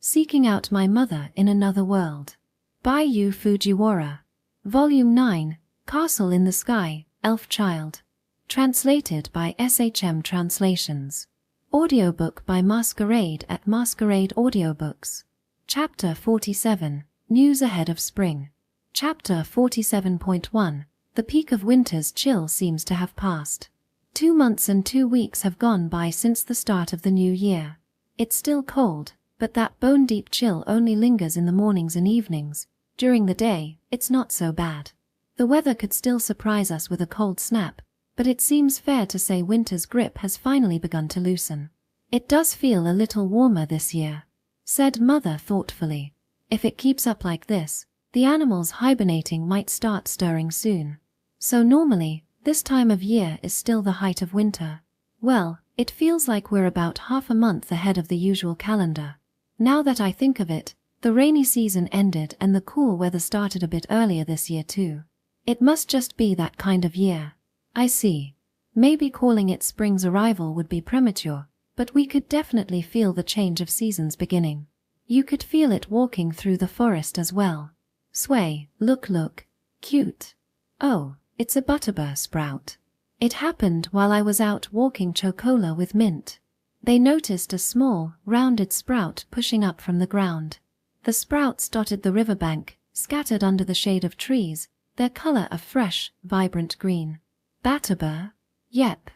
Seeking Out My Mother in Another World. By Yu Fujiwara. Volume 9, Castle in the Sky, Elf Child. Translated by SHM Translations. Audiobook by Masquerade at Masquerade Audiobooks. Chapter 47, News Ahead of Spring. Chapter 47.1, The peak of winter's chill seems to have passed. 2 months and 2 weeks have gone by since the start of the new year. It's still cold, but that bone-deep chill only lingers in the mornings and evenings. During the day, it's not so bad. The weather could still surprise us with a cold snap, but it seems fair to say winter's grip has finally begun to loosen. It does feel a little warmer this year, said Mother thoughtfully. If it keeps up like this, the animals hibernating might start stirring soon. So normally, this time of year is still the height of winter. Well, it feels like we're about half a month ahead of the usual calendar. Now that I think of it, the rainy season ended and the cool weather started a bit earlier this year too. It must just be that kind of year. I see. Maybe calling it spring's arrival would be premature, but we could definitely feel the change of seasons beginning. You could feel it walking through the forest as well. Sway, look, cute. Oh, it's a butterbur sprout. It happened while I was out walking Chocola with Mint. They noticed a small, rounded sprout pushing up from the ground. The sprouts dotted the riverbank, scattered under the shade of trees, their color a fresh, vibrant green. Butterbur? Yep.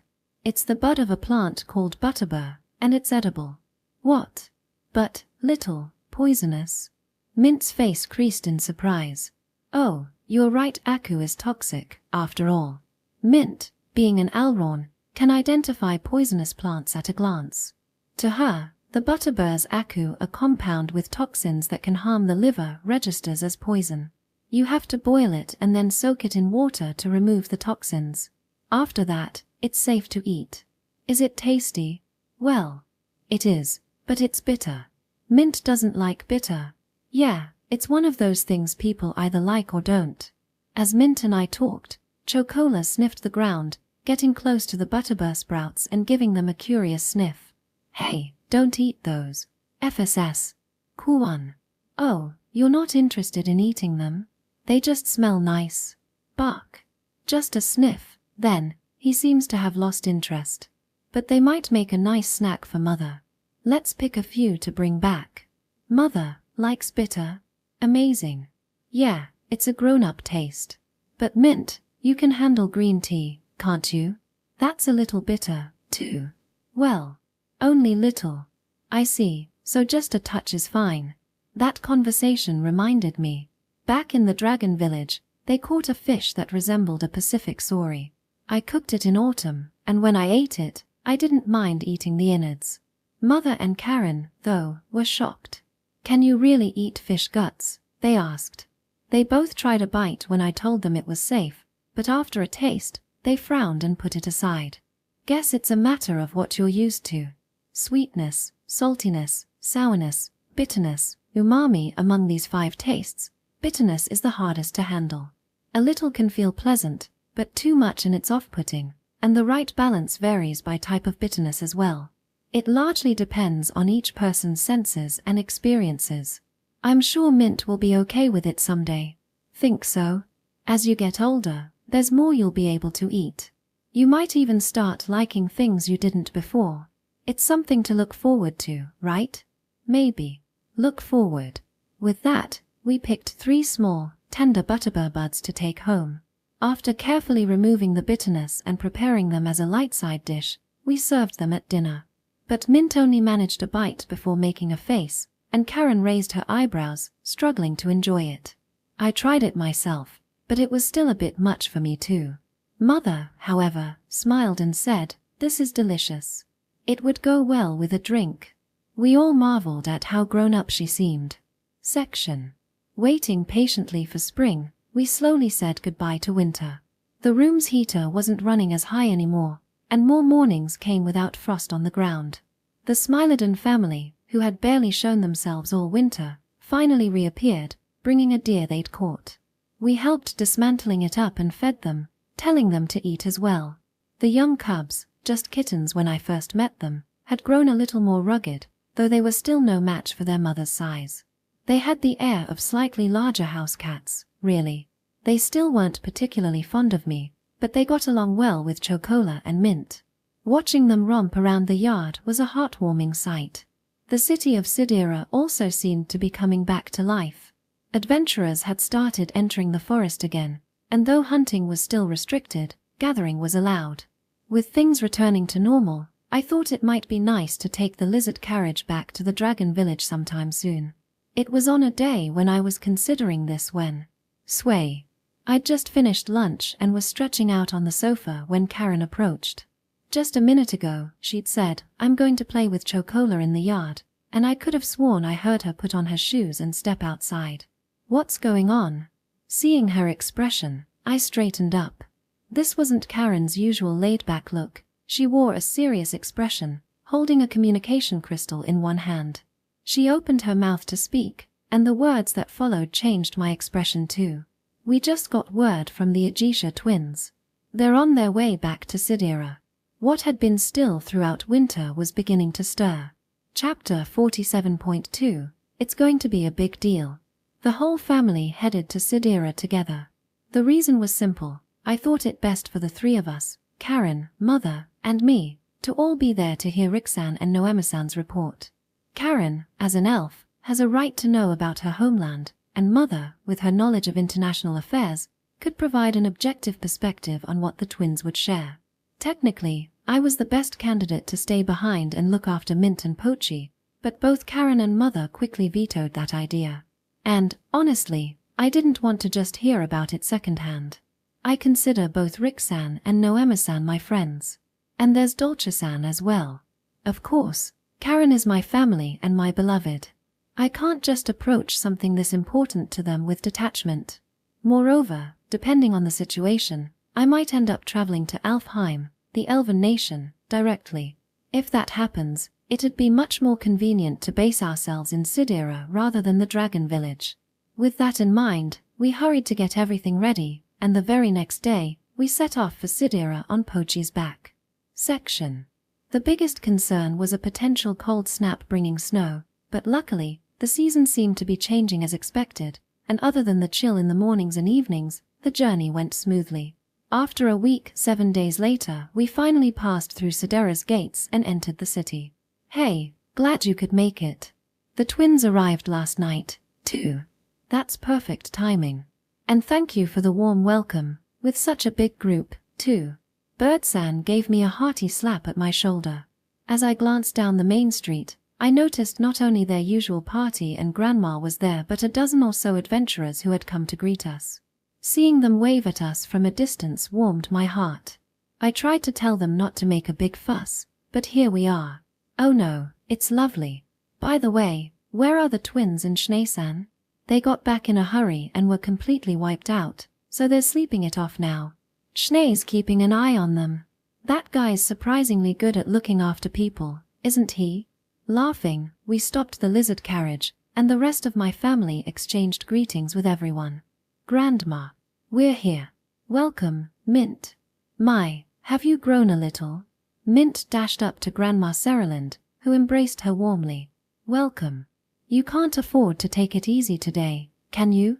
It's the bud of a plant called butterbur, and it's edible. What? But, little, poisonous? Mint's face creased in surprise. Oh, you're right, Aku is toxic, after all. Mint, being an Alron, can identify poisonous plants at a glance. To her, the butterbur's Aku, a compound with toxins that can harm the liver, registers as poison. You have to boil it and then soak it in water to remove the toxins. After that, it's safe to eat. Is it tasty? Well, it is, but it's bitter. Mint doesn't like bitter. Yeah, it's one of those things people either like or don't. As Mint and I talked, Chocola sniffed the ground, getting close to the butterbur sprouts and giving them a curious sniff. Hey, don't eat those. FSS. Kuan. Oh, you're not interested in eating them? They just smell nice. Bark. Just a sniff, then, he seems to have lost interest. But they might make a nice snack for Mother. Let's pick a few to bring back. Mother likes bitter? Amazing. Yeah, it's a grown-up taste. But Mint, you can handle green tea, can't you? That's a little bitter, too. Well, only little. I see, so just a touch is fine. That conversation reminded me. Back in the dragon village, they caught a fish that resembled a Pacific saury. I cooked it in autumn, and when I ate it, I didn't mind eating the innards. Mother and Karen, though, were shocked. Can you really eat fish guts? They asked. They both tried a bite when I told them it was safe, but after a taste, they frowned and put it aside. Guess it's a matter of what you're used to. Sweetness, saltiness, sourness, bitterness, umami. Among these 5 tastes, bitterness is the hardest to handle. A little can feel pleasant, but too much and it's off-putting, and the right balance varies by type of bitterness as well. It largely depends on each person's senses and experiences. I'm sure Mint will be okay with it someday. Think so? As you get older, there's more you'll be able to eat. You might even start liking things you didn't before. It's something to look forward to, right? Maybe. Look forward. With that, we picked 3 small, tender butterbur buds to take home. After carefully removing the bitterness and preparing them as a light side dish, we served them at dinner. But Mint only managed a bite before making a face, and Karen raised her eyebrows, struggling to enjoy it. I tried it myself, but it was still a bit much for me too. Mother, however, smiled and said, "This is delicious. It would go well with a drink." We all marveled at how grown-up she seemed. Section. Waiting patiently for spring, we slowly said goodbye to winter. The room's heater wasn't running as high anymore, and more mornings came without frost on the ground. The Smilodon family, who had barely shown themselves all winter, finally reappeared, bringing a deer they'd caught. We helped dismantling it up and fed them, telling them to eat as well. The young cubs, just kittens when I first met them, had grown a little more rugged, though they were still no match for their mother's size. They had the air of slightly larger house cats, really. They still weren't particularly fond of me, but they got along well with Chocola and Mint. Watching them romp around the yard was a heartwarming sight. The city of Sidera also seemed to be coming back to life. Adventurers had started entering the forest again, and though hunting was still restricted, gathering was allowed. With things returning to normal, I thought it might be nice to take the lizard carriage back to the dragon village sometime soon. It was on a day when I was considering this when, sway. I'd just finished lunch and was stretching out on the sofa when Karen approached. Just a minute ago, she'd said, "I'm going to play with Chocola in the yard," and I could have sworn I heard her put on her shoes and step outside. What's going on? Seeing her expression, I straightened up. This wasn't Karen's usual laid-back look. She wore a serious expression, holding a communication crystal in one hand. She opened her mouth to speak, and the words that followed changed my expression too. "We just got word from the Agisha twins. They're on their way back to Sidera." What had been still throughout winter was beginning to stir. Chapter 47.2. It's going to be a big deal. The whole family headed to Sidera together. The reason was simple. I thought it best for the three of us, Karen, Mother, and me, to all be there to hear Riksan and Noema-san's report. Karen, as an elf, has a right to know about her homeland, and Mother, with her knowledge of international affairs, could provide an objective perspective on what the twins would share. Technically, I was the best candidate to stay behind and look after Mint and Pochi, but both Karen and Mother quickly vetoed that idea. And, honestly, I didn't want to just hear about it secondhand. I consider both Riksan and Noema-san my friends. And there's Dolce-san as well. Of course, Karen is my family and my beloved. I can't just approach something this important to them with detachment. Moreover, depending on the situation, I might end up traveling to Alfheim, the Elven nation, directly. If that happens, it'd be much more convenient to base ourselves in Sidera rather than the Dragon Village. With that in mind, we hurried to get everything ready, and the very next day, we set off for Sidera on Pochi's back. Section. The biggest concern was a potential cold snap bringing snow, but luckily, the season seemed to be changing as expected, and other than the chill in the mornings and evenings, the journey went smoothly. After a week, 7 days later, we finally passed through Sidera's gates and entered the city. "Hey, glad you could make it. The twins arrived last night, too." "That's perfect timing. And thank you for the warm welcome, with such a big group, too." Bird-san gave me a hearty slap at my shoulder. As I glanced down the main street, I noticed not only their usual party and Grandma was there but a dozen or so adventurers who had come to greet us. Seeing them wave at us from a distance warmed my heart. I tried to tell them not to make a big fuss, but here we are. Oh no, it's lovely. By the way, where are the twins and Schnee-san? They got back in a hurry and were completely wiped out, so they're sleeping it off now. Schnee's keeping an eye on them. That guy's surprisingly good at looking after people, isn't he? Laughing, we stopped the lizard carriage, and the rest of my family exchanged greetings with everyone. "Grandma, we're here. Welcome, Mint. My, have you grown a little?" Mint dashed up to Grandma Seriland, who embraced her warmly. "Welcome. You can't afford to take it easy today, can you?"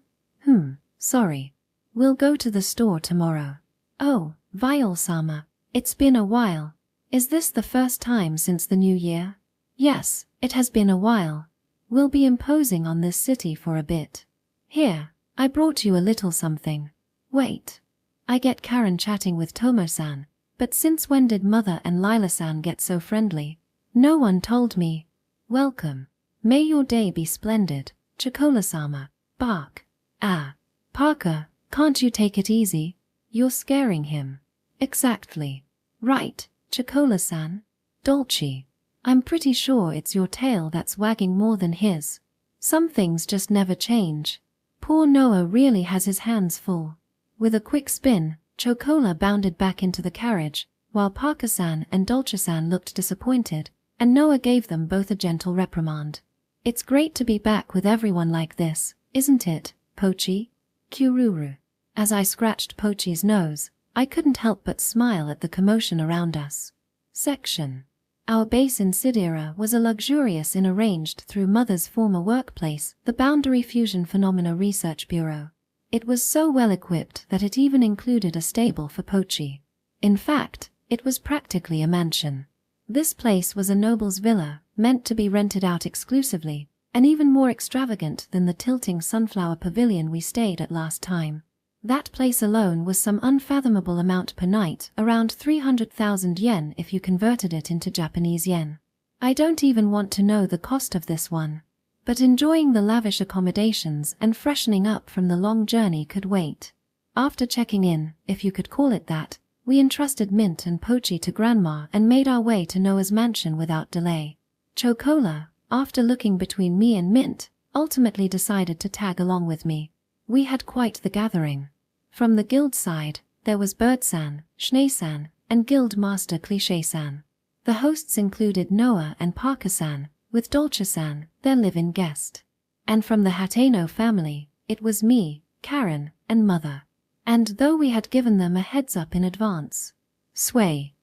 Sorry. We'll go to the store tomorrow." "Oh, Viol-sama, it's been a while. Is this the first time since the new year?" "Yes, it has been a while. We'll be imposing on this city for a bit. Here, I brought you a little something. Wait." I get Karen chatting with Tomo-san, but since when did Mother and Lila-san get so friendly? No one told me. "Welcome. May your day be splendid, Chocola-sama." Bark. "Ah. Parker, can't you take it easy? You're scaring him." "Exactly. Right, Chocola-san. Dolce. I'm pretty sure it's your tail that's wagging more than his. Some things just never change. Poor Noah really has his hands full." With a quick spin, Chocola bounded back into the carriage, while Parker-san and Dolce-san looked disappointed, and Noah gave them both a gentle reprimand. "It's great to be back with everyone like this, isn't it, Pochi?" "Kururu." As I scratched Pochi's nose, I couldn't help but smile at the commotion around us. Section. Our base in Sidera was a luxurious inn arranged through Mother's former workplace, the Boundary Fusion Phenomena Research Bureau. It was so well equipped that it even included a stable for Pochi. In fact, it was practically a mansion. This place was a noble's villa, meant to be rented out exclusively, and even more extravagant than the tilting sunflower pavilion we stayed at last time. That place alone was some unfathomable amount per night, around 300,000 yen if you converted it into Japanese yen. I don't even want to know the cost of this one. But enjoying the lavish accommodations and freshening up from the long journey could wait. After checking in, if you could call it that, we entrusted Mint and Pochi to Grandma and made our way to Noah's mansion without delay. Chocola, after looking between me and Mint, ultimately decided to tag along with me. We had quite the gathering. From the guild side, there was Bird-san, Schnee-san, and Guild Master Cliché-san. The hosts included Noah and Parker-san, with Dolce-san, their live-in guest. And from the Hateno family, it was me, Karen, and Mother. And though we had given them a heads-up in advance. Sway.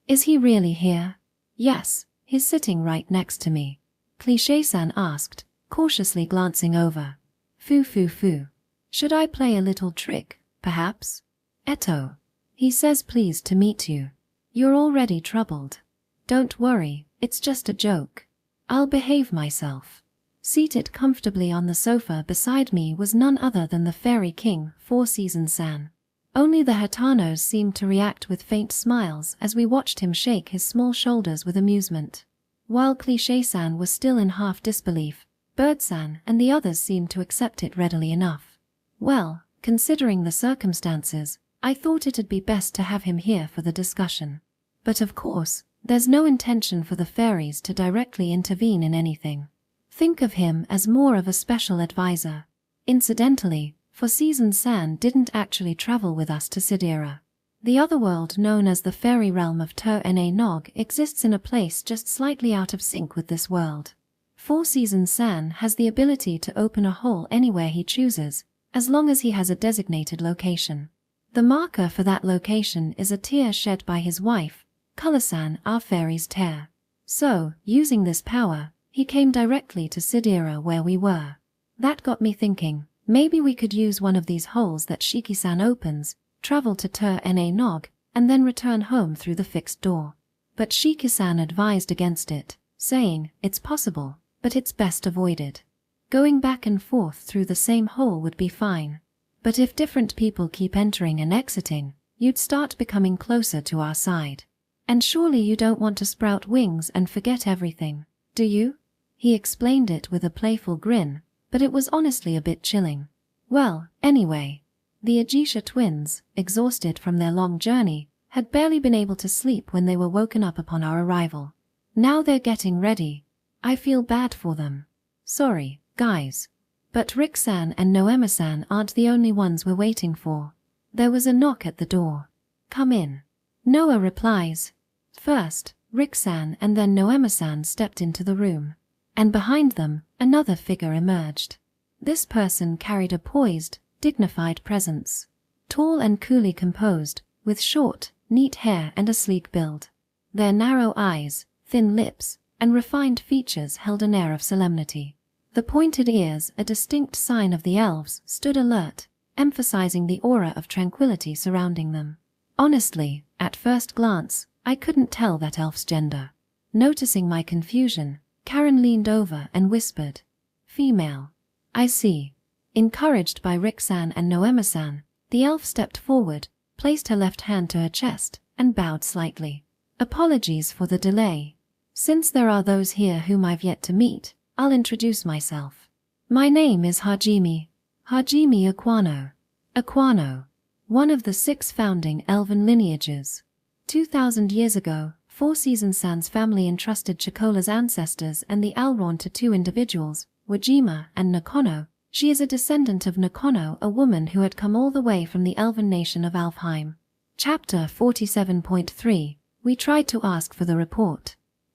Is he really here? Yes, he's sitting right next to me. Cliché-san asked, cautiously glancing over. Foo. Should I play a little trick, perhaps? Eto. He says pleased to meet you. You're already troubled. Don't worry, it's just a joke. I'll behave myself. Seated comfortably on the sofa beside me was none other than the Fairy King, Four Seasons San. Only the Hatanos seemed to react with faint smiles as we watched him shake his small shoulders with amusement. While Cliché-san was still in half disbelief, Bird-san and the others seemed to accept it readily enough. Well, considering the circumstances, I thought it'd be best to have him here for the discussion. But of course, there's no intention for the fairies to directly intervene in anything. Think of him as more of a special advisor. Incidentally, Four Seasons San didn't actually travel with us to Sidera. The otherworld known as the fairy realm of Ter-Ene Nog exists in a place just slightly out of sync with this world. Four Seasons San has the ability to open a hole anywhere he chooses, as long as he has a designated location. The marker for that location is a tear shed by his wife, Color-san, our fairy's tear. So, using this power, he came directly to Sidera where we were. That got me thinking, maybe we could use one of these holes that Shiki-san opens, travel to Ter-Ene Nog, and then return home through the fixed door. But Shiki-san advised against it, saying, it's possible, but it's best avoided. Going back and forth through the same hole would be fine. But if different people keep entering and exiting, you'd start becoming closer to our side. And surely you don't want to sprout wings and forget everything, do you? He explained it with a playful grin, but it was honestly a bit chilling. Well, anyway, the Ajisha twins, exhausted from their long journey, had barely been able to sleep when they were woken up upon our arrival. Now they're getting ready. I feel bad for them. Sorry, guys. But Rick-san and Noema-san aren't the only ones we're waiting for. There was a knock at the door. Come in. Noah replies. First, Rick-san and then Noema-san stepped into the room. And behind them, another figure emerged. This person carried a poised, dignified presence. Tall and coolly composed, with short, neat hair and a sleek build. Their narrow eyes, thin lips, and refined features held an air of solemnity. The pointed ears, a distinct sign of the elves, stood alert, emphasizing the aura of tranquility surrounding them. Honestly, at first glance, I couldn't tell that elf's gender. Noticing my confusion, Karen leaned over and whispered, "Female." I see. Encouraged by Rick-san and Noema-san, the elf stepped forward, placed her left hand to her chest, and bowed slightly. Apologies for the delay. Since there are those here whom I've yet to meet, I'll introduce myself. My name is Hajime Aquano. Aquano, one of the 6 founding elven lineages. 2,000 years ago, Four Seasons San's family entrusted Chokola's ancestors and the Alron to 2 individuals, Wajima and Nakono. She is a descendant of Nakono, a woman who had come all the way from the elven nation of Alfheim. Chapter 47.3. We tried to ask for the report.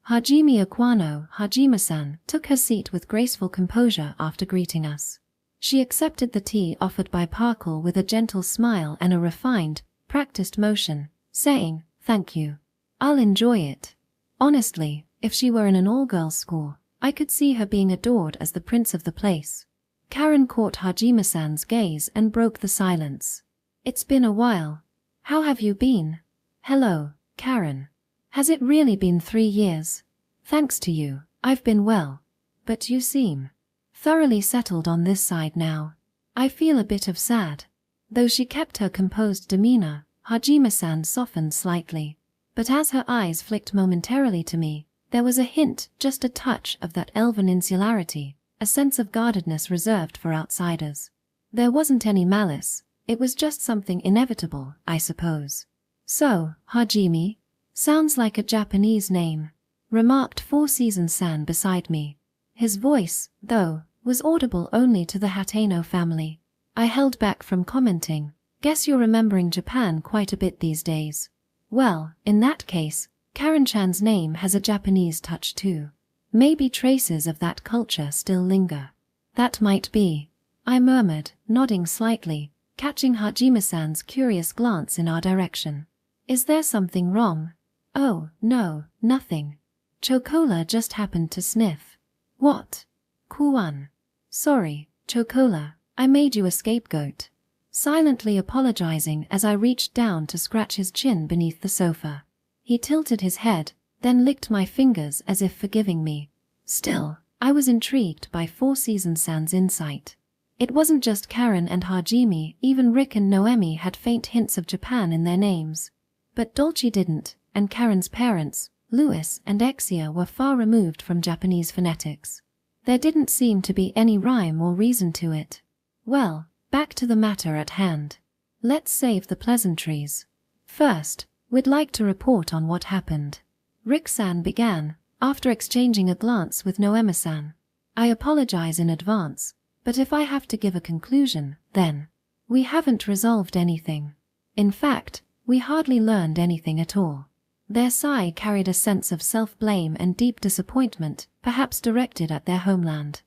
Hajime Aquano, Hajime-san, took her seat with graceful composure after greeting us. She accepted the tea offered by Parkle with a gentle smile and a refined, practiced motion, saying, "Thank you. I'll enjoy it." Honestly, if she were in an all-girls school, I could see her being adored as the prince of the place. Karen caught Hajime-san's gaze and broke the silence. It's been a while. How have you been? Hello, Karen. Has it really been 3 years? Thanks to you, I've been well. But you seem thoroughly settled on this side now. I feel a bit of sad. Though she kept her composed demeanor, Hajime-san softened slightly. But as her eyes flicked momentarily to me, there was a hint, just a touch of that elven insularity, a sense of guardedness reserved for outsiders. There wasn't any malice, it was just something inevitable, I suppose. So, Hajime? Sounds like a Japanese name, remarked Four Seasons-san beside me. His voice, though, was audible only to the Hateno family. I held back from commenting. Guess you're remembering Japan quite a bit these days. Well, in that case, Karen-chan's name has a Japanese touch too. Maybe traces of that culture still linger. That might be, I murmured, nodding slightly, catching Hajime-san's curious glance in our direction. Is there something wrong? Oh, no, nothing. Chocola just happened to sniff. What? Kuan. Sorry, Chocola, I made you a scapegoat. Silently apologizing as I reached down to scratch his chin beneath the sofa. He tilted his head, then licked my fingers as if forgiving me. Still, I was intrigued by Four Seasons-san's insight. It wasn't just Karen and Hajime, even Rick and Noemi had faint hints of Japan in their names. But Dolce didn't, and Karen's parents, Louis and Exia, were far removed from Japanese phonetics. There didn't seem to be any rhyme or reason to it. Well, back to the matter at hand. Let's save the pleasantries. First, we'd like to report on what happened. Rick-san began, after exchanging a glance with Noemi-san. I apologize in advance, but if I have to give a conclusion, then we haven't resolved anything. In fact, we hardly learned anything at all. Their sigh carried a sense of self-blame and deep disappointment, perhaps directed at their homeland.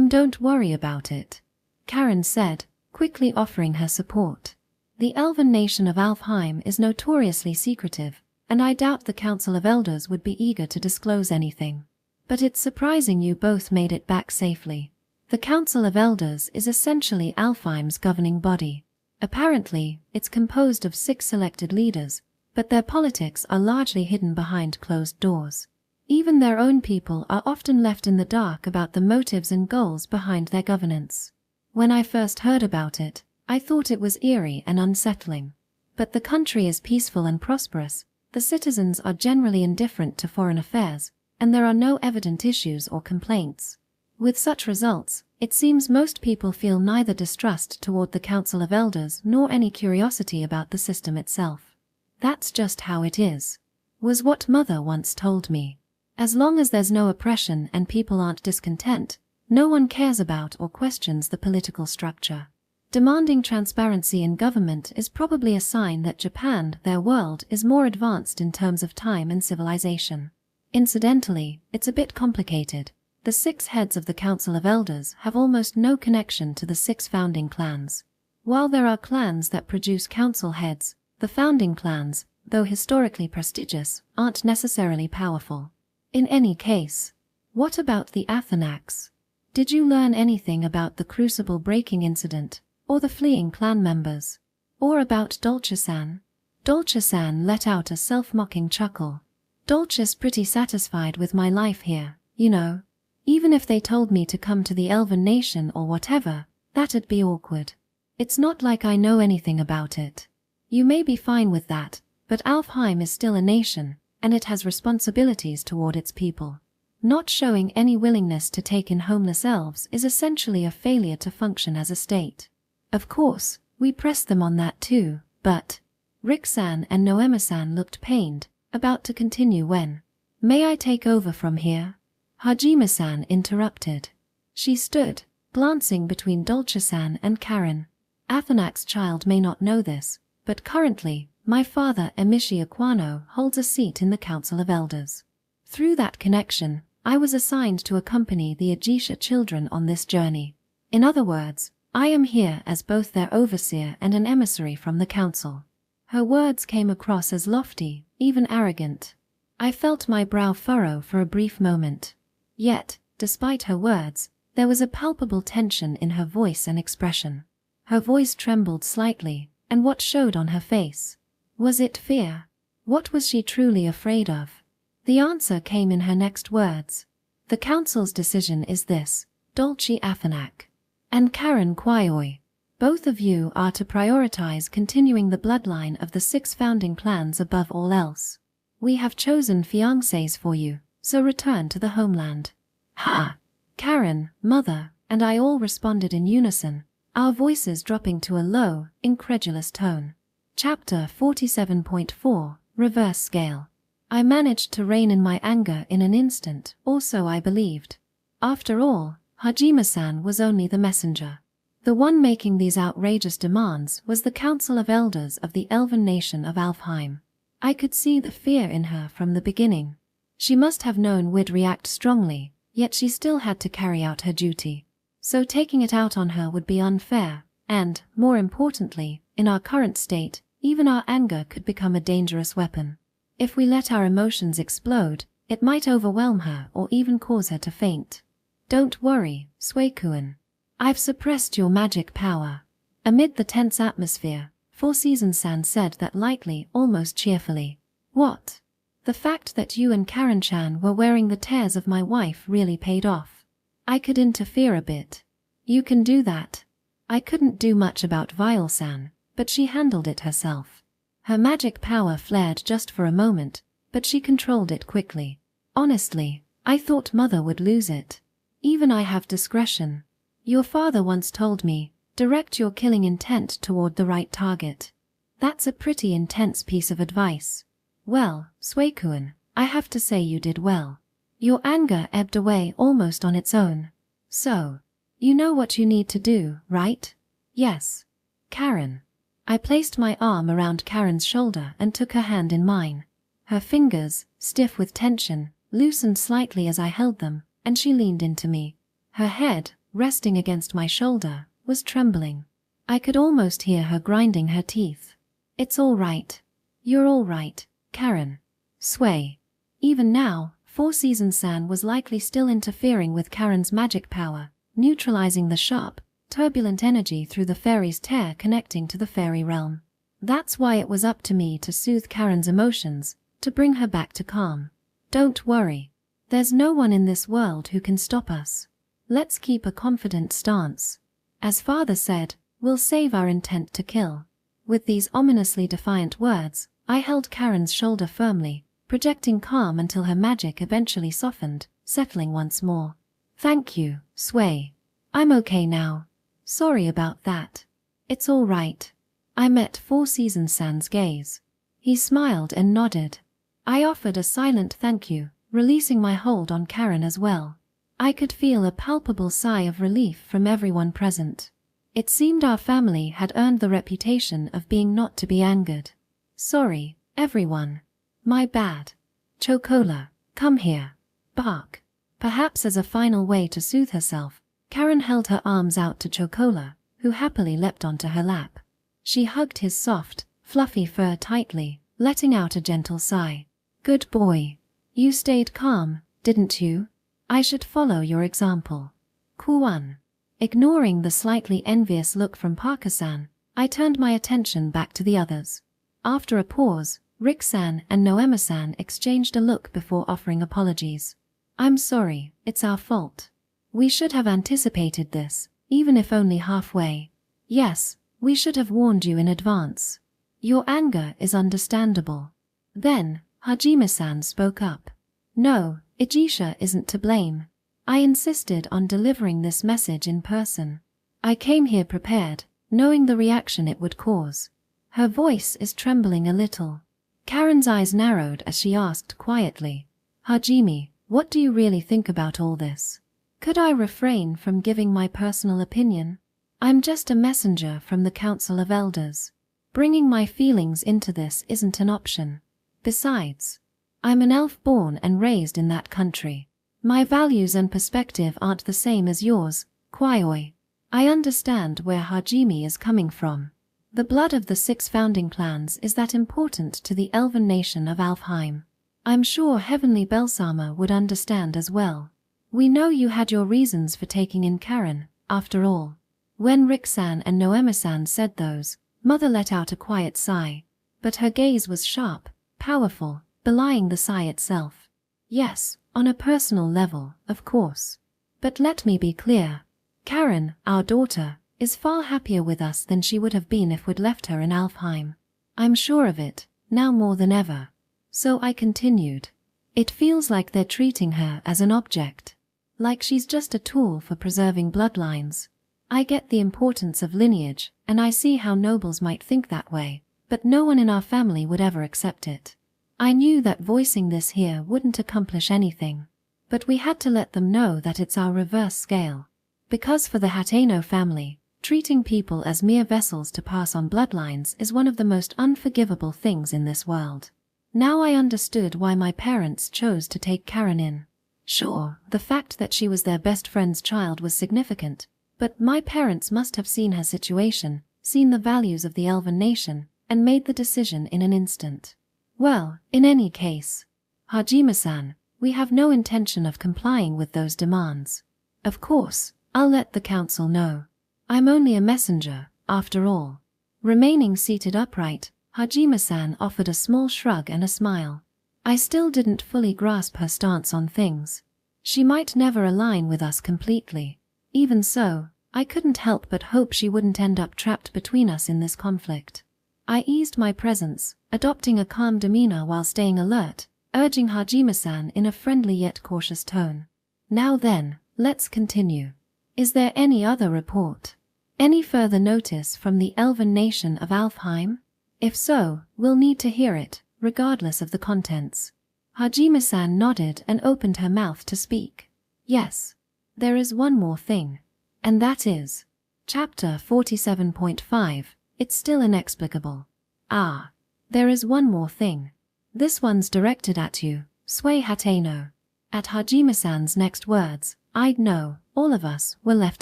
Don't worry about it, Karen said, quickly offering her support. The elven nation of Alfheim is notoriously secretive, and I doubt the Council of Elders would be eager to disclose anything. But it's surprising you both made it back safely. The Council of Elders is essentially Alfheim's governing body. Apparently, it's composed of 6 selected leaders, but their politics are largely hidden behind closed doors. Even their own people are often left in the dark about the motives and goals behind their governance. When I first heard about it, I thought it was eerie and unsettling. But the country is peaceful and prosperous, the citizens are generally indifferent to foreign affairs, and there are no evident issues or complaints. With such results, it seems most people feel neither distrust toward the Council of Elders nor any curiosity about the system itself. That's just how it is, was what Mother once told me. As long as there's no oppression and people aren't discontent, no one cares about or questions the political structure. Demanding transparency in government is probably a sign that Japan, their world, is more advanced in terms of time and civilization. Incidentally, it's a bit complicated. The 6 heads of the Council of Elders have almost no connection to the 6 founding clans. While there are clans that produce council heads, the founding clans, though historically prestigious, aren't necessarily powerful. In any case, what about the Athenax? Did you learn anything about the crucible breaking incident, or the fleeing clan members? Or about Dolce-san? Dolce-san let out a self-mocking chuckle. Dolce's pretty satisfied with my life here, you know. Even if they told me to come to the Elven Nation or whatever, that'd be awkward. It's not like I know anything about it. You may be fine with that, but Alfheim is still a nation, and it has responsibilities toward its people. Not showing any willingness to take in homeless elves is essentially a failure to function as a state. Of course, we pressed them on that too, but Rick-san and Noemi-san looked pained, about to continue when, "May I take over from here?" Hajime-san interrupted. She stood, glancing between Dolce-san and Karen. Athenax child may not know this, but currently, my father Emishi Aquano holds a seat in the Council of Elders. Through that connection, I was assigned to accompany the Ajisha children on this journey. In other words, I am here as both their overseer and an emissary from the council. Her words came across as lofty, even arrogant. I felt my brow furrow for a brief moment. Yet, despite her words, there was a palpable tension in her voice and expression. Her voice trembled slightly, and what showed on her face? Was it fear? What was she truly afraid of? The answer came in her next words. The council's decision is this, Dolce Afanak and Karen Kwaioi. Both of you are to prioritize continuing the bloodline of the 6 founding clans above all else. We have chosen fiancés for you, so return to the homeland. Ha! Karen, Mother, and I all responded in unison, our voices dropping to a low, incredulous tone. Chapter 47.4, Reverse Scale. I managed to rein in my anger in an instant, or so I believed. After all, Hajime-san was only the messenger. The one making these outrageous demands was the Council of Elders of the Elven nation of Alfheim. I could see the fear in her from the beginning. She must have known we'd react strongly, yet she still had to carry out her duty. So taking it out on her would be unfair, and, more importantly, in our current state, even our anger could become a dangerous weapon. If we let our emotions explode, it might overwhelm her or even cause her to faint. Don't worry, Suekuen. I've suppressed your magic power. Amid the tense atmosphere, Four Seasons-san said that lightly, almost cheerfully. What? The fact that you and Karen-chan were wearing the tears of my wife really paid off. I could interfere a bit. You can do that. I couldn't do much about Vile-san, but she handled it herself. Her magic power flared just for a moment, but she controlled it quickly. Honestly, I thought Mother would lose it. Even I have discretion. Your father once told me, direct your killing intent toward the right target. That's a pretty intense piece of advice. Well, Suekuen, I have to say you did well. Your anger ebbed away almost on its own. So, you know what you need to do, right? Yes. Karen. I placed my arm around Karen's shoulder and took her hand in mine. Her fingers, stiff with tension, loosened slightly as I held them, and she leaned into me. Her head, resting against my shoulder, was trembling. I could almost hear her grinding her teeth. It's all right. You're all right, Karen. Sway. Even now, Four Seasons-san was likely still interfering with Karen's magic power, neutralizing the sharp, turbulent energy through the fairy's tear connecting to the fairy realm. That's why it was up to me to soothe Karen's emotions, to bring her back to calm. Don't worry. There's no one in this world who can stop us. Let's keep a confident stance. As Father said, we'll save our intent to kill. With these ominously defiant words, I held Karen's shoulder firmly, projecting calm until her magic eventually softened, settling once more. Thank you, Sway. I'm okay now. Sorry about that. It's all right. I met Four Seasons-san's gaze. He smiled and nodded. I offered a silent thank you, releasing my hold on Karen as well. I could feel a palpable sigh of relief from everyone present. It seemed our family had earned the reputation of being not to be angered. Sorry, everyone. My bad. Chocola, come here. Bark. Perhaps as a final way to soothe herself, Karen held her arms out to Chocola, who happily leapt onto her lap. She hugged his soft, fluffy fur tightly, letting out a gentle sigh. Good boy. You stayed calm, didn't you? I should follow your example. Kuan. Ignoring the slightly envious look from Parker-san, I turned my attention back to the others. After a pause, Rick-san and Noema-san exchanged a look before offering apologies. I'm sorry, it's our fault. We should have anticipated this, even if only halfway. Yes, we should have warned you in advance. Your anger is understandable. Then, Hajime-san spoke up. No, Ijisha isn't to blame. I insisted on delivering this message in person. I came here prepared, knowing the reaction it would cause. Her voice is trembling a little. Karen's eyes narrowed as she asked quietly, Hajime, what do you really think about all this? Could I refrain from giving my personal opinion? I'm just a messenger from the Council of Elders. Bringing my feelings into this isn't an option. Besides, I'm an elf born and raised in that country. My values and perspective aren't the same as yours, Kwaioi. I understand where Hajime is coming from. The blood of the 6 founding clans is that important to the elven nation of Alfheim. I'm sure Heavenly Belsama would understand as well. We know you had your reasons for taking in Karen, after all. When Rick-san and Noemi-san said those, Mother let out a quiet sigh. But her gaze was sharp, powerful, belying the sigh itself. Yes, on a personal level, of course. But let me be clear. Karen, our daughter, is far happier with us than she would have been if we'd left her in Alfheim. I'm sure of it, now more than ever. So I continued. It feels like they're treating her as an object. Like she's just a tool for preserving bloodlines. I get the importance of lineage, and I see how nobles might think that way, but no one in our family would ever accept it. I knew that voicing this here wouldn't accomplish anything. But we had to let them know that it's our reverse scale. Because for the Hateno family, treating people as mere vessels to pass on bloodlines is one of the most unforgivable things in this world. Now I understood why my parents chose to take Karen in. Sure, the fact that she was their best friend's child was significant, but my parents must have seen her situation, seen the values of the Elven nation, and made the decision in an instant. Well, in any case, Hajime-san, we have no intention of complying with those demands. Of course, I'll let the council know. I'm only a messenger, after all. Remaining seated upright, Hajime-san offered a small shrug and a smile. I still didn't fully grasp her stance on things. She might never align with us completely. Even so, I couldn't help but hope she wouldn't end up trapped between us in this conflict. I eased my presence, adopting a calm demeanor while staying alert, urging Hajime-san in a friendly yet cautious tone. Now then, let's continue. Is there any other report? Any further notice from the Elven nation of Alfheim? If so, we'll need to hear it, regardless of the contents. Hajime-san nodded and opened her mouth to speak. Yes. There is one more thing. And that is Chapter 47.5, It's Still Inexplicable. Ah. There is one more thing. This one's directed at you, Sui Hateno. At Hajime-san's next words, I'd know, all of us were left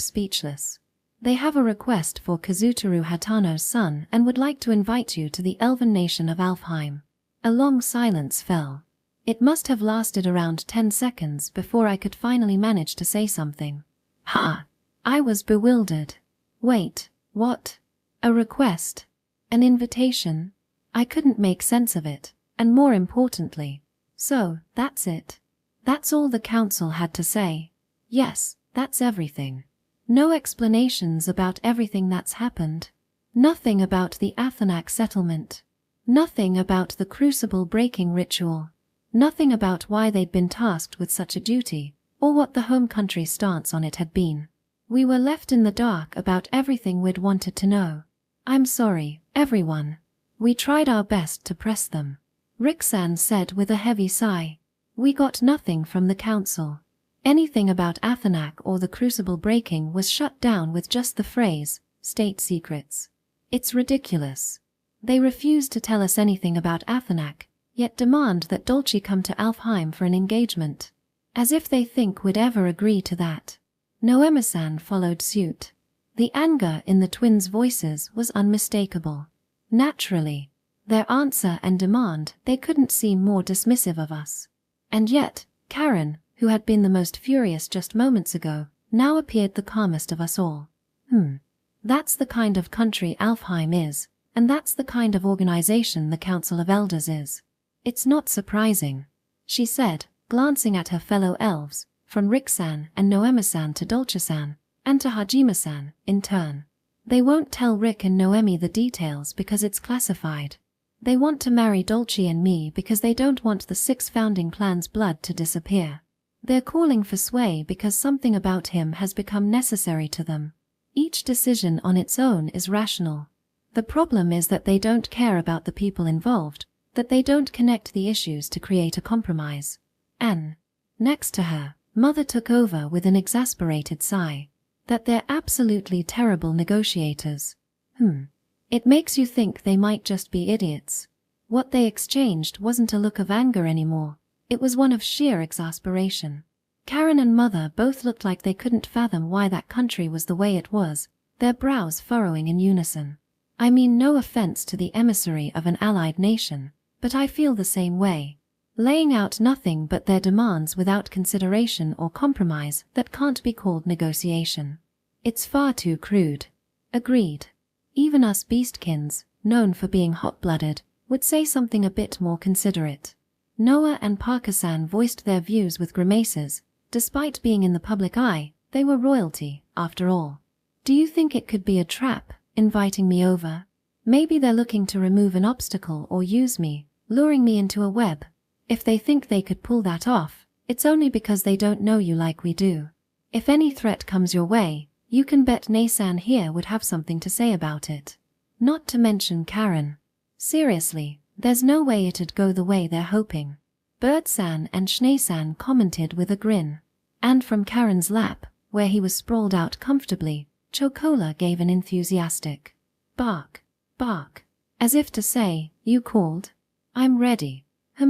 speechless. They have a request for Kazutaru Hatano's son and would like to invite you to the Elven nation of Alfheim. A long silence fell. It must have lasted around 10 seconds before I could finally manage to say something. Ha! I was bewildered. Wait, what? A request? An invitation? I couldn't make sense of it, and more importantly, so, that's it. That's all the council had to say. Yes, that's everything. No explanations about everything that's happened. Nothing about the Athenac settlement. Nothing about the crucible breaking ritual. Nothing about why they'd been tasked with such a duty, or what the home country's stance on it had been. We were left in the dark about everything we'd wanted to know. I'm sorry, everyone. We tried our best to press them. Rick-san said with a heavy sigh. We got nothing from the council. Anything about Athenac or the crucible breaking was shut down with just the phrase, state secrets. It's ridiculous. They refuse to tell us anything about Athenac, yet demand that Dolce come to Alfheim for an engagement. As if they think we'd ever agree to that. Noemi-san followed suit. The anger in the twins' voices was unmistakable. Naturally, their answer and demand, they couldn't seem more dismissive of us. And yet, Karen, who had been the most furious just moments ago, now appeared the calmest of us all. That's the kind of country Alfheim is, and that's the kind of organization the Council of Elders is. It's not surprising, she said, glancing at her fellow elves, from Rick-san and Noemi-san to Dolce-san, and to Hajime-san, in turn. They won't tell Rick and Noemi the details because it's classified. They want to marry Dolce and me because they don't want the 6 founding clan's blood to disappear. They're calling for Sui because something about him has become necessary to them. Each decision on its own is rational. The problem is that they don't care about the people involved, that they don't connect the issues to create a compromise. Anne, next to her, Mother took over with an exasperated sigh. That they're absolutely terrible negotiators. It makes you think they might just be idiots. What they exchanged wasn't a look of anger anymore. It was one of sheer exasperation. Karen and Mother both looked like they couldn't fathom why that country was the way it was, their brows furrowing in unison. I mean no offense to the emissary of an allied nation, but I feel the same way. laying out nothing but their demands without consideration or compromise that can't be called negotiation. It's far too crude. Agreed. Even us beastkins, known for being hot-blooded, would say something a bit more considerate. Noah and Parker-san voiced their views with grimaces. Despite being in the public eye, they were royalty, after all. Do you think it could be a trap, inviting me over? Maybe they're looking to remove an obstacle or use me, luring me into a web. If they think they could pull that off, it's only because they don't know you like we do. If any threat comes your way, you can bet Nei-san here would have something to say about it. Not to mention Karen. Seriously, there's no way it'd go the way they're hoping. Bird-san and Schnee-san commented with a grin. And from Karen's lap, where he was sprawled out comfortably, Chocola gave an enthusiastic bark, bark, as if to say, you called? I'm ready.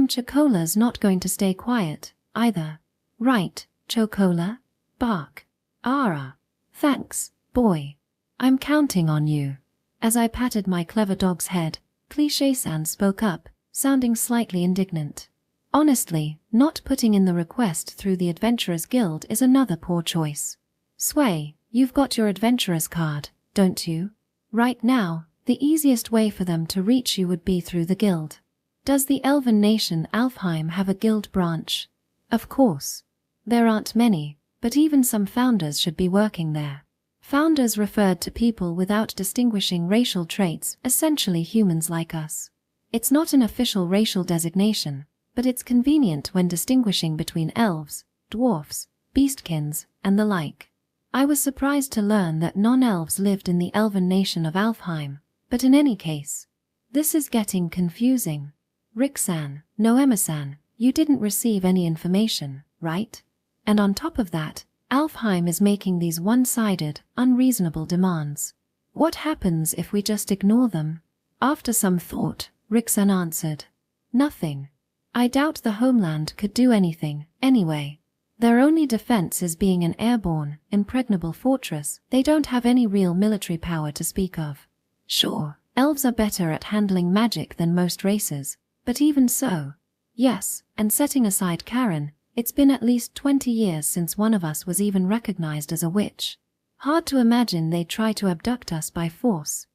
Chocola's not going to stay quiet, either. Right, Chocola? Bark. Ara. Thanks, boy. I'm counting on you. As I patted my clever dog's head, Cliché-san spoke up, sounding slightly indignant. Honestly, not putting in the request through the Adventurers Guild is another poor choice. Sway, you've got your Adventurers card, don't you? Right now, the easiest way for them to reach you would be through the guild. Does the Elven nation Alfheim have a guild branch? Of course. There aren't many, but even some founders should be working there. Founders referred to people without distinguishing racial traits, essentially humans like us. It's not an official racial designation, but it's convenient when distinguishing between elves, dwarfs, beastkins, and the like. I was surprised to learn that non-elves lived in the Elven nation of Alfheim, but in any case, this is getting confusing. Rick-san, Noema-san, you didn't receive any information, right? And on top of that, Alfheim is making these one-sided, unreasonable demands. What happens if we just ignore them? After some thought, Rick-san answered. Nothing. I doubt the homeland could do anything, anyway. Their only defense is being an airborne, impregnable fortress. They don't have any real military power to speak of. Sure, elves are better at handling magic than most races, but even so. Yes, and setting aside Karen, it's been at least 20 years since one of us was even recognized as a witch. Hard to imagine they'd try to abduct us by force,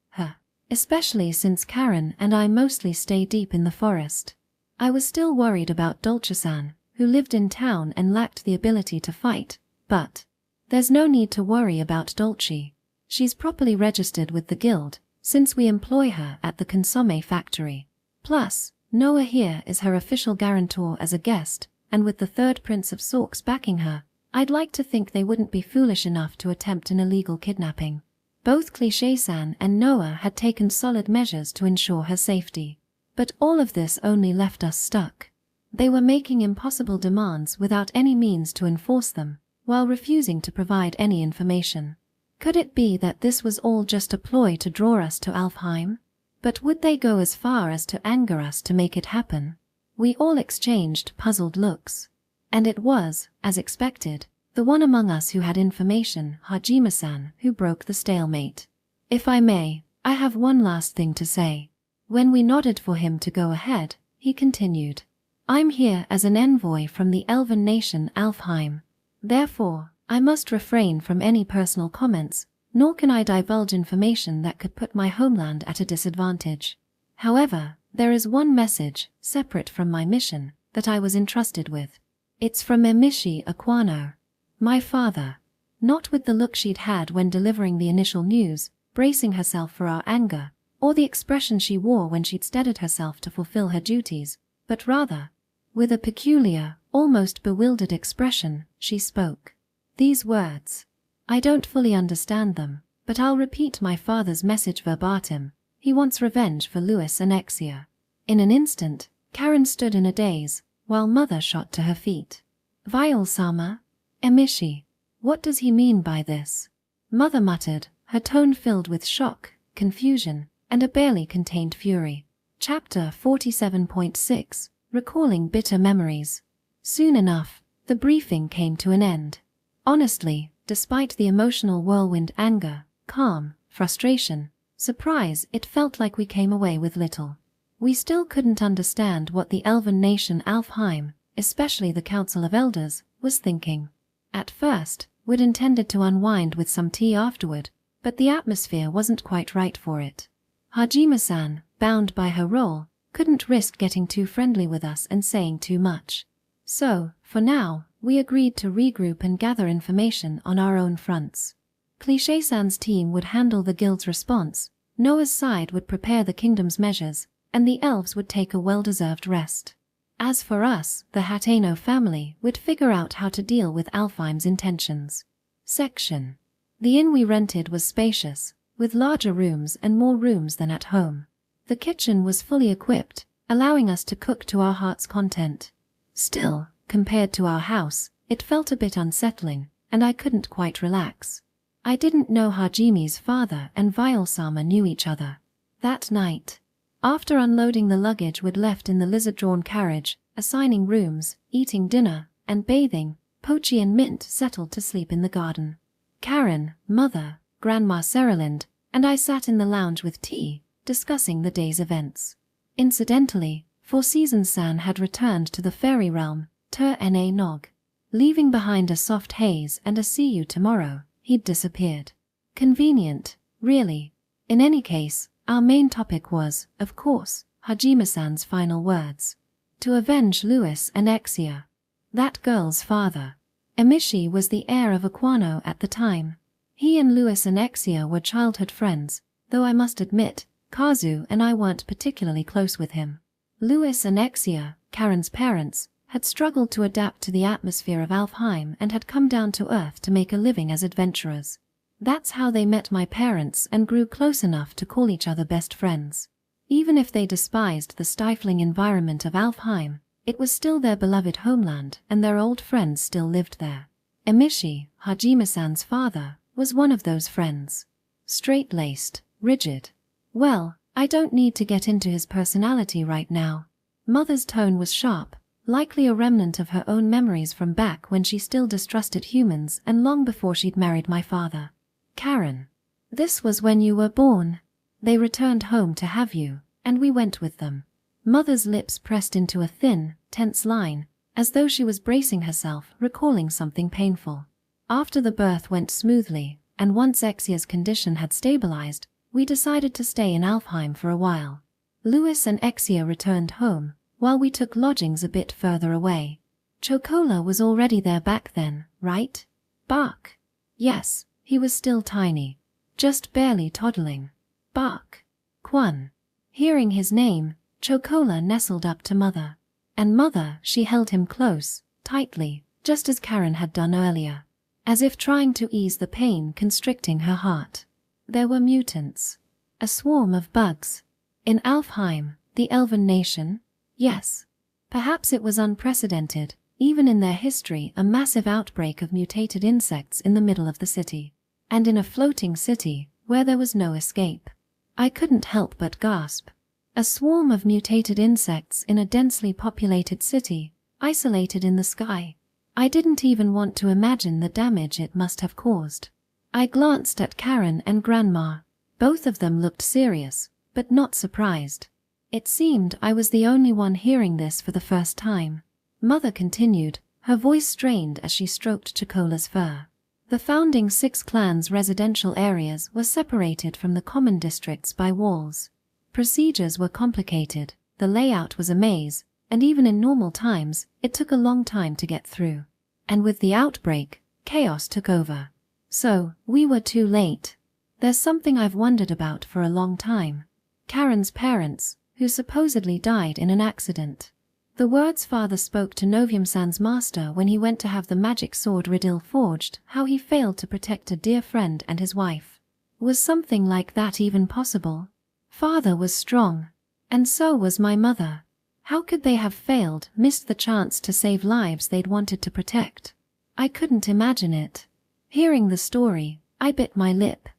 especially since Karen and I mostly stay deep in the forest. I was still worried about Dolce-san, who lived in town and lacked the ability to fight, but there's no need to worry about Dolce. She's properly registered with the guild, since we employ her at the consommé factory. Plus, Noah here is her official guarantor as a guest, and with the third Prince of Sorks backing her, I'd like to think they wouldn't be foolish enough to attempt an illegal kidnapping. Both Cliché-san and Noah had taken solid measures to ensure her safety. But all of this only left us stuck. They were making impossible demands without any means to enforce them, while refusing to provide any information. Could it be that this was all just a ploy to draw us to Alfheim? But would they go as far as to anger us to make it happen? We all exchanged puzzled looks. And it was, as expected, the one among us who had information, Hajime-san, who broke the stalemate. If I may, I have one last thing to say. When we nodded for him to go ahead, he continued. I'm here as an envoy from the Elven nation Alfheim. Therefore, I must refrain from any personal comments, nor can I divulge information that could put my homeland at a disadvantage. However, there is one message, separate from my mission, that I was entrusted with. It's from Emishi Aquano. My father. Not with the look she'd had when delivering the initial news, bracing herself for our anger, or the expression she wore when she'd steadied herself to fulfill her duties, but rather, with a peculiar, almost bewildered expression, she spoke. These words. I don't fully understand them, but I'll repeat my father's message verbatim. He wants revenge for Louis and Exia. In an instant, Karen stood in a daze, while Mother shot to her feet. Viol-sama? Emishi. What does he mean by this? Mother muttered, her tone filled with shock, confusion, and a barely contained fury. Chapter 47.6, Recalling Bitter Memories. Soon enough, the briefing came to an end. Honestly, despite the emotional whirlwind anger, calm, frustration, surprise, it felt like we came away with little. We still couldn't understand what the elven nation Alfheim, especially the Council of Elders, was thinking. At first, we'd intended to unwind with some tea afterward, but the atmosphere wasn't quite right for it. Hajime-san, bound by her role, couldn't risk getting too friendly with us and saying too much. So, for now, we agreed to regroup and gather information on our own fronts. Cliché-san's team would handle the guild's response, Noah's side would prepare the kingdom's measures, and the elves would take a well-deserved rest. As for us, the Hateno family would figure out how to deal with Alfheim's intentions. Section. The inn we rented was spacious, with larger rooms and more rooms than at home. The kitchen was fully equipped, allowing us to cook to our heart's content. Still, compared to our house, it felt a bit unsettling, and I couldn't quite relax. I didn't know Hajime's father and Viol-sama knew each other. That night, after unloading the luggage we'd left in the lizard-drawn carriage, assigning rooms, eating dinner, and bathing, Pochi and Mint settled to sleep in the garden. Karen, Mother, Grandma Seralind, and I sat in the lounge with tea, discussing the day's events. Incidentally, Four Seasons-san had returned to the fairy realm, Ter-Na Nog. Leaving behind a soft haze and a see you tomorrow, he'd disappeared. Convenient, really. In any case, our main topic was, of course, Hajime-san's final words. To avenge Louis and Exia. That girl's father. Emishi was the heir of Aquano at the time. He and Louis and Exia were childhood friends, though I must admit, Kazu and I weren't particularly close with him. Louis and Exia, Karen's parents, had struggled to adapt to the atmosphere of Alfheim and had come down to Earth to make a living as adventurers. That's how they met my parents and grew close enough to call each other best friends. Even if they despised the stifling environment of Alfheim, it was still their beloved homeland and their old friends still lived there. Emishi, Hajime-san's father, was one of those friends. Straight-laced, rigid. Well, I don't need to get into his personality right now. Mother's tone was sharp, likely a remnant of her own memories from back when she still distrusted humans and long before she'd married my father. Karen. This was when you were born. They returned home to have you, and we went with them. Mother's lips pressed into a thin, tense line, as though she was bracing herself, recalling something painful. After the birth went smoothly, and once Exia's condition had stabilized, we decided to stay in Alfheim for a while. Louis and Exia returned home, while we took lodgings a bit further away. Chocola was already there back then, right? Bark. Yes, he was still tiny. Just barely toddling. Bark. Quan. Hearing his name, Chocola nestled up to Mother. And Mother, she held him close, tightly, just as Karen had done earlier. As if trying to ease the pain constricting her heart. There were mutants. A swarm of bugs. In Alfheim, the elven nation? Yes. Perhaps it was unprecedented, even in their history, a massive outbreak of mutated insects in the middle of the city. And in a floating city, where there was no escape. I couldn't help but gasp. A swarm of mutated insects in a densely populated city, isolated in the sky. I didn't even want to imagine the damage it must have caused. I glanced at Karen and Grandma. Both of them looked serious, but not surprised. It seemed I was the only one hearing this for the first time. Mother continued, her voice strained as she stroked Chocola's fur. The founding 6 clans' residential areas were separated from the common districts by walls. Procedures were complicated, the layout was a maze, and even in normal times, it took a long time to get through. And with the outbreak, chaos took over. So, we were too late. There's something I've wondered about for a long time. Karen's parents, who supposedly died in an accident. The words father spoke to Novium-san's master when he went to have the magic sword Riddle forged, how he failed to protect a dear friend and his wife. Was something like that even possible? Father was strong. And so was my mother. How could they have failed, missed the chance to save lives they'd wanted to protect? I couldn't imagine it. Hearing the story, I bit my lip.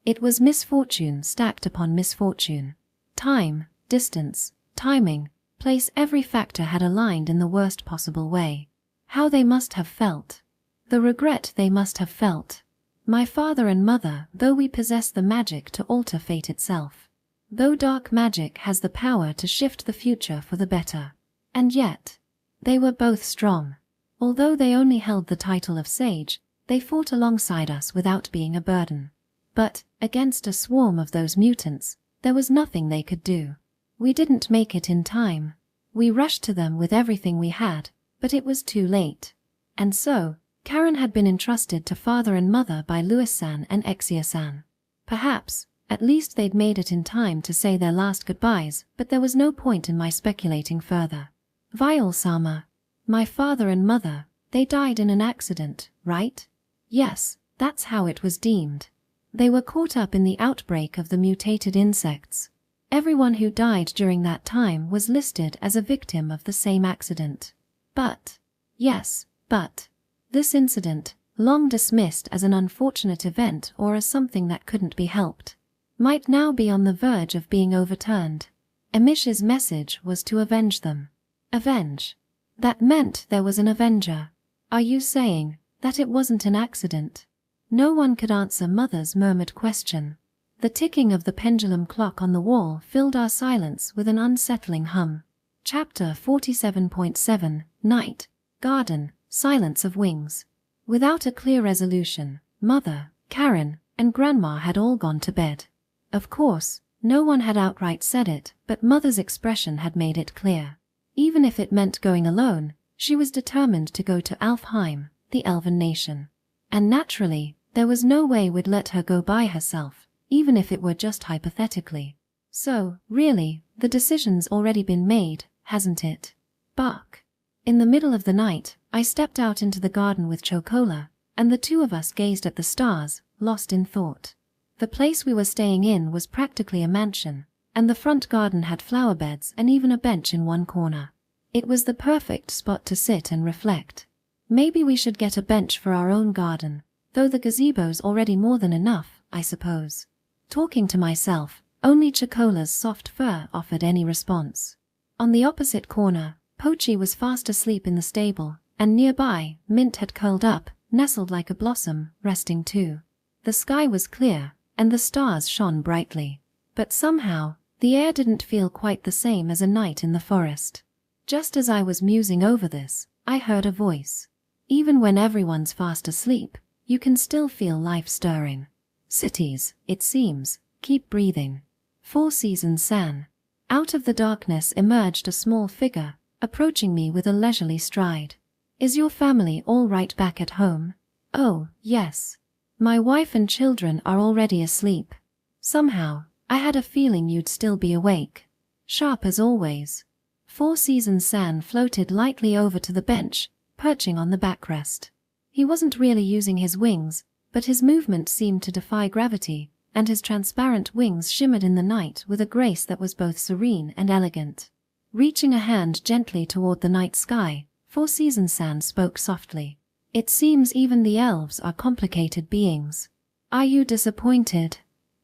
It was misfortune stacked upon misfortune. Time, distance, timing, place, every factor had aligned in the worst possible way. How they must have felt. The regret they must have felt. My father and mother, though we possess the magic to alter fate itself. though dark magic has the power to shift the future for the better. And yet, they were both strong. Although they only held the title of sage, they fought alongside us without being a burden. But, against a swarm of those mutants, there was nothing they could do. We didn't make it in time. We rushed to them with everything we had, but it was too late. And so, Karen had been entrusted to father and mother by Louis-san and Exia-san. Perhaps, at least they'd made it in time to say their last goodbyes, but there was no point in my speculating further. Viol-sama, my father and mother, they died in an accident, right? Yes, that's how it was deemed. They were caught up in the outbreak of the mutated insects. Everyone who died during that time was listed as a victim of the same accident. But, this incident, long dismissed as an unfortunate event or as something that couldn't be helped, might now be on the verge of being overturned. Emish's message was to avenge them. Avenge. That meant there was an avenger. Are you saying that it wasn't an accident? No one could answer Mother's murmured question. The ticking of the pendulum clock on the wall filled our silence with an unsettling hum. Chapter 47.7, Night, Garden, Silence of Wings. Without a clear resolution, Mother, Karen, and Grandma had all gone to bed. Of course, no one had outright said it, but Mother's expression had made it clear. Even if it meant going alone, she was determined to go to Alfheim, the elven nation. And naturally, there was no way we'd let her go by herself, even if it were just hypothetically. So, really, the decision's already been made, hasn't it? Bark. In the middle of the night, I stepped out into the garden with Chocola, and the two of us gazed at the stars, lost in thought. The place we were staying in was practically a mansion, and the front garden had flower beds and even a bench in one corner. It was the perfect spot to sit and reflect. Maybe we should get a bench for our own garden, though the gazebo's already more than enough, I suppose. Talking to myself, only Chocola's soft fur offered any response. On the opposite corner, Pochi was fast asleep in the stable, and nearby, Mint had curled up, nestled like a blossom, resting too. The sky was clear, and the stars shone brightly. But somehow, the air didn't feel quite the same as a night in the forest. Just as I was musing over this, I heard a voice. Even when everyone's fast asleep, you can still feel life stirring. Cities, it seems, keep breathing. 4 Seasons San. Out of the darkness emerged a small figure, approaching me with a leisurely stride. Is your family all right back at home? Oh, yes. My wife and children are already asleep. Somehow, I had a feeling you'd still be awake. Sharp as always. 4 Seasons San floated lightly over to the bench, perching on the backrest. He wasn't really using his wings, but his movement seemed to defy gravity, and his transparent wings shimmered in the night with a grace that was both serene and elegant. Reaching a hand gently toward the night sky, 4 Seasons San spoke softly. It seems even the elves are complicated beings. Are you disappointed?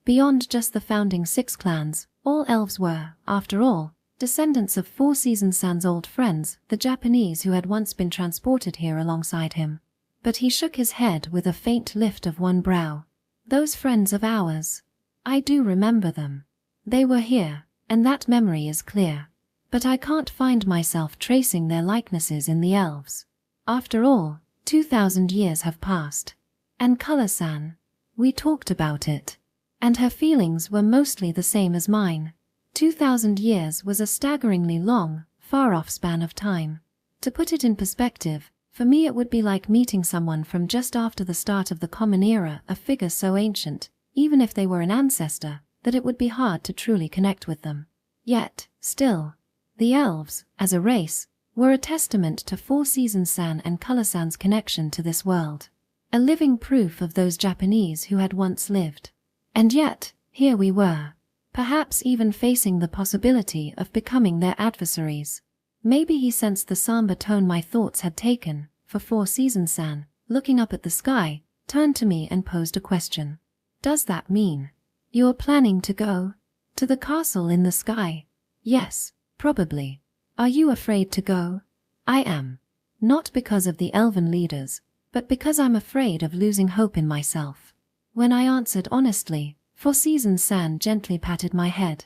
Beyond just the founding 6 clans, all elves were, after all, descendants of 4 Seasons San's old friends, the Japanese who had once been transported here alongside him. But he shook his head with a faint lift of one brow. Those friends of ours. I do remember them. They were here, and that memory is clear. But I can't find myself tracing their likenesses in the elves. After all, 2,000 years have passed. And Color-san. We talked about it. And her feelings were mostly the same as mine. 2,000 years was a staggeringly long, far-off span of time. To put it in perspective, for me it would be like meeting someone from just after the start of the Common Era, a figure so ancient, even if they were an ancestor, that it would be hard to truly connect with them. Yet, still, the elves, as a race, were a testament to 4 Seasons San and Color-san's connection to this world. A living proof of those Japanese who had once lived. And yet, here we were, perhaps even facing the possibility of becoming their adversaries. Maybe he sensed the somber tone my thoughts had taken, for 4 Seasons San, looking up at the sky, turned to me and posed a question. Does that mean you're planning to go to the castle in the sky? Yes, probably. Are you afraid to go? I am. Not because of the elven leaders, but because I'm afraid of losing hope in myself. When I answered honestly, 4 Seasons San gently patted my head.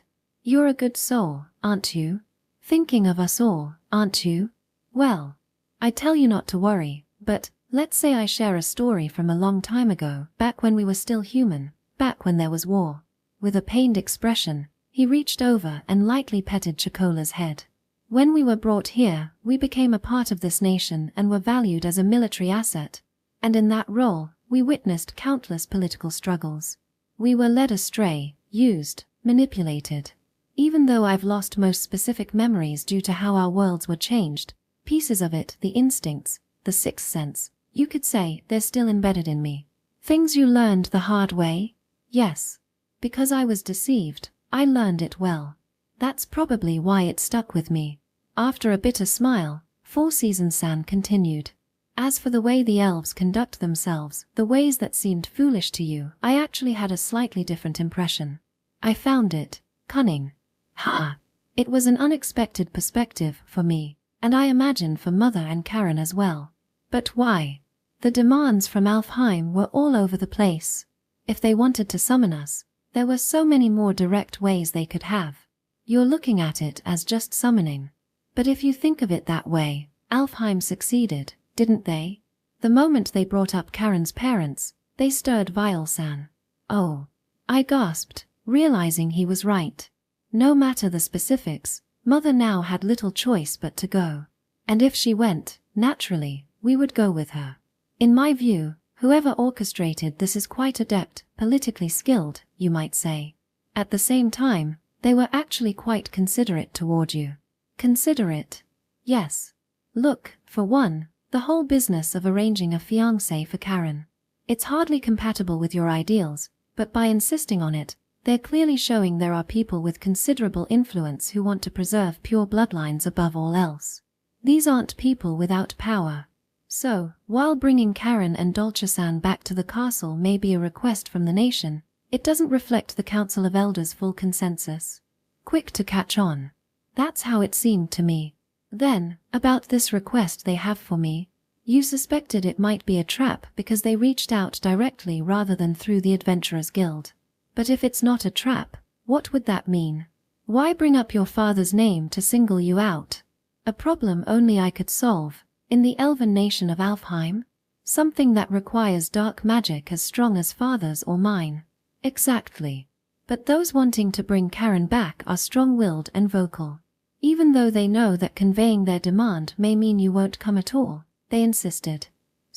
You're a good soul, aren't you? Thinking of us all, aren't you? Well, I tell you not to worry, but let's say I share a story from a long time ago, back when we were still human, back when there was war. With a pained expression, he reached over and lightly petted Chocola's head. When we were brought here, we became a part of this nation and were valued as a military asset. And in that role, we witnessed countless political struggles. We were led astray, used, manipulated. Even though I've lost most specific memories due to how our worlds were changed, pieces of it, the instincts, the sixth sense, you could say, they're still embedded in me. Things you learned the hard way? Yes. Because I was deceived, I learned it well. That's probably why it stuck with me. After a bitter smile, Four Seasons San continued. As for the way the elves conduct themselves, the ways that seemed foolish to you, I actually had a slightly different impression. I found it cunning. Ha! It was an unexpected perspective for me, and I imagine for Mother and Karen as well. But why? The demands from Alfheim were all over the place. If they wanted to summon us, there were so many more direct ways they could have. You're looking at it as just summoning. But if you think of it that way, Alfheim succeeded, didn't they? The moment they brought up Karen's parents, they stirred Vile-san. Oh. I gasped, realizing he was right. No matter the specifics, Mother now had little choice but to go. And if she went, naturally, we would go with her. In my view, whoever orchestrated this is quite adept, politically skilled, you might say. At the same time, they were actually quite considerate toward you. Considerate? Yes. Look, for one, the whole business of arranging a fiancé for Karen. It's hardly compatible with your ideals, but by insisting on it, they're clearly showing there are people with considerable influence who want to preserve pure bloodlines above all else. These aren't people without power. So, while bringing Karen and Dolce-san back to the castle may be a request from the nation, it doesn't reflect the Council of Elders' full consensus. Quick to catch on. That's how it seemed to me. Then, about this request they have for me, you suspected it might be a trap because they reached out directly rather than through the Adventurers Guild. But if it's not a trap, what would that mean? Why bring up your father's name to single you out? A problem only I could solve, in the elven nation of Alfheim? Something that requires dark magic as strong as father's or mine. Exactly. But those wanting to bring Karen back are strong-willed and vocal. Even though they know that conveying their demand may mean you won't come at all, they insisted.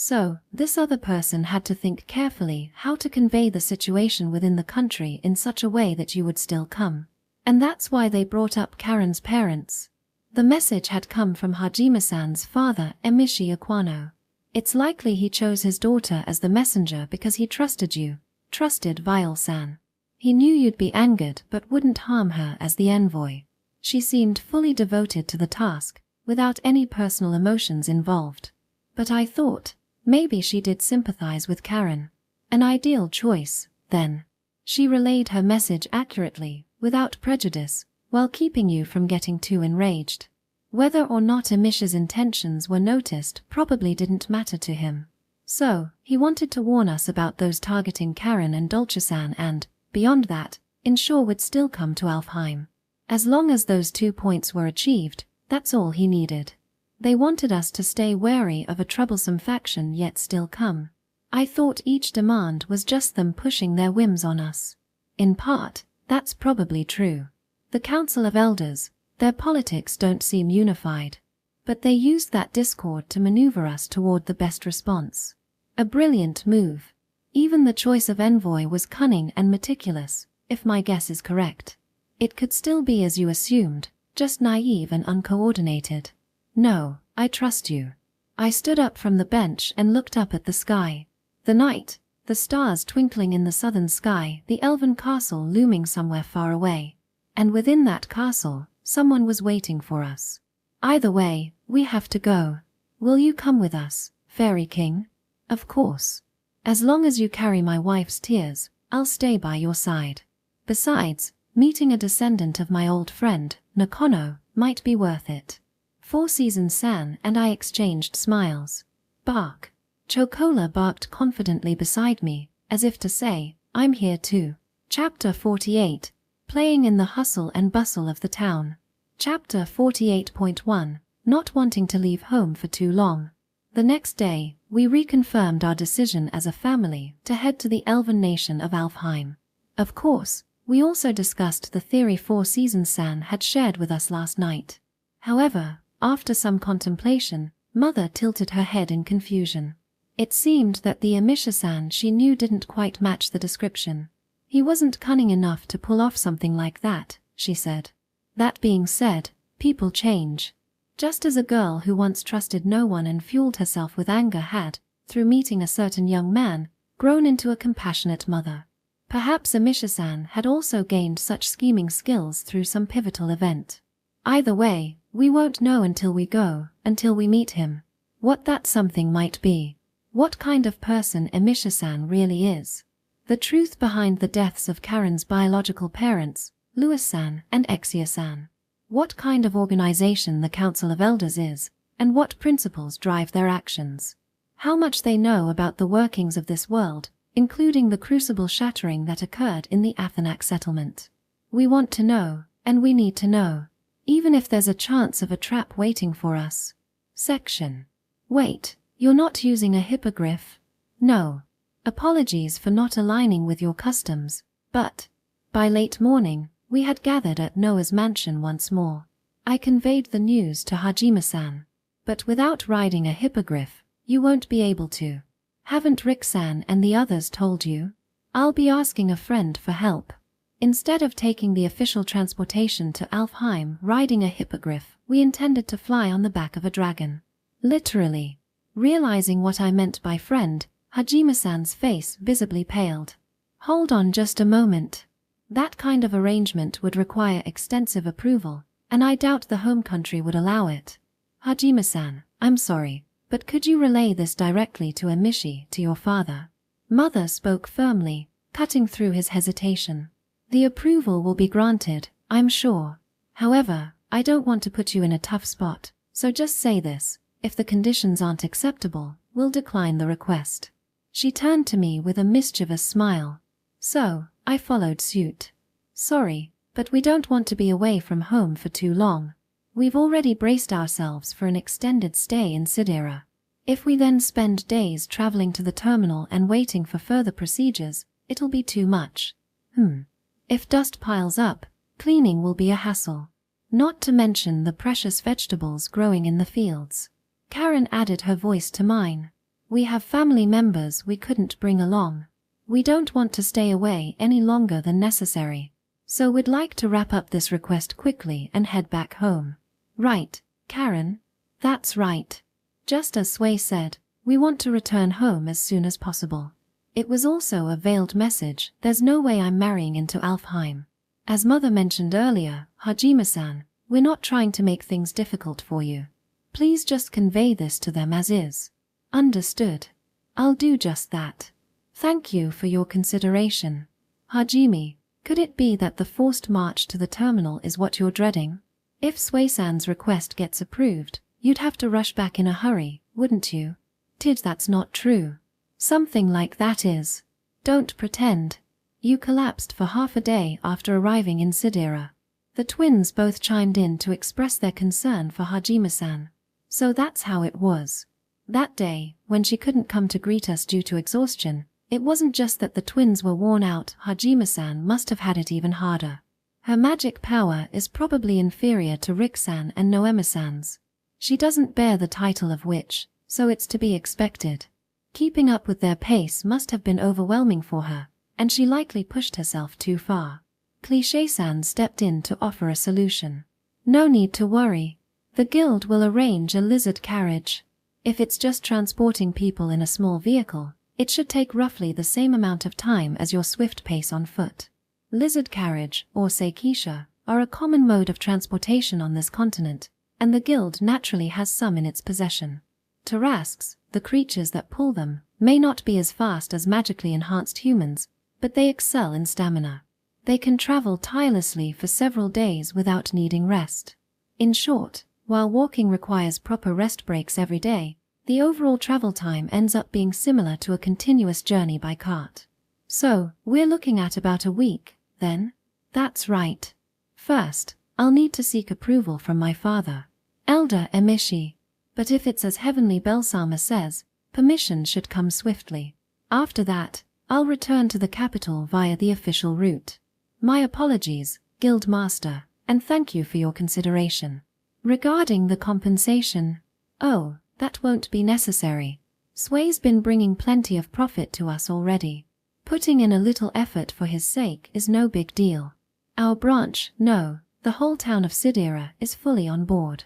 So, this other person had to think carefully how to convey the situation within the country in such a way that you would still come. And that's why they brought up Karen's parents. The message had come from Hajime-san's father, Emishi Aquano. It's likely he chose his daughter as the messenger because he trusted you, trusted Vile-san. He knew you'd be angered but wouldn't harm her as the envoy. She seemed fully devoted to the task, without any personal emotions involved. But I thought, maybe she did sympathize with Karen. An ideal choice, then. She relayed her message accurately, without prejudice, while keeping you from getting too enraged. Whether or not Emishi's intentions were noticed probably didn't matter to him. So, he wanted to warn us about those targeting Karen and Dolce-san and, beyond that, ensure we'd still come to Alfheim. As long as those 2 points were achieved, that's all he needed. They wanted us to stay wary of a troublesome faction yet still come. I thought each demand was just them pushing their whims on us. In part, that's probably true. The Council of Elders, their politics don't seem unified. But they used that discord to maneuver us toward the best response. A brilliant move. Even the choice of envoy was cunning and meticulous, if my guess is correct. It could still be as you assumed, just naive and uncoordinated. No, I trust you. I stood up from the bench and looked up at the sky. The night, the stars twinkling in the southern sky, the elven castle looming somewhere far away. And within that castle, someone was waiting for us. Either way, we have to go. Will you come with us, Fairy King? Of course. As long as you carry my wife's tears, I'll stay by your side. Besides, meeting a descendant of my old friend, Nakono, might be worth it. 4 Seasons San and I exchanged smiles. Bark. Chocola barked confidently beside me, as if to say, I'm here too. Chapter 48. playing in the hustle and bustle of the town. Chapter 48.1 Not wanting to leave home for too long. The next day, we reconfirmed our decision as a family to head to the elven nation of Alfheim. Of course, we also discussed the theory Four Seasons San had shared with us last night. However, after some contemplation, Mother tilted her head in confusion. It seemed that the Amisha-san she knew didn't quite match the description. He wasn't cunning enough to pull off something like that, she said. That being said, people change. Just as a girl who once trusted no one and fueled herself with anger had, through meeting a certain young man, grown into a compassionate mother. Perhaps Amisha-san had also gained such scheming skills through some pivotal event. Either way, we won't know until we meet him. What that something might be. What kind of person Amisha-san really is. The truth behind the deaths of Karen's biological parents, Louis-san and Exia-san. What kind of organization the Council of Elders is, and what principles drive their actions. How much they know about the workings of this world, including the crucible shattering that occurred in the Athenac settlement. We want to know, and we need to know. Even if there's a chance of a trap waiting for us. Section. Wait, you're not using a hippogriff? No. Apologies for not aligning with your customs, but, by late morning, we had gathered at Noah's mansion once more. I conveyed the news to Hajime-san. But without riding a hippogriff, you won't be able to. Haven't Rick-san and the others told you? I'll be asking a friend for help. Instead of taking the official transportation to Alfheim riding a hippogriff, we intended to fly on the back of a dragon. Literally. Realizing what I meant by friend, Hajime-san's face visibly paled. Hold on just a moment. That kind of arrangement would require extensive approval, and I doubt the home country would allow it. Hajime-san, I'm sorry, but could you relay this directly to Amishi, to your father? Mother spoke firmly, cutting through his hesitation. The approval will be granted, I'm sure. However, I don't want to put you in a tough spot, so just say this. If the conditions aren't acceptable, we'll decline the request. She turned to me with a mischievous smile. So, I followed suit. Sorry, but we don't want to be away from home for too long. We've already braced ourselves for an extended stay in Sidera. If we then spend days traveling to the terminal and waiting for further procedures, it'll be too much. If dust piles up, cleaning will be a hassle. Not to mention the precious vegetables growing in the fields. Karen added her voice to mine. We have family members we couldn't bring along. We don't want to stay away any longer than necessary. So we'd like to wrap up this request quickly and head back home. Right, Karen? That's right. Just as Sway said, we want to return home as soon as possible. It was also a veiled message. There's no way I'm marrying into Alfheim. As Mother mentioned earlier, Hajime-san, we're not trying to make things difficult for you. Please just convey this to them as is. Understood. I'll do just that. Thank you for your consideration. Hajime, could it be that the forced march to the terminal is what you're dreading? If Sway-san's request gets approved, you'd have to rush back in a hurry, wouldn't you? That's not true. Something like that is. Don't pretend. You collapsed for half a day after arriving in Sidera. The twins both chimed in to express their concern for Hajime-san. So that's how it was. That day, when she couldn't come to greet us due to exhaustion, it wasn't just that the twins were worn out. Hajime-san must have had it even harder. Her magic power is probably inferior to Rick-san and Noemi-san's. She doesn't bear the title of witch, so it's to be expected. Keeping up with their pace must have been overwhelming for her, and she likely pushed herself too far. Cliché-san stepped in to offer a solution. No need to worry. The guild will arrange a lizard carriage. If it's just transporting people in a small vehicle, it should take roughly the same amount of time as your swift pace on foot. Lizard carriage, or seikisha, are a common mode of transportation on this continent, and the guild naturally has some in its possession. Tarasques, the creatures that pull them, may not be as fast as magically enhanced humans, but they excel in stamina. They can travel tirelessly for several days without needing rest. In short, while walking requires proper rest breaks every day, the overall travel time ends up being similar to a continuous journey by cart. So, we're looking at about a week, then? That's right. First, I'll need to seek approval from my father, Elder Emishi. But if it's as Heavenly Belsama says, permission should come swiftly. After that, I'll return to the capital via the official route. My apologies, Guild Master, and thank you for your consideration. Regarding the compensation, oh, that won't be necessary. Sway's been bringing plenty of profit to us already. Putting in a little effort for his sake is no big deal. Our branch, no, the whole town of Sidera is fully on board.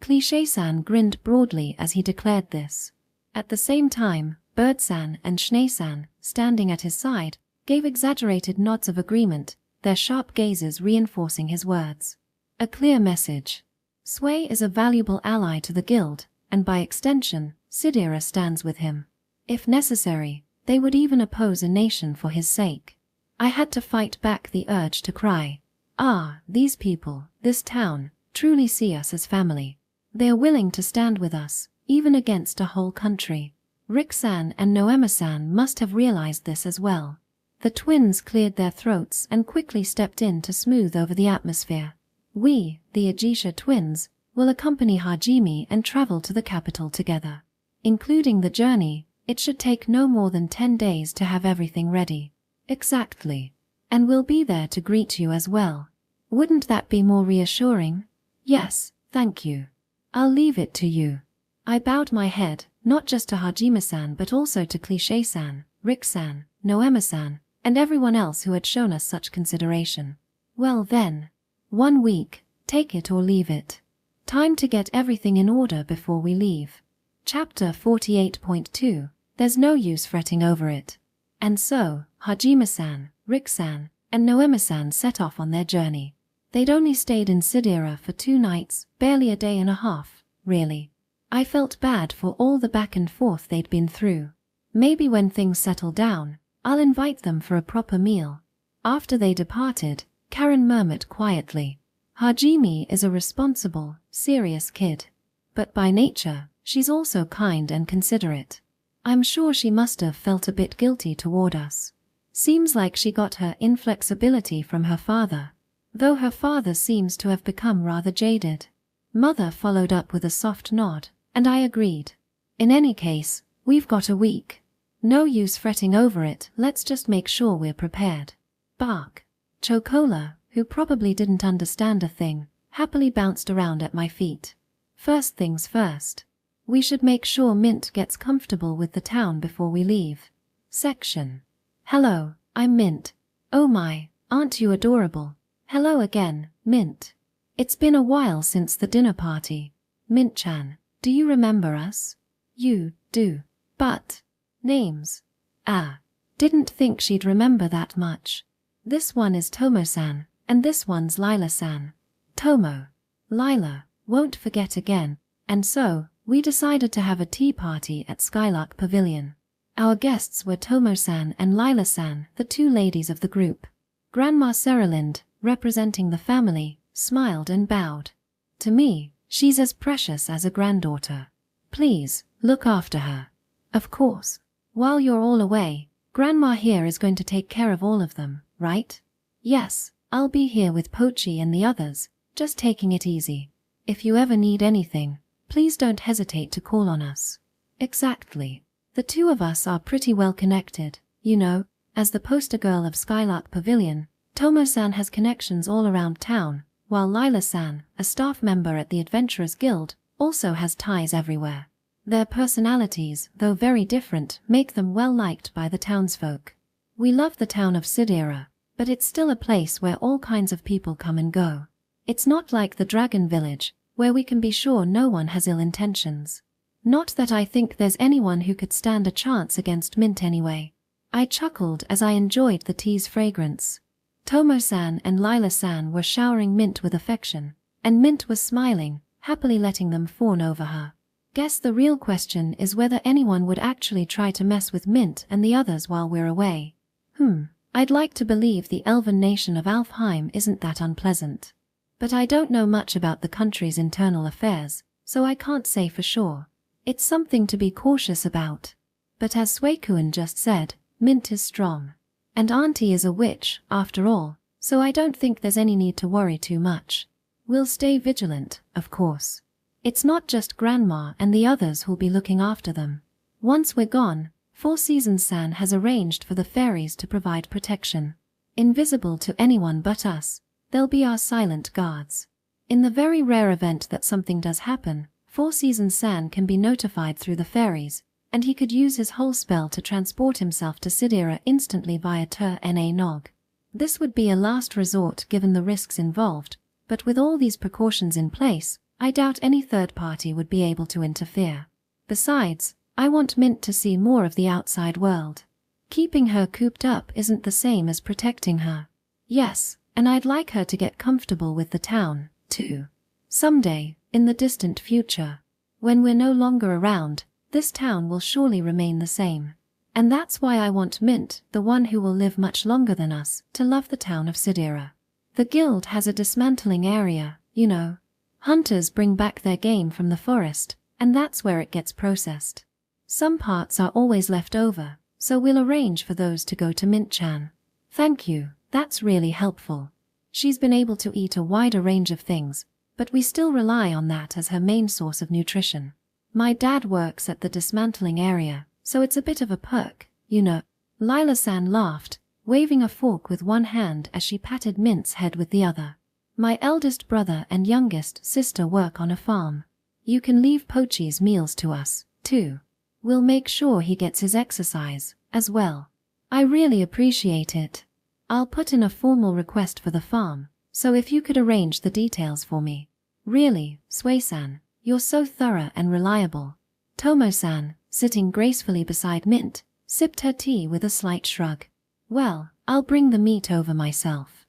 Cliché-san grinned broadly as he declared this. At the same time, Bird-san and Schnee-san, standing at his side, gave exaggerated nods of agreement, their sharp gazes reinforcing his words. A clear message. Sway is a valuable ally to the guild, and by extension, Sidera stands with him. If necessary, they would even oppose a nation for his sake. I had to fight back the urge to cry. Ah, these people, this town, truly see us as family. They are willing to stand with us, even against a whole country. Rick-san and Noema-san must have realized this as well. The twins cleared their throats and quickly stepped in to smooth over the atmosphere. We, the Ajisha twins, will accompany Hajime and travel to the capital together. Including the journey, it should take no more than 10 days to have everything ready. Exactly. And we'll be there to greet you as well. Wouldn't that be more reassuring? Yes, thank you. I'll leave it to you. I bowed my head, not just to Hajime-san but also to Cliché-san, Rick-san, Noema-san, and everyone else who had shown us such consideration. Well then. 1 week, take it or leave it. Time to get everything in order before we leave. Chapter 48.2. There's no use fretting over it. And so, Hajime-san, Rick-san, and Noema-san set off on their journey. They'd only stayed in Sidera for 2 nights, barely a day and a half, really. I felt bad for all the back and forth they'd been through. Maybe when things settle down, I'll invite them for a proper meal. After they departed, Karen murmured quietly, Hajime is a responsible, serious kid. But by nature, she's also kind and considerate. I'm sure she must have felt a bit guilty toward us. Seems like she got her inflexibility from her father, though her father seems to have become rather jaded. Mother followed up with a soft nod, and I agreed. In any case, we've got a week. No use fretting over it, let's just make sure we're prepared. Bark. Chocola, who probably didn't understand a thing, happily bounced around at my feet. First things first. We should make sure Mint gets comfortable with the town before we leave. Section. Hello, I'm Mint. Oh my, aren't you adorable? Hello again, Mint. It's been a while since the dinner party. Mint-chan, do you remember us? You do. But names. Ah, didn't think she'd remember that much. This one is Tomo-san, and this one's Lila-san. Tomo. Lila, won't forget again, and so, we decided to have a tea party at Skylark Pavilion. Our guests were Tomo-san and Lila-san, the 2 ladies of the group. Grandma Seralind, representing the family, smiled and bowed. To me, she's as precious as a granddaughter. Please, look after her. Of course. While you're all away, Grandma here is going to take care of all of them, right? Yes, I'll be here with Pochi and the others, just taking it easy. If you ever need anything, please don't hesitate to call on us. Exactly. The 2 of us are pretty well connected, you know, as the poster girl of Skylark Pavilion. Tomo-san has connections all around town, while Lila-san, a staff member at the Adventurers Guild, also has ties everywhere. Their personalities, though very different, make them well liked by the townsfolk. We love the town of Sidera, but it's still a place where all kinds of people come and go. It's not like the Dragon Village, where we can be sure no one has ill intentions. Not that I think there's anyone who could stand a chance against Mint anyway. I chuckled as I enjoyed the tea's fragrance. Tomo-san and Lila-san were showering Mint with affection, and Mint was smiling, happily letting them fawn over her. Guess the real question is whether anyone would actually try to mess with Mint and the others while we're away. I'd like to believe the elven nation of Alfheim isn't that unpleasant. But I don't know much about the country's internal affairs, so I can't say for sure. It's something to be cautious about. But as Suekuen just said, Mint is strong. And Auntie is a witch, after all, so I don't think there's any need to worry too much. We'll stay vigilant, of course. It's not just Grandma and the others who'll be looking after them. Once we're gone, Four Seasons-san has arranged for the fairies to provide protection. Invisible to anyone but us, they'll be our silent guards. In the very rare event that something does happen, Four Seasons-san can be notified through the fairies, and he could use his whole spell to transport himself to Sidera instantly via Tur-Na Nog. This would be a last resort given the risks involved, but with all these precautions in place, I doubt any third party would be able to interfere. Besides, I want Mint to see more of the outside world. Keeping her cooped up isn't the same as protecting her. Yes, and I'd like her to get comfortable with the town, too. Someday, in the distant future, when we're no longer around, this town will surely remain the same. And that's why I want Mint, the one who will live much longer than us, to love the town of Sidera. The guild has a dismantling area, you know. Hunters bring back their game from the forest, and that's where it gets processed. Some parts are always left over, so we'll arrange for those to go to Mint-chan. Thank you, that's really helpful. She's been able to eat a wider range of things, but we still rely on that as her main source of nutrition. My dad works at the dismantling area, so it's a bit of a perk, you know. Lila-san laughed, waving a fork with one hand as she patted Mint's head with the other. My eldest brother and youngest sister work on a farm. You can leave Pochi's meals to us, too. We'll make sure he gets his exercise, as well. I really appreciate it. I'll put in a formal request for the farm, so if you could arrange the details for me. Really, Sui-san, you're so thorough and reliable. Tomo-san, sitting gracefully beside Mint, sipped her tea with a slight shrug. Well, I'll bring the meat over myself.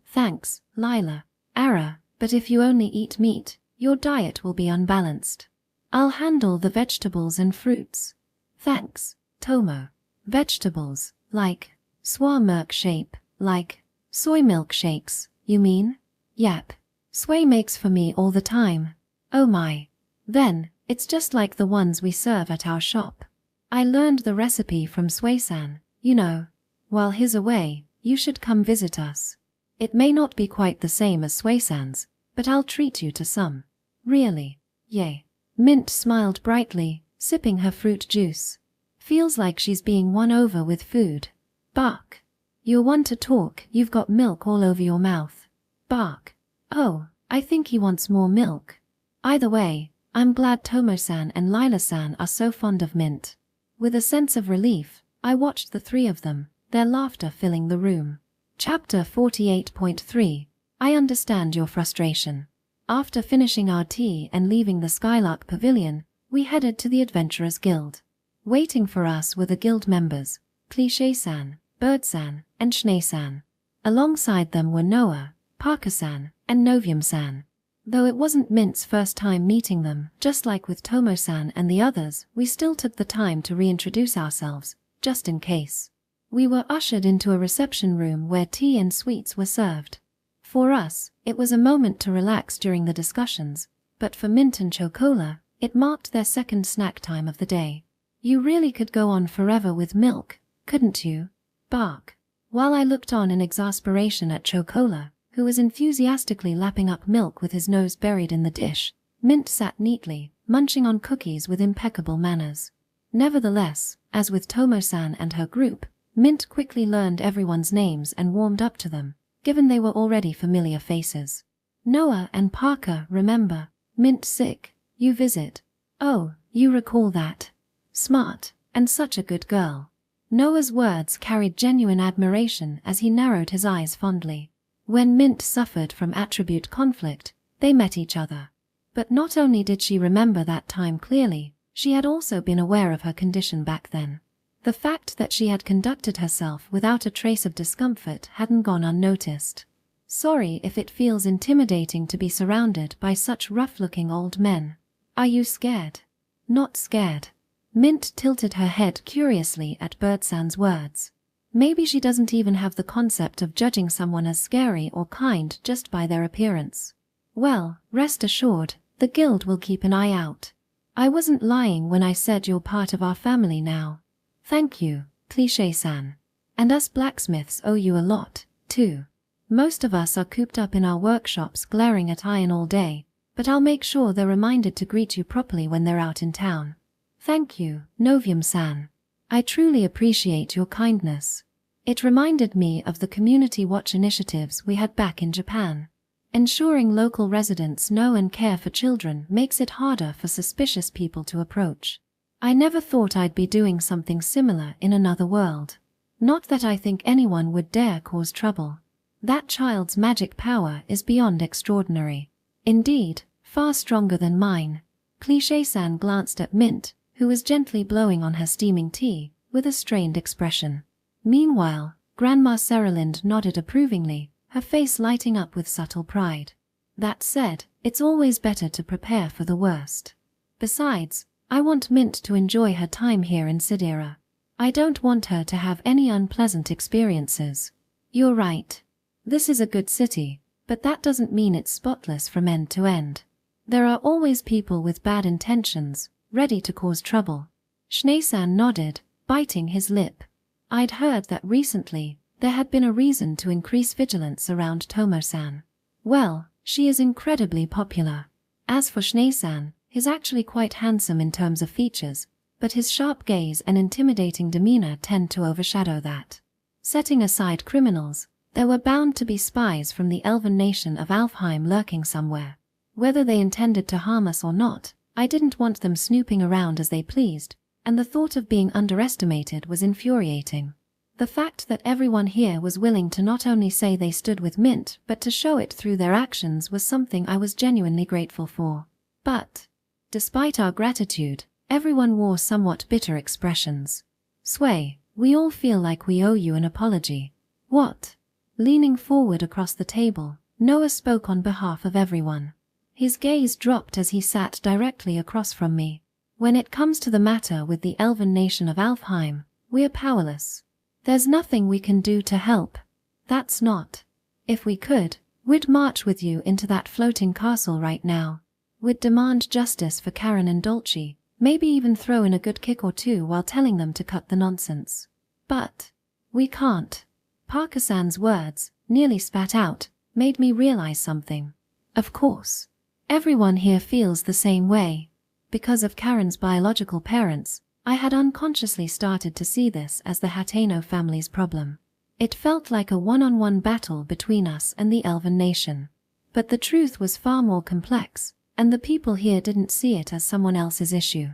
Thanks, Lila. Ara, but if you only eat meat, your diet will be unbalanced. I'll handle the vegetables and fruits. Thanks, Tomo. Vegetables, like soy milkshake, like soy milkshakes, you mean? Yep. Sui makes for me all the time. Oh my. Then, it's just like the ones we serve at our shop. I learned the recipe from Sui-san, you know. While he's away, you should come visit us. It may not be quite the same as Sui-san's, but I'll treat you to some. Really? Yay. Mint smiled brightly, sipping her fruit juice. Feels like she's being won over with food. Bark. You're one to talk, you've got milk all over your mouth. Bark. Oh, I think he wants more milk. Either way, I'm glad Tomo-san and Lila-san are so fond of Mint. With a sense of relief, I watched the three of them, their laughter filling the room. Chapter 48.3. I understand your frustration. After finishing our tea and leaving the Skylark Pavilion, we headed to the Adventurers Guild. Waiting for us were the guild members, Cliché-san, Bird-san, and Schnee-san. Alongside them were Noah, Parker-san, and Novium-san. Though it wasn't Mint's first time meeting them, just like with Tomo-san and the others, we still took the time to reintroduce ourselves, just in case. We were ushered into a reception room where tea and sweets were served. For us, it was a moment to relax during the discussions, but for Mint and Chocola, it marked their second snack time of the day. You really could go on forever with milk, couldn't you? Bark. While I looked on in exasperation at Chocola, who was enthusiastically lapping up milk with his nose buried in the dish, Mint sat neatly, munching on cookies with impeccable manners. Nevertheless, as with Tomo-san and her group, Mint quickly learned everyone's names and warmed up to them, given they were already familiar faces. Noah and Parker, remember. Mint sick, you visit. Oh, you recall that. Smart, and such a good girl. Noah's words carried genuine admiration as he narrowed his eyes fondly. When Mint suffered from attribute conflict, they met each other. But not only did she remember that time clearly, she had also been aware of her condition back then. The fact that she had conducted herself without a trace of discomfort hadn't gone unnoticed. Sorry if it feels intimidating to be surrounded by such rough-looking old men. Are you scared? Not scared. Mint tilted her head curiously at Bird-san's words. Maybe she doesn't even have the concept of judging someone as scary or kind just by their appearance. Well, rest assured, the guild will keep an eye out. I wasn't lying when I said you're part of our family now. Thank you, Cliché-san. And us blacksmiths owe you a lot, too. Most of us are cooped up in our workshops glaring at iron all day, but I'll make sure they're reminded to greet you properly when they're out in town. Thank you, Novium-san. I truly appreciate your kindness. It reminded me of the community watch initiatives we had back in Japan. Ensuring local residents know and care for children makes it harder for suspicious people to approach. I never thought I'd be doing something similar in another world. Not that I think anyone would dare cause trouble. That child's magic power is beyond extraordinary. Indeed, far stronger than mine. Cliché-san glanced at Mint, who was gently blowing on her steaming tea, with a strained expression. Meanwhile, Grandma Seralind nodded approvingly, her face lighting up with subtle pride. That said, it's always better to prepare for the worst. Besides, I want Mint to enjoy her time here in Sidera. I don't want her to have any unpleasant experiences. You're right. This is a good city, but that doesn't mean it's spotless from end to end. There are always people with bad intentions, ready to cause trouble. Schnee-san nodded, biting his lip. I'd heard that recently there had been a reason to increase vigilance around Tomo-san. Well, she is incredibly popular. As for Schnee-san, he's actually quite handsome in terms of features, but his sharp gaze and intimidating demeanor tend to overshadow that. Setting aside criminals, there were bound to be spies from the elven nation of Alfheim lurking somewhere. Whether they intended to harm us or not, I didn't want them snooping around as they pleased, and the thought of being underestimated was infuriating. The fact that everyone here was willing to not only say they stood with Mint but to show it through their actions was something I was genuinely grateful for. But, despite our gratitude, everyone wore somewhat bitter expressions. Sway, we all feel like we owe you an apology. What? Leaning forward across the table, Noah spoke on behalf of everyone. His gaze dropped as he sat directly across from me. When it comes to the matter with the elven nation of Alfheim, we're powerless. There's nothing we can do to help. That's not. If we could, we'd march with you into that floating castle right now. We'd demand justice for Karen and Dolce, maybe even throw in a good kick or two while telling them to cut the nonsense. But we can't. Parker-san's words, nearly spat out, made me realize something. Of course. Everyone here feels the same way. Because of Karen's biological parents, I had unconsciously started to see this as the Hateno family's problem. It felt like a one-on-one battle between us and the elven nation. But the truth was far more complex, and the people here didn't see it as someone else's issue.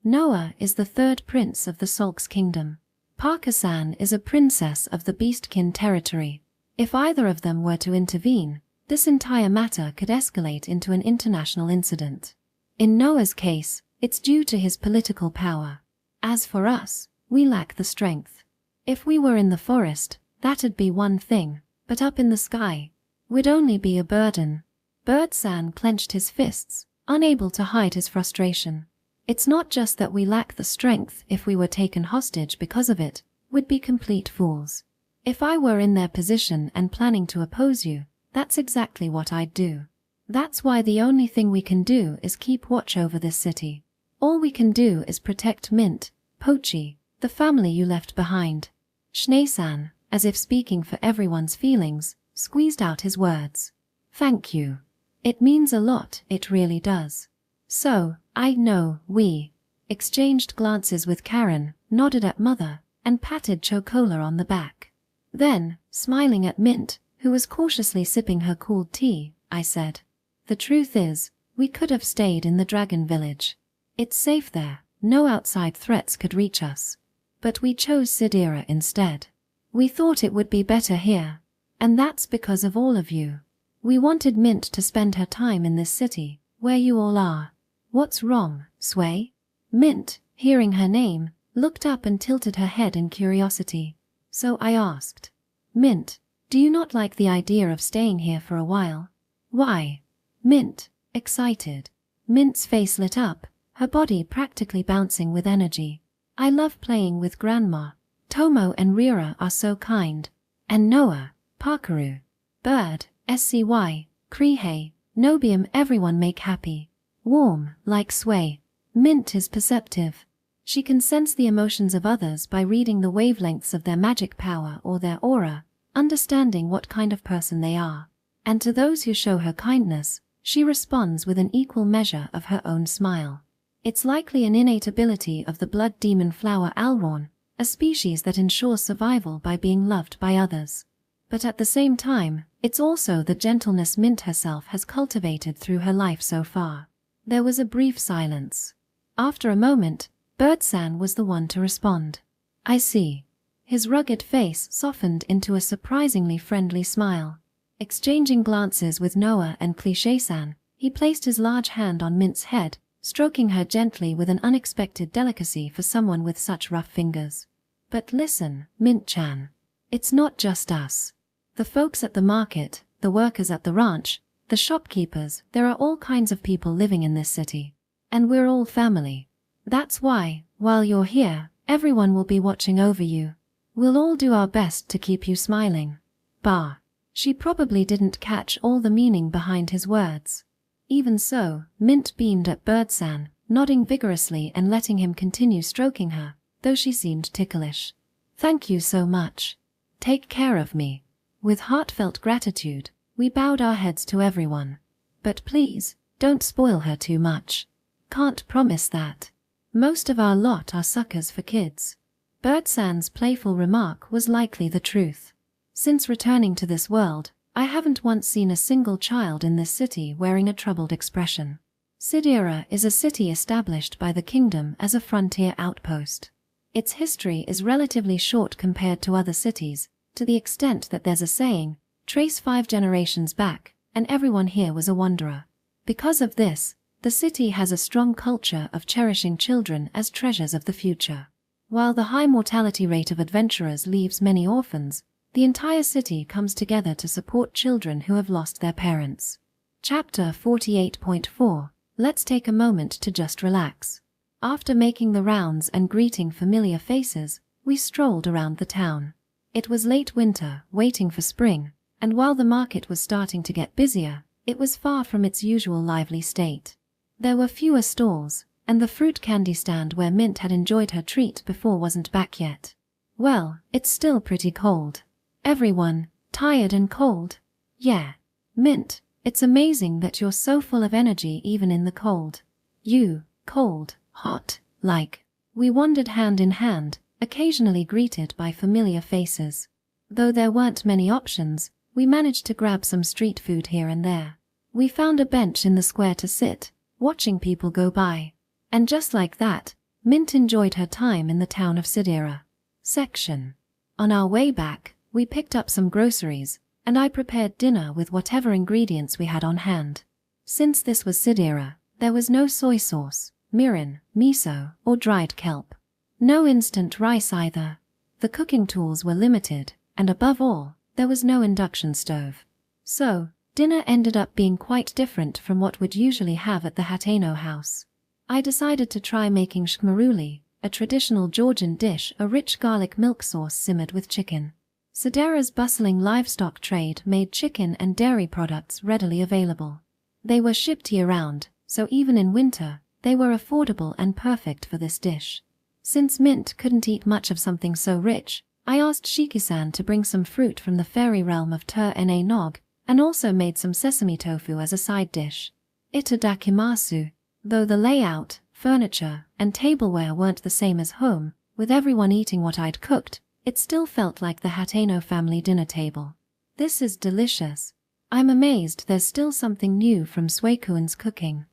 Noah is the third prince of the Sulks Kingdom. Parker-san is a princess of the Beastkin territory. If either of them were to intervene, this entire matter could escalate into an international incident. In Noah's case, it's due to his political power. As for us, we lack the strength. If we were in the forest, that'd be one thing, but up in the sky, we'd only be a burden. Bird-san clenched his fists, unable to hide his frustration. It's not just that we lack the strength. If we were taken hostage because of it, we'd be complete fools. If I were in their position and planning to oppose you, that's exactly what I'd do. That's why the only thing we can do is keep watch over this city. All we can do is protect Mint, Pochi, the family you left behind. Schnee-san, as if speaking for everyone's feelings, squeezed out his words. Thank you. It means a lot, it really does. So, I know, we exchanged glances with Karen, nodded at Mother, and patted Chocola on the back. Then, smiling at Mint, who was cautiously sipping her cooled tea, I said, the truth is, we could have stayed in the Dragon Village. It's safe there, no outside threats could reach us. But we chose Sidera instead. We thought it would be better here, and that's because of all of you. We wanted Mint to spend her time in this city, where you all are. What's wrong, Sway? Mint, hearing her name, looked up and tilted her head in curiosity. So I asked, Mint, do you not like the idea of staying here for a while? Why? Mint, excited. Mint's face lit up, her body practically bouncing with energy. I love playing with Grandma. Tomo and Rira are so kind. And Noah, Parkeru, Bird, SCY, Krihei, Nobium, everyone make happy. Warm, like Sway. Mint is perceptive. She can sense the emotions of others by reading the wavelengths of their magic power or their aura, understanding what kind of person they are. And to those who show her kindness, she responds with an equal measure of her own smile. It's likely an innate ability of the blood demon flower Alron, a species that ensures survival by being loved by others. But at the same time, it's also the gentleness Mint herself has cultivated through her life so far. There was a brief silence. After a moment, Birdsan was the one to respond. I see. His rugged face softened into a surprisingly friendly smile. Exchanging glances with Noah and Cliché-san, he placed his large hand on Mint's head, stroking her gently with an unexpected delicacy for someone with such rough fingers. But listen, Mint-chan. It's not just us. The folks at the market, the workers at the ranch, the shopkeepers, there are all kinds of people living in this city. And we're all family. That's why, while you're here, everyone will be watching over you. We'll all do our best to keep you smiling. Bah. She probably didn't catch all the meaning behind his words. Even so, Mint beamed at Birdsan, nodding vigorously and letting him continue stroking her, though she seemed ticklish. Thank you so much. Take care of me. With heartfelt gratitude, we bowed our heads to everyone. But please, don't spoil her too much. Can't promise that. Most of our lot are suckers for kids. Birdsan's playful remark was likely the truth. Since returning to this world, I haven't once seen a single child in this city wearing a troubled expression. Sidera is a city established by the kingdom as a frontier outpost. Its history is relatively short compared to other cities, to the extent that there's a saying, trace 5 generations back, and everyone here was a wanderer. Because of this, the city has a strong culture of cherishing children as treasures of the future. While the high mortality rate of adventurers leaves many orphans, the entire city comes together to support children who have lost their parents. Chapter 48.4. Let's take a moment to just relax. After making the rounds and greeting familiar faces, we strolled around the town. It was late winter, waiting for spring, and while the market was starting to get busier, it was far from its usual lively state. There were fewer stalls, and the fruit candy stand where Mint had enjoyed her treat before wasn't back yet. Well, it's still pretty cold. Everyone, tired and cold? Yeah. Mint, it's amazing that you're so full of energy even in the cold. You, cold, hot, like. We wandered hand in hand, occasionally greeted by familiar faces. Though there weren't many options, we managed to grab some street food here and there. We found a bench in the square to sit, watching people go by. And just like that, Mint enjoyed her time in the town of Sidera. Section. On our way back, we picked up some groceries, and I prepared dinner with whatever ingredients we had on hand. Since this was Sidera, there was no soy sauce, mirin, miso, or dried kelp. No instant rice either. The cooking tools were limited, and above all, there was no induction stove. So, dinner ended up being quite different from what we'd usually have at the Hateno house. I decided to try making shkmaruli, a traditional Georgian dish, a rich garlic milk sauce simmered with chicken. Sidera's bustling livestock trade made chicken and dairy products readily available. They were shipped year-round, so even in winter, they were affordable and perfect for this dish. Since Mint couldn't eat much of something so rich, I asked Shiki-san to bring some fruit from the fairy realm of Ter-Na Nog, and also made some sesame tofu as a side dish. Itadakimasu. Though the layout, furniture, and tableware weren't the same as home, with everyone eating what I'd cooked, it still felt like the Hateno family dinner table. This is delicious. I'm amazed there's still something new from Suekuen's cooking.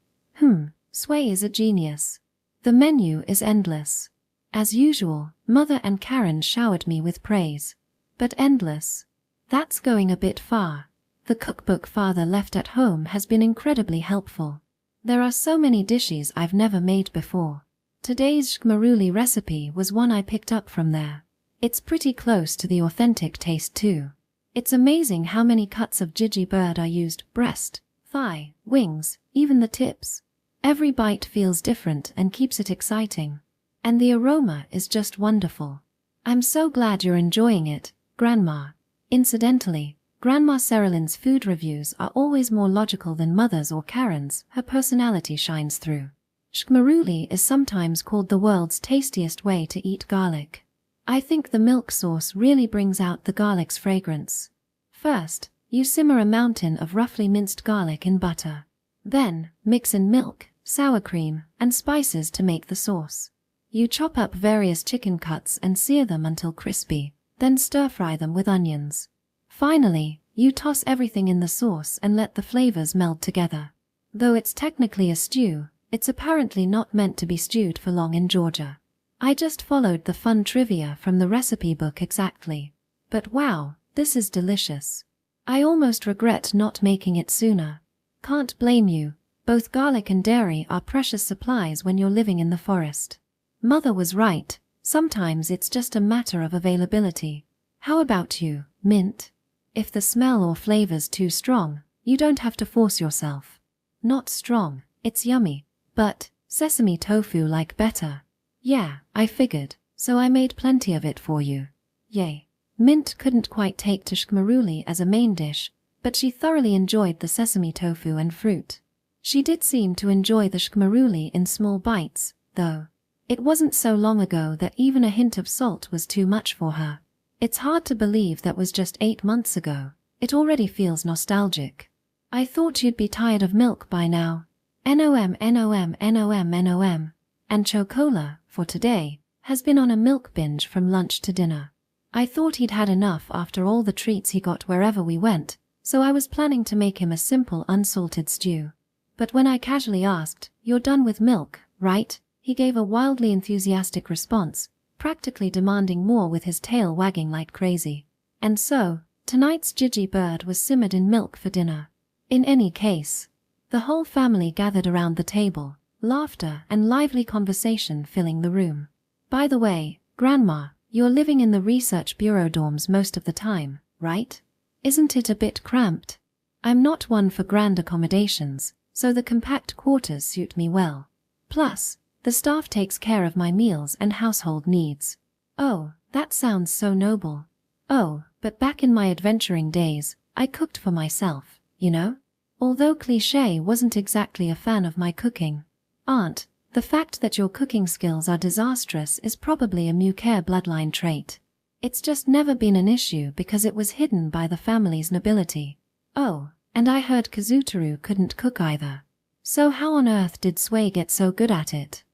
Sui is a genius. The menu is endless. As usual, Mother and Karen showered me with praise. But endless? That's going a bit far. The cookbook Father left at home has been incredibly helpful. There are so many dishes I've never made before. Today's shkmaruli recipe was one I picked up from there. It's pretty close to the authentic taste too. It's amazing how many cuts of jiji bird are used: breast, thigh, wings, even the tips. Every bite feels different and keeps it exciting. And the aroma is just wonderful. I'm so glad you're enjoying it, Grandma. Incidentally, Grandma Serilin's food reviews are always more logical than Mother's or Karen's. Her personality shines through. Shkmaruli is sometimes called the world's tastiest way to eat garlic. I think the milk sauce really brings out the garlic's fragrance. First, you simmer a mountain of roughly minced garlic in butter. Then, mix in milk, sour cream, and spices to make the sauce. You chop up various chicken cuts and sear them until crispy, then stir-fry them with onions. Finally, you toss everything in the sauce and let the flavors meld together. Though it's technically a stew, it's apparently not meant to be stewed for long in Georgia. I just followed the fun trivia from the recipe book exactly. But wow, this is delicious. I almost regret not making it sooner. Can't blame you. Both garlic and dairy are precious supplies when you're living in the forest. Mother was right. Sometimes it's just a matter of availability. How about you, Mint? If the smell or flavor's too strong, you don't have to force yourself. Not strong, it's yummy. But, sesame tofu like better. Yeah, I figured, so I made plenty of it for you. Yay. Mint couldn't quite take to shkmaruli as a main dish, but she thoroughly enjoyed the sesame tofu and fruit. She did seem to enjoy the shkmaruli in small bites, though. It wasn't so long ago that even a hint of salt was too much for her. It's hard to believe that was just 8 months ago. It already feels nostalgic. I thought you'd be tired of milk by now. NOM. And Chocola, for today, has been on a milk binge from lunch to dinner. I thought he'd had enough after all the treats he got wherever we went, so I was planning to make him a simple unsalted stew. But when I casually asked, "You're done with milk, right?" he gave a wildly enthusiastic response, practically demanding more with his tail wagging like crazy. And so, tonight's Gigi bird was simmered in milk for dinner. In any case, the whole family gathered around the table, laughter and lively conversation filling the room. By the way, Grandma, you're living in the research bureau dorms most of the time, right? Isn't it a bit cramped? I'm not one for grand accommodations, so the compact quarters suit me well. Plus, the staff takes care of my meals and household needs. Oh, that sounds so noble. Oh, but back in my adventuring days, I cooked for myself, you know? Although cliché wasn't exactly a fan of my cooking. Aunt, the fact that your cooking skills are disastrous is probably a Mukare bloodline trait. It's just never been an issue because it was hidden by the family's nobility. Oh, and I heard Kazutaru couldn't cook either. So how on earth did Sway get so good at it?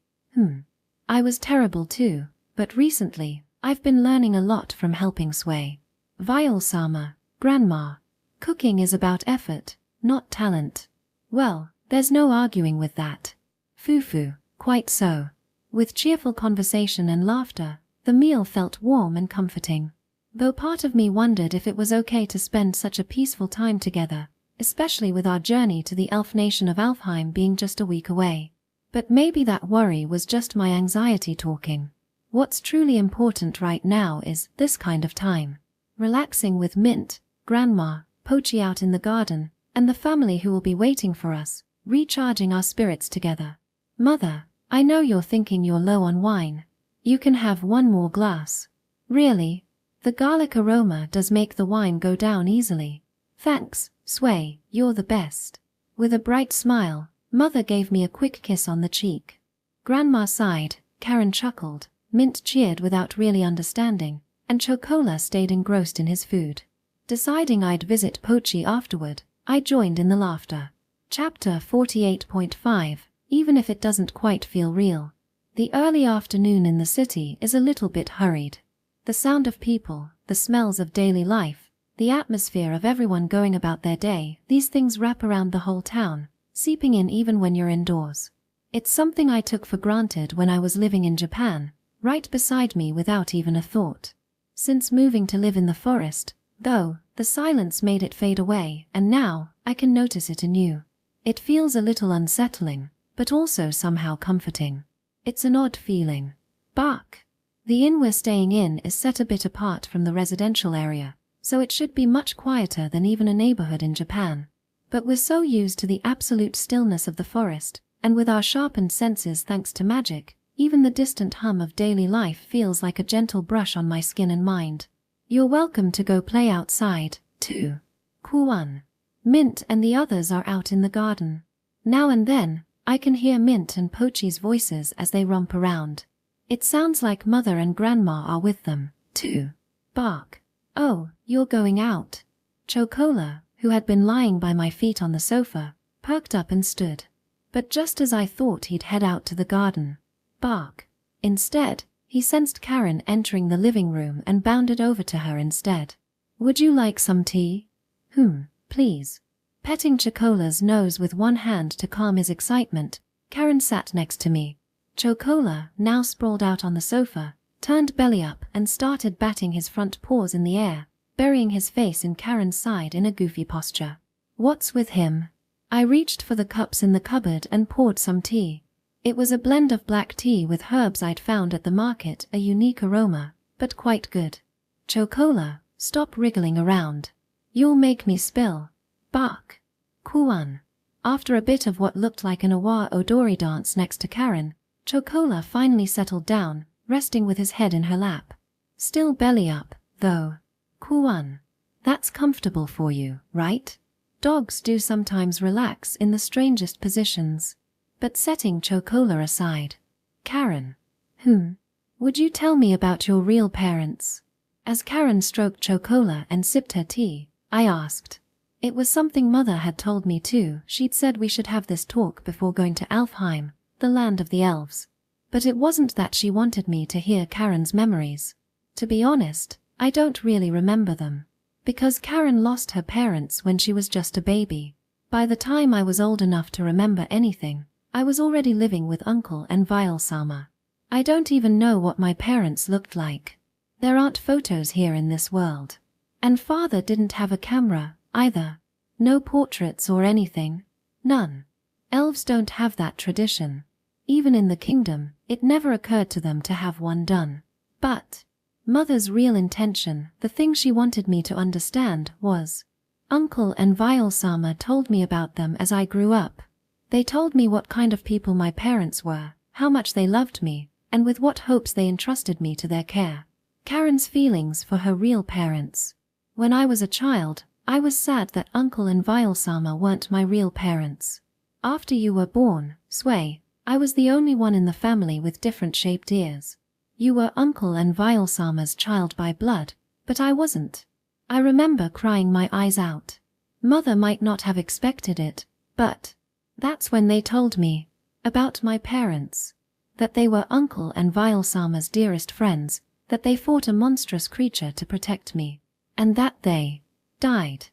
I was terrible too, but recently, I've been learning a lot from helping Sway. Viol-sama, Grandma. Cooking is about effort, not talent. Well, there's no arguing with that. Fufu, quite so. With cheerful conversation and laughter, the meal felt warm and comforting. Though part of me wondered if it was okay to spend such a peaceful time together, especially with our journey to the elf nation of Alfheim being just a week away. But maybe that worry was just my anxiety talking. What's truly important right now is this kind of time. Relaxing with Mint, Grandma, Pochi out in the garden, and the family who will be waiting for us, recharging our spirits together. Mother, I know you're thinking you're low on wine. You can have one more glass. Really? The garlic aroma does make the wine go down easily. Thanks, Sway, you're the best. With a bright smile, Mother gave me a quick kiss on the cheek. Grandma sighed, Karen chuckled, Mint cheered without really understanding, and Chocola stayed engrossed in his food. Deciding I'd visit Pochi afterward, I joined in the laughter. Chapter 48.5. Even if it doesn't quite feel real. The early afternoon in the city is a little bit hurried. The sound of people, the smells of daily life, the atmosphere of everyone going about their day, these things wrap around the whole town, seeping in even when you're indoors. It's something I took for granted when I was living in Japan, right beside me without even a thought. Since moving to live in the forest, though, the silence made it fade away, and now, I can notice it anew. It feels a little unsettling, but also somehow comforting. It's an odd feeling. Bark. The inn we're staying in is set a bit apart from the residential area, so it should be much quieter than even a neighborhood in Japan. But we're so used to the absolute stillness of the forest, and with our sharpened senses thanks to magic, even the distant hum of daily life feels like a gentle brush on my skin and mind. You're welcome to go play outside, too. Kuan. Mint and the others are out in the garden. Now and then, I can hear Mint and Pochi's voices as they romp around. It sounds like Mother and Grandma are with them, too. Bark. Oh, you're going out. Chocola, who had been lying by my feet on the sofa, perked up and stood. But just as I thought he'd head out to the garden, bark. Instead, he sensed Karen entering the living room and bounded over to her instead. Would you like some tea? Please. Petting Chocola's nose with one hand to calm his excitement, Karen sat next to me. Chocola, now sprawled out on the sofa, turned belly up and started batting his front paws in the air, burying his face in Karen's side in a goofy posture. What's with him? I reached for the cups in the cupboard and poured some tea. It was a blend of black tea with herbs I'd found at the market, a unique aroma, but quite good. Chocola, stop wriggling around. You'll make me spill. Bark. Kuan. After a bit of what looked like an awa odori dance next to Karen, Chocola finally settled down, resting with his head in her lap. Still belly up, though. Kuan. That's comfortable for you, right? Dogs do sometimes relax in the strangest positions. But setting Chocola aside. Karen. Would you tell me about your real parents? As Karen stroked Chocola and sipped her tea, I asked. It was something Mother had told me too. She'd said we should have this talk before going to Alfheim, the land of the elves. But it wasn't that she wanted me to hear Karen's memories. To be honest, I don't really remember them. Because Karen lost her parents when she was just a baby. By the time I was old enough to remember anything, I was already living with Uncle and Vile-sama. I don't even know what my parents looked like. There aren't photos here in this world. And Father didn't have a camera, either. No portraits or anything. None. Elves don't have that tradition. Even in the kingdom, it never occurred to them to have one done. But Mother's real intention, the thing she wanted me to understand, was Uncle and Vile-sama told me about them as I grew up. They told me what kind of people my parents were, how much they loved me, and with what hopes they entrusted me to their care. Karen's feelings for her real parents. When I was a child, I was sad that Uncle and Vile-sama weren't my real parents. After you were born, Sway, I was the only one in the family with different shaped ears. You were Uncle and Vile-sama's child by blood, but I wasn't. I remember crying my eyes out. Mother might not have expected it, but that's when they told me about my parents. That they were Uncle and Vile-sama's dearest friends, that they fought a monstrous creature to protect me, and that they died.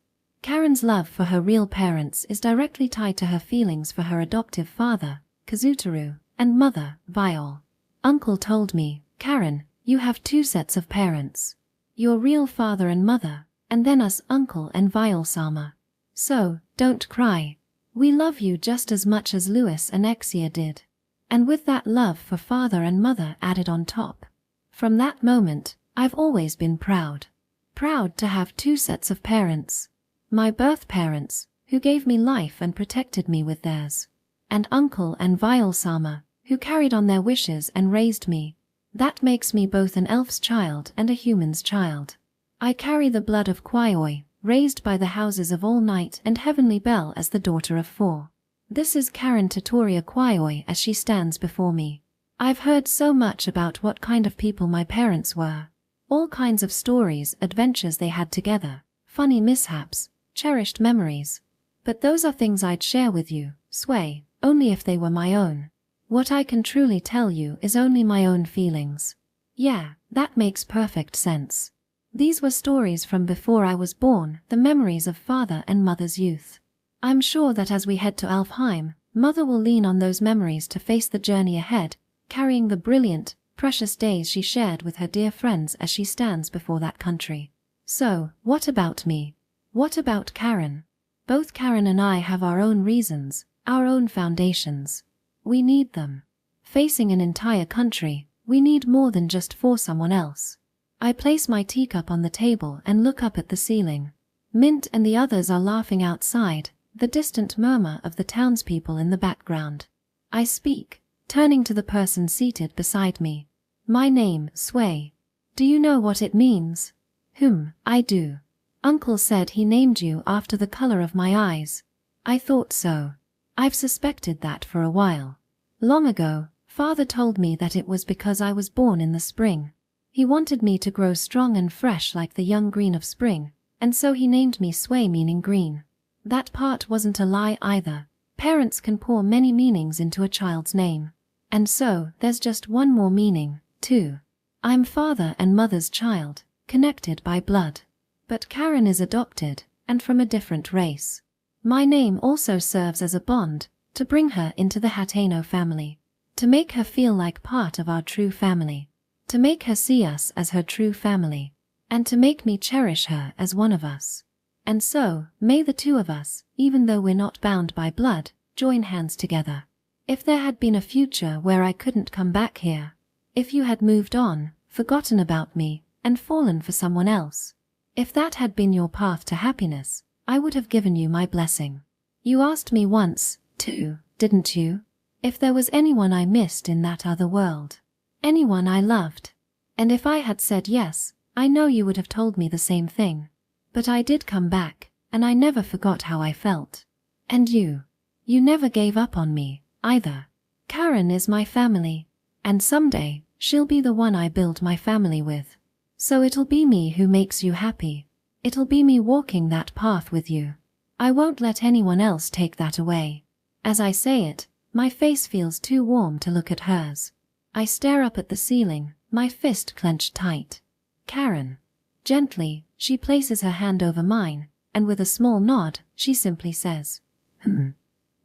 Karen's love for her real parents is directly tied to her feelings for her adoptive father, Kazutaru, and mother, Viol. Uncle told me, Karen, you have two sets of parents. Your real father and mother, and then us Uncle and Vile-sama. So, don't cry. We love you just as much as Louis and Exia did. And with that love for father and mother added on top. From that moment, I've always been proud. Proud to have two sets of parents. My birth parents, who gave me life and protected me with theirs. And Uncle and Vile-sama, who carried on their wishes and raised me. That makes me both an elf's child and a human's child. I carry the blood of Kwaioi, raised by the houses of All Night and Heavenly Bell as the daughter of four. This is Karen Tatoria Kwaioi as she stands before me. I've heard so much about what kind of people my parents were. All kinds of stories, adventures they had together, funny mishaps, cherished memories. But those are things I'd share with you, Sway, only if they were my own. What I can truly tell you is only my own feelings. Yeah, that makes perfect sense. These were stories from before I was born, the memories of father and mother's youth. I'm sure that as we head to Alfheim, Mother will lean on those memories to face the journey ahead, carrying the brilliant, precious days she shared with her dear friends as she stands before that country. So, what about me? What about Karen? Both Karen and I have our own reasons, our own foundations. We need them. Facing an entire country, we need more than just for someone else. I place my teacup on the table and look up at the ceiling. Mint and the others are laughing outside, the distant murmur of the townspeople in the background. I speak, turning to the person seated beside me. My name, Sway. Do you know what it means? I do. Uncle said he named you after the color of my eyes. I thought so. I've suspected that for a while. Long ago, Father told me that it was because I was born in the spring. He wanted me to grow strong and fresh like the young green of spring, and so he named me Sway, meaning green. That part wasn't a lie either. Parents can pour many meanings into a child's name. And so, there's just one more meaning, too. I'm father and mother's child, connected by blood. But Karen is adopted, and from a different race. My name also serves as a bond, to bring her into the Hateno family. To make her feel like part of our true family. To make her see us as her true family. And to make me cherish her as one of us. And so, may the two of us, even though we're not bound by blood, join hands together. If there had been a future where I couldn't come back here, if you had moved on, forgotten about me, and fallen for someone else, if that had been your path to happiness, I would have given you my blessing. You asked me once, too, didn't you? If there was anyone I missed in that other world. Anyone I loved. And if I had said yes, I know you would have told me the same thing. But I did come back, and I never forgot how I felt. And you never gave up on me, either. Karen is my family, and someday, she'll be the one I build my family with. So it'll be me who makes you happy. It'll be me walking that path with you. I won't let anyone else take that away. As I say it, my face feels too warm to look at hers. I stare up at the ceiling, my fist clenched tight. Karen. Gently, she places her hand over mine, and with a small nod, she simply says,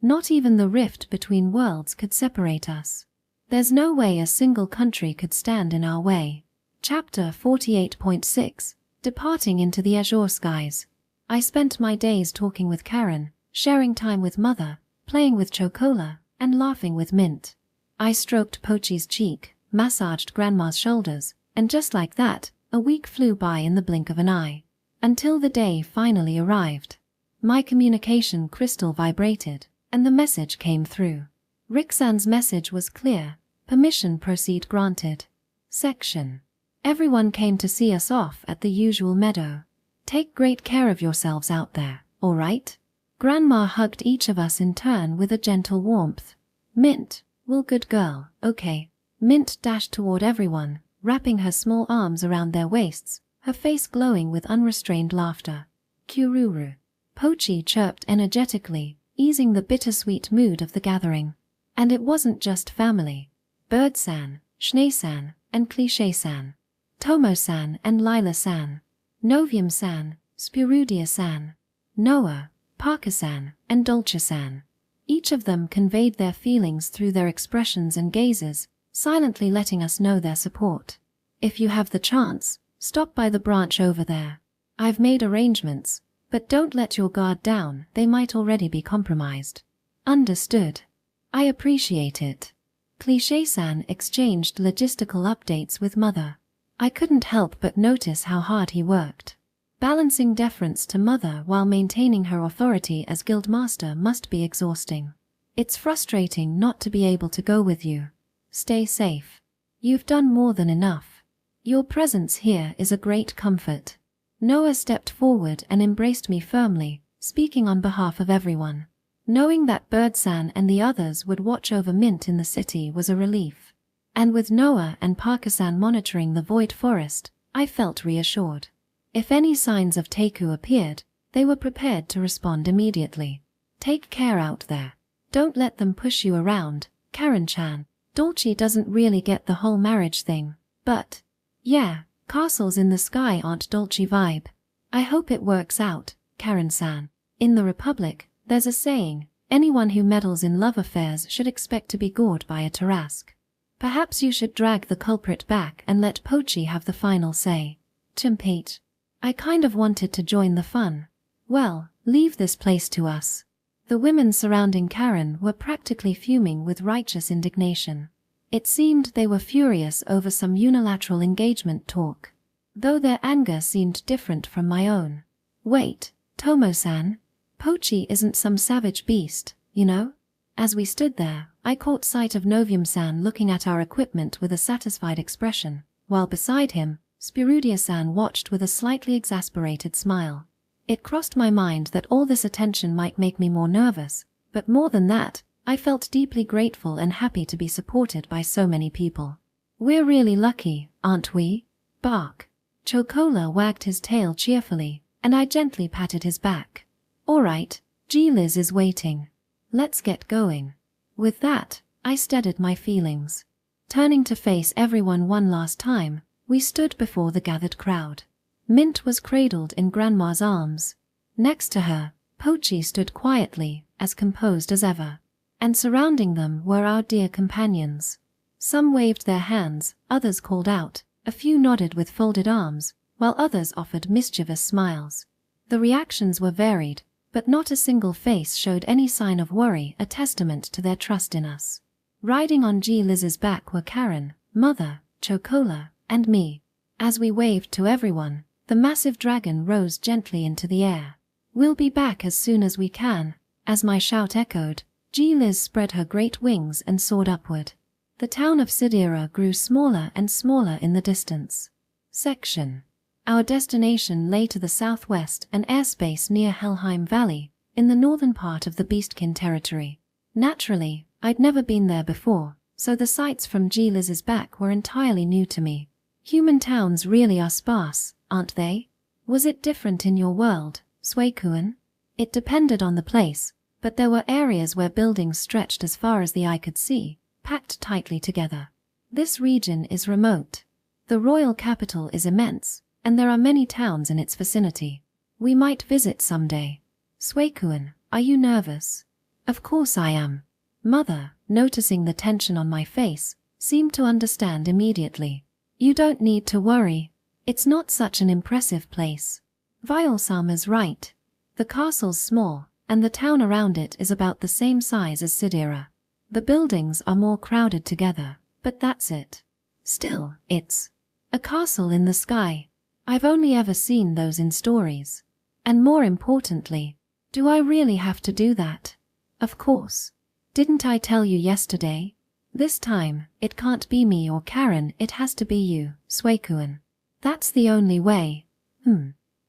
Not even the rift between worlds could separate us. There's no way a single country could stand in our way. Chapter 48.6 Departing into the azure skies. I spent my days talking with Karen, sharing time with Mother, playing with Chocola, and laughing with Mint. I stroked Pochi's cheek, massaged Grandma's shoulders, and just like that, a week flew by in the blink of an eye. Until the day finally arrived. My communication crystal vibrated, and the message came through. Rixan's message was clear. Permission proceed granted. Section. Everyone came to see us off at the usual meadow. Take great care of yourselves out there, all right? Grandma hugged each of us in turn with a gentle warmth. Mint, well, good girl, okay. Mint dashed toward everyone, wrapping her small arms around their waists, her face glowing with unrestrained laughter. Kururu. Pochi chirped energetically, easing the bittersweet mood of the gathering. And it wasn't just family. Bird-san, Schnee-san, and Cliché-san. Tomo-san and Lila-san. Novium-san, Spirudia-san. Noah, Parker-san, and Dolce-san. Each of them conveyed their feelings through their expressions and gazes, silently letting us know their support. If you have the chance, stop by the branch over there. I've made arrangements, but don't let your guard down, they might already be compromised. Understood. I appreciate it. Cliché-san exchanged logistical updates with Mother. I couldn't help but notice how hard he worked. Balancing deference to Mother while maintaining her authority as guildmaster must be exhausting. It's frustrating not to be able to go with you. Stay safe. You've done more than enough. Your presence here is a great comfort. Noah stepped forward and embraced me firmly, speaking on behalf of everyone. Knowing that Bird-san and the others would watch over Mint in the city was a relief. And with Noah and Parker-san monitoring the Void Forest, I felt reassured. If any signs of Teiku appeared, they were prepared to respond immediately. Take care out there. Don't let them push you around, Karen-chan. Dolce doesn't really get the whole marriage thing, but yeah, castles in the sky aren't Dolce vibe. I hope it works out, Karen-san. In the Republic, there's a saying, anyone who meddles in love affairs should expect to be gored by a Tarrasque. Perhaps you should drag the culprit back and let Pochi have the final say. Chimpate. I kind of wanted to join the fun. Well, leave this place to us. The women surrounding Karen were practically fuming with righteous indignation. It seemed they were furious over some unilateral engagement talk, though their anger seemed different from my own. Wait, Tomo-san? Pochi isn't some savage beast, you know? As we stood there, I caught sight of Novium-san looking at our equipment with a satisfied expression, while beside him, Spirudia-san watched with a slightly exasperated smile. It crossed my mind that all this attention might make me more nervous, but more than that, I felt deeply grateful and happy to be supported by so many people. We're really lucky, aren't we? Bark. Chocola wagged his tail cheerfully, and I gently patted his back. All right, G-Liz is waiting. Let's get going. With that, I steadied my feelings. Turning to face everyone one last time, we stood before the gathered crowd. Mint was cradled in Grandma's arms. Next to her, Pochi stood quietly, as composed as ever. And surrounding them were our dear companions. Some waved their hands, others called out, a few nodded with folded arms, while others offered mischievous smiles. The reactions were varied, but not a single face showed any sign of worry, a testament to their trust in us. Riding on G-Liz's back were Karen, Mother, Chocola, and me. As we waved to everyone, the massive dragon rose gently into the air. We'll be back as soon as we can. As my shout echoed, G-Liz spread her great wings and soared upward. The town of Sidira grew smaller and smaller in the distance. Section. Our destination lay to the southwest, an airspace near Helheim Valley, in the northern part of the Beastkin territory. Naturally, I'd never been there before, so the sights from G-Liz's back were entirely new to me. Human towns really are sparse, aren't they? Was it different in your world, Suicune? It depended on the place, but there were areas where buildings stretched as far as the eye could see, packed tightly together. This region is remote. The royal capital is immense, and there are many towns in its vicinity. We might visit someday. Suicune, are you nervous? Of course I am. Mother, noticing the tension on my face, seemed to understand immediately. You don't need to worry. It's not such an impressive place. Viol-sama's right. The castle's small, and the town around it is about the same size as Sidira. The buildings are more crowded together, but that's it. Still, it's a castle in the sky. I've only ever seen those in stories. And more importantly, do I really have to do that? Of course. Didn't I tell you yesterday? This time, it can't be me or Karen, it has to be you, Suicune. That's the only way.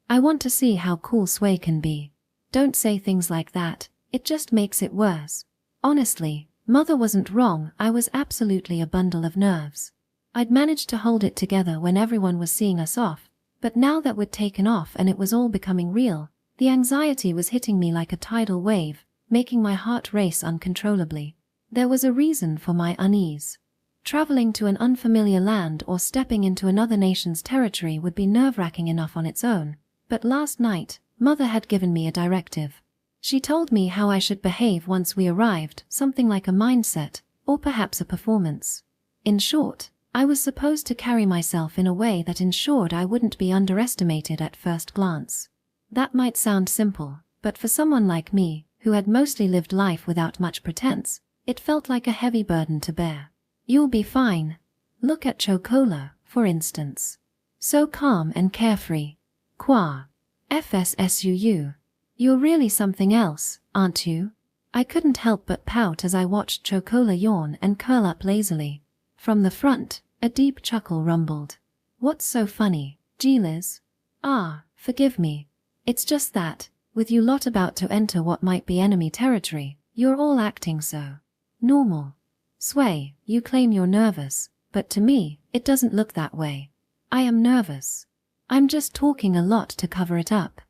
I want to see how cool Sui can be. Don't say things like that, it just makes it worse. Honestly, Mother wasn't wrong, I was absolutely a bundle of nerves. I'd managed to hold it together when everyone was seeing us off, but now that we'd taken off and it was all becoming real, the anxiety was hitting me like a tidal wave, making my heart race uncontrollably. There was a reason for my unease. Traveling to an unfamiliar land or stepping into another nation's territory would be nerve-wracking enough on its own, but last night, Mother had given me a directive. She told me how I should behave once we arrived, something like a mindset, or perhaps a performance. In short, I was supposed to carry myself in a way that ensured I wouldn't be underestimated at first glance. That might sound simple, but for someone like me, who had mostly lived life without much pretense, it felt like a heavy burden to bear. You'll be fine. Look at Chocola, for instance. So calm and carefree. Qua. FSSUU. You're really something else, aren't you? I couldn't help but pout as I watched Chocola yawn and curl up lazily. From the front, a deep chuckle rumbled. What's so funny, G-Liz? Ah, forgive me. It's just that, with you lot about to enter what might be enemy territory, you're all acting so normal. Sway, you claim you're nervous, but to me, it doesn't look that way. I am nervous. I'm just talking a lot to cover it up.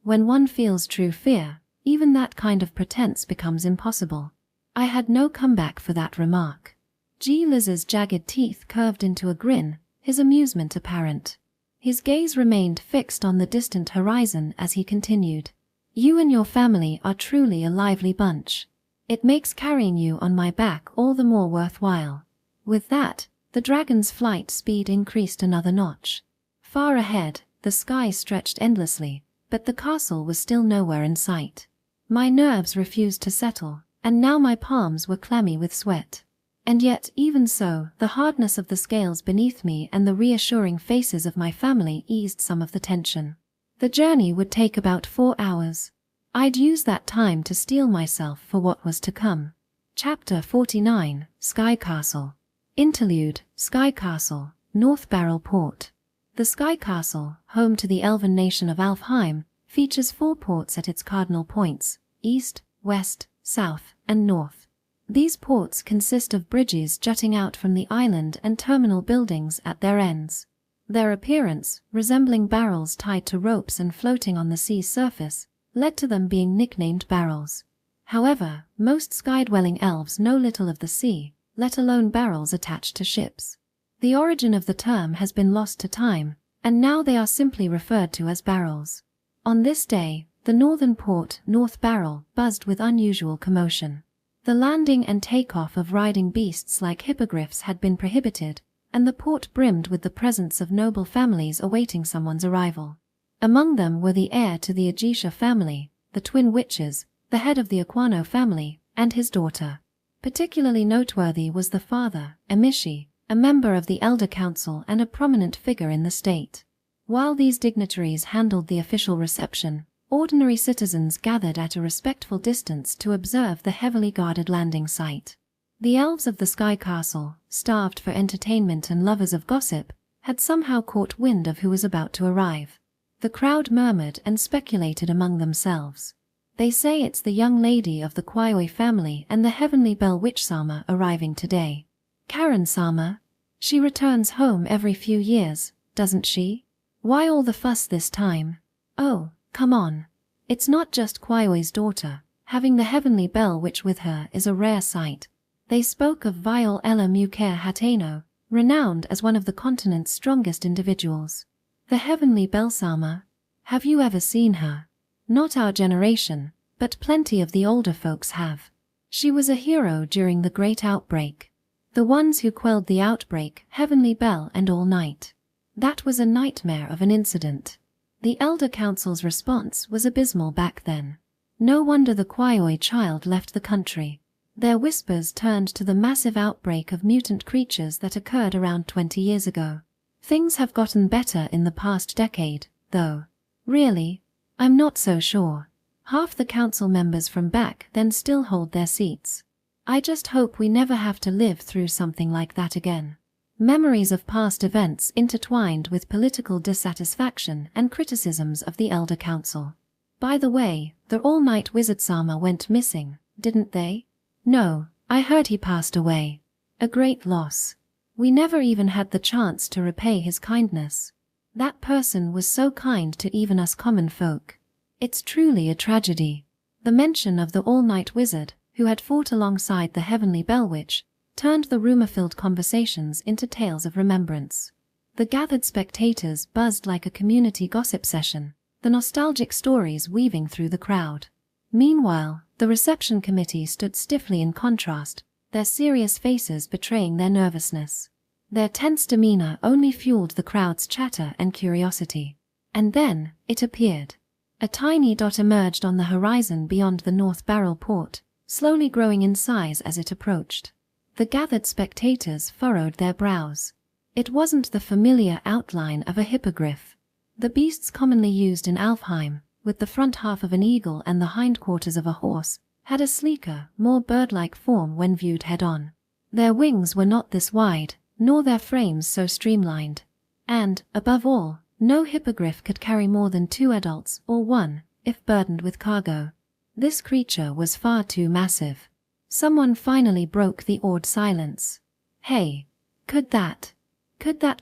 When one feels true fear, even that kind of pretense becomes impossible. I had no comeback for that remark. G-Liz's jagged teeth curved into a grin, his amusement apparent. His gaze remained fixed on the distant horizon as he continued. You and your family are truly a lively bunch. It makes carrying you on my back all the more worthwhile. With that, the dragon's flight speed increased another notch. Far ahead, the sky stretched endlessly, but the castle was still nowhere in sight. My nerves refused to settle, and now my palms were clammy with sweat. And yet, even so, the hardness of the scales beneath me and the reassuring faces of my family eased some of the tension. The journey would take about 4 hours. I'd use that time to steel myself for what was to come. Chapter 49, Sky Castle. Interlude, Sky Castle, North Barrel Port. The Sky Castle, home to the elven nation of Alfheim, features 4 ports at its cardinal points, east, west, south, and north. These ports consist of bridges jutting out from the island and terminal buildings at their ends. Their appearance, resembling barrels tied to ropes and floating on the sea's surface, led to them being nicknamed barrels. However, most sky-dwelling elves know little of the sea, let alone barrels attached to ships. The origin of the term has been lost to time, and now they are simply referred to as barrels. On this day, the northern port, North Barrel, buzzed with unusual commotion. The landing and takeoff of riding beasts like hippogriffs had been prohibited, and the port brimmed with the presence of noble families awaiting someone's arrival. Among them were the heir to the Agisha family, the twin witches, the head of the Aquano family, and his daughter. Particularly noteworthy was the father, Emishi, a member of the Elder Council and a prominent figure in the state. While these dignitaries handled the official reception, ordinary citizens gathered at a respectful distance to observe the heavily guarded landing site. The elves of the Sky Castle, starved for entertainment and lovers of gossip, had somehow caught wind of who was about to arrive. The crowd murmured and speculated among themselves. They say it's the young lady of the Kwaioi family and the Heavenly Bell Witch Sama arriving today. Karen Sama? She returns home every few years, doesn't she? Why all the fuss this time? Oh, come on. It's not just Kwaioi's daughter. Having the Heavenly Bell Witch with her is a rare sight. They spoke of Viol Ella Muker Hateno, renowned as one of the continent's strongest individuals. The Heavenly Bell Sama? Have you ever seen her? Not our generation, but plenty of the older folks have. She was a hero during the Great Outbreak. The ones who quelled the outbreak, Heavenly Bell and All Night. That was a nightmare of an incident. The Elder Council's response was abysmal back then. No wonder the Kwaioi child left the country. Their whispers turned to the massive outbreak of mutant creatures that occurred around 20 years ago. Things have gotten better in the past decade, though. Really? I'm not so sure. Half the council members from back then still hold their seats. I just hope we never have to live through something like that again. Memories of past events intertwined with political dissatisfaction and criticisms of the Elder Council. By the way, the all-night Wizard Sama went missing, didn't they? No, I heard he passed away. A great loss. We never even had the chance to repay his kindness. That person was so kind to even us common folk. It's truly a tragedy. The mention of the all-night wizard, who had fought alongside the Heavenly Bell Witch, turned the rumor-filled conversations into tales of remembrance. The gathered spectators buzzed like a community gossip session, the nostalgic stories weaving through the crowd. Meanwhile, the reception committee stood stiffly in contrast, their serious faces betraying their nervousness. Their tense demeanor only fueled the crowd's chatter and curiosity. And then, it appeared. A tiny dot emerged on the horizon beyond the North Barrel port, slowly growing in size as it approached. The gathered spectators furrowed their brows. It wasn't the familiar outline of a hippogriff. The beasts commonly used in Alfheim, with the front half of an eagle and the hindquarters of a horse, had a sleeker, more bird-like form when viewed head-on. Their wings were not this wide, nor their frames so streamlined. And, above all, no hippogriff could carry more than 2 adults or 1, if burdened with cargo. This creature was far too massive. Someone finally broke the awed silence. Hey, could that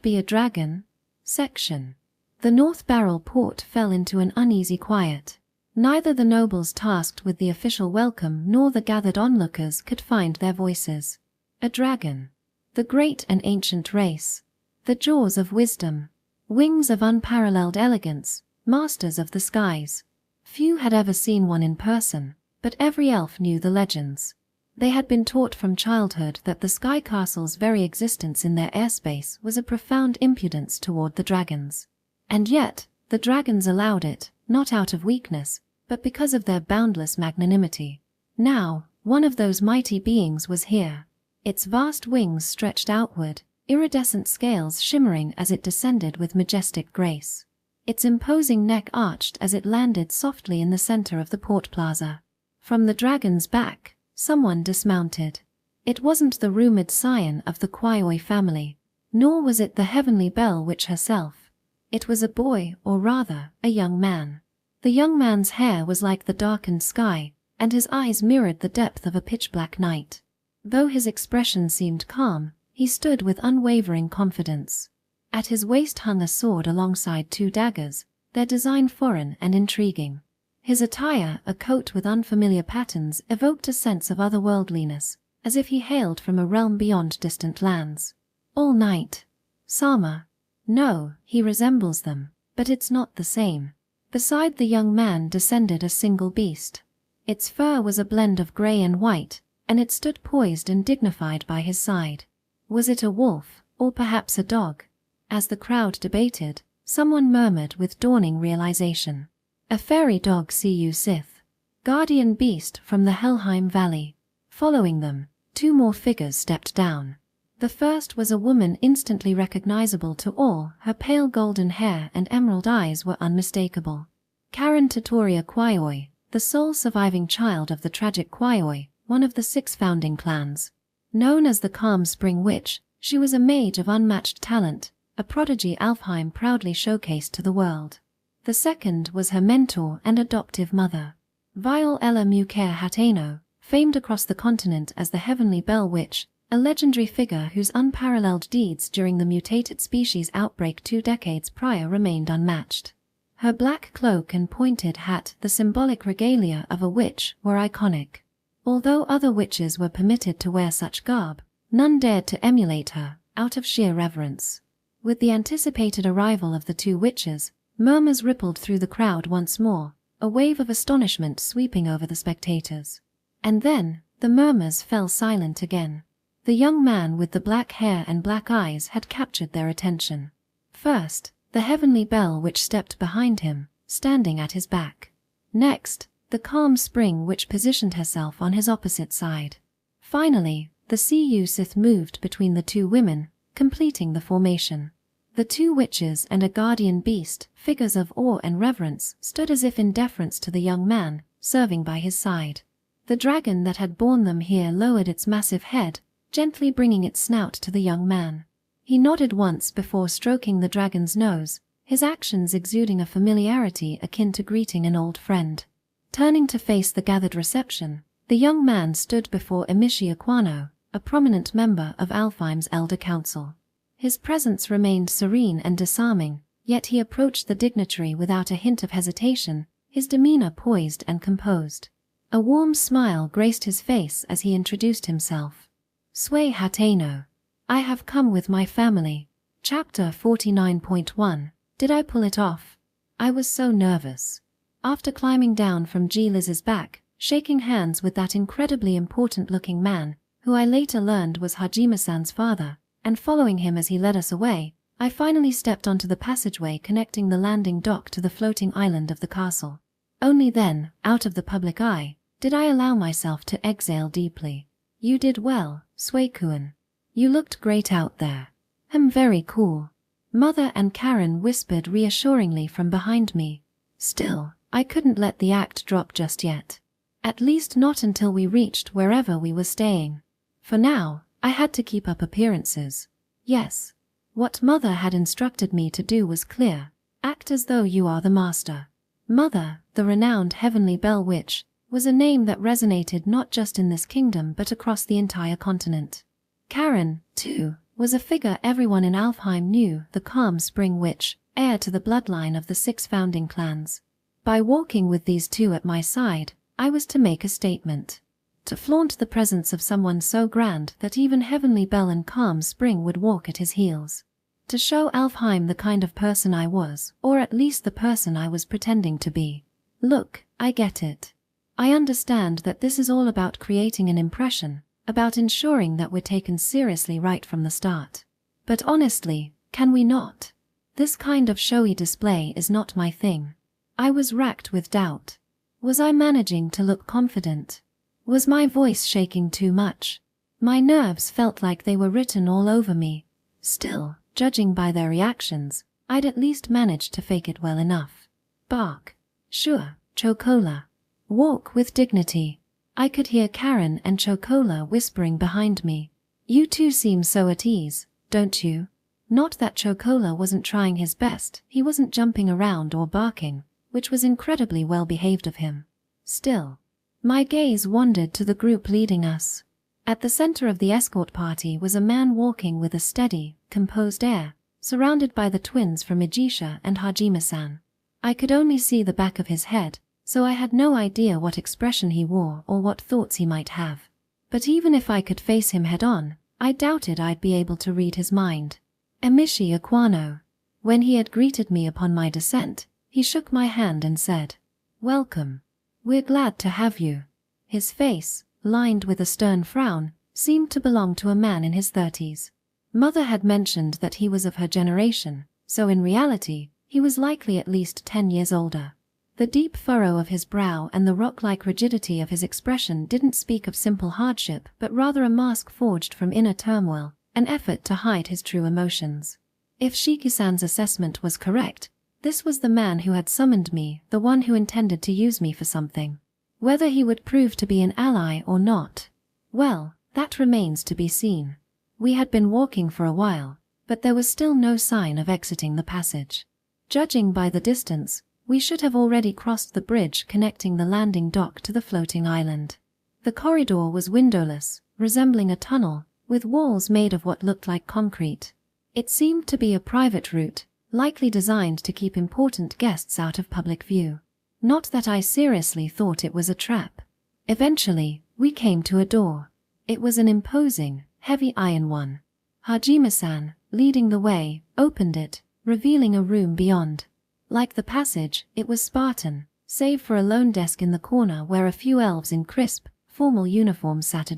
be a dragon? Section. The North Barrel port fell into an uneasy quiet. Neither the nobles tasked with the official welcome nor the gathered onlookers could find their voices. A dragon. The great and ancient race. The jaws of wisdom. Wings of unparalleled elegance, masters of the skies. Few had ever seen one in person, but every elf knew the legends. They had been taught from childhood that the Sky Castle's very existence in their airspace was a profound impudence toward the dragons. And yet, the dragons allowed it, not out of weakness, but because of their boundless magnanimity. Now, one of those mighty beings was here. Its vast wings stretched outward, iridescent scales shimmering as it descended with majestic grace. Its imposing neck arched as it landed softly in the center of the port plaza. From the dragon's back, someone dismounted. It wasn't the rumored scion of the Kwaioi family, nor was it the Heavenly Bell Witch herself. It was a boy, or rather, a young man. The young man's hair was like the darkened sky, and his eyes mirrored the depth of a pitch-black night. Though his expression seemed calm, he stood with unwavering confidence. At his waist hung a sword alongside 2 daggers, their design foreign and intriguing. His attire, a coat with unfamiliar patterns, evoked a sense of otherworldliness, as if he hailed from a realm beyond distant lands. All night. Sama. No, he resembles them, but it's not the same. Beside the young man descended a single beast. Its fur was a blend of grey and white, and it stood poised and dignified by his side. Was it a wolf, or perhaps a dog? As the crowd debated, someone murmured with dawning realization. A fairy dog, see Sith. Guardian beast from the Helheim Valley. Following them, 2 more figures stepped down. The first was a woman instantly recognizable to all. Her pale golden hair and emerald eyes were unmistakable. Karen Tatoria Kwaioi, the sole surviving child of the tragic Kwaioi, one of the 6 founding clans. Known as the Calm Spring Witch, she was a mage of unmatched talent, a prodigy Alfheim proudly showcased to the world. The second was her mentor and adoptive mother, Violella Muker Hateno, famed across the continent as the Heavenly Bell Witch, a legendary figure whose unparalleled deeds during the mutated species outbreak 2 decades prior remained unmatched. Her black cloak and pointed hat, the symbolic regalia of a witch, were iconic. Although other witches were permitted to wear such garb, none dared to emulate her, out of sheer reverence. With the anticipated arrival of the 2 witches, murmurs rippled through the crowd once more, a wave of astonishment sweeping over the spectators. And then, the murmurs fell silent again. The young man with the black hair and black eyes had captured their attention. First, the Heavenly Bell Witch stepped behind him, standing at his back. Next, the Calm Spring Witch positioned herself on his opposite side. Finally, the Cu Sith moved between the 2 women, completing the formation. The 2 witches and a guardian beast, figures of awe and reverence, stood as if in deference to the young man, serving by his side. The dragon that had borne them here lowered its massive head, gently bringing its snout to the young man. He nodded once before stroking the dragon's nose, his actions exuding a familiarity akin to greeting an old friend. Turning to face the gathered reception, the young man stood before Emishi Aquano, a prominent member of Alfheim's Elder Council. His presence remained serene and disarming, yet he approached the dignitary without a hint of hesitation, his demeanor poised and composed. A warm smile graced his face as he introduced himself. Sway Hateno. I have come with my family. Chapter 49.1. Did I pull it off? I was so nervous. After climbing down from G. Liz's back, shaking hands with that incredibly important-looking man, who I later learned was Hajime-san's father, and following him as he led us away, I finally stepped onto the passageway connecting the landing dock to the floating island of the castle. Only then, out of the public eye, did I allow myself to exhale deeply. You did well, Sway-kun. You looked great out there. Very cool. Mother and Karen whispered reassuringly from behind me. Still, I couldn't let the act drop just yet. At least not until we reached wherever we were staying. For now, I had to keep up appearances. Yes. What Mother had instructed me to do was clear. Act as though you are the master. Mother, the renowned Heavenly Bell Witch, was a name that resonated not just in this kingdom but across the entire continent. Karen, too, was a figure everyone in Alfheim knew, the Calm Spring Witch, heir to the bloodline of the 6 founding clans. By walking with these 2 at my side, I was to make a statement. To flaunt the presence of someone so grand that even Heavenly Bell and Calm Spring would walk at his heels. To show Alfheim the kind of person I was, or at least the person I was pretending to be. Look, I get it. I understand that this is all about creating an impression, about ensuring that we're taken seriously right from the start. But honestly, can we not? This kind of showy display is not my thing. I was racked with doubt. Was I managing to look confident? Was my voice shaking too much? My nerves felt like they were written all over me. Still, judging by their reactions, I'd at least managed to fake it well enough. Bark. Sure, Chocola. Walk with dignity. I could hear Karen and Chocola whispering behind me. You 2 seem so at ease, don't you? Not that Chocola wasn't trying his best, he wasn't jumping around or barking, which was incredibly well behaved of him. Still, My gaze wandered to the group leading us. At the center of the escort party was a man walking with a steady, composed air, surrounded by the twins from Ijisha and Hajime-san. I could only see the back of his head, so I had no idea what expression he wore or what thoughts he might have. But even if I could face him head-on, I doubted I'd be able to read his mind. Emishi Aquano. When he had greeted me upon my descent, he shook my hand and said, "Welcome. We're glad to have you." His face, lined with a stern frown, seemed to belong to a man in his 30s. Mother had mentioned that he was of her generation, so in reality, he was likely at least 10 years older. The deep furrow of his brow and the rock-like rigidity of his expression didn't speak of simple hardship but rather a mask forged from inner turmoil, an effort to hide his true emotions. If Shiki-san's assessment was correct, this was the man who had summoned me, the one who intended to use me for something. Whether he would prove to be an ally or not, well, that remains to be seen. We had been walking for a while, but there was still no sign of exiting the passage. Judging by the distance, we should have already crossed the bridge connecting the landing dock to the floating island. The corridor was windowless, resembling a tunnel, with walls made of what looked like concrete. It seemed to be a private route, likely designed to keep important guests out of public view. Not that I seriously thought it was a trap. Eventually, we came to a door. It was an imposing, heavy iron one. Hajime-san, leading the way, opened it, revealing a room beyond. Like the passage, it was Spartan, save for a lone desk in the corner where a few elves in crisp, formal uniforms sat.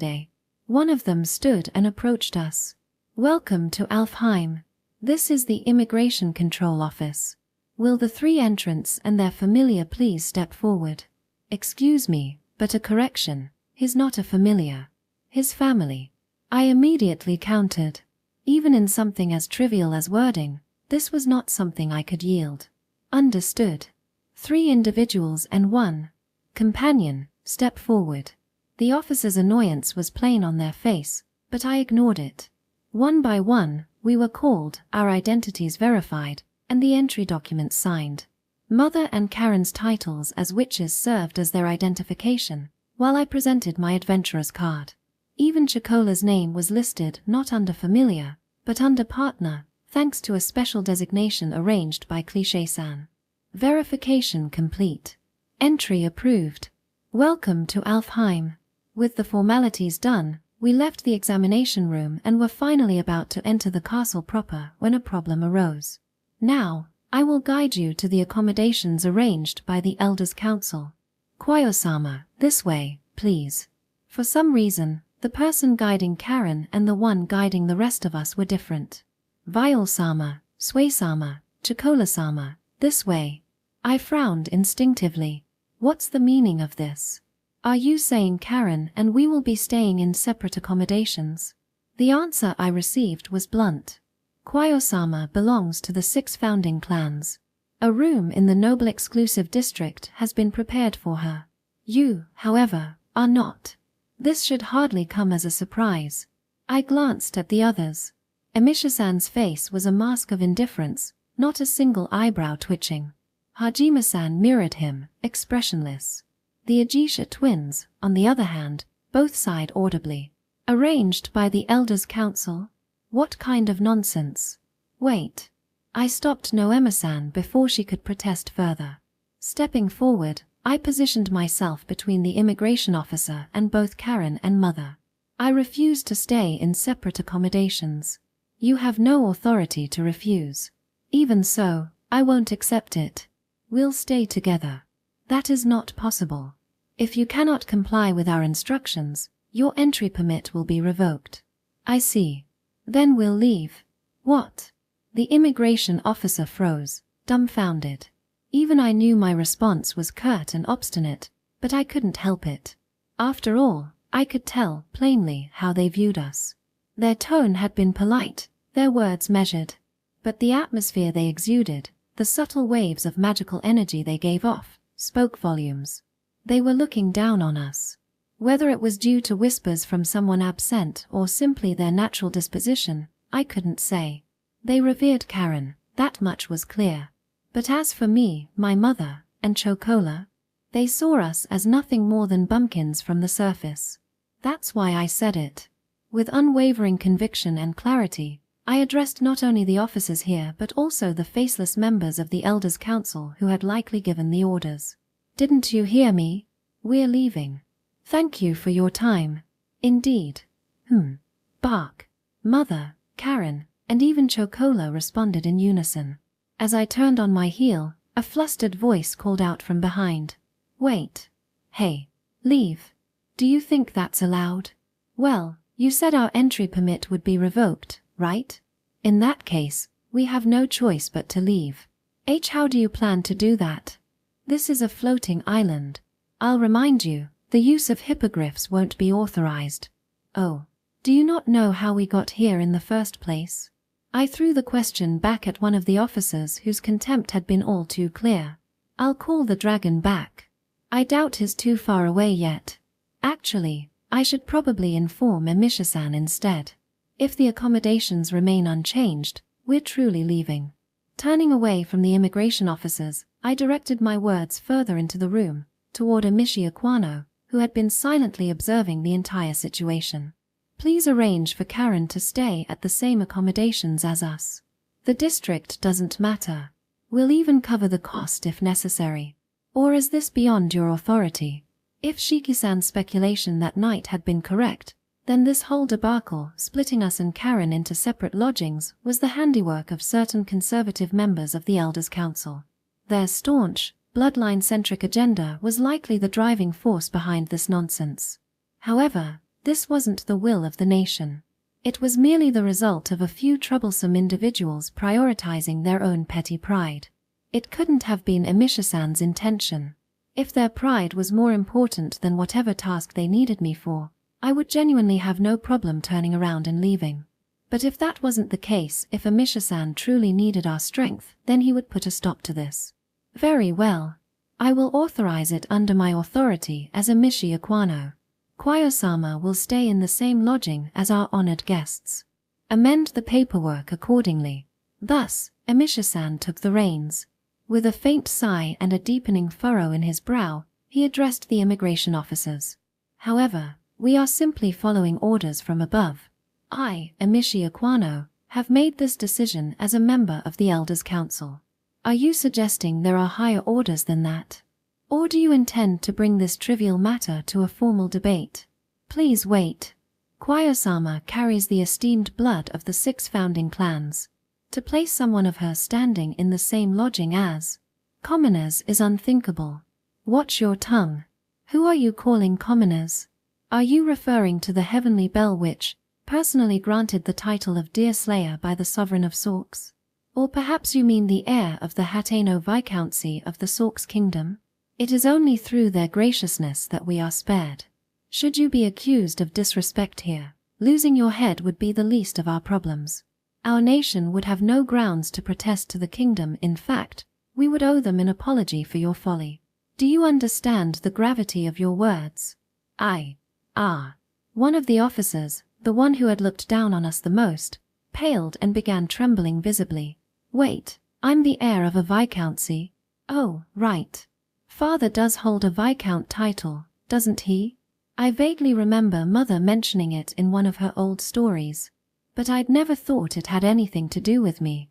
One of them stood and approached us. "Welcome to Alfheim. This is the Immigration Control Office. Will the 3 entrants and their familiar please step forward?" "Excuse me, but a correction. He's not a familiar. His family." I immediately countered. Even in something as trivial as wording, this was not something I could yield. "Understood. 3 individuals and 1 companion, step forward." The officer's annoyance was plain on their face, but I ignored it. One by one, we were called, our identities verified, and the entry documents signed. Mother and Karen's titles as witches served as their identification, while I presented my adventurer's card. Even Chikola's name was listed not under familiar, but under partner, thanks to a special designation arranged by Cliché-san. Verification complete. Entry approved. Welcome to Alfheim. With the formalities done, we left the examination room and were finally about to enter the castle proper when a problem arose. "Now, I will guide you to the accommodations arranged by the Elders' Council. Kwayo-sama, this way, please." For some reason, the person guiding Karen and the one guiding the rest of us were different. "Viol-sama, Sway-sama, Chikola-sama, this way." I frowned instinctively. What's the meaning of this? Are you saying Karen and we will be staying in separate accommodations? The answer I received was blunt. Kwayo-sama belongs to the 6 founding clans. A room in the noble exclusive district has been prepared for her. You, however, are not. This should hardly come as a surprise. I glanced at the others. Emisha-san's face was a mask of indifference, not a single eyebrow twitching. Hajime-san mirrored him, expressionless. The Ijisha twins, on the other hand, both sighed audibly. Arranged by the Elders' Council? What kind of nonsense? Wait. I stopped Noema-san before she could protest further. Stepping forward, I positioned myself between the immigration officer and both Karen and Mother. I refuse to stay in separate accommodations. You have no authority to refuse. Even so, I won't accept it. We'll stay together. That is not possible. If you cannot comply with our instructions, your entry permit will be revoked. I see. Then we'll leave. What? The immigration officer froze, dumbfounded. Even I knew my response was curt and obstinate, but I couldn't help it. After all, I could tell plainly how they viewed us. Their tone had been polite, their words measured. But the atmosphere they exuded, the subtle waves of magical energy they gave off, spoke volumes. They were looking down on us. Whether it was due to whispers from someone absent or simply their natural disposition, I couldn't say. They revered Karen, that much was clear. But as for me, my mother, and Chocola, They saw us as nothing more than bumpkins from the surface. That's why I said it. With unwavering conviction and clarity, I addressed not only the officers here but also the faceless members of the Elders' Council who had likely given the orders. Didn't you hear me? We're leaving. Thank you for your time. Indeed. Bark. Mother, Karen, and even Chocola responded in unison. As I turned on my heel, a flustered voice called out from behind. Wait. Hey. Leave. Do you think that's allowed? Well, you said our entry permit would be revoked, right? In that case, we have no choice but to leave. How do you plan to do that? This is a floating island. I'll remind you, the use of hippogriffs won't be authorized. Oh, do you not know how we got here in the first place? I threw the question back at one of the officers whose contempt had been all too clear. I'll call the dragon back. I doubt he's too far away yet. Actually, I should probably inform Emisha-san instead. If the accommodations remain unchanged, we're truly leaving. Turning away from the immigration officers, I directed my words further into the room, toward Amishi Aquano, who had been silently observing the entire situation. Please arrange for Karen to stay at the same accommodations as us. The district doesn't matter. We'll even cover the cost if necessary. Or is this beyond your authority? If Shiki-san's speculation that night had been correct, then this whole debacle, splitting us and Karen into separate lodgings, was the handiwork of certain conservative members of the Elders' Council. Their staunch, bloodline-centric agenda was likely the driving force behind this nonsense. However, this wasn't the will of the nation. It was merely the result of a few troublesome individuals prioritizing their own petty pride. It couldn't have been Emisha-san's intention. If their pride was more important than whatever task they needed me for, I would genuinely have no problem turning around and leaving. But if that wasn't the case, if Emisha-san truly needed our strength, then he would put a stop to this. Very well. I will authorize it under my authority as Amishi Aquano. Kwayo-sama will stay in the same lodging as our honored guests. Amend the paperwork accordingly. Thus, Emisha-san took the reins. With a faint sigh and a deepening furrow in his brow, he addressed the immigration officers. However, we are simply following orders from above. I, Amishi Aquano, have made this decision as a member of the Elders' Council. Are you suggesting there are higher orders than that? Or do you intend to bring this trivial matter to a formal debate? Please wait. Kwayo-sama carries the esteemed blood of the 6 founding clans. To place someone of her standing in the same lodging as commoners is unthinkable. Watch your tongue. Who are you calling commoners? Are you referring to the Heavenly Bell Witch, personally granted the title of Deer Slayer by the Sovereign of Sorks? Or perhaps you mean the heir of the Hateno Viscountcy of the Sorks Kingdom? It is only through their graciousness that we are spared. Should you be accused of disrespect here, losing your head would be the least of our problems. Our nation would have no grounds to protest to the kingdom. In fact, we would owe them an apology for your folly. Do you understand the gravity of your words? One of the officers, the one who had looked down on us the most, paled and began trembling visibly. Wait, I'm the heir of a viscountcy. Oh, right. Father does hold a viscount title, doesn't he? I vaguely remember Mother mentioning it in one of her old stories. But I'd never thought it had anything to do with me.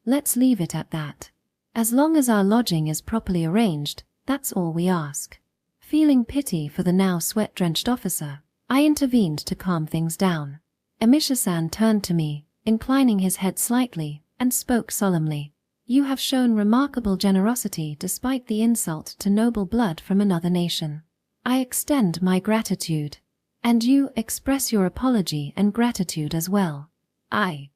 Let's leave it at that. As long as our lodging is properly arranged, that's all we ask. Feeling pity for the now sweat-drenched officer, I intervened to calm things down. Emisha-san turned to me, inclining his head slightly, and spoke solemnly. You have shown remarkable generosity despite the insult to noble blood from another nation. I extend my gratitude. And you express your apology and gratitude as well. I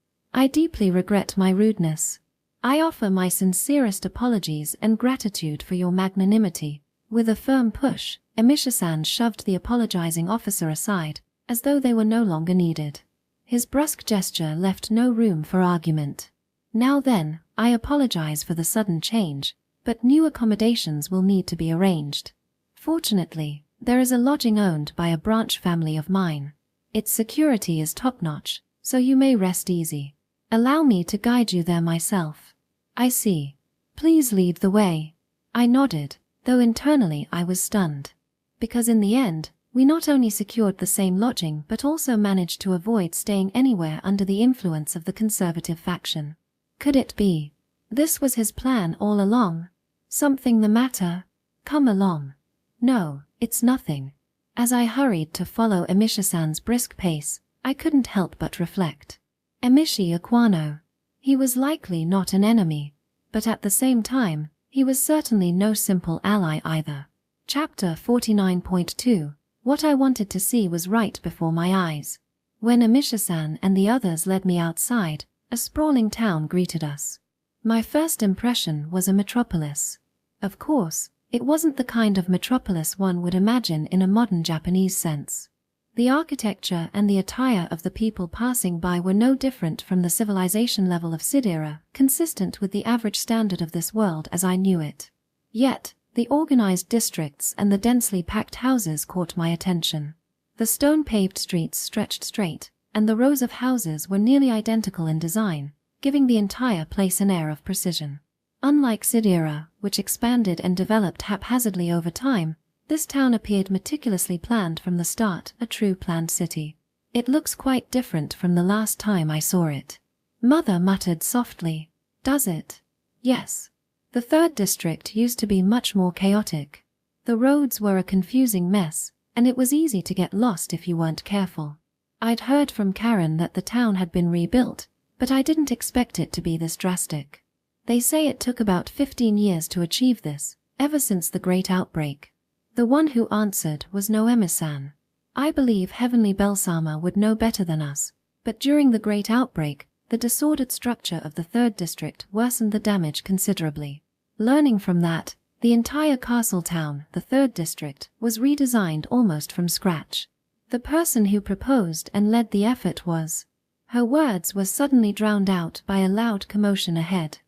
deeply regret my rudeness. I offer my sincerest apologies and gratitude for your magnanimity. With a firm push, Emisha-san shoved the apologizing officer aside, as though they were no longer needed. His brusque gesture left no room for argument. Now then, I apologize for the sudden change, but new accommodations will need to be arranged. Fortunately, there is a lodging owned by a branch family of mine. Its security is top-notch, so you may rest easy. Allow me to guide you there myself. I see. Please lead the way. I nodded, though internally I was stunned. Because in the end, we not only secured the same lodging but also managed to avoid staying anywhere under the influence of the conservative faction. Could it be? This was his plan all along? Something the matter? Come along. No, it's nothing. As I hurried to follow Emisha-san's brisk pace, I couldn't help but reflect. Emishi Aquano. He was likely not an enemy, but at the same time, he was certainly no simple ally either. Chapter 49.2. What I wanted to see was right before my eyes. When Emisha-san and the others led me outside, a sprawling town greeted us. My first impression was a metropolis. Of course, it wasn't the kind of metropolis one would imagine in a modern Japanese sense. The architecture and the attire of the people passing by were no different from the civilization level of Sidera, consistent with the average standard of this world as I knew it. Yet, the organized districts and the densely packed houses caught my attention. The stone-paved streets stretched straight, and the rows of houses were nearly identical in design, giving the entire place an air of precision. Unlike Sidera, which expanded and developed haphazardly over time, this town appeared meticulously planned from the start, a true planned city. It looks quite different from the last time I saw it. Mother muttered softly. Does it? Yes. The third district used to be much more chaotic. The roads were a confusing mess, and it was easy to get lost if you weren't careful. I'd heard from Karen that the town had been rebuilt, but I didn't expect it to be this drastic. They say it took about 15 years to achieve this, ever since the Great Outbreak. The one who answered was Noemi-san. I believe Heavenly Bell-sama would know better than us, but during the Great Outbreak, the disordered structure of the third district worsened the damage considerably. Learning from that, the entire castle town, the third district, was redesigned almost from scratch. The person who proposed and led the effort was... Her words were suddenly drowned out by a loud commotion ahead.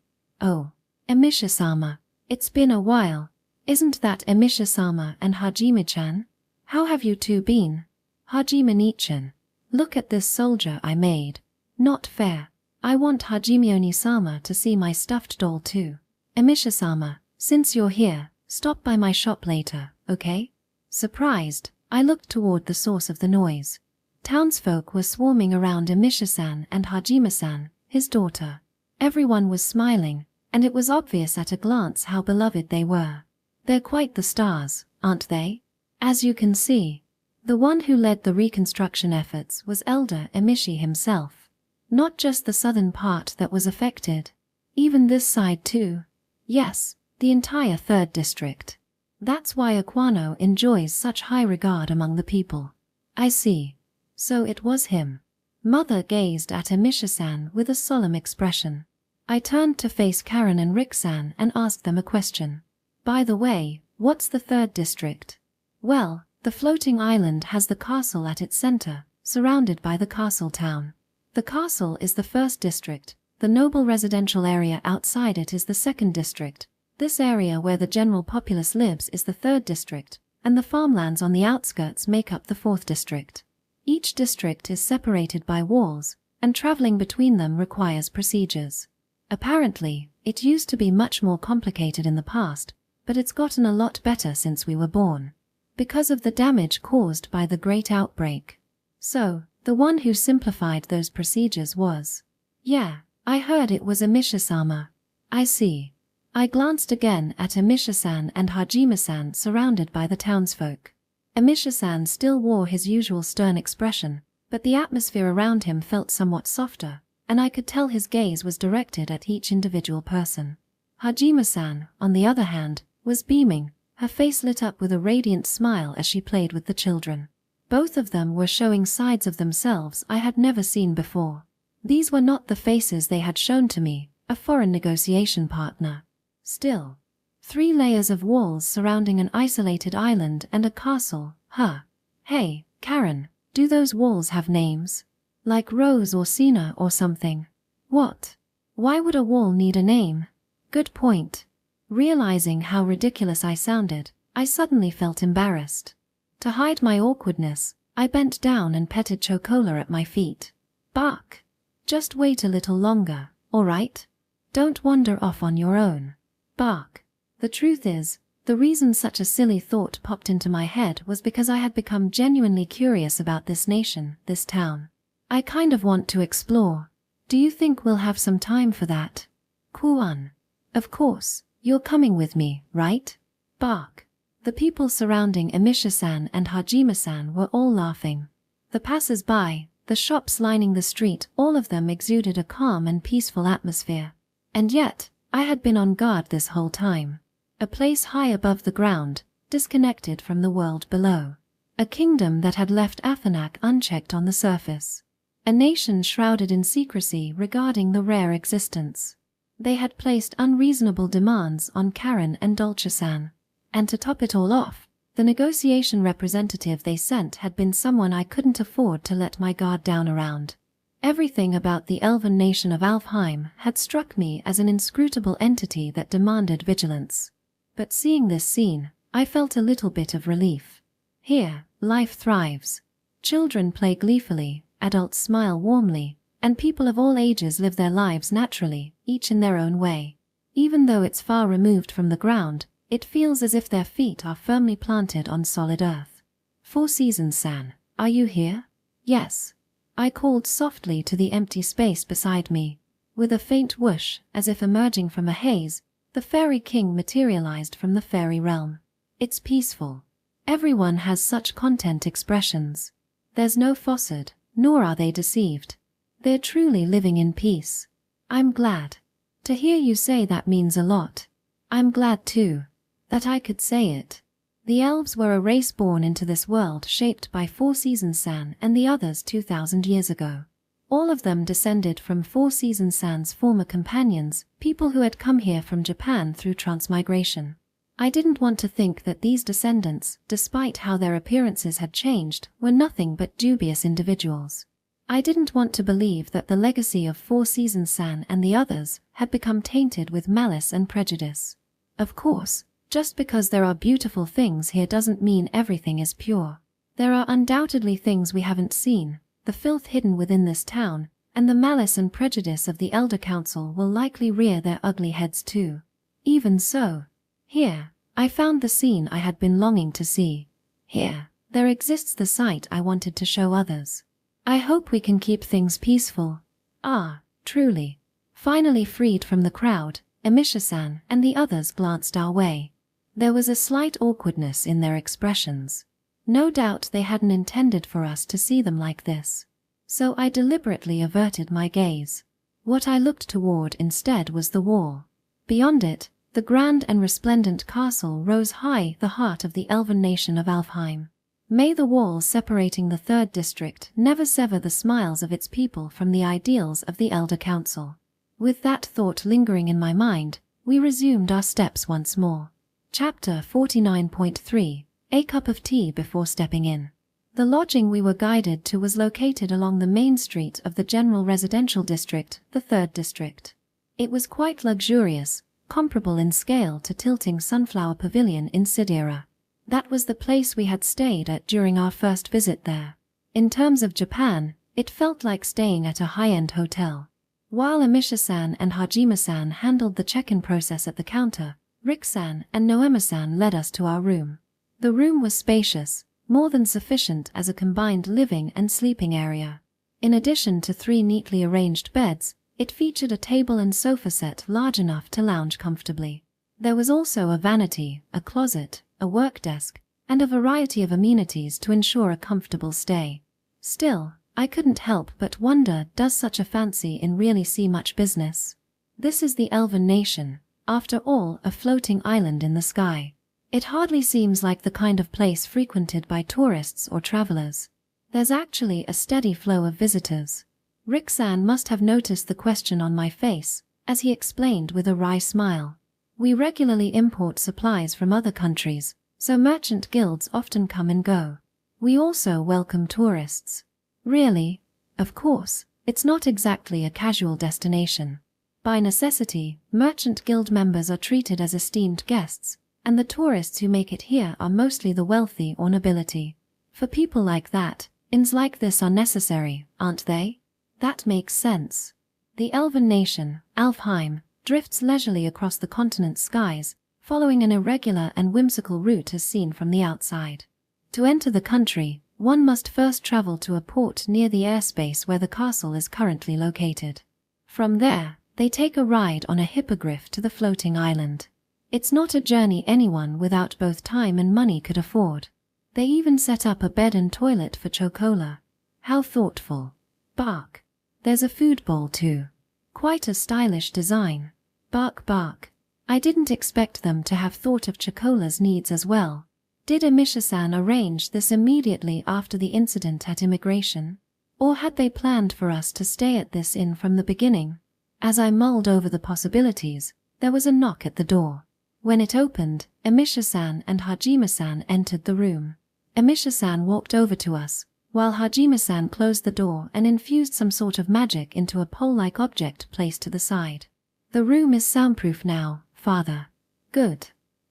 Oh, Emisha-sama, it's been a while. Isn't that Emisha-sama and Hajime-chan? How have you two been? Hajime-ni-chan. Look at this soldier I made. Not fair. I want Hajime-oni-sama to see my stuffed doll too. Emisha-sama, since you're here, stop by my shop later, okay? Surprised, I looked toward the source of the noise. Townsfolk were swarming around Emisha-san and Hajime-san, his daughter. Everyone was smiling, and it was obvious at a glance how beloved they were. They're quite the stars, aren't they? As you can see, the one who led the reconstruction efforts was Elder Emishi himself. Not just the southern part that was affected. Even this side too. Yes, the entire third district. That's why Aquano enjoys such high regard among the people. I see. So it was him. Mother gazed at Emisha-san with a solemn expression. I turned to face Karen and Rick-san and asked them a question. By the way, what's the third district? Well, the floating island has the castle at its center, surrounded by the castle town. The castle is the first district. The noble residential area outside it is the second district. This area where the general populace lives is the third district, and the farmlands on the outskirts make up the fourth district. Each district is separated by walls, and traveling between them requires procedures. Apparently, it used to be much more complicated in the past, but it's gotten a lot better since we were born. Because of the damage caused by the Great Outbreak. So, the one who simplified those procedures was... Yeah, I heard it was Emisha-sama. I see. I glanced again at Emisha-san and Hajime-san surrounded by the townsfolk. Emisha-san still wore his usual stern expression, but the atmosphere around him felt somewhat softer, and I could tell his gaze was directed at each individual person. Hajime-san, on the other hand, was beaming, her face lit up with a radiant smile as she played with the children. Both of them were showing sides of themselves I had never seen before. These were not the faces they had shown to me, a foreign negotiation partner. Still, 3 layers of walls surrounding an isolated island and a castle, huh? Hey, Karen, do those walls have names? Like Rose or Sina or something? What? Why would a wall need a name? Good point. Realizing how ridiculous I sounded, I suddenly felt embarrassed. To hide my awkwardness, I bent down and petted Chocola at my feet. Bark. Just wait a little longer, all right? Don't wander off on your own. Bark. The truth is, The reason such a silly thought popped into my head was because I had become genuinely curious about this nation, this town. I kind of want to explore. Do you think we'll have some time for that? Kuan. Of course, you're coming with me, right? Bark. The people surrounding Emisha-san and Hajime-san were all laughing. The passers-by, the shops lining the street, all of them exuded a calm and peaceful atmosphere. And yet, I had been on guard this whole time. A place high above the ground, disconnected from the world below. A kingdom that had left Athanak unchecked on the surface. A nation shrouded in secrecy regarding the rare existence. They had placed unreasonable demands on Karen and Dolce-san. And to top it all off, the negotiation representative they sent had been someone I couldn't afford to let my guard down around. Everything about the elven nation of Alfheim had struck me as an inscrutable entity that demanded vigilance. But seeing this scene, I felt a little bit of relief. Here, life thrives. Children play gleefully, adults smile warmly, and people of all ages live their lives naturally, each in their own way. Even though it's far removed from the ground, it feels as if their feet are firmly planted on solid earth. Four Seasons-san, are you here? Yes. I called softly to the empty space beside me. With a faint whoosh, as if emerging from a haze, the Fairy King materialized from the fairy realm. It's peaceful. Everyone has such content expressions. There's no facade, nor are they deceived. They're truly living in peace. I'm glad. To hear you say that means a lot. I'm glad too. That I could say it. The elves were a race born into this world shaped by Four Seasons-san and the others 2,000 years ago. All of them descended from Four Seasons-san's former companions, people who had come here from Japan through transmigration. I didn't want to think that these descendants, despite how their appearances had changed, were nothing but dubious individuals. I didn't want to believe that the legacy of Four Seasons-san and the others had become tainted with malice and prejudice. Of course, just because there are beautiful things here doesn't mean everything is pure. There are undoubtedly things we haven't seen, the filth hidden within this town, and the malice and prejudice of the Elder Council will likely rear their ugly heads too. Even so, here, I found the scene I had been longing to see. Here, there exists the sight I wanted to show others. I hope we can keep things peaceful. Ah, truly. Finally freed from the crowd, Emisha-san and the others glanced our way. There was a slight awkwardness in their expressions. No doubt they hadn't intended for us to see them like this. So I deliberately averted my gaze. What I looked toward instead was the wall. Beyond it, the grand and resplendent castle rose high, the heart of the elven nation of Alfheim. May the walls separating the third district never sever the smiles of its people from the ideals of the Elder Council. With that thought lingering in my mind, we resumed our steps once more. Chapter 49.3 A cup of tea before stepping in. The lodging we were guided to was located along the main street of the general residential district, the third district. It was quite luxurious, comparable in scale to Tilting Sunflower Pavilion in Sidera. That was the place we had stayed at during our first visit there. In terms of Japan, it felt like staying at a high-end hotel. While Emisha-san and Hajime-san handled the check-in process at the counter, Rick-san and Noema-san led us to our room. The room was spacious, more than sufficient as a combined living and sleeping area. In addition to 3 neatly arranged beds, it featured a table and sofa set large enough to lounge comfortably. There was also a vanity, a closet, a work desk, and a variety of amenities to ensure a comfortable stay. Still, I couldn't help but wonder, does such a fancy inn really see much business? This is the Elven Nation, after all, a floating island in the sky. It hardly seems like the kind of place frequented by tourists or travelers. There's actually a steady flow of visitors. Rick-san must have noticed the question on my face, as he explained with a wry smile. We regularly import supplies from other countries, so merchant guilds often come and go. We also welcome tourists. Really? Of course, it's not exactly a casual destination. By necessity, merchant guild members are treated as esteemed guests, and the tourists who make it here are mostly the wealthy or nobility. For people like that, inns like this are necessary, aren't they? That makes sense. The elven nation, Alfheim, drifts leisurely across the continent's skies, following an irregular and whimsical route as seen from the outside. To enter the country, one must first travel to a port near the airspace where the castle is currently located. From there, they take a ride on a hippogriff to the floating island. It's not a journey anyone without both time and money could afford. They even set up a bed and toilet for Chocola. How thoughtful. Bark. There's a food bowl too. Quite a stylish design. Bark bark. I didn't expect them to have thought of Chocola's needs as well. Did Amisha-san arrange this immediately after the incident at immigration? Or had they planned for us to stay at this inn from the beginning? As I mulled over the possibilities, there was a knock at the door. When it opened, Amisha-san and Hajime-san entered the room. Amisha-san walked over to us, while Hajime-san closed the door and infused some sort of magic into a pole-like object placed to the side. The room is soundproof now, father. Good.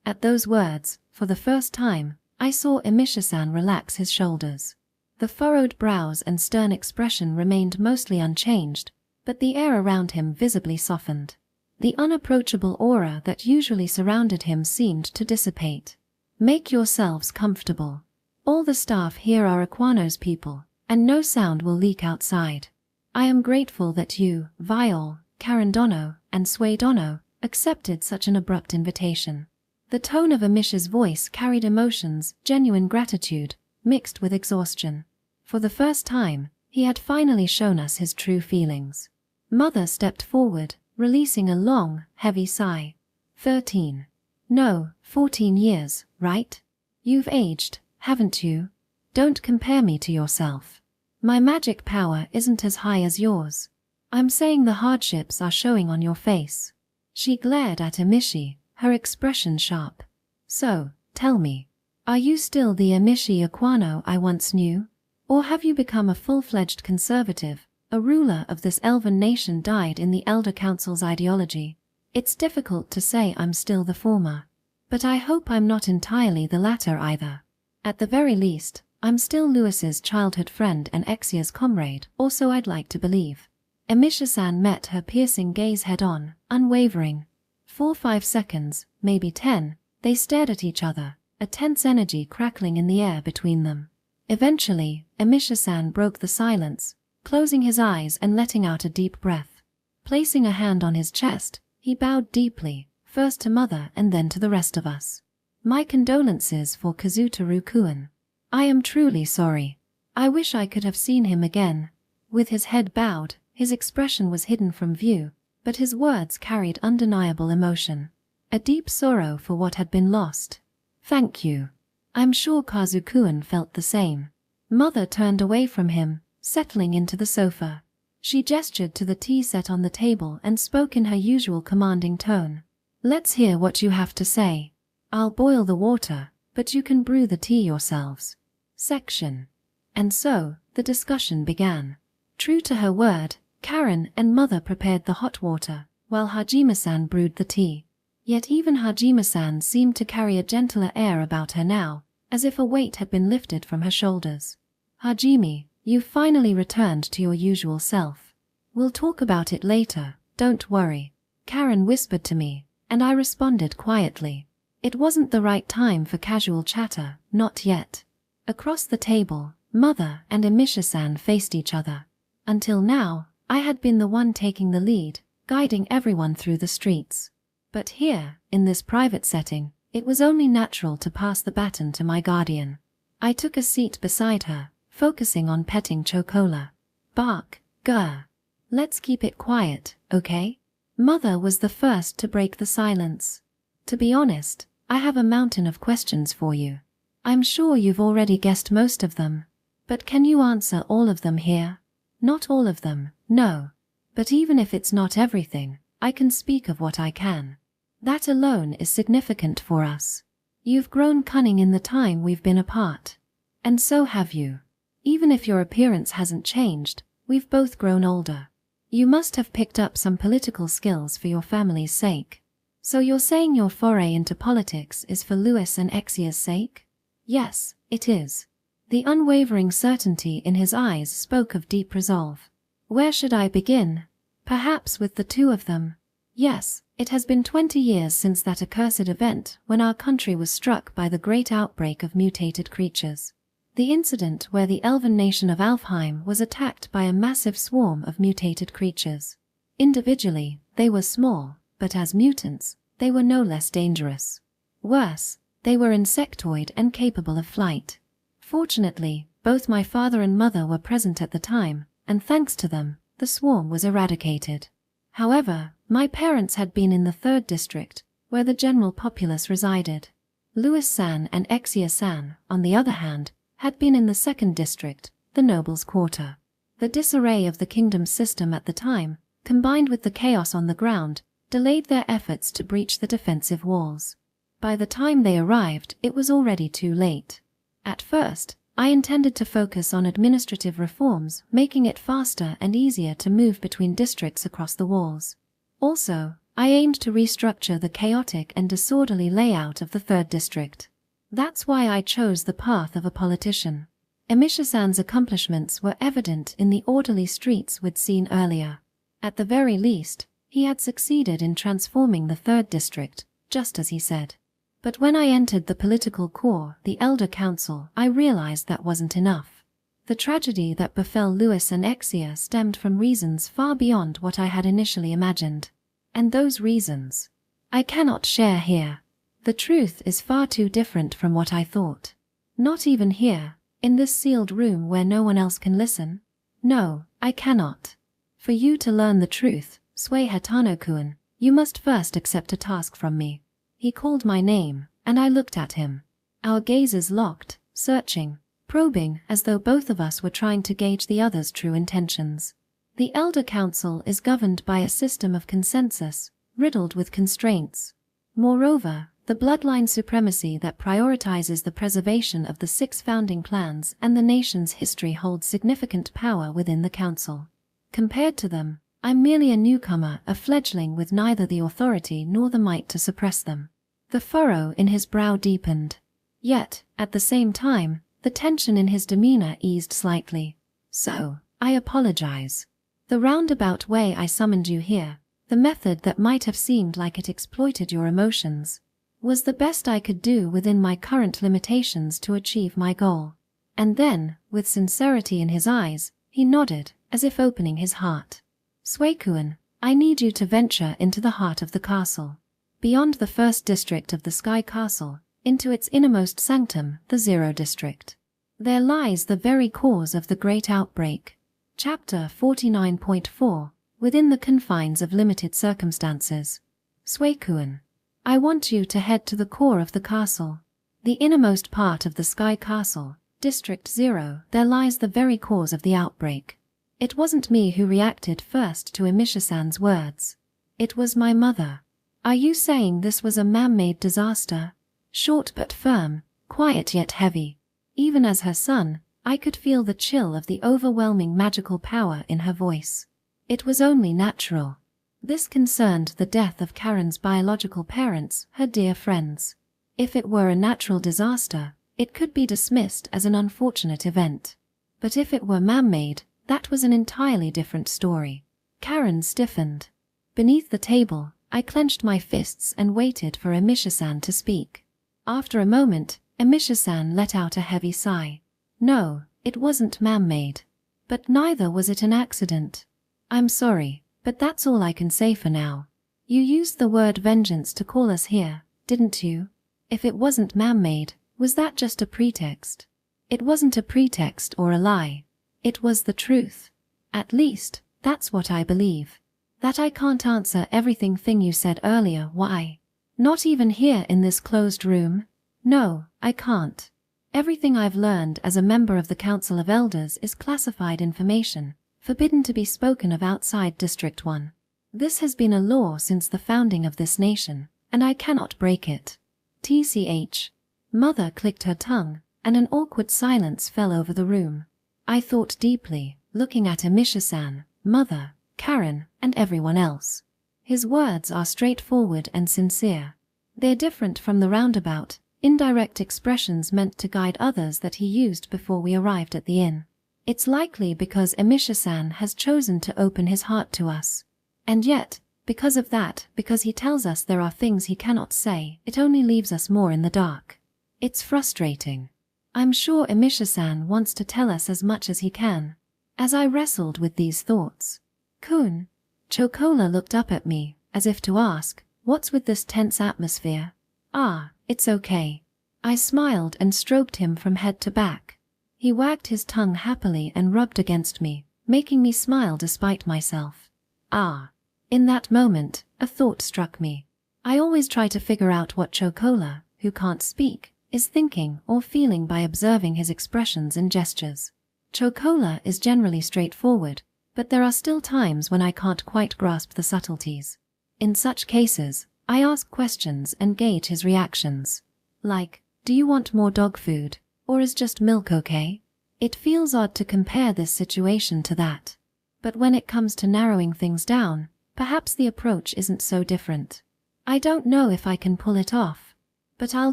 At those words, for the first time, I saw Amisha-san relax his shoulders. The furrowed brows and stern expression remained mostly unchanged, but the air around him visibly softened. The unapproachable aura that usually surrounded him seemed to dissipate. Make yourselves comfortable. All the staff here are Aquano's people, and no sound will leak outside. I am grateful that you, Viol, Carandono, and Suedono, accepted such an abrupt invitation. The tone of Amisha's voice carried emotions, genuine gratitude, mixed with exhaustion. For the first time, he had finally shown us his true feelings. Mother stepped forward, releasing a long, heavy sigh. 13. No, 14 years, right? You've aged, haven't you? Don't compare me to yourself. My magic power isn't as high as yours. I'm saying the hardships are showing on your face. She glared at Amishi, her expression sharp. So, tell me, are you still the Amishi Aquano I once knew? Or have you become a full-fledged conservative, a ruler of this elven nation dyed in the Elder Council's ideology? It's difficult to say I'm still the former. But I hope I'm not entirely the latter either. At the very least, I'm still Lewis's childhood friend and Exia's comrade, or so I'd like to believe. Amisha-san met her piercing gaze head-on, unwavering. For 5 seconds, maybe 10, they stared at each other, a tense energy crackling in the air between them. Eventually, Amisha-san broke the silence, closing his eyes and letting out a deep breath. Placing a hand on his chest, he bowed deeply, first to Mother and then to the rest of us. My condolences for Kazuto-Rukuen. I am truly sorry. I wish I could have seen him again. With his head bowed, his expression was hidden from view, but his words carried undeniable emotion. A deep sorrow for what had been lost. Thank you. I'm sure Kazukuen felt the same. Mother turned away from him, settling into the sofa. She gestured to the tea set on the table and spoke in her usual commanding tone. Let's hear what you have to say. I'll boil the water, but you can brew the tea yourselves. Section. And so, the discussion began. True to her word, Karen and Mother prepared the hot water, while Hajime-san brewed the tea. Yet even Hajime-san seemed to carry a gentler air about her now, as if a weight had been lifted from her shoulders. Hajime, you've finally returned to your usual self. We'll talk about it later, don't worry. Karen whispered to me, and I responded quietly. It wasn't the right time for casual chatter, not yet. Across the table, Mother and Amisha-san faced each other. Until now, I had been the one taking the lead, guiding everyone through the streets. But here, in this private setting, it was only natural to pass the baton to my guardian. I took a seat beside her, focusing on petting Chocola. Bark, grr. Let's keep it quiet, okay? Mother was the first to break the silence. To be honest, I have a mountain of questions for you. I'm sure you've already guessed most of them. But can you answer all of them here? Not all of them, no. But even if it's not everything, I can speak of what I can. That alone is significant for us. You've grown cunning in the time we've been apart. And so have you. Even if your appearance hasn't changed, we've both grown older. You must have picked up some political skills for your family's sake. So you're saying your foray into politics is for Lewis and Exia's sake? Yes, it is. The unwavering certainty in his eyes spoke of deep resolve. Where should I begin? Perhaps with the two of them. Yes, it has been 20 years since that accursed event when our country was struck by the great outbreak of mutated creatures. The incident where the elven nation of Alfheim was attacked by a massive swarm of mutated creatures. Individually, they were small, but as mutants, they were no less dangerous. Worse, they were insectoid and capable of flight. Fortunately, both my father and mother were present at the time, and thanks to them, the swarm was eradicated. However, my parents had been in the 3rd district, where the general populace resided. Louis-san and Exia-san, on the other hand, had been in the 2nd district, the nobles' quarter. The disarray of the kingdom's system at the time, combined with the chaos on the ground, delayed their efforts to breach the defensive walls. By the time they arrived, it was already too late. At first, I intended to focus on administrative reforms, making it faster and easier to move between districts across the walls. Also, I aimed to restructure the chaotic and disorderly layout of the 3rd district. That's why I chose the path of a politician. Emisha-san's accomplishments were evident in the orderly streets we'd seen earlier. At the very least, he had succeeded in transforming the 3rd district, just as he said. But when I entered the political core, the Elder Council, I realized that wasn't enough. The tragedy that befell Louis and Exia stemmed from reasons far beyond what I had initially imagined. And those reasons I cannot share here. The truth is far too different from what I thought. Not even here, in this sealed room where no one else can listen. No, I cannot. For you to learn the truth, Sui Hatano-kun, you must first accept a task from me. He called my name, and I looked at him. Our gazes locked, searching, probing as though both of us were trying to gauge the other's true intentions. The Elder Council is governed by a system of consensus, riddled with constraints. Moreover, the bloodline supremacy that prioritizes the preservation of the 6 founding clans and the nation's history holds significant power within the council. Compared to them, I'm merely a newcomer, a fledgling with neither the authority nor the might to suppress them. The furrow in his brow deepened. Yet, at the same time, the tension in his demeanor eased slightly. So, I apologize. The roundabout way I summoned you here, the method that might have seemed like it exploited your emotions, was the best I could do within my current limitations to achieve my goal. And then, with sincerity in his eyes, he nodded, as if opening his heart. Suikuen, I need you to venture into the heart of the castle. Beyond the 1st district of the Sky Castle, into its innermost sanctum, the 0 district. There lies the very cause of the great outbreak. Chapter 49.4, Within the Confines of Limited Circumstances. Suikuen, I want you to head to the core of the castle. The innermost part of the Sky Castle, District 0, there lies the very cause of the outbreak. It wasn't me who reacted first to Emisha-san's words. It was my mother. Are you saying this was a man-made disaster? Short but firm, quiet yet heavy. Even as her son, I could feel the chill of the overwhelming magical power in her voice. It was only natural. This concerned the death of Karen's biological parents, her dear friends. If it were a natural disaster, it could be dismissed as an unfortunate event. But if it were man-made, that was an entirely different story. Karen stiffened. Beneath the table, I clenched my fists and waited for Emisha-san to speak. After a moment, Emisha-san let out a heavy sigh. No, it wasn't man-made. But neither was it an accident. I'm sorry, but that's all I can say for now. You used the word vengeance to call us here, didn't you? If it wasn't man-made, was that just a pretext? It wasn't a pretext or a lie. It was the truth. At least, that's what I believe. That I can't answer everything you said earlier, why? Not even here in this closed room? No, I can't. Everything I've learned as a member of the Council of Elders is classified information, forbidden to be spoken of outside District 1. This has been a law since the founding of this nation, and I cannot break it. TCH. Mother clicked her tongue, and an awkward silence fell over the room. I thought deeply, looking at Emisha-san, Mother, Karen, and everyone else. His words are straightforward and sincere. They're different from the roundabout, indirect expressions meant to guide others that he used before we arrived at the inn. It's likely because Emisha-san has chosen to open his heart to us. And yet, Because of that, because he tells us there are things he cannot say, it only leaves us more in the dark. It's frustrating. I'm sure Emisha-san wants to tell us as much as he can. As I wrestled with these thoughts, Kun, Chocola looked up at me, as if to ask, what's with this tense atmosphere? Ah, it's okay. I smiled and stroked him from head to back. He wagged his tongue happily and rubbed against me, making me smile despite myself. Ah. In that moment, a thought struck me. I always try to figure out what Chocola, who can't speak, is thinking or feeling by observing his expressions and gestures. Chocola is generally straightforward, but there are still times when I can't quite grasp the subtleties. In such cases, I ask questions and gauge his reactions. Like, do you want more dog food, or is just milk okay? It feels odd to compare this situation to that. But when it comes to narrowing things down, perhaps the approach isn't so different. I don't know if I can pull it off, but I'll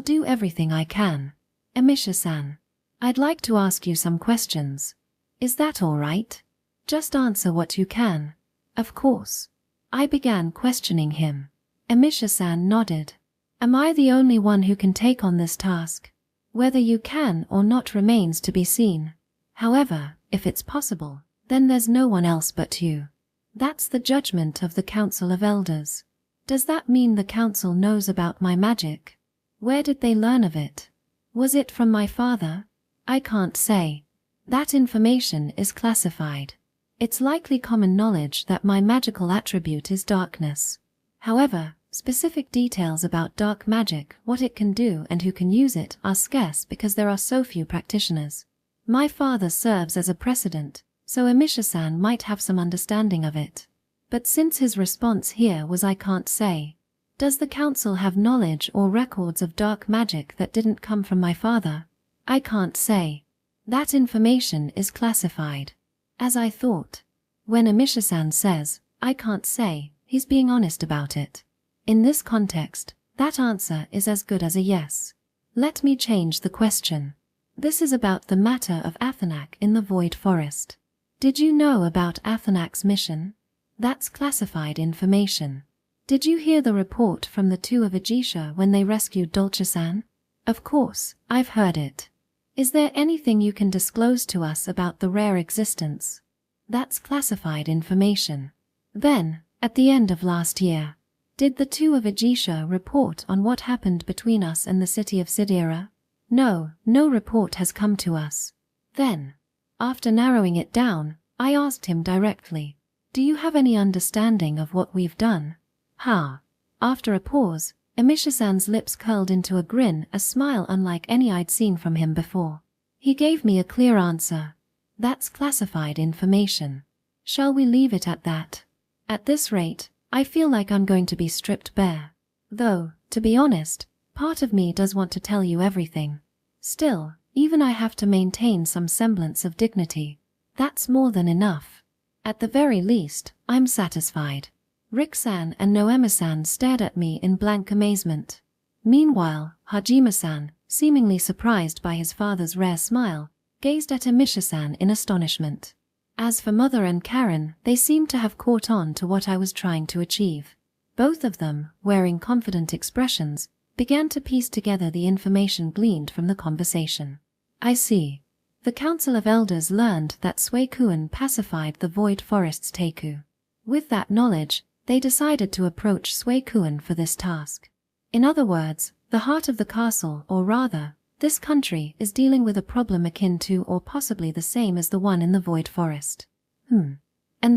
do everything I can. Emisha-san, I'd like to ask you some questions. Is that all right? Just answer what you can. Of course. I began questioning him. Emisha-san nodded. Am I the only one who can take on this task? Whether you can or not remains to be seen. However, if it's possible, then there's no one else but you. That's the judgment of the Council of Elders. Does that mean the Council knows about my magic? Where did they learn of it? Was it from my father? I can't say. That information is classified. It's likely common knowledge that my magical attribute is darkness. However, specific details about dark magic, what it can do and who can use it, are scarce because there are so few practitioners. My father serves as a precedent, so Emisha-san might have some understanding of it. But since his response here was I can't say, does the council have knowledge or records of dark magic that didn't come from my father? I can't say. That information is classified. As I thought. When Emisha-san says, I can't say, he's being honest about it. In this context, that answer is as good as a yes. Let me change the question. This is about the matter of Athanak in the Void Forest. Did you know about Athanak's mission? That's classified information. Did you hear the report from the two of Ajisha when they rescued Dolce-san? Of course, I've heard it. Is there anything you can disclose to us about the rare existence? That's classified information. Then, at the end of last year, did the two of Ajisha report on what happened between us and the city of Sidira? No, no report has come to us. Then, after narrowing it down, I asked him directly, do you have any understanding of what we've done? Ha. After a pause, Emisha-san's lips curled into a grin, a smile unlike any I'd seen from him before. He gave me a clear answer. That's classified information. Shall we leave it at that? At this rate, I feel like I'm going to be stripped bare. Though, to be honest, part of me does want to tell you everything. Still, even I have to maintain some semblance of dignity. That's more than enough. At the very least, I'm satisfied. Rick-san and Noema-san stared at me in blank amazement. Meanwhile, Hajime-san, seemingly surprised by his father's rare smile, gazed at Emisha-san in astonishment. As for Mother and Karen, they seemed to have caught on to what I was trying to achieve. Both of them, wearing confident expressions, began to piece together the information gleaned from the conversation. I see. The Council of Elders learned that Suikuan pacified the Void Forest's Teiku. With that knowledge, they decided to approach Suikuan for this task. In other words, the heart of the castle, or rather, this country, is dealing with a problem akin to or possibly the same as the one in the Void Forest. And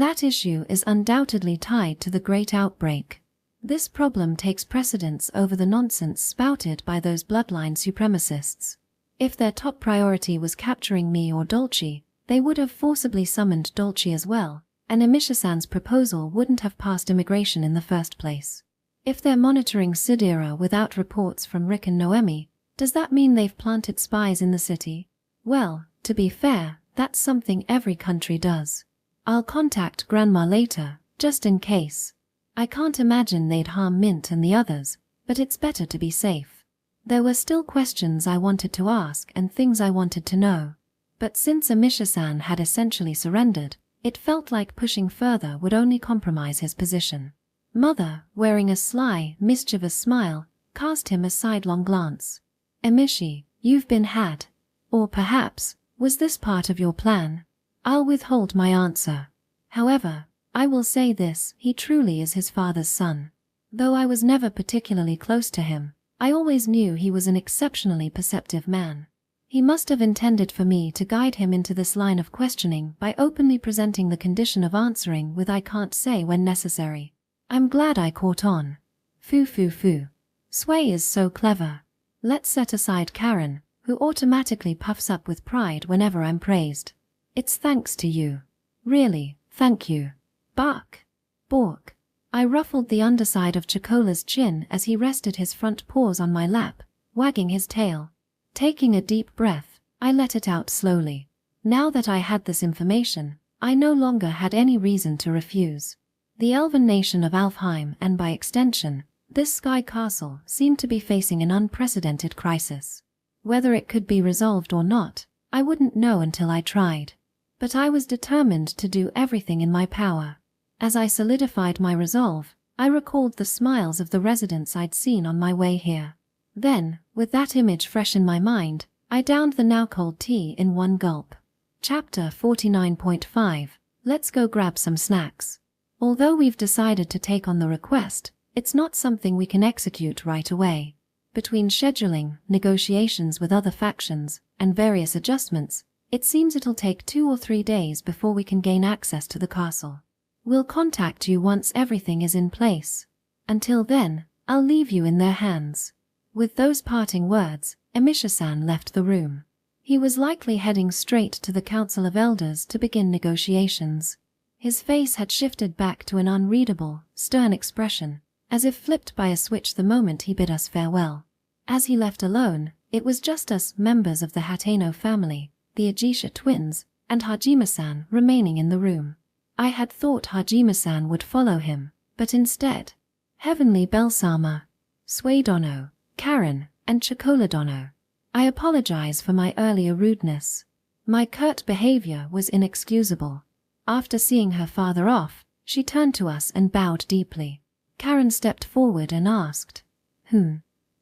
that issue is undoubtedly tied to the Great Outbreak. This problem takes precedence over the nonsense spouted by those bloodline supremacists. If their top priority was capturing me or Dolce, they would have forcibly summoned Dolce as well, and Emisha-san's proposal wouldn't have passed immigration in the first place. If they're monitoring Sidira without reports from Rick and Noemi, does that mean they've planted spies in the city? Well, to be fair, that's something every country does. I'll contact Grandma later, just in case. I can't imagine they'd harm Mint and the others, but it's better to be safe. There were still questions I wanted to ask and things I wanted to know. But since Emisha-san had essentially surrendered, it felt like pushing further would only compromise his position. Mother, wearing a sly, mischievous smile, cast him a sidelong glance. Emishi, you've been had. Or perhaps, was this part of your plan? I'll withhold my answer. However, I will say this, he truly is his father's son. Though I was never particularly close to him, I always knew he was an exceptionally perceptive man. He must have intended for me to guide him into this line of questioning by openly presenting the condition of answering with "I can't say" when necessary. I'm glad I caught on. Foo. Sway is so clever. Let's set aside Karen, who automatically puffs up with pride whenever I'm praised. It's thanks to you. Really, thank you. Bark. Bork. I ruffled the underside of Chocola's chin as he rested his front paws on my lap, wagging his tail. Taking a deep breath, I let it out slowly. Now that I had this information, I no longer had any reason to refuse. The elven nation of Alfheim, and by extension, this sky castle, seemed to be facing an unprecedented crisis. Whether it could be resolved or not, I wouldn't know until I tried. But I was determined to do everything in my power. As I solidified my resolve, I recalled the smiles of the residents I'd seen on my way here. Then, with that image fresh in my mind, I downed the now cold tea in one gulp. Chapter 49.5. Let's go grab some snacks. Although we've decided to take on the request, it's not something we can execute right away. Between scheduling, negotiations with other factions, and various adjustments, it seems it'll take 2 or 3 days before we can gain access to the castle. We'll contact you once everything is in place. Until then, I'll leave you in their hands. With those parting words, Emisha-san left the room. He was likely heading straight to the Council of Elders to begin negotiations. His face had shifted back to an unreadable, stern expression, as if flipped by a switch the moment he bid us farewell. As he left alone, it was just us, members of the Hateno family, the Ajisha twins, and Hajime-san remaining in the room. I had thought Hajime-san would follow him, but instead, Heavenly Belsama, Swaydono, Karen, and Chocoladono. I apologize for my earlier rudeness. My curt behavior was inexcusable. After seeing her father off, she turned to us and bowed deeply. Karen stepped forward and asked,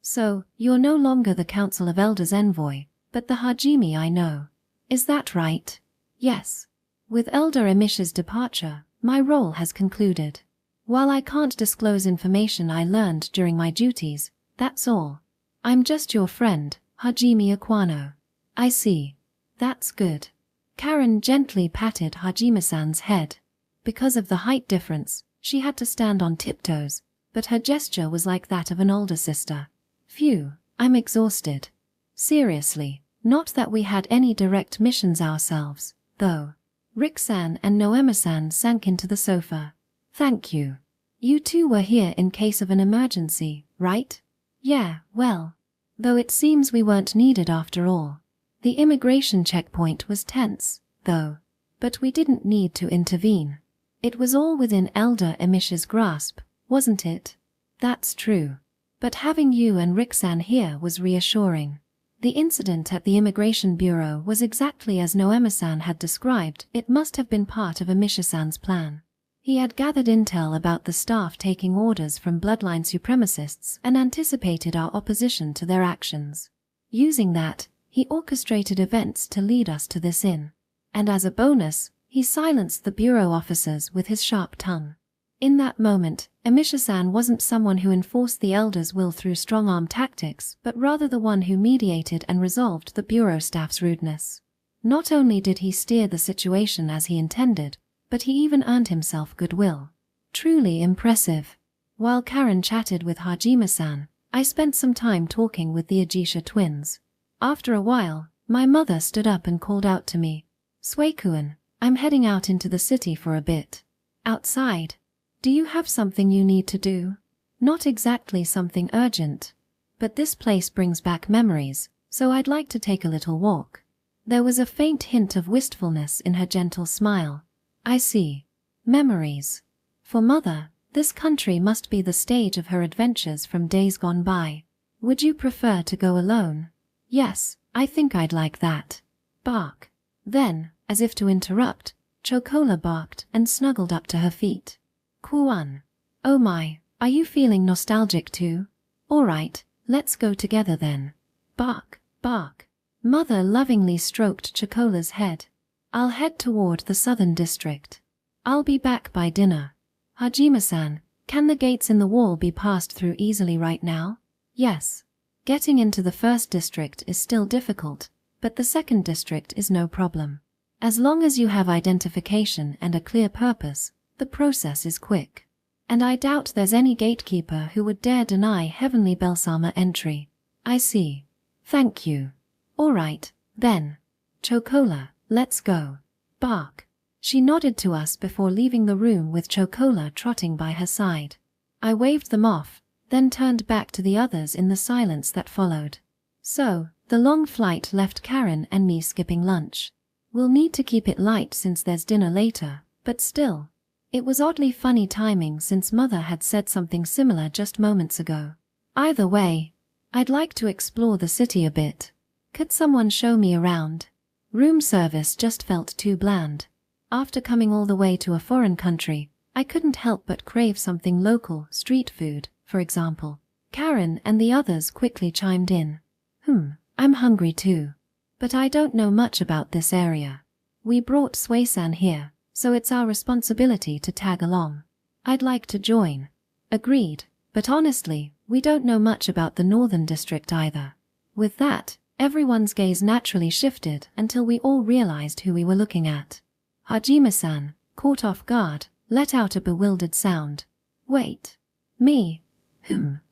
So, you're no longer the Council of Elders envoy, but the Hajime I know. Is that right? Yes. With Elder Emisha's departure, my role has concluded. While I can't disclose information I learned during my duties, that's all. I'm just your friend, Hajime Aquano. I see. That's good. Karen gently patted Hajime-san's head. Because of the height difference, she had to stand on tiptoes, but her gesture was like that of an older sister. Phew, I'm exhausted. Seriously, not that we had any direct missions ourselves, though. Rick-san and Noema-san sank into the sofa. Thank you. You two were here in case of an emergency, right? Yeah, well. Though it seems we weren't needed after all. The immigration checkpoint was tense, though. But we didn't need to intervene. It was all within Elder Emisha's grasp, wasn't it? That's true. But having you and Rick-san here was reassuring. The incident at the Immigration Bureau was exactly as Noema-san had described. It must have been part of Emisha-san's plan. He had gathered intel about the staff taking orders from bloodline supremacists and anticipated our opposition to their actions. Using that, he orchestrated events to lead us to this inn. And as a bonus, he silenced the bureau officers with his sharp tongue. In that moment, Emisha-san wasn't someone who enforced the elders' will through strong-arm tactics, but rather the one who mediated and resolved the bureau staff's rudeness. Not only did he steer the situation as he intended, but he even earned himself goodwill. Truly impressive. While Karen chatted with Hajime-san, I spent some time talking with the Ajisha twins. After a while, my mother stood up and called out to me, Sway-kun, I'm heading out into the city for a bit. Outside. Do you have something you need to do? Not exactly something urgent. But this place brings back memories, so I'd like to take a little walk. There was a faint hint of wistfulness in her gentle smile. I see. Memories. For Mother, this country must be the stage of her adventures from days gone by. Would you prefer to go alone? Yes, I think I'd like that. Bark. Then, as if to interrupt, Chocola barked and snuggled up to her feet. Kuan. Oh my, are you feeling nostalgic too? Alright, let's go together then. Bark, bark. Mother lovingly stroked Chocola's head. I'll head toward the southern district. I'll be back by dinner. Hajime-san, can the gates in the wall be passed through easily right now? Yes. Getting into the first district is still difficult, but the second district is no problem. As long as you have identification and a clear purpose, the process is quick. And I doubt there's any gatekeeper who would dare deny Heavenly Belsama entry. I see. Thank you. Alright, then. Chocola, let's go. Bark. She nodded to us before leaving the room with Chocola trotting by her side. I waved them off, then turned back to the others in the silence that followed. So, the long flight left Karen and me skipping lunch. We'll need to keep it light since there's dinner later, but still. It was oddly funny timing since Mother had said something similar just moments ago. Either way, I'd like to explore the city a bit. Could someone show me around? Room service just felt too bland. After coming all the way to a foreign country, I couldn't help but crave something local, street food, for example. Karen and the others quickly chimed in. I'm hungry too. But I don't know much about this area. We brought Sway-san here, so it's our responsibility to tag along. I'd like to join. Agreed, but honestly, we don't know much about the northern district either. With that, everyone's gaze naturally shifted until we all realized who we were looking at. Hajime-san, caught off guard, let out a bewildered sound. Wait. Me?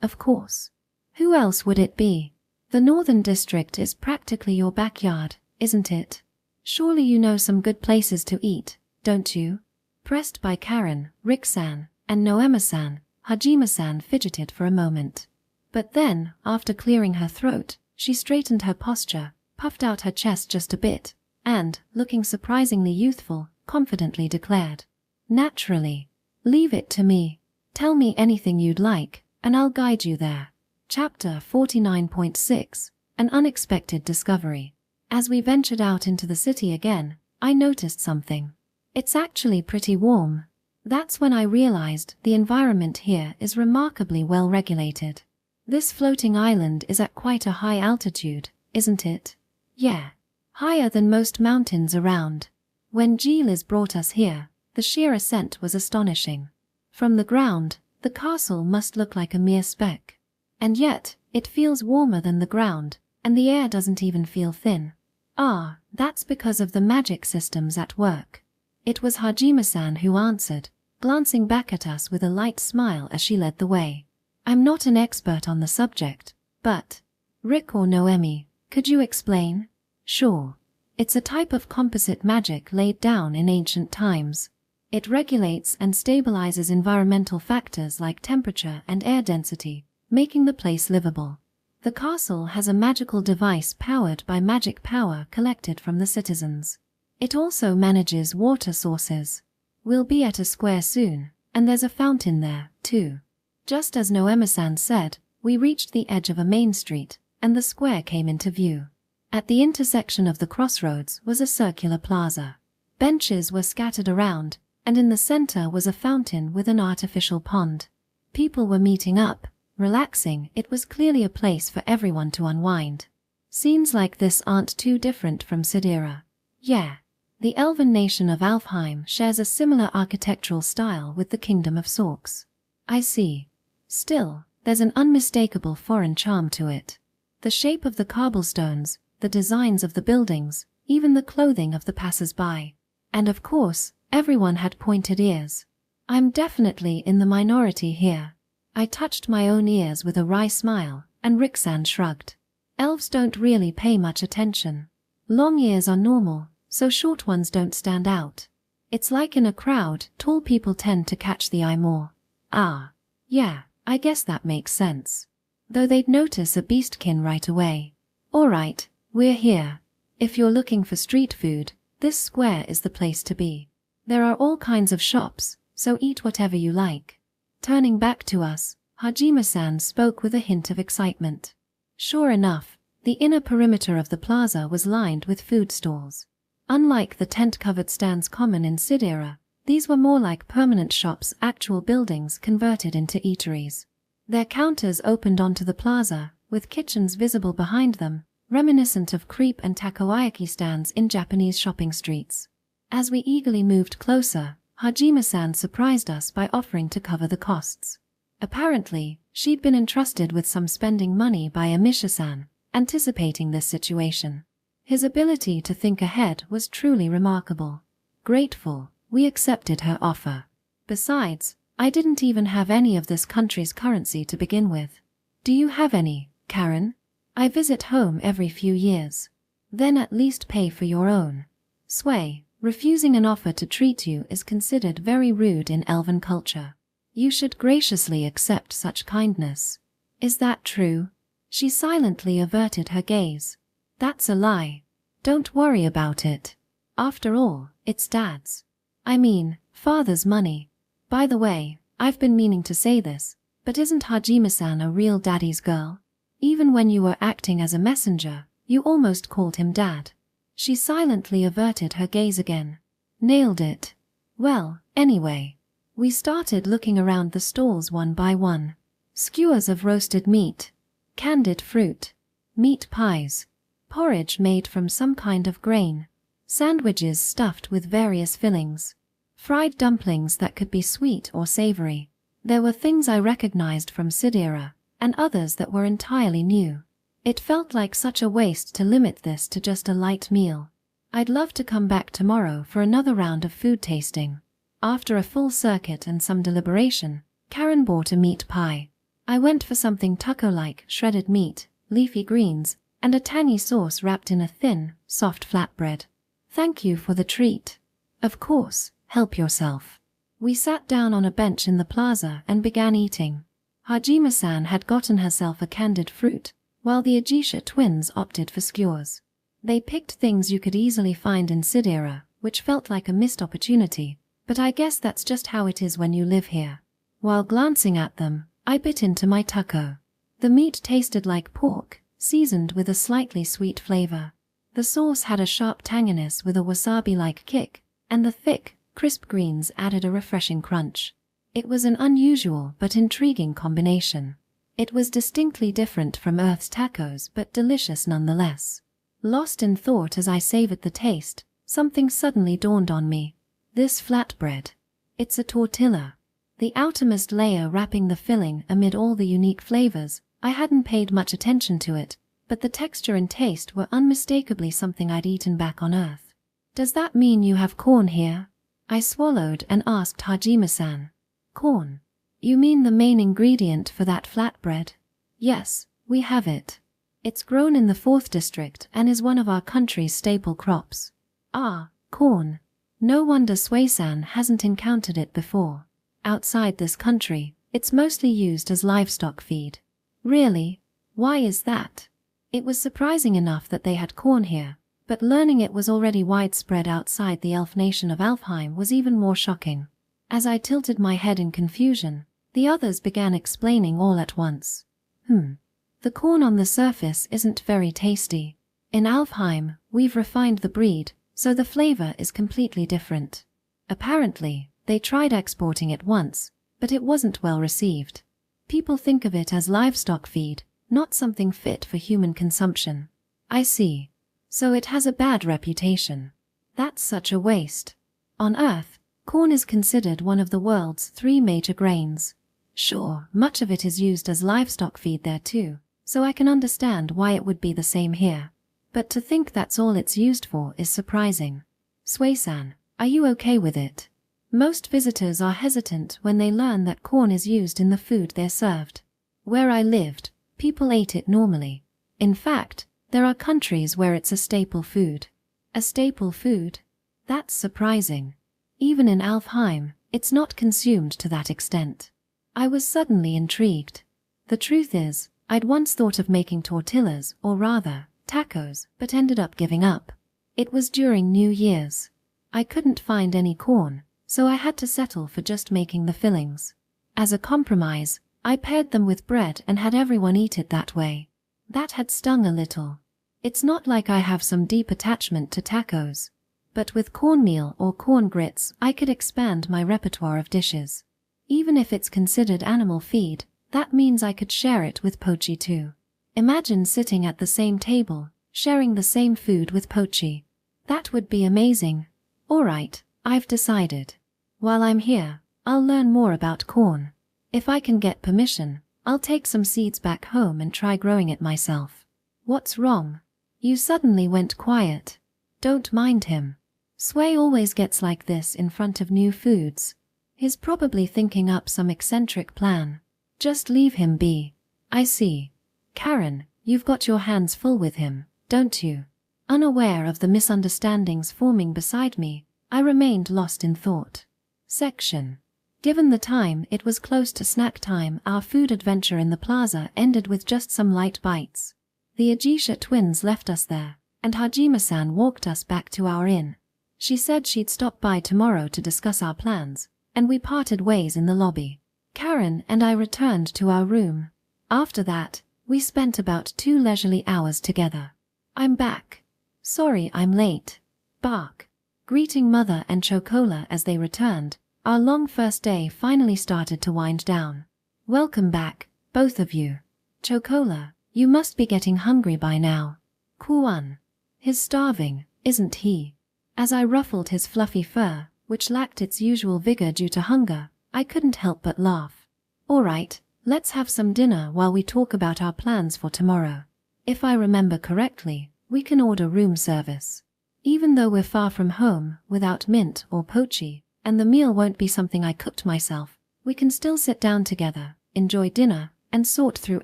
Of course. Who else would it be? The northern district is practically your backyard, isn't it? Surely you know some good places to eat, don't you? Pressed by Karen, Rick-san, and Noema-san, Hajime-san fidgeted for a moment. But then, after clearing her throat, she straightened her posture, puffed out her chest just a bit, and, looking surprisingly youthful, confidently declared. Naturally. Leave it to me. Tell me anything you'd like, and I'll guide you there. Chapter 49.6 An Unexpected Discovery. As we ventured out into the city again, I noticed something. It's actually pretty warm. That's when I realized the environment here is remarkably well regulated. This floating island is at quite a high altitude, isn't it? Yeah. Higher than most mountains around. When Giles brought us here, the sheer ascent was astonishing. From the ground, the castle must look like a mere speck. And yet, it feels warmer than the ground, and the air doesn't even feel thin. Ah, that's because of the magic systems at work. It was Hajime-san who answered, glancing back at us with a light smile as she led the way. I'm not an expert on the subject, but... Rick or Noemi, could you explain? Sure. It's a type of composite magic laid down in ancient times. It regulates and stabilizes environmental factors like temperature and air density, making the place livable. The castle has a magical device powered by magic power collected from the citizens. It also manages water sources. We'll be at a square soon, and there's a fountain there, too. Just as Noema-san said, we reached the edge of a main street, and the square came into view. At the intersection of the crossroads was a circular plaza. Benches were scattered around, and in the center was a fountain with an artificial pond. People were meeting up, relaxing. It was clearly a place for everyone to unwind. Scenes like this aren't too different from Sidera. Yeah. The elven nation of Alfheim shares a similar architectural style with the Kingdom of Sorks. I see. Still, there's an unmistakable foreign charm to it. The shape of the cobblestones, the designs of the buildings, even the clothing of the passers-by. And of course, everyone had pointed ears. I'm definitely in the minority here. I touched my own ears with a wry smile, and Rick-san shrugged. Elves don't really pay much attention. Long ears are normal, so short ones don't stand out. It's like in a crowd, tall people tend to catch the eye more. Ah. Yeah, I guess that makes sense. Though they'd notice a beastkin right away. Alright, we're here. If you're looking for street food, this square is the place to be. There are all kinds of shops, so eat whatever you like. Turning back to us, Hajime-san spoke with a hint of excitement. Sure enough, the inner perimeter of the plaza was lined with food stalls. Unlike the tent-covered stands common in Sidera, These were more like permanent shops, actual buildings converted into eateries. Their counters opened onto the plaza, with kitchens visible behind them, reminiscent of crepe and takoyaki stands in Japanese shopping streets. As we eagerly moved closer, Hajime-san surprised us by offering to cover the costs. Apparently, she'd been entrusted with some spending money by Amisha-san, anticipating this situation. His ability to think ahead was truly remarkable. Grateful, we accepted her offer. Besides, I didn't even have any of this country's currency to begin with. Do you have any, Karen? I visit home every few years. Then at least pay for your own. Sway, refusing an offer to treat you is considered very rude in Elven culture. You should graciously accept such kindness. Is that true? She silently averted her gaze. That's a lie. Don't worry about it. After all, it's Dad's. I mean, Father's money. By the way, I've been meaning to say this, but isn't Hajime-san a real daddy's girl? Even when you were acting as a messenger, you almost called him Dad. She silently averted her gaze again. Nailed it. Well, anyway. We started looking around the stalls one by one. Skewers of roasted meat, candied fruit, meat pies, porridge made from some kind of grain, sandwiches stuffed with various fillings, fried dumplings that could be sweet or savory. There were things I recognized from Sidera, and others that were entirely new. It felt like such a waste to limit this to just a light meal. I'd love to come back tomorrow for another round of food tasting. After a full circuit and some deliberation, Karen bought a meat pie. I went for something taco-like, shredded meat, leafy greens, and a tangy sauce wrapped in a thin, soft flatbread. Thank you for the treat. Of course, help yourself. We sat down on a bench in the plaza and began eating. Hajime-san had gotten herself a candied fruit, while the Ajisha twins opted for skewers. They picked things you could easily find in Sidera, which felt like a missed opportunity, but I guess that's just how it is when you live here. While glancing at them, I bit into my taco. The meat tasted like pork, seasoned with a slightly sweet flavor. The sauce had a sharp tanginess with a wasabi-like kick, and the thick, crisp greens added a refreshing crunch. It was an unusual but intriguing combination. It was distinctly different from Earth's tacos but delicious nonetheless. Lost in thought as I savored the taste, something suddenly dawned on me. This flatbread. It's a tortilla. The outermost layer wrapping the filling amid all the unique flavors. I hadn't paid much attention to it, but the texture and taste were unmistakably something I'd eaten back on Earth. Does that mean you have corn here? I swallowed and asked Hajime-san. Corn? You mean the main ingredient for that flatbread? Yes, we have it. It's grown in the 4th district and is one of our country's staple crops. Ah, corn. No wonder Sway-san hasn't encountered it before. Outside this country, it's mostly used as livestock feed. Really? Why is that? It was surprising enough that they had corn here, but learning it was already widespread outside the elf nation of Alfheim was even more shocking. As I tilted my head in confusion, the others began explaining all at once. The corn on the surface isn't very tasty. In Alfheim, we've refined the breed, so the flavor is completely different. Apparently, they tried exporting it once, but it wasn't well received. People think of it as livestock feed, not something fit for human consumption. I see. So it has a bad reputation. That's such a waste. On Earth, corn is considered one of the world's 3 major grains. Sure, much of it is used as livestock feed there too, so I can understand why it would be the same here. But to think that's all it's used for is surprising. Sway-san, are you okay with it? Most visitors are hesitant when they learn that corn is used in the food they're served. Where I lived, people ate it normally. In fact, there are countries where it's a staple food. A staple food? That's surprising. Even in Alfheim, it's not consumed to that extent. I was suddenly intrigued. The truth is, I'd once thought of making tortillas, or rather, tacos, but ended up giving up. It was during New Year's. I couldn't find any corn, so I had to settle for just making the fillings. As a compromise, I paired them with bread and had everyone eat it that way. That had stung a little. It's not like I have some deep attachment to tacos. But with cornmeal or corn grits, I could expand my repertoire of dishes. Even if it's considered animal feed, that means I could share it with Pochi too. Imagine sitting at the same table, sharing the same food with Pochi. That would be amazing. Alright, I've decided. While I'm here, I'll learn more about corn. If I can get permission, I'll take some seeds back home and try growing it myself. What's wrong? You suddenly went quiet. Don't mind him. Sway always gets like this in front of new foods. He's probably thinking up some eccentric plan. Just leave him be. I see. Karen, you've got your hands full with him, don't you? Unaware of the misunderstandings forming beside me, I remained lost in thought. Section. Given the time it was close to snack time, our food adventure in the plaza ended with just some light bites. The Ajisha twins left us there, and Hajime-san walked us back to our inn. She said she'd stop by tomorrow to discuss our plans, and we parted ways in the lobby. Karen and I returned to our room. After that, we spent about 2 leisurely hours together. I'm back. Sorry I'm late. Bark. Greeting Mother and Chocola as they returned, our long first day finally started to wind down. Welcome back, both of you. Chocola, you must be getting hungry by now. Kuan. He's starving, isn't he? As I ruffled his fluffy fur, which lacked its usual vigor due to hunger, I couldn't help but laugh. Alright, let's have some dinner while we talk about our plans for tomorrow. If I remember correctly, we can order room service. Even though we're far from home, without Mint or Pochi, and the meal won't be something I cooked myself, we can still sit down together, enjoy dinner, and sort through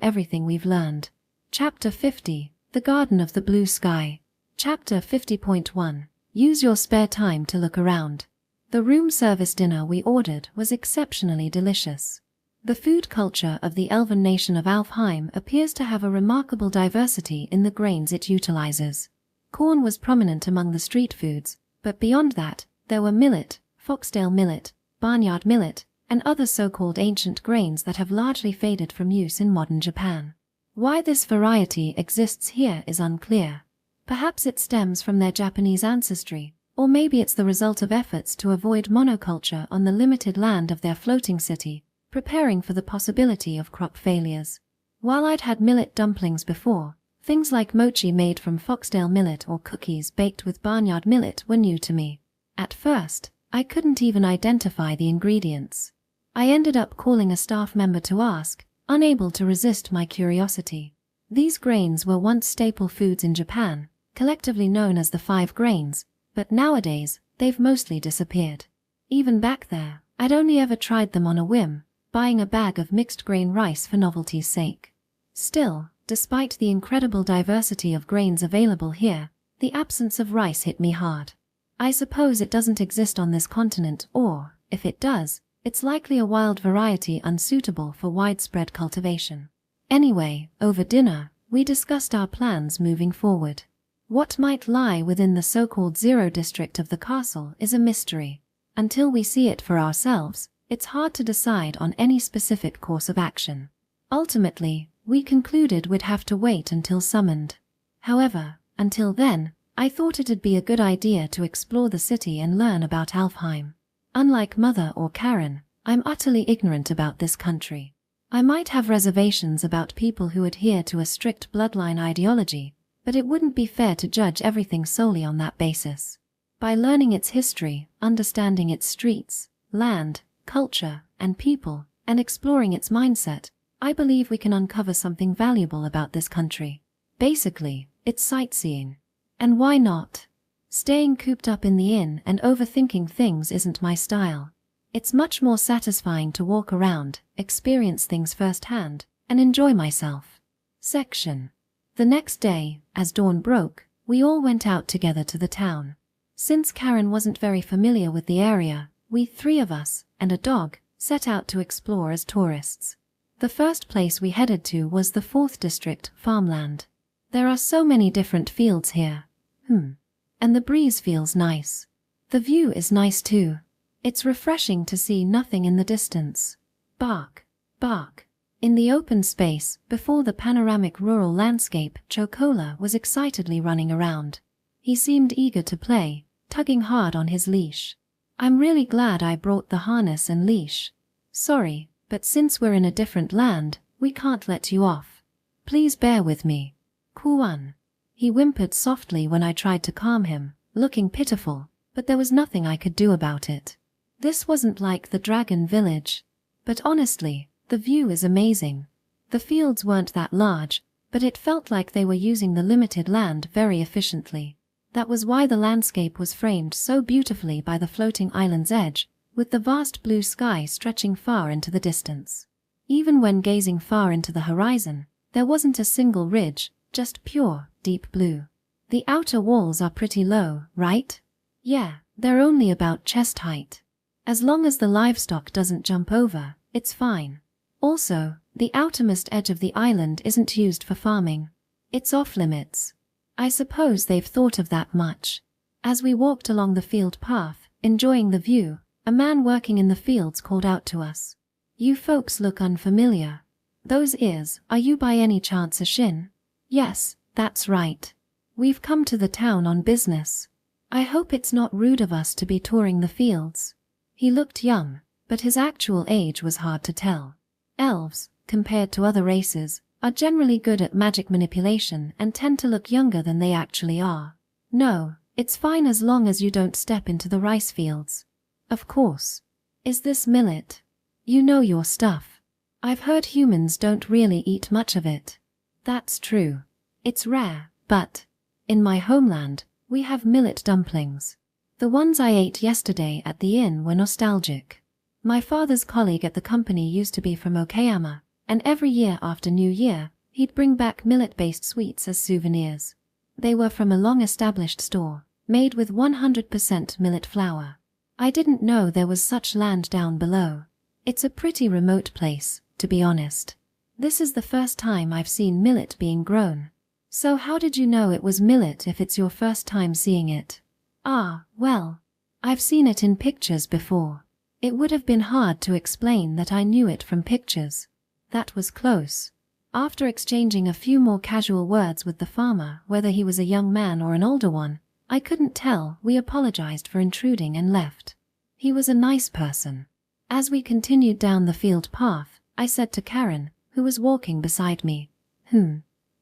everything we've learned. Chapter 50, The Garden of the Blue Sky. Chapter 50.1, Use your spare time to look around. The room service dinner we ordered was exceptionally delicious. The food culture of the elven nation of Alfheim appears to have a remarkable diversity in the grains it utilizes. Corn was prominent among the street foods, but beyond that, there were millet, foxtail millet, barnyard millet, and other so-called ancient grains that have largely faded from use in modern Japan. Why this variety exists here is unclear. Perhaps it stems from their Japanese ancestry, or maybe it's the result of efforts to avoid monoculture on the limited land of their floating city, preparing for the possibility of crop failures. While I'd had millet dumplings before, things like mochi made from foxtail millet or cookies baked with barnyard millet were new to me. At first, I couldn't even identify the ingredients. I ended up calling a staff member to ask, unable to resist my curiosity. These grains were once staple foods in Japan, collectively known as the 5 grains, but nowadays, they've mostly disappeared. Even back there, I'd only ever tried them on a whim, buying a bag of mixed grain rice for novelty's sake. Still, despite the incredible diversity of grains available here, the absence of rice hit me hard. I suppose it doesn't exist on this continent or, if it does, it's likely a wild variety unsuitable for widespread cultivation. Anyway, over dinner, we discussed our plans moving forward. What might lie within the so-called Zero District of the castle is a mystery. Until we see it for ourselves, it's hard to decide on any specific course of action. Ultimately, we concluded we'd have to wait until summoned. However, until then, I thought it'd be a good idea to explore the city and learn about Alfheim. Unlike Mother or Karen, I'm utterly ignorant about this country. I might have reservations about people who adhere to a strict bloodline ideology, but it wouldn't be fair to judge everything solely on that basis. By learning its history, understanding its streets, land, culture, and people, and exploring its mindset, I believe we can uncover something valuable about this country. Basically, it's sightseeing. And why not? Staying cooped up in the inn and overthinking things isn't my style. It's much more satisfying to walk around, experience things firsthand, and enjoy myself. Section. The next day, as dawn broke, we all went out together to the town. Since Karen wasn't very familiar with the area, we 3 of us, and a dog, set out to explore as tourists. The first place we headed to was the 4th District, farmland. There are so many different fields here. And the breeze feels nice. The view is nice too. It's refreshing to see nothing in the distance. Bark, bark. In the open space, before the panoramic rural landscape, Chocola was excitedly running around. He seemed eager to play, tugging hard on his leash. I'm really glad I brought the harness and leash. Sorry, but since we're in a different land, we can't let you off. Please bear with me. Kuan. He whimpered softly when I tried to calm him, looking pitiful, but there was nothing I could do about it. This wasn't like the dragon village. But honestly, the view is amazing. The fields weren't that large, but it felt like they were using the limited land very efficiently. That was why the landscape was framed so beautifully by the floating island's edge, with the vast blue sky stretching far into the distance. Even when gazing far into the horizon, there wasn't a single ridge, just pure, deep blue. The outer walls are pretty low, right? Yeah, they're only about chest height. As long as the livestock doesn't jump over, it's fine. Also, the outermost edge of the island isn't used for farming. It's off limits. I suppose they've thought of that much. As we walked along the field path, enjoying the view, a man working in the fields called out to us. You folks look unfamiliar. Those ears, are you by any chance a Shin? Yes, that's right. We've come to the town on business. I hope it's not rude of us to be touring the fields. He looked young, but his actual age was hard to tell. Elves, compared to other races, are generally good at magic manipulation and tend to look younger than they actually are. No, it's fine as long as you don't step into the rice fields. Of course. Is this millet? You know your stuff. I've heard humans don't really eat much of it. That's true. It's rare, but in my homeland, we have millet dumplings. The ones I ate yesterday at the inn were nostalgic. My father's colleague at the company used to be from Okayama, and every year after New Year, he'd bring back millet-based sweets as souvenirs. They were from a long-established store, made with 100% millet flour. I didn't know there was such land down below. It's a pretty remote place, to be honest. This is the first time I've seen millet being grown. So how did you know it was millet if it's your first time seeing it? Ah, well, I've seen it in pictures before. It would have been hard to explain that I knew it from pictures. That was close. After exchanging a few more casual words with the farmer, whether he was a young man or an older one, I couldn't tell. We apologized for intruding and left. He was a nice person. As we continued down the field path, I said to Karen, who was walking beside me,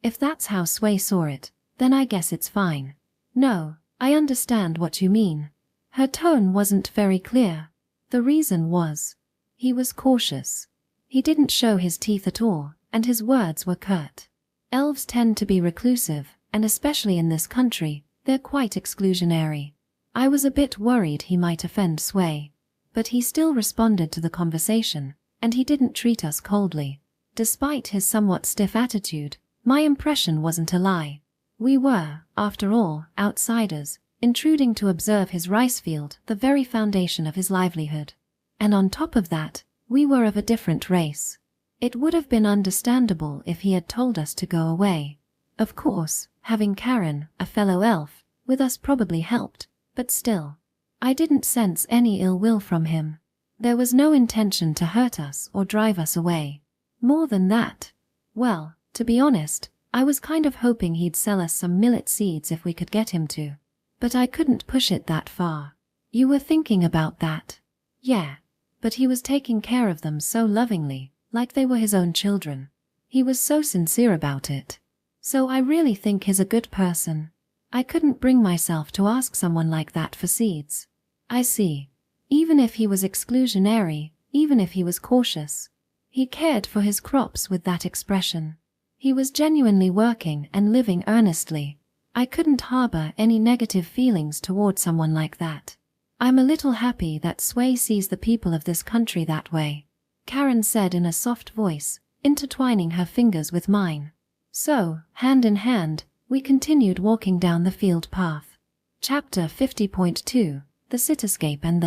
if that's how Sway saw it, then I guess it's fine. No, I understand what you mean. Her tone wasn't very clear. The reason was, he was cautious. He didn't show his teeth at all, and his words were curt. Elves tend to be reclusive, and especially in this country, they're quite exclusionary. I was a bit worried he might offend Sway. But he still responded to the conversation, and he didn't treat us coldly. Despite his somewhat stiff attitude, my impression wasn't a lie. We were, after all, outsiders, intruding to observe his rice field, the very foundation of his livelihood. And on top of that, we were of a different race. It would have been understandable if he had told us to go away. Of course, having Karen, a fellow elf, with us probably helped, but still. I didn't sense any ill will from him. There was no intention to hurt us or drive us away. More than that, well, to be honest, I was kind of hoping he'd sell us some millet seeds if we could get him to. But I couldn't push it that far. You were thinking about that? Yeah. But he was taking care of them so lovingly, like they were his own children. He was so sincere about it. So I really think he's a good person. I couldn't bring myself to ask someone like that for seeds. I see. Even if he was exclusionary, even if he was cautious, he cared for his crops with that expression. He was genuinely working and living earnestly. I couldn't harbor any negative feelings toward someone like that. I'm a little happy that Sway sees the people of this country that way, Karen said in a soft voice, intertwining her fingers with mine. So, hand in hand, we continued walking down the field path. Chapter 50.2, The Cityscape and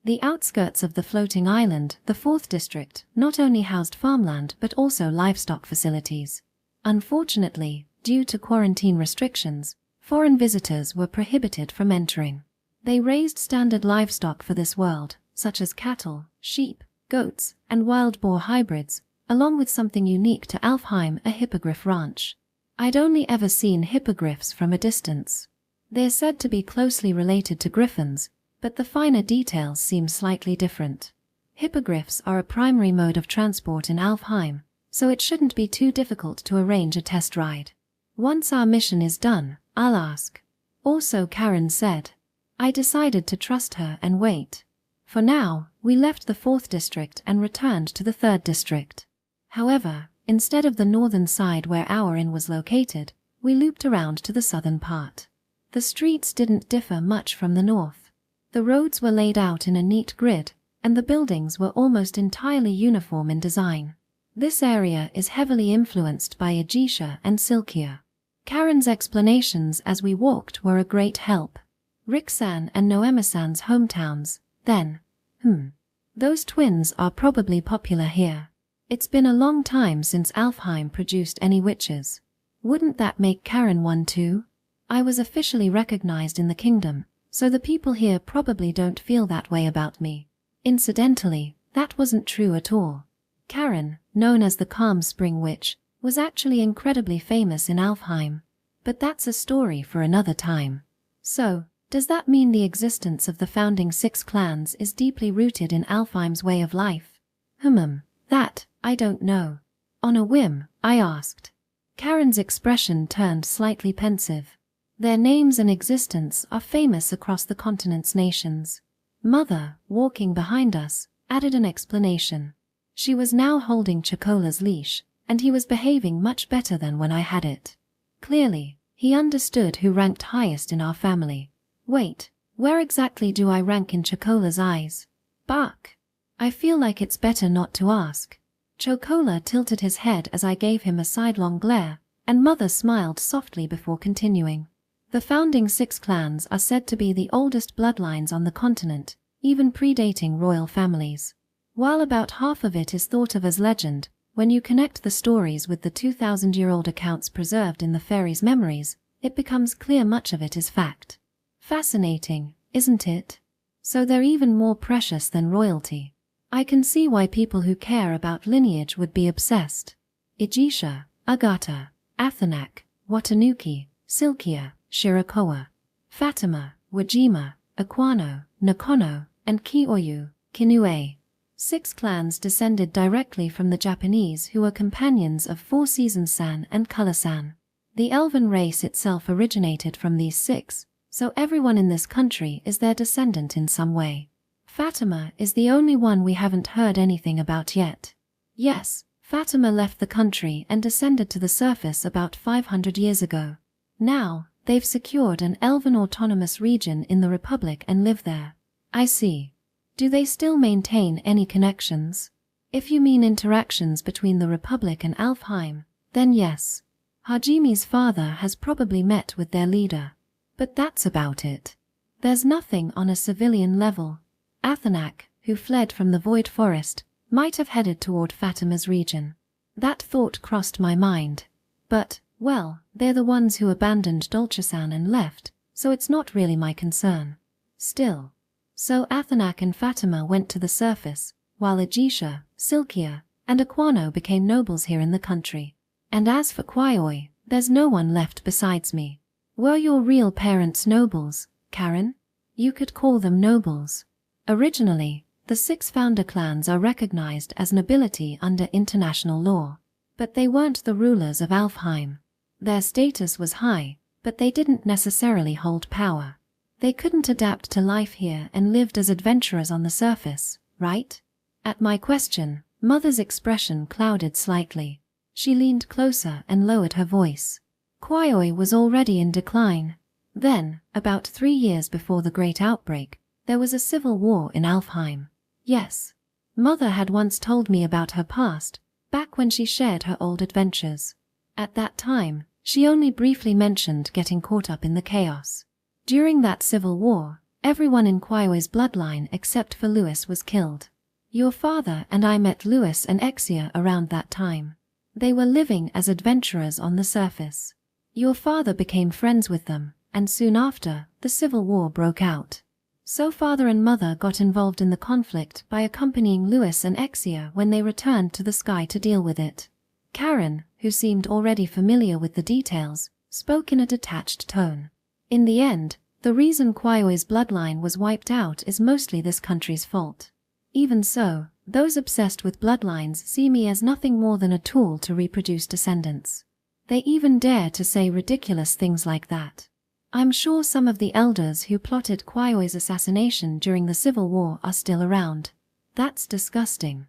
The outskirts of the floating island, the 4th district, not only housed farmland but also livestock facilities. Unfortunately, due to quarantine restrictions, foreign visitors were prohibited from entering. They raised standard livestock for this world, such as cattle, sheep, goats, and wild boar hybrids, along with something unique to Alfheim, a hippogriff ranch. I'd only ever seen hippogriffs from a distance. They're said to be closely related to griffins, but the finer details seem slightly different. Hippogriffs are a primary mode of transport in Alfheim, so it shouldn't be too difficult to arrange a test ride. Once our mission is done, I'll ask. Also, Karen said. I decided to trust her and wait. For now, we left the 4th district and returned to the 3rd district. However, instead of the northern side where our inn was located, we looped around to the southern part. The streets didn't differ much from the north. The roads were laid out in a neat grid, and the buildings were almost entirely uniform in design. This area is heavily influenced by Aegetia and Silkia. Karen's explanations as we walked were a great help. Riksan and Noemisan's hometowns, then. Those twins are probably popular here. It's been a long time since Alfheim produced any witches. Wouldn't that make Karen one too? I was officially recognized in the kingdom, so the people here probably don't feel that way about me. Incidentally, that wasn't true at all. Karen, known as the Calm Spring Witch, was actually incredibly famous in Alfheim. But that's a story for another time. So, does that mean the existence of the founding 6 clans is deeply rooted in Alfheim's way of life? That, I don't know. On a whim, I asked. Karen's expression turned slightly pensive. Their names and existence are famous across the continent's nations. Mother, walking behind us, added an explanation. She was now holding Chocola's leash, and he was behaving much better than when I had it. Clearly, he understood who ranked highest in our family. Wait, where exactly do I rank in Chocola's eyes? Bark. I feel like it's better not to ask. Chocola tilted his head as I gave him a sidelong glare, and Mother smiled softly before continuing. The founding 6 clans are said to be the oldest bloodlines on the continent, even predating royal families. While about half of it is thought of as legend, when you connect the stories with the 2,000-year-old accounts preserved in the fairies' memories, it becomes clear much of it is fact. Fascinating, isn't it? So they're even more precious than royalty. I can see why people who care about lineage would be obsessed. Aegetia, Agatha, Athenak, Watanuki, Silkia, Shirakoa, Fatima, Wajima, Aquano, Nakono, and Kioyu, Kinue. 6 clans descended directly from the Japanese who were companions of 4 Seasons-san and Color-san. The elven race itself originated from these 6, so everyone in this country is their descendant in some way. Fatima is the only one we haven't heard anything about yet. Yes, Fatima left the country and descended to the surface about 500 years ago. Now, they've secured an elven autonomous region in the Republic and live there. I see. Do they still maintain any connections? If you mean interactions between the Republic and Alfheim, then yes. Hajimi's father has probably met with their leader. But that's about it. There's nothing on a civilian level. Athenak, who fled from the Void Forest, might have headed toward Fatima's region. That thought crossed my mind. But, well, they're the ones who abandoned Dolcesan and left, so it's not really my concern. Still. So Athenak and Fatima went to the surface, while Aegetia, Silkia, and Aquano became nobles here in the country. And as for Kwaioi, there's no one left besides me. Were your real parents nobles, Karen? You could call them nobles. Originally, the 6 founder clans are recognized as nobility under international law. But they weren't the rulers of Alfheim. Their status was high, but they didn't necessarily hold power. They couldn't adapt to life here and lived as adventurers on the surface, right? At my question, Mother's expression clouded slightly. She leaned closer and lowered her voice. Kwaioi was already in decline. Then, about 3 years before the Great Outbreak, there was a civil war in Alfheim. Yes. Mother had once told me about her past, back when she shared her old adventures. At that time, she only briefly mentioned getting caught up in the chaos. During that civil war, everyone in Kwaioi's bloodline except for Louis was killed. Your father and I met Louis and Exia around that time. They were living as adventurers on the surface. Your father became friends with them, and soon after, the civil war broke out. So father and mother got involved in the conflict by accompanying Louis and Exia when they returned to the sky to deal with it. Karen, who seemed already familiar with the details, spoke in a detached tone. In the end, the reason Kwaio's bloodline was wiped out is mostly this country's fault. Even so, those obsessed with bloodlines see me as nothing more than a tool to reproduce descendants. They even dare to say ridiculous things like that. I'm sure some of the elders who plotted Kwaio's assassination during the Civil War are still around. That's disgusting.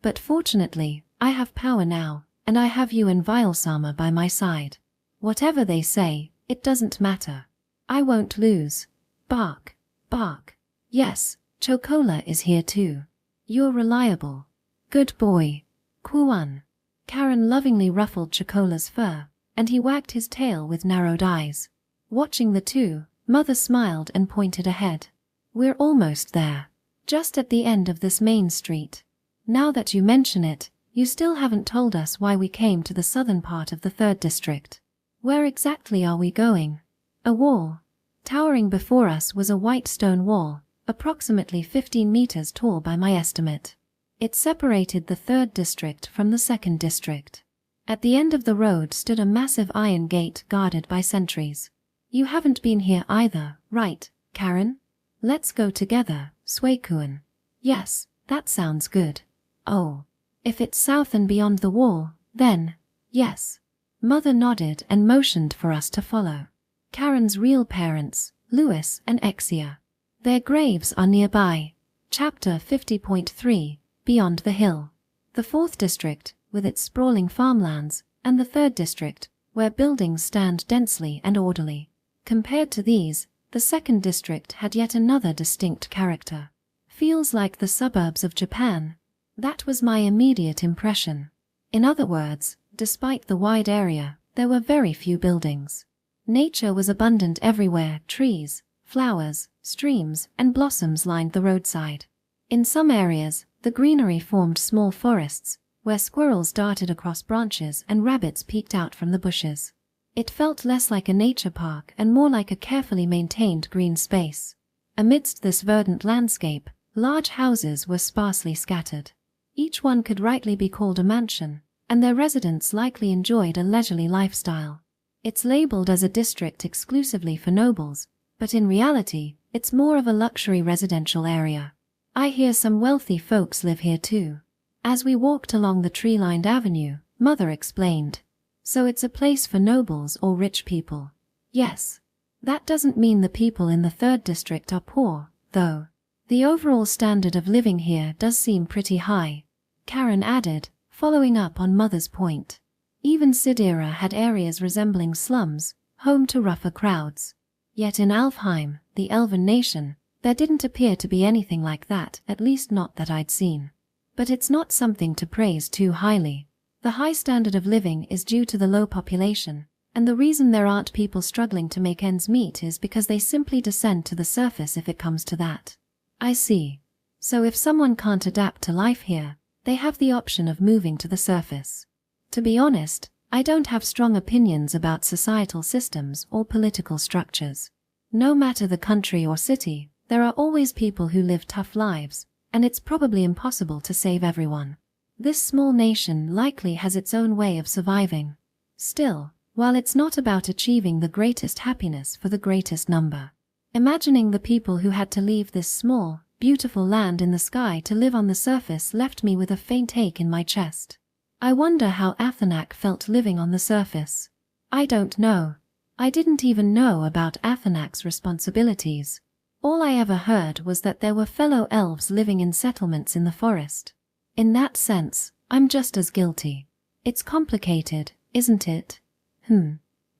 But fortunately, I have power now, and I have you and Vilesama by my side. Whatever they say, it doesn't matter. I won't lose. Bark, bark. Yes, Chocola is here too. You're reliable. Good boy. Kuan. Karen lovingly ruffled Chocola's fur, and he wagged his tail with narrowed eyes. Watching the two, Mother smiled and pointed ahead. We're almost there. Just at the end of this main street. Now that you mention it, you still haven't told us why we came to the southern part of the 3rd district. Where exactly are we going? A wall. Towering before us was a white stone wall, approximately 15 meters tall by my estimate. It separated the 3rd district from the 2nd district. At the end of the road stood a massive iron gate guarded by sentries. You haven't been here either, right, Karen? Let's go together, Suikuan. Yes, that sounds good. Oh, if it's south and beyond the wall, then, yes. Mother nodded and motioned for us to follow. Karen's real parents, Louis and Exia. Their graves are nearby. Chapter 50.3, Beyond the Hill. The 4th district, with its sprawling farmlands, and the 3rd district, where buildings stand densely and orderly. Compared to these, the 2nd district had yet another distinct character. Feels like the suburbs of Japan. That was my immediate impression. In other words, despite the wide area, there were very few buildings. Nature was abundant everywhere. Trees, flowers, streams, and blossoms lined the roadside. In some areas, the greenery formed small forests, where squirrels darted across branches and rabbits peeked out from the bushes. It felt less like a nature park and more like a carefully maintained green space. Amidst this verdant landscape, large houses were sparsely scattered. Each one could rightly be called a mansion, and their residents likely enjoyed a leisurely lifestyle. It's labeled as a district exclusively for nobles, but in reality, it's more of a luxury residential area. I hear some wealthy folks live here too. As we walked along the tree-lined avenue, Mother explained. So it's a place for nobles or rich people. Yes. That doesn't mean the people in the 3rd district are poor, though. The overall standard of living here does seem pretty high. Karen added, following up on Mother's point. Even Sidera had areas resembling slums, home to rougher crowds. Yet in Alfheim, the Elven nation, there didn't appear to be anything like that, at least not that I'd seen. But it's not something to praise too highly. The high standard of living is due to the low population, and the reason there aren't people struggling to make ends meet is because they simply descend to the surface if it comes to that. I see. So if someone can't adapt to life here, they have the option of moving to the surface. To be honest, I don't have strong opinions about societal systems or political structures. No matter the country or city, there are always people who live tough lives, and it's probably impossible to save everyone. This small nation likely has its own way of surviving. Still, while it's not about achieving the greatest happiness for the greatest number, imagining the people who had to leave this small, beautiful land in the sky to live on the surface left me with a faint ache in my chest. I wonder how Athenak felt living on the surface. I don't know. I didn't even know about Athenak's responsibilities. All I ever heard was that there were fellow elves living in settlements in the forest. In that sense, I'm just as guilty. It's complicated, isn't it?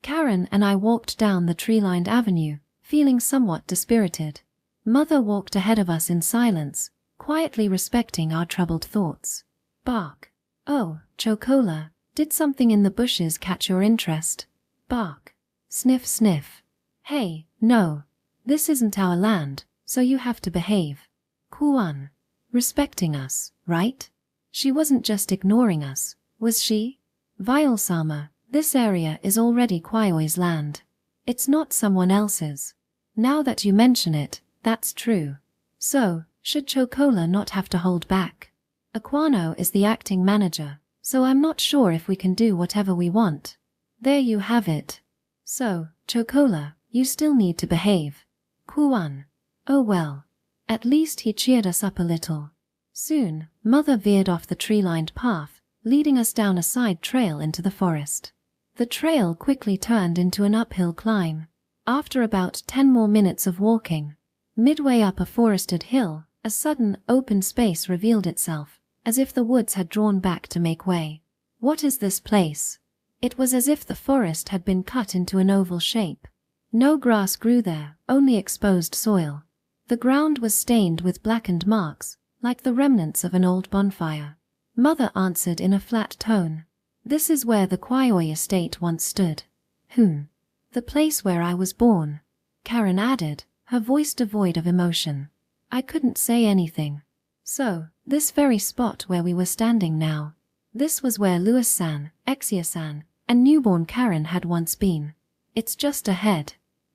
Karen and I walked down the tree-lined avenue, feeling somewhat dispirited. Mother walked ahead of us in silence, quietly respecting our troubled thoughts. Bark. Oh, Chocola, did something in the bushes catch your interest? Bark. Sniff sniff. Hey, no. This isn't our land, so you have to behave. Kuan. Respecting us, right? She wasn't just ignoring us, was she? Vilesama, this area is already Kwaio's land. It's not someone else's. Now that you mention it, that's true. So, should Chocola not have to hold back? Aquano is the acting manager, so I'm not sure if we can do whatever we want. There you have it. So, Chocola, You still need to behave. Kuan. Oh well. At least he cheered us up a little. Soon, Mother veered off the tree-lined path, leading us down a side trail into the forest. The trail quickly turned into an uphill climb. After about 10 more minutes of walking, midway up a forested hill, a sudden, open space revealed itself, as if the woods had drawn back to make way. What is this place? It was as if the forest had been cut into an oval shape. No grass grew there, only exposed soil. The ground was stained with blackened marks, like the remnants of an old bonfire. Mother answered in a flat tone. This is where the Kwaioi estate once stood. The place where I was born, Karen added, her voice devoid of emotion. I couldn't say anything. So, this very spot where we were standing now. This was where Louis-san, Exia-san, and newborn Karen had once been. It's just ahead.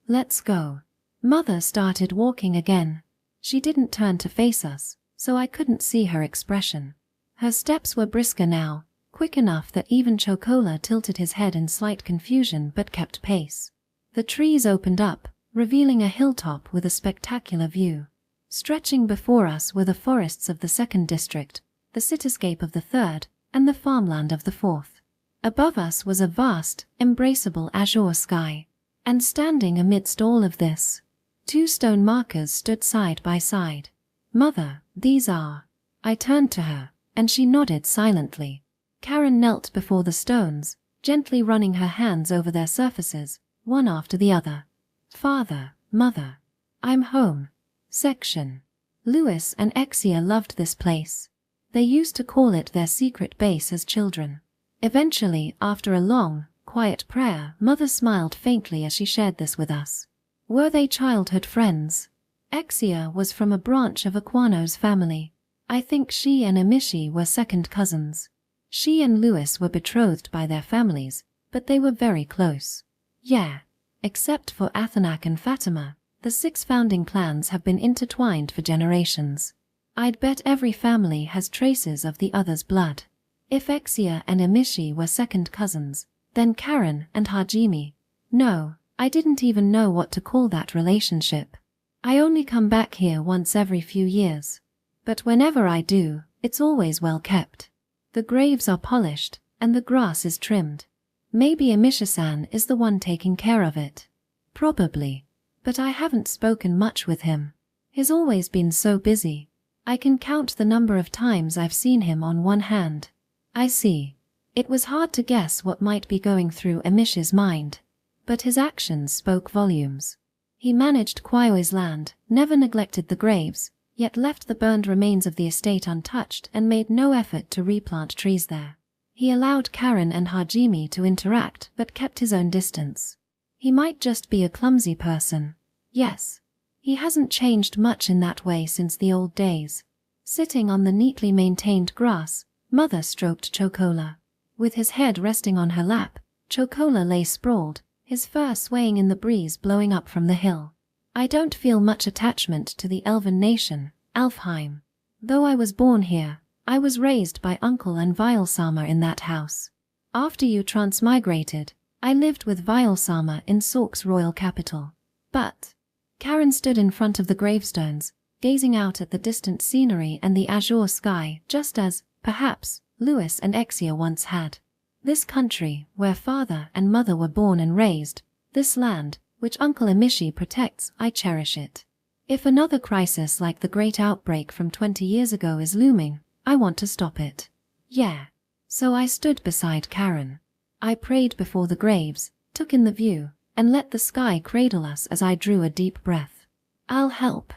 Let's go. Mother started walking again. She didn't turn to face us, so I couldn't see her expression. Her steps were brisker now, quick enough that even Chocola tilted his head in slight confusion but kept pace. The trees opened up, revealing a hilltop with a spectacular view. Stretching before us were the forests of the 2nd district, the cityscape of the 3rd, and the farmland of the 4th. Above us was a vast, embraceable azure sky. And standing amidst all of this, 2 stone markers stood side by side. Mother, these are. I turned to her, and she nodded silently. Karen knelt before the stones, gently running her hands over their surfaces, one after the other. Father, Mother, I'm home. Section. Louis and Exia loved this place. They used to call it their secret base as children. Eventually, after a long, quiet prayer, Mother smiled faintly as she shared this with us. Were they childhood friends? Exia was from a branch of Aquano's family. I think she and Emishi were second cousins. She and Louis were betrothed by their families, but they were very close. Yeah. Except for Athenak and Fatima, the 6 founding clans have been intertwined for generations. I'd bet every family has traces of the other's blood. If Exia and Emishi were second cousins, then Karen and Hajime. No, I didn't even know what to call that relationship. I only come back here once every few years. But whenever I do, it's always well kept. The graves are polished, and the grass is trimmed. Maybe Emishi-san is the one taking care of it. Probably. But I haven't spoken much with him. He's always been so busy. I can count the number of times I've seen him on one hand. I see. It was hard to guess what might be going through Emishi's mind. But his actions spoke volumes. He managed Kwaioi's land, never neglected the graves, yet left the burned remains of the estate untouched and made no effort to replant trees there. He allowed Karen and Hajime to interact but kept his own distance. He might just be a clumsy person. Yes. He hasn't changed much in that way since the old days. Sitting on the neatly maintained grass, Mother stroked Chocola. With his head resting on her lap, Chocola lay sprawled, his fur swaying in the breeze blowing up from the hill. I don't feel much attachment to the elven nation, Alfheim. Though I was born here, I was raised by Uncle and Vial-sama in that house. After you transmigrated, I lived with Vial-sama in Sork's royal capital. But Karen stood in front of the gravestones, gazing out at the distant scenery and the azure sky, just as, perhaps, Louis and Exia once had. This country, where father and mother were born and raised, this land, which Uncle Emishi protects, I cherish it. If another crisis like the great outbreak from 20 years ago is looming, I want to stop it. Yeah. So I stood beside Karen. I prayed before the graves, took in the view, and let the sky cradle us as I drew a deep breath. I'll help.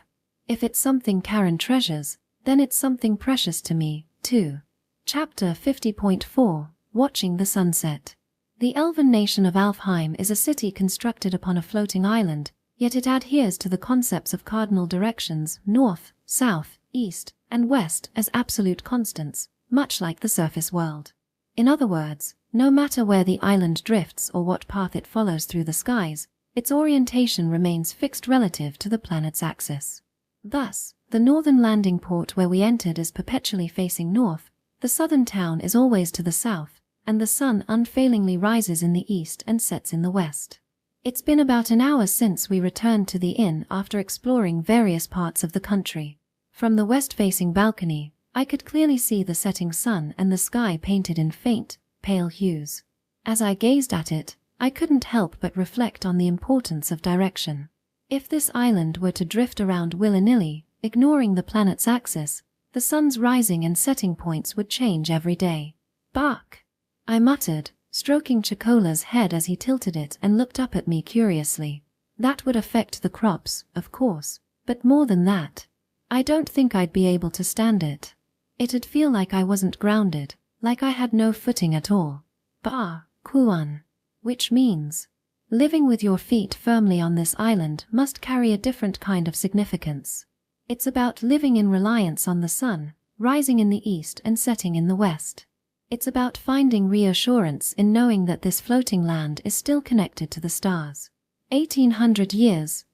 If it's something Karen treasures, then it's something precious to me, too. Chapter 50.4 Watching the Sunset. The elven nation of Alfheim is a city constructed upon a floating island, yet it adheres to the concepts of cardinal directions, north, south, east, and west as absolute constants, much like the surface world. In other words, no matter where the island drifts or what path it follows through the skies, its orientation remains fixed relative to the planet's axis. Thus, the northern landing port where we entered is perpetually facing north, the southern town is always to the south, and the sun unfailingly rises in the east and sets in the west. It's been about an hour since we returned to the inn after exploring various parts of the country. From the west-facing balcony, I could clearly see the setting sun and the sky painted in faint, pale hues. As I gazed at it, I couldn't help but reflect on the importance of direction. If this island were to drift around willy-nilly, ignoring the planet's axis, the sun's rising and setting points would change every day. "Bark," I muttered, stroking Chocola's head as he tilted it and looked up at me curiously. That would affect the crops, of course, but more than that, I don't think I'd be able to stand it. It'd feel like I wasn't grounded, like I had no footing at all. Ba, Kuan, which means, living with your feet firmly on this island must carry a different kind of significance. It's about living in reliance on the sun, rising in the east and setting in the west. It's about finding reassurance in knowing that this floating land is still connected to the stars. 1800 years,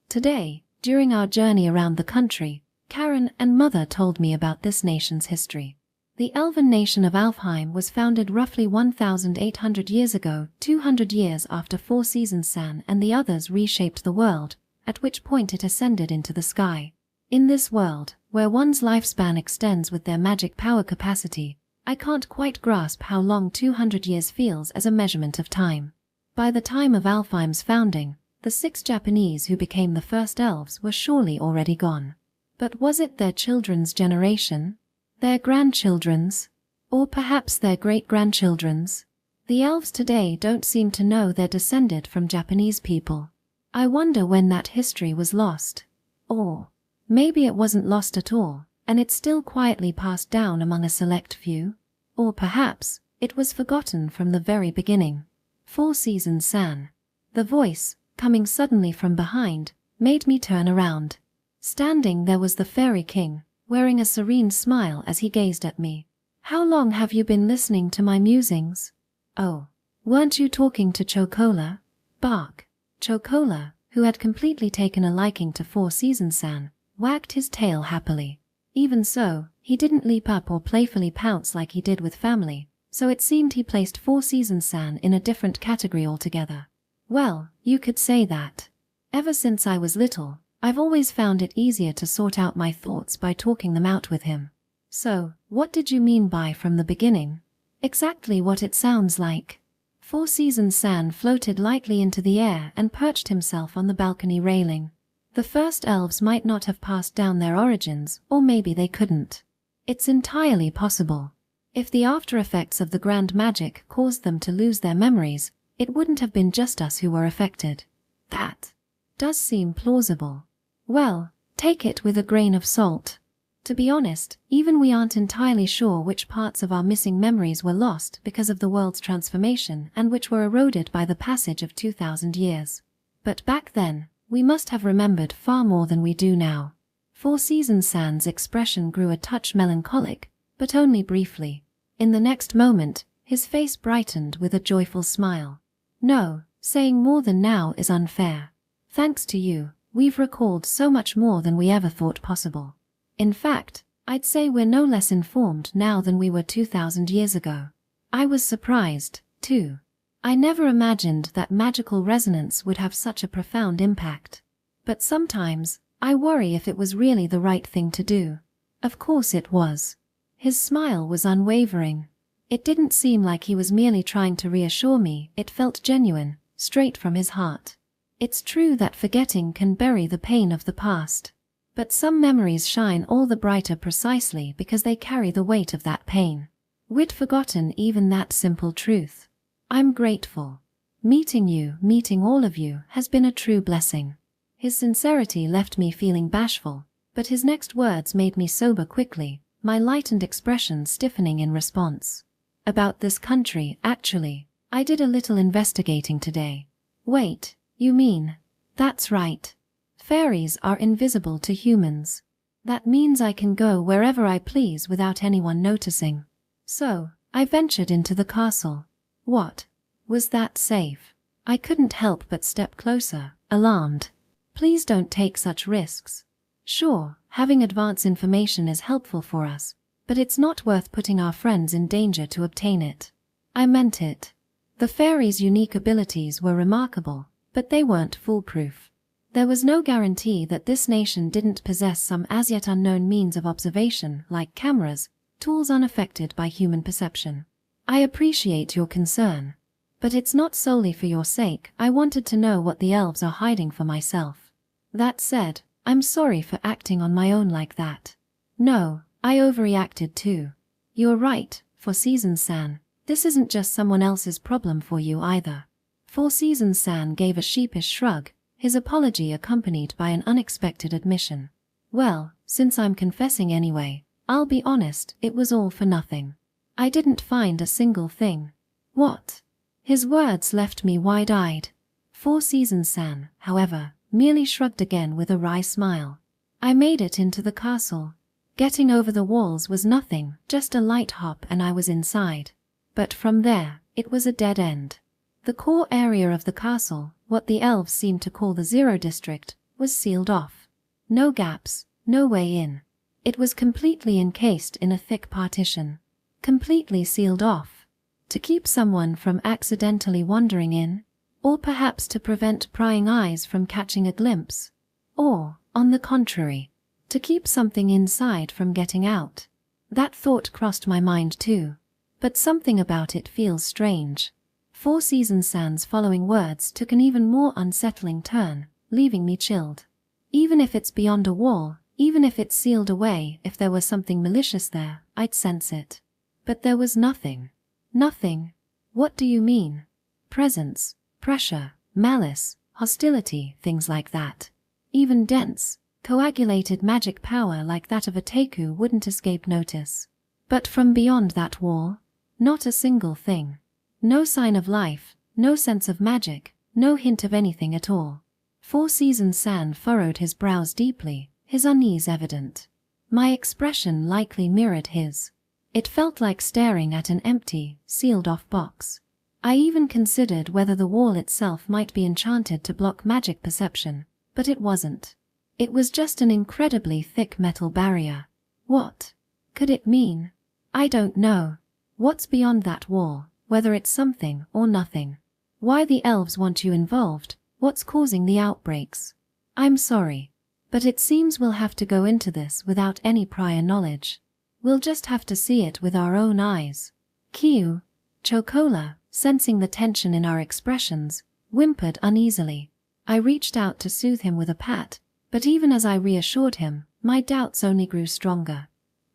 Today, during our journey around the country, Karen and Mother told me about this nation's history. The elven nation of Alfheim was founded roughly 1,800 years ago, 200 years after Four Seasons San and the others reshaped the world, at which point it ascended into the sky. In this world, where one's lifespan extends with their magic power capacity, I can't quite grasp how long 200 years feels as a measurement of time. By the time of Alfheim's founding, the 6 Japanese who became the first elves were surely already gone. But was it their children's generation? Their grandchildren's? Or perhaps their great-grandchildren's? The elves today don't seem to know they're descended from Japanese people. I wonder when that history was lost. Or maybe it wasn't lost at all, and it's still quietly passed down among a select few? Or perhaps it was forgotten from the very beginning. Four Seasons San. The voice, coming suddenly from behind, made me turn around. Standing there was the Fairy King, wearing a serene smile as he gazed at me. "How long have you been listening to my musings?" "Oh, weren't you talking to Chocola?" Bark. Chocola, who had completely taken a liking to Four Seasons San, wagged his tail happily. Even so, he didn't leap up or playfully pounce like he did with family, so it seemed he placed Four Seasons San in a different category altogether. Well, you could say that. Ever since I was little, I've always found it easier to sort out my thoughts by talking them out with him. So, what did you mean by from the beginning? Exactly what it sounds like. Four Seasons San floated lightly into the air and perched himself on the balcony railing. The first elves might not have passed down their origins, or maybe they couldn't. It's entirely possible. If the after effects of the grand magic caused them to lose their memories, it wouldn't have been just us who were affected. That does seem plausible. Well, take it with a grain of salt. To be honest, even we aren't entirely sure which parts of our missing memories were lost because of the world's transformation and which were eroded by the passage of 2,000 years. But back then, we must have remembered far more than we do now. Four Seasons San's expression grew a touch melancholic, but only briefly. In the next moment, his face brightened with a joyful smile. "No, saying more than now is unfair. Thanks to you, we've recalled so much more than we ever thought possible. In fact, I'd say we're no less informed now than we were 2,000 years ago." I was surprised, too. I never imagined that magical resonance would have such a profound impact. But sometimes, I worry if it was really the right thing to do. Of course it was. His smile was unwavering. It didn't seem like he was merely trying to reassure me, it felt genuine, straight from his heart. It's true that forgetting can bury the pain of the past. But some memories shine all the brighter precisely because they carry the weight of that pain. We'd forgotten even that simple truth. I'm grateful. Meeting all of you, has been a true blessing. His sincerity left me feeling bashful, but his next words made me sober quickly, my lightened expression stiffening in response. About this country, actually, I did a little investigating today. Wait, you mean? That's right. Fairies are invisible to humans. That means I can go wherever I please without anyone noticing. So, I ventured into the castle. What? Was that safe? I couldn't help but step closer, alarmed. Please don't take such risks. Sure, having advance information is helpful for us, but it's not worth putting our friends in danger to obtain it. I meant it. The fairy's unique abilities were remarkable, but they weren't foolproof. There was no guarantee that this nation didn't possess some as yet unknown means of observation, like cameras, tools unaffected by human perception. I appreciate your concern. But it's not solely for your sake. I wanted to know what the elves are hiding for myself. That said, I'm sorry for acting on my own like that. No, I overreacted too. You're right, Four Seasons-san. This isn't just someone else's problem for you either. Four Seasons-san gave a sheepish shrug, his apology accompanied by an unexpected admission. Well, since I'm confessing anyway, I'll be honest, it was all for nothing. I didn't find a single thing. What? His words left me wide-eyed. Four Seasons-san, however, merely shrugged again with a wry smile. I made it into the castle. Getting over the walls was nothing, just a light hop and I was inside. But from there, it was a dead end. The core area of the castle, what the elves seemed to call the Zero District, was sealed off. No gaps, no way in. It was completely encased in a thick partition. Completely sealed off. To keep someone from accidentally wandering in, or perhaps to prevent prying eyes from catching a glimpse, or, on the contrary, to keep something inside from getting out. That thought crossed my mind too, but something about it feels strange. Four Seasons-san's following words took an even more unsettling turn, leaving me chilled. Even if it's beyond a wall, even if it's sealed away, if there was something malicious there, I'd sense it. But there was nothing. Nothing. What do you mean? Presence, pressure, malice, hostility, things like that. Even dense, coagulated magic power like that of a Teiku wouldn't escape notice. But from beyond that wall, not a single thing. No sign of life, no sense of magic, no hint of anything at all. Four Seasons-san furrowed his brows deeply, his unease evident. My expression likely mirrored his. It felt like staring at an empty, sealed-off box. I even considered whether the wall itself might be enchanted to block magic perception, but it wasn't. It was just an incredibly thick metal barrier. What could it mean? I don't know. What's beyond that wall, whether it's something or nothing? Why the elves want you involved? What's causing the outbreaks? I'm sorry, but it seems we'll have to go into this without any prior knowledge. We'll just have to see it with our own eyes. Kiyu, Chocola, sensing the tension in our expressions, whimpered uneasily. I reached out to soothe him with a pat, but even as I reassured him, my doubts only grew stronger.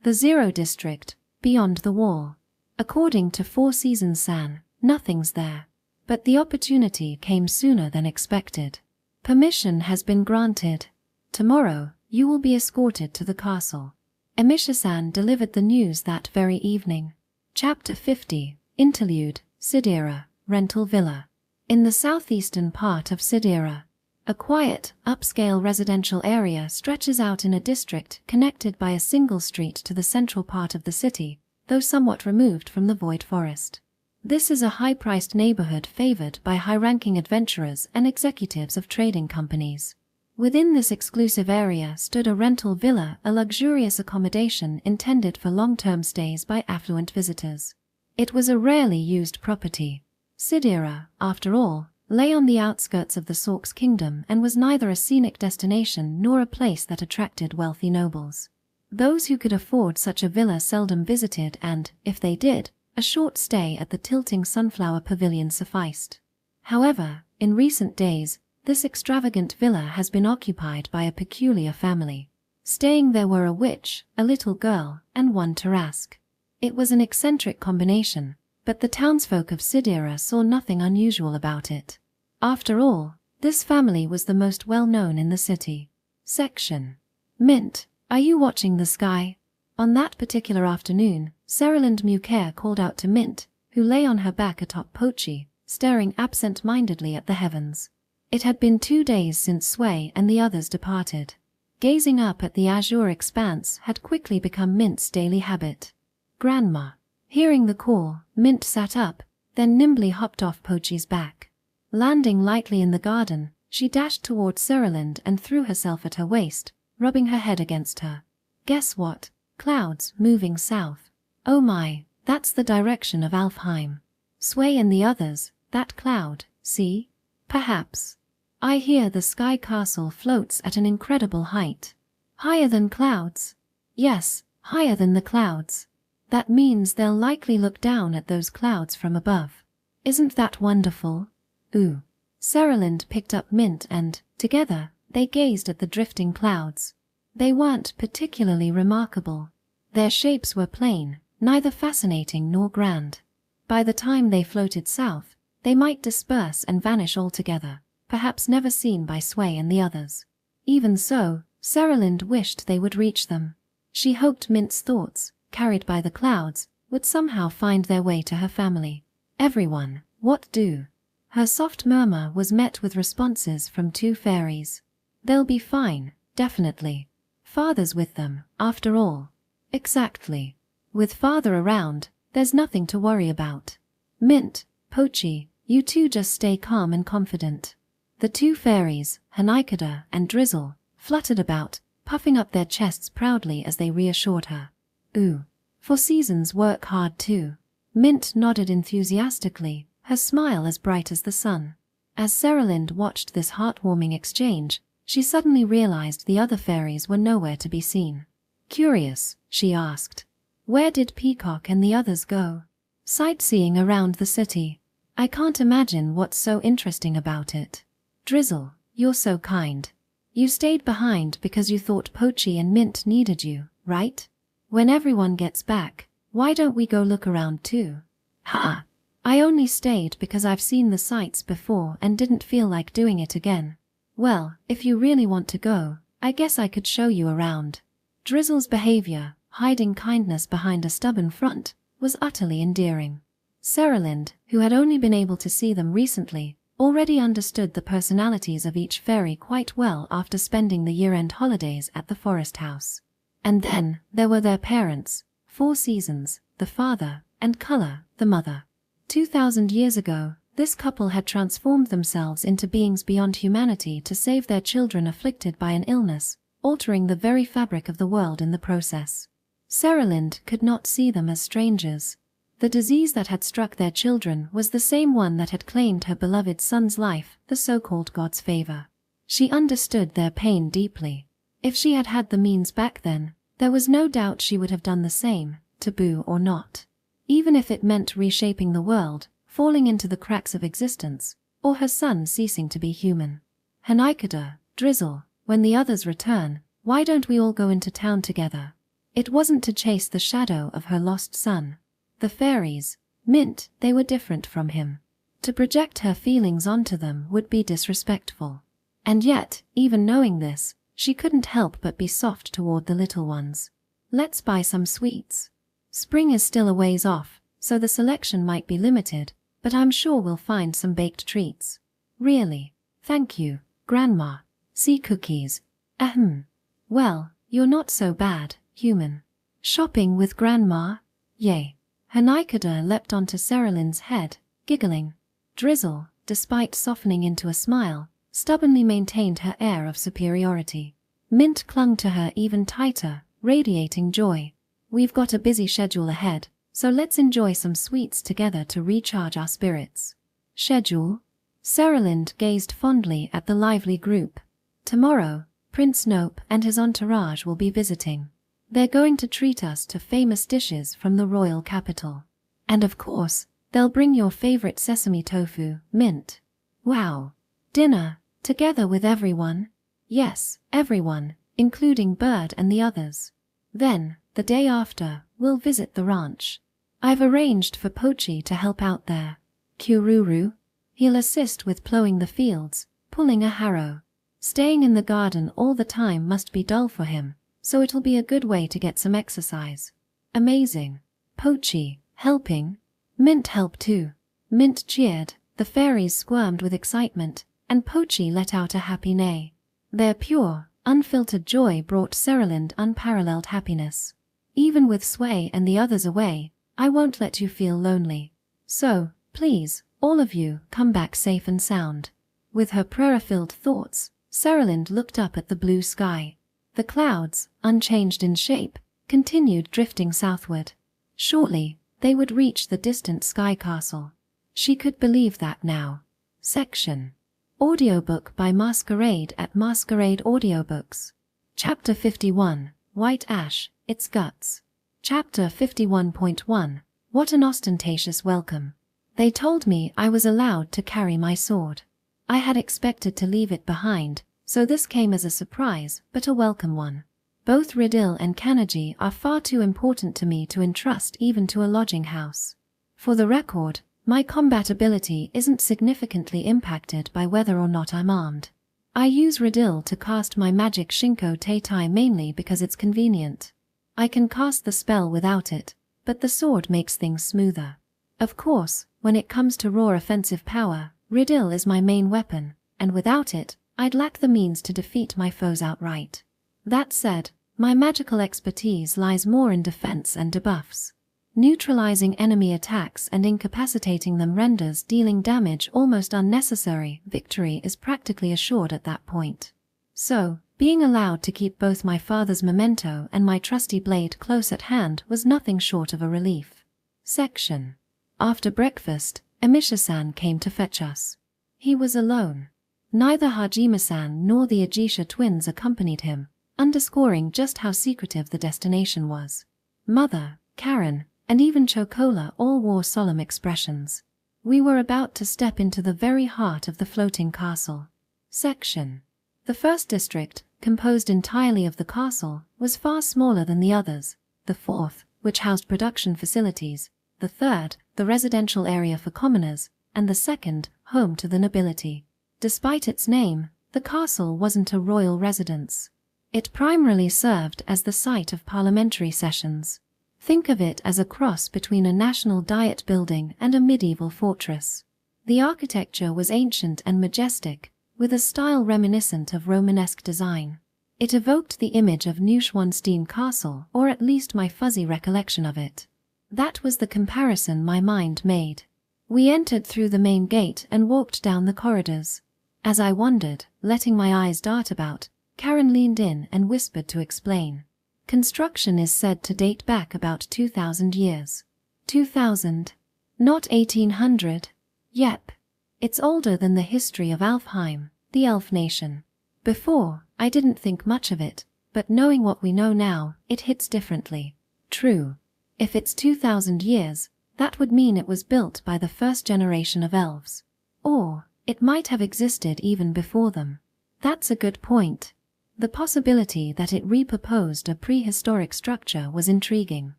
The Zero District, beyond the wall. According to Four Seasons-san, nothing's there. But the opportunity came sooner than expected. Permission has been granted. Tomorrow, you will be escorted to the castle. Emisha-san delivered the news that very evening. Chapter 50, Interlude, Sidera, Rental Villa. In the southeastern part of Sidera, a quiet, upscale residential area stretches out in a district connected by a single street to the central part of the city, though somewhat removed from the Void Forest. This is a high-priced neighborhood favored by high-ranking adventurers and executives of trading companies. Within this exclusive area stood a rental villa, a luxurious accommodation intended for long-term stays by affluent visitors. It was a rarely used property. Sidera, after all, lay on the outskirts of the Sork's kingdom and was neither a scenic destination nor a place that attracted wealthy nobles. Those who could afford such a villa seldom visited and, if they did, a short stay at the tilting sunflower pavilion sufficed. However, in recent days, this extravagant villa has been occupied by a peculiar family. Staying there were a witch, a little girl, and one Tarrasque. It was an eccentric combination, but the townsfolk of Sidera saw nothing unusual about it. After all, this family was the most well-known in the city. Section. Mint, are you watching the sky? On that particular afternoon, Seralind Mukare called out to Mint, who lay on her back atop Pochi, staring absent-mindedly at the heavens. It had been 2 days since Sway and the others departed. Gazing up at the azure expanse had quickly become Mint's daily habit. Grandma. Hearing the call, Mint sat up, then nimbly hopped off Pochi's back. Landing lightly in the garden, she dashed toward Seralind and threw herself at her waist, rubbing her head against her. Guess what? Clouds moving south. Oh my, that's the direction of Alfheim. Sway and the others, that cloud, see? Perhaps. I hear the sky castle floats at an incredible height. Higher than clouds? Yes, higher than the clouds. That means they'll likely look down at those clouds from above. Isn't that wonderful? Ooh. Seralind picked up Mint and, together, they gazed at the drifting clouds. They weren't particularly remarkable. Their shapes were plain, neither fascinating nor grand. By the time they floated south, they might disperse and vanish altogether, perhaps never seen by Sway and the others. Even so, Seralind wished they would reach them. She hoped Mint's thoughts, carried by the clouds, would somehow find their way to her family. Everyone, what do? Her soft murmur was met with responses from 2 fairies. They'll be fine, definitely. Father's with them, after all. Exactly. With father around, there's nothing to worry about. Mint, Pochi, you two just stay calm and confident. The 2 fairies, Hanaikada and Drizzle, fluttered about, puffing up their chests proudly as they reassured her. Ooh. 4 seasons work hard too. Mint nodded enthusiastically, her smile as bright as the sun. As Seralind watched this heartwarming exchange, she suddenly realized the other fairies were nowhere to be seen. Curious, she asked. Where did Peacock and the others go? Sightseeing around the city. I can't imagine what's so interesting about it. Drizzle, you're so kind. You stayed behind because you thought Pochi and Mint needed you, right? When everyone gets back, why don't we go look around too? Ha! I only stayed because I've seen the sights before and didn't feel like doing it again. Well, if you really want to go, I guess I could show you around. Drizzle's behavior, hiding kindness behind a stubborn front, was utterly endearing. Seralind, who had only been able to see them recently, already understood the personalities of each fairy quite well after spending the year-end holidays at the forest house. And then, there were their parents, 4 seasons, the father, and Color, the mother. 2,000 years ago, this couple had transformed themselves into beings beyond humanity to save their children afflicted by an illness, altering the very fabric of the world in the process. Seralind could not see them as strangers. The disease that had struck their children was the same one that had claimed her beloved son's life, the so-called God's favor. She understood their pain deeply. If she had had the means back then, there was no doubt she would have done the same, taboo or not. Even if it meant reshaping the world, falling into the cracks of existence, or her son ceasing to be human. Hanaikada, Drizzle, when the others return, why don't we all go into town together? It wasn't to chase the shadow of her lost son. The fairies, Mint, they were different from him. To project her feelings onto them would be disrespectful. And yet, even knowing this, she couldn't help but be soft toward the little ones. Let's buy some sweets. Spring is still a ways off, so the selection might be limited, but I'm sure we'll find some baked treats. Really? Thank you, Grandma. Sea cookies. Ahem. Well, you're not so bad, human. Shopping with Grandma? Yay. Hanaikada leapt onto Seralind's head, giggling. Drizzle, despite softening into a smile, stubbornly maintained her air of superiority. Mint clung to her even tighter, radiating joy. We've got a busy schedule ahead, so let's enjoy some sweets together to recharge our spirits. Schedule? Seralind gazed fondly at the lively group. Tomorrow, Prince Nope and his entourage will be visiting. They're going to treat us to famous dishes from the royal capital. And of course, they'll bring your favorite sesame tofu, Mint. Wow. Dinner, together with everyone? Yes, everyone, including Bird and the others. Then, the day after, we'll visit the ranch. I've arranged for Pochi to help out there. Kururu. He'll assist with plowing the fields, pulling a harrow. Staying in the garden all the time must be dull for him, so it'll be a good way to get some exercise. Amazing. Pochi, helping? Mint help too. Mint cheered, the fairies squirmed with excitement, and Pochi let out a happy neigh. Their pure, unfiltered joy brought Seralind unparalleled happiness. Even with Sway and the others away, I won't let you feel lonely. So, please, all of you, come back safe and sound. With her prayer-filled thoughts, Seralind looked up at the blue sky. The clouds, unchanged in shape, continued drifting southward. Shortly, they would reach the distant sky castle. She could believe that now. Section. Audiobook by Masquerade at Masquerade Audiobooks. Chapter 51, White Ash, Its Guts. Chapter 51.1, What an ostentatious welcome. They told me I was allowed to carry my sword. I had expected to leave it behind, so this came as a surprise, but a welcome one. Both Riddle and Kanagi are far too important to me to entrust even to a lodging house. For the record, my combat ability isn't significantly impacted by whether or not I'm armed. I use Riddle to cast my magic Shinko Teitai mainly because it's convenient. I can cast the spell without it, but the sword makes things smoother. Of course, when it comes to raw offensive power, Riddle is my main weapon, and without it, I'd lack the means to defeat my foes outright. That said, my magical expertise lies more in defense and debuffs. Neutralizing enemy attacks and incapacitating them renders dealing damage almost unnecessary. Victory is practically assured at that point. So, being allowed to keep both my father's memento and my trusty blade close at hand was nothing short of a relief. Section. After breakfast, Emisha-san came to fetch us. He was alone. Neither Hajime-san nor the Ajisha twins accompanied him, underscoring just how secretive the destination was. Mother, Karen, and even Chocola all wore solemn expressions. We were about to step into the very heart of the floating castle. Section. The first district, composed entirely of the castle, was far smaller than the others. The fourth, which housed production facilities, the third, the residential area for commoners, and the second, home to the nobility. Despite its name, the castle wasn't a royal residence. It primarily served as the site of parliamentary sessions. Think of it as a cross between a national diet building and a medieval fortress. The architecture was ancient and majestic, with a style reminiscent of Romanesque design. It evoked the image of Neuschwanstein Castle, or at least my fuzzy recollection of it. That was the comparison my mind made. We entered through the main gate and walked down the corridors. As I wandered, letting my eyes dart about, Karen leaned in and whispered to explain. Construction is said to date back about 2,000 years. 2,000? Not 1,800? Yep. It's older than the history of Alfheim, the elf nation. Before, I didn't think much of it, but knowing what we know now, it hits differently. True. If it's 2,000 years, that would mean it was built by the first generation of elves. Or, it might have existed even before them. That's a good point. The possibility that it repurposed a prehistoric structure was intriguing.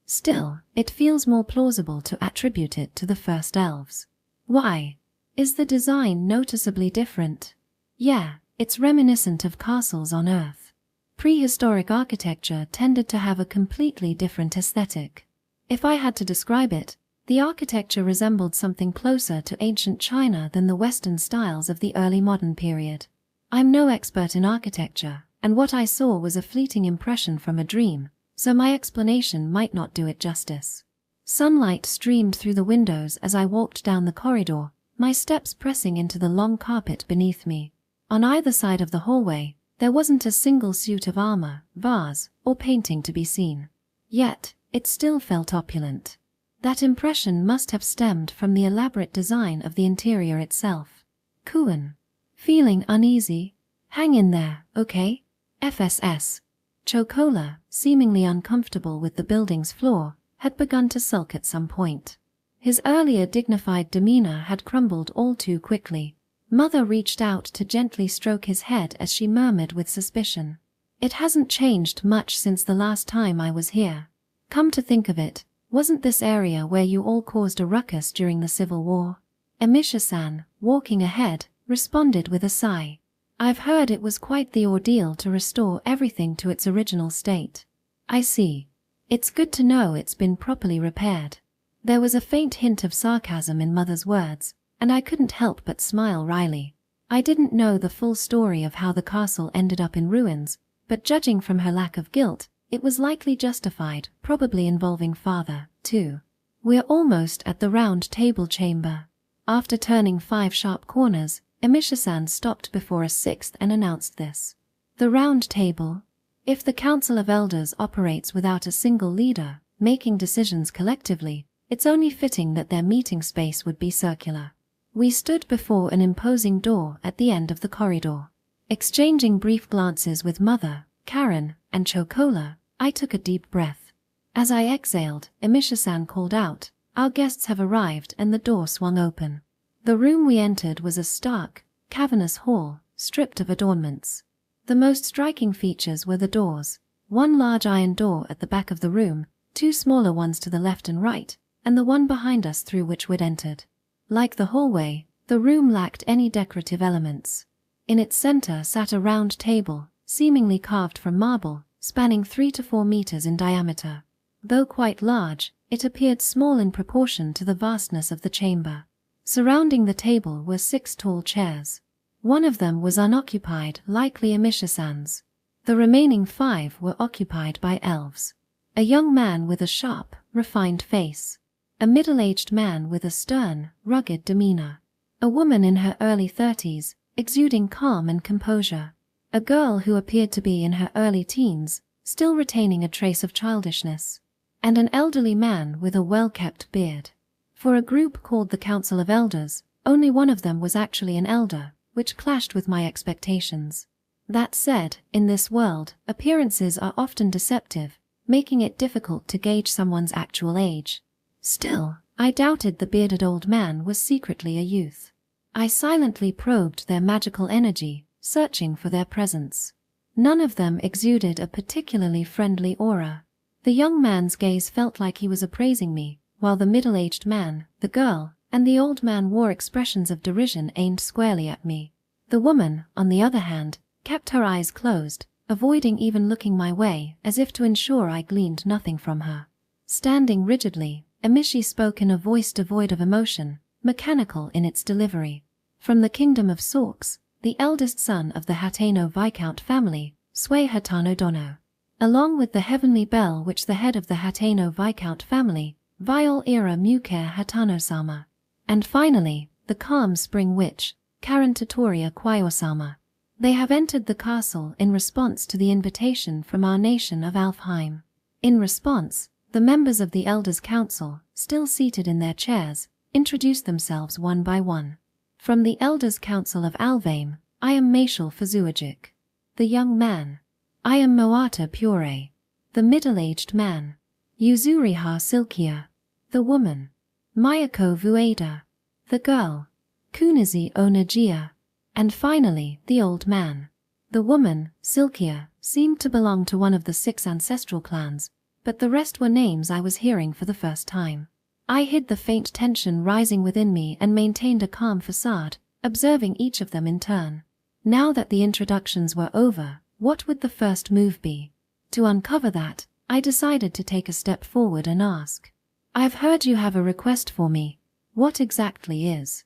Still, it feels more plausible to attribute it to the first elves. Why? Is the design noticeably different? Yeah, it's reminiscent of castles on Earth. Prehistoric architecture tended to have a completely different aesthetic. If I had to describe it, the architecture resembled something closer to ancient China than the Western styles of the early modern period. I'm no expert in architecture, and what I saw was a fleeting impression from a dream, so my explanation might not do it justice. Sunlight streamed through the windows as I walked down the corridor, my steps pressing into the long carpet beneath me. On either side of the hallway, there wasn't a single suit of armor, vase, or painting to be seen. Yet, it still felt opulent. That impression must have stemmed from the elaborate design of the interior itself. Kuan. Feeling uneasy? Hang in there, okay? FSS. Chocola, seemingly uncomfortable with the building's floor, had begun to sulk at some point. His earlier dignified demeanor had crumbled all too quickly. Mother reached out to gently stroke his head as she murmured with suspicion. It hasn't changed much since the last time I was here. Come to think of it, wasn't this area where you all caused a ruckus during the Civil War? Emisha-san, walking ahead, responded with a sigh. I've heard it was quite the ordeal to restore everything to its original state. I see. It's good to know it's been properly repaired. There was a faint hint of sarcasm in Mother's words, and I couldn't help but smile wryly. I didn't know the full story of how the castle ended up in ruins, but judging from her lack of guilt, it was likely justified, probably involving Father, too. We're almost at the round table chamber. After turning 5 sharp corners, Emisha-san stopped before a 6th and announced this. The round table. If the Council of Elders operates without a single leader, making decisions collectively, It's only fitting that their meeting space would be circular. We stood before an imposing door at the end of the corridor. Exchanging brief glances with Mother, Karen, and Chocola, I took a deep breath. As I exhaled, Emisha-san called out, "Our guests have arrived," and the door swung open. The room we entered was a stark, cavernous hall, stripped of adornments. The most striking features were the doors. One large iron door at the back of the room, two smaller ones to the left and right, and the one behind us through which we'd entered. Like the hallway, the room lacked any decorative elements. In its center sat a round table, seemingly carved from marble, spanning 3 to 4 meters in diameter. Though quite large, it appeared small in proportion to the vastness of the chamber. Surrounding the table were 6 tall chairs. One of them was unoccupied, likely Emisha-san's. The remaining 5 were occupied by elves. A young man with a sharp, refined face. A middle-aged man with a stern, rugged demeanor. A woman in her early 30s, exuding calm and composure. A girl who appeared to be in her early teens, still retaining a trace of childishness. And an elderly man with a well-kept beard. For a group called the Council of Elders, only one of them was actually an elder, which clashed with my expectations. That said, in this world, appearances are often deceptive, making it difficult to gauge someone's actual age. Still, I doubted the bearded old man was secretly a youth. I silently probed their magical energy, searching for their presence. None of them exuded a particularly friendly aura. The young man's gaze felt like he was appraising me, while the middle-aged man, the girl, and the old man wore expressions of derision aimed squarely at me. The woman, on the other hand, kept her eyes closed, avoiding even looking my way, as if to ensure I gleaned nothing from her. Standing rigidly, Emishi spoke in a voice devoid of emotion, mechanical in its delivery. From the kingdom of Sorks, the eldest son of the Hateno Viscount family, Sway Hatano Dono. Along with the heavenly bell which the head of the Hateno Viscount family, Viol Era Muker Hatano-sama. And finally, the calm spring witch, Karen Tatoria Kwayo-sama. They have entered the castle in response to the invitation from our nation of Alfheim. In response, the members of the Elders' Council, still seated in their chairs, introduced themselves one by one. From the Elders' Council of Alfheim, I am Maishal Fuzuagic. The young man. I am Moata Pure. The middle-aged man. Yuzuriha Silkia. The woman. Mayako Vueda. The girl. Kunizi Onagia. And finally, the old man. The woman, Silkia, seemed to belong to one of the 6 ancestral clans, but the rest were names I was hearing for the first time. I hid the faint tension rising within me and maintained a calm facade, observing each of them in turn. Now that the introductions were over, what would the first move be? To uncover that, I decided to take a step forward and ask. "I've heard you have a request for me. What exactly is?"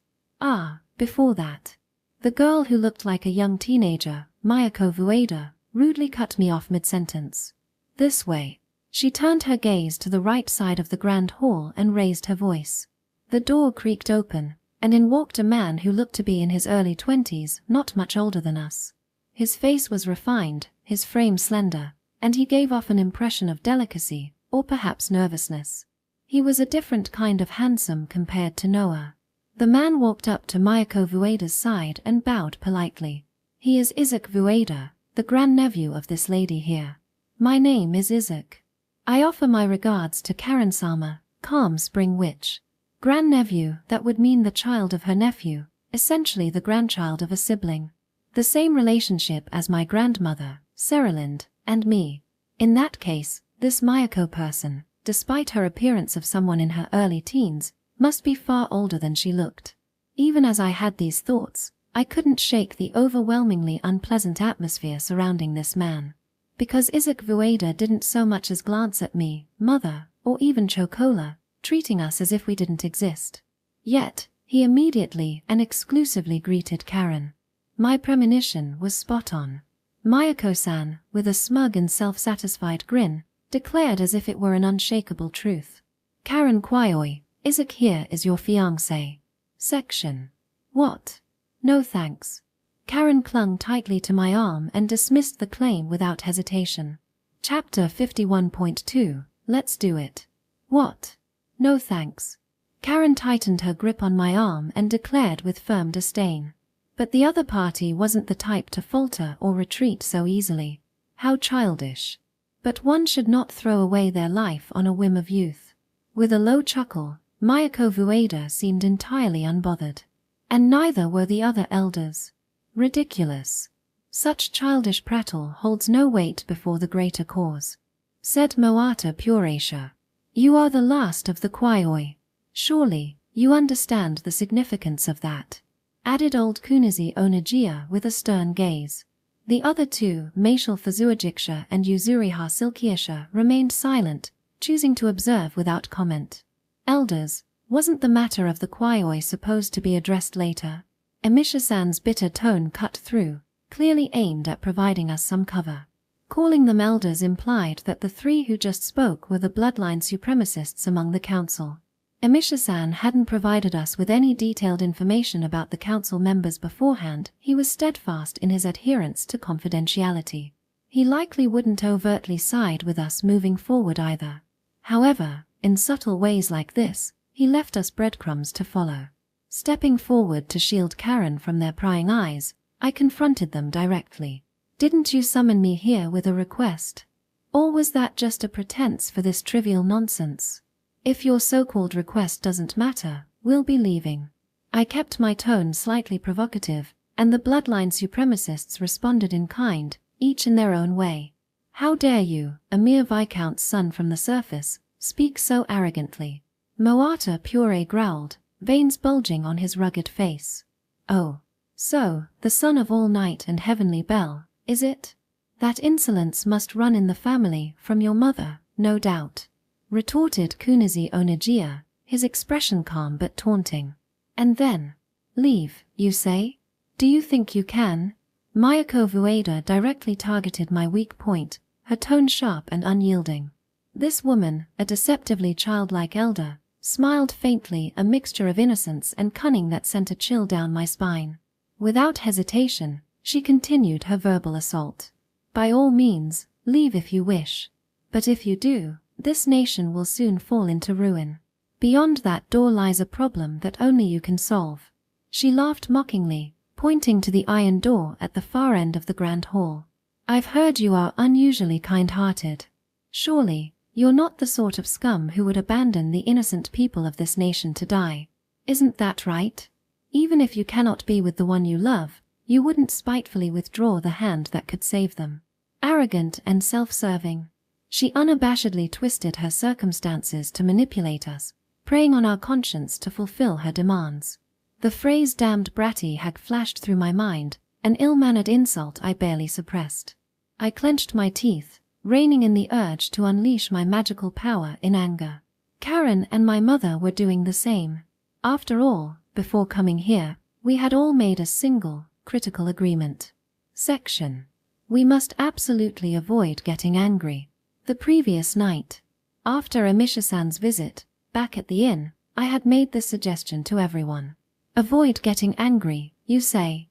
Before that. The girl who looked like a young teenager, Mayako Vueda, rudely cut me off mid-sentence. "This way." She turned her gaze to the right side of the grand hall and raised her voice. The door creaked open, and in walked a man who looked to be in his early 20s, not much older than us. His face was refined, his frame slender, and he gave off an impression of delicacy, or perhaps nervousness. He was a different kind of handsome compared to Noah. The man walked up to Mayako Vueda's side and bowed politely. "He is Isaac Vueda, the grandnephew of this lady here. My name is Isaac. I offer my regards to Karen-sama, calm spring witch." Grandnephew, that would mean the child of her nephew, essentially the grandchild of a sibling. The same relationship as my grandmother, Seralind, and me. In that case, this Mayako person, despite her appearance of someone in her early teens, must be far older than she looked. Even as I had these thoughts, I couldn't shake the overwhelmingly unpleasant atmosphere surrounding this man. Because Isaac Vueda didn't so much as glance at me, Mother, or even Chocola, treating us as if we didn't exist. Yet, he immediately and exclusively greeted Karen. My premonition was spot on. Mayako-san, with a smug and self-satisfied grin, declared as if it were an unshakable truth. "Karen Kwaioi, Isaac here is your fiancé." Section. What? No thanks. Karen clung tightly to my arm and dismissed the claim without hesitation. Chapter 51.2, Let's do it. What? No thanks. Karen tightened her grip on my arm and declared with firm disdain. But the other party wasn't the type to falter or retreat so easily. How childish. But one should not throw away their life on a whim of youth. With a low chuckle, Mayako Ueda seemed entirely unbothered. And neither were the other elders. Ridiculous. Such childish prattle holds no weight before the greater cause. Said Moata Puracia. You are the last of the Kwaioi. Surely, you understand the significance of that. Added old Kunizi Onagia with a stern gaze. The other two, Macial Fazuajiksha and Yuzuriha Silkiasha, remained silent, choosing to observe without comment. Elders, wasn't the matter of the Kwaioi supposed to be addressed later? Emisha-san's bitter tone cut through, clearly aimed at providing us some cover. Calling them elders implied that the three who just spoke were the bloodline supremacists among the council. Emisha-san hadn't provided us with any detailed information about the council members beforehand. He was steadfast in his adherence to confidentiality. He likely wouldn't overtly side with us moving forward either. However, in subtle ways like this, he left us breadcrumbs to follow. Stepping forward to shield Karen from their prying eyes, I confronted them directly. Didn't you summon me here with a request? Or was that just a pretense for this trivial nonsense? If your so-called request doesn't matter, we'll be leaving. I kept my tone slightly provocative, and the bloodline supremacists responded in kind, each in their own way. How dare you, a mere viscount's son from the surface, speak so arrogantly? Moata Pure growled, veins bulging on his rugged face. Oh. So, the son of All Night and Heavenly Bell, is it? That insolence must run in the family from your mother, no doubt. Retorted Kunizi Onagia, his expression calm but taunting. And then, leave, you say? Do you think you can? Mayako Ueda directly targeted my weak point, her tone sharp and unyielding. This woman, a deceptively childlike elder, smiled faintly, a mixture of innocence and cunning that sent a chill down my spine. Without hesitation, she continued her verbal assault. By all means, leave if you wish. But if you do, this nation will soon fall into ruin. Beyond that door lies a problem that only you can solve. She laughed mockingly, pointing to the iron door at the far end of the grand hall. I've heard you are unusually kind-hearted. Surely, you're not the sort of scum who would abandon the innocent people of this nation to die. Isn't that right? Even if you cannot be with the one you love, you wouldn't spitefully withdraw the hand that could save them. Arrogant and self-serving. She unabashedly twisted her circumstances to manipulate us, preying on our conscience to fulfill her demands. The phrase damned bratty hag flashed through my mind, an ill-mannered insult I barely suppressed. I clenched my teeth, reining in the urge to unleash my magical power in anger. Karen and my mother were doing the same. After all, before coming here, we had all made a single, critical agreement. Section. We must absolutely avoid getting angry. The previous night, after Emisha-san's visit, back at the inn, I had made this suggestion to everyone. Avoid getting angry, you say.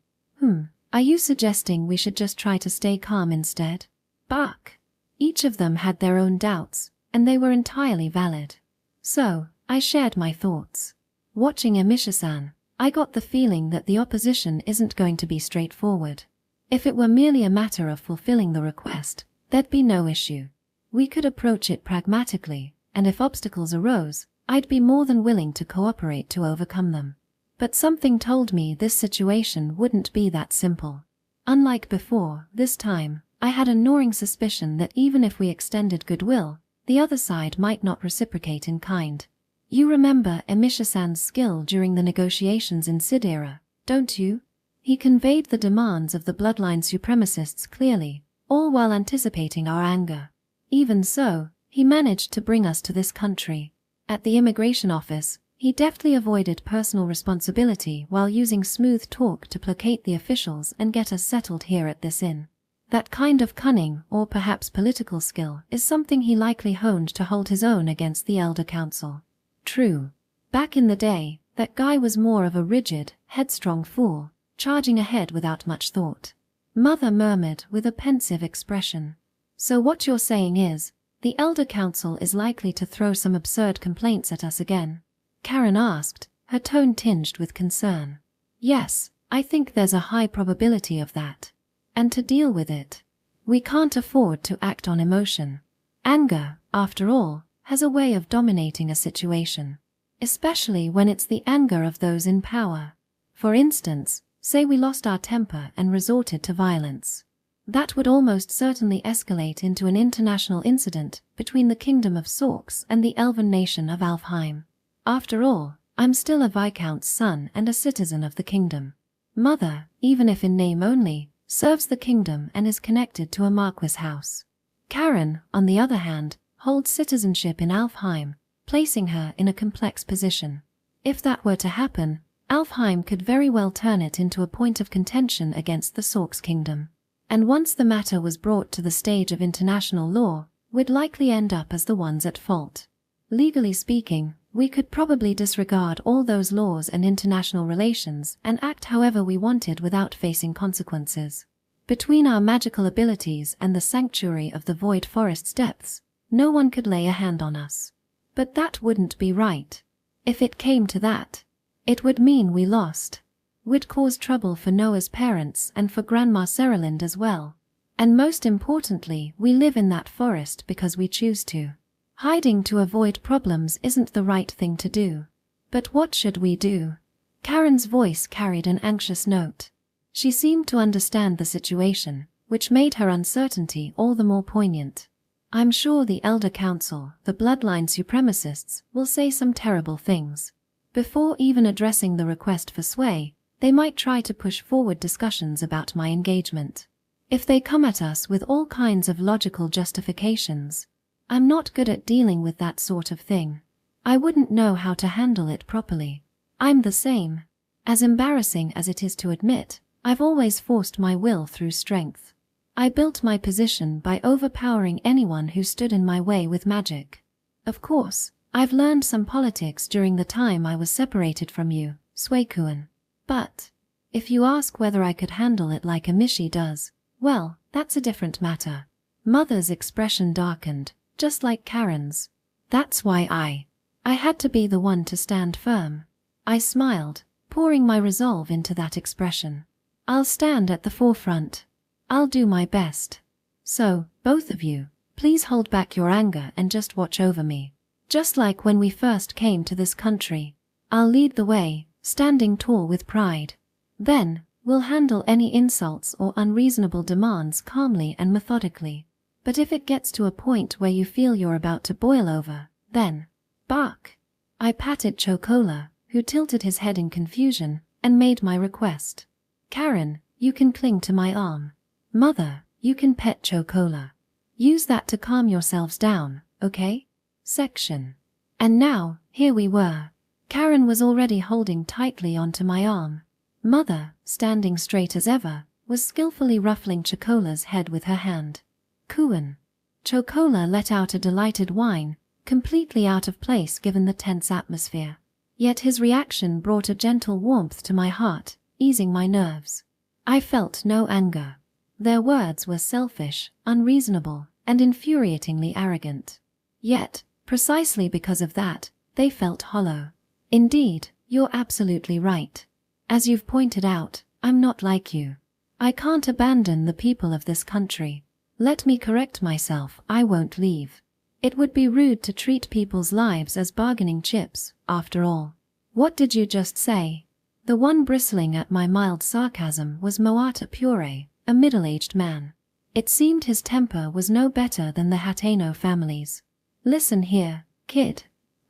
Are you suggesting we should just try to stay calm instead? Buck. Each of them had their own doubts, and they were entirely valid. So, I shared my thoughts. Watching Emisha-san, I got the feeling that the opposition isn't going to be straightforward. If it were merely a matter of fulfilling the request, there'd be no issue. We could approach it pragmatically, and if obstacles arose, I'd be more than willing to cooperate to overcome them. But something told me this situation wouldn't be that simple. Unlike before, this time, I had a gnawing suspicion that even if we extended goodwill, the other side might not reciprocate in kind. You remember Emisha-san's skill during the negotiations in Sidera, don't you? He conveyed the demands of the bloodline supremacists clearly, all while anticipating our anger. Even so, he managed to bring us to this country. At the immigration office, he deftly avoided personal responsibility while using smooth talk to placate the officials and get us settled here at this inn. That kind of cunning, or perhaps political skill, is something he likely honed to hold his own against the Elder Council. True. Back in the day, that guy was more of a rigid, headstrong fool, charging ahead without much thought. Mother murmured with a pensive expression. So what you're saying is, The Elder Council is likely to throw some absurd complaints at us again?" Karen asked, her tone tinged with concern. "Yes, I think there's a high probability of that. And to deal with it, we can't afford to act on emotion. Anger, after all, has a way of dominating a situation, especially when it's the anger of those in power. For instance, say we lost our temper and resorted to violence. That would almost certainly escalate into an international incident between the Kingdom of Sorks and the elven nation of Alfheim. After all, I'm still a Viscount's son and a citizen of the kingdom. Mother, even if in name only, serves the kingdom and is connected to a Marquis house. Karen, on the other hand, holds citizenship in Alfheim, placing her in a complex position. If that were to happen, Alfheim could very well turn it into a point of contention against the Sorks kingdom. And once the matter was brought to the stage of international law, we'd likely end up as the ones at fault. Legally speaking, we could probably disregard all those laws and international relations and act however we wanted without facing consequences. Between our magical abilities and the sanctuary of the Void Forest's depths, no one could lay a hand on us. But that wouldn't be right. If it came to that, it would mean we lost. We'd cause trouble for Noah's parents and for Grandma Seralind as well. And most importantly, we live in that forest because we choose to. Hiding to avoid problems isn't the right thing to do. But what should we do? Karen's voice carried an anxious note. She seemed to understand the situation, which made her uncertainty all the more poignant. I'm sure the Elder Council, the bloodline supremacists, will say some terrible things. Before even addressing the request for sway, they might try to push forward discussions about my engagement. If they come at us with all kinds of logical justifications, I'm not good at dealing with that sort of thing. I wouldn't know how to handle it properly. I'm the same. As embarrassing as it is to admit, I've always forced my will through strength. I built my position by overpowering anyone who stood in my way with magic. Of course, I've learned some politics during the time I was separated from you, Suicune. But if you ask whether I could handle it like Amishi does, well, that's a different matter. Mother's expression darkened, just like Karen's. That's why I had to be the one to stand firm. I smiled, pouring my resolve into that expression. I'll stand at the forefront. I'll do my best. So, both of you, please hold back your anger and just watch over me. Just like when we first came to this country. I'll lead the way, standing tall with pride. Then, we'll handle any insults or unreasonable demands calmly and methodically. But if it gets to a point where you feel you're about to boil over, then bark. I patted Chocola, who tilted his head in confusion, and made my request. Karen, you can cling to my arm. Mother, you can pet Chocola. Use that to calm yourselves down, okay? Section. And now, here we were. Karen was already holding tightly onto my arm. Mother, standing straight as ever, was skillfully ruffling Chocola's head with her hand. Cooin. Chocola let out a delighted whine, completely out of place given the tense atmosphere. Yet his reaction brought a gentle warmth to my heart, easing my nerves. I felt no anger. Their words were selfish, unreasonable, and infuriatingly arrogant. Yet, precisely because of that, they felt hollow. Indeed, you're absolutely right. As you've pointed out, I'm not like you. I can't abandon the people of this country. Let me correct myself, I won't leave. It would be rude to treat people's lives as bargaining chips, after all. What did you just say? The one bristling at my mild sarcasm was Moata Pure, a middle-aged man. It seemed his temper was no better than the Hateno family's. Listen here, kid.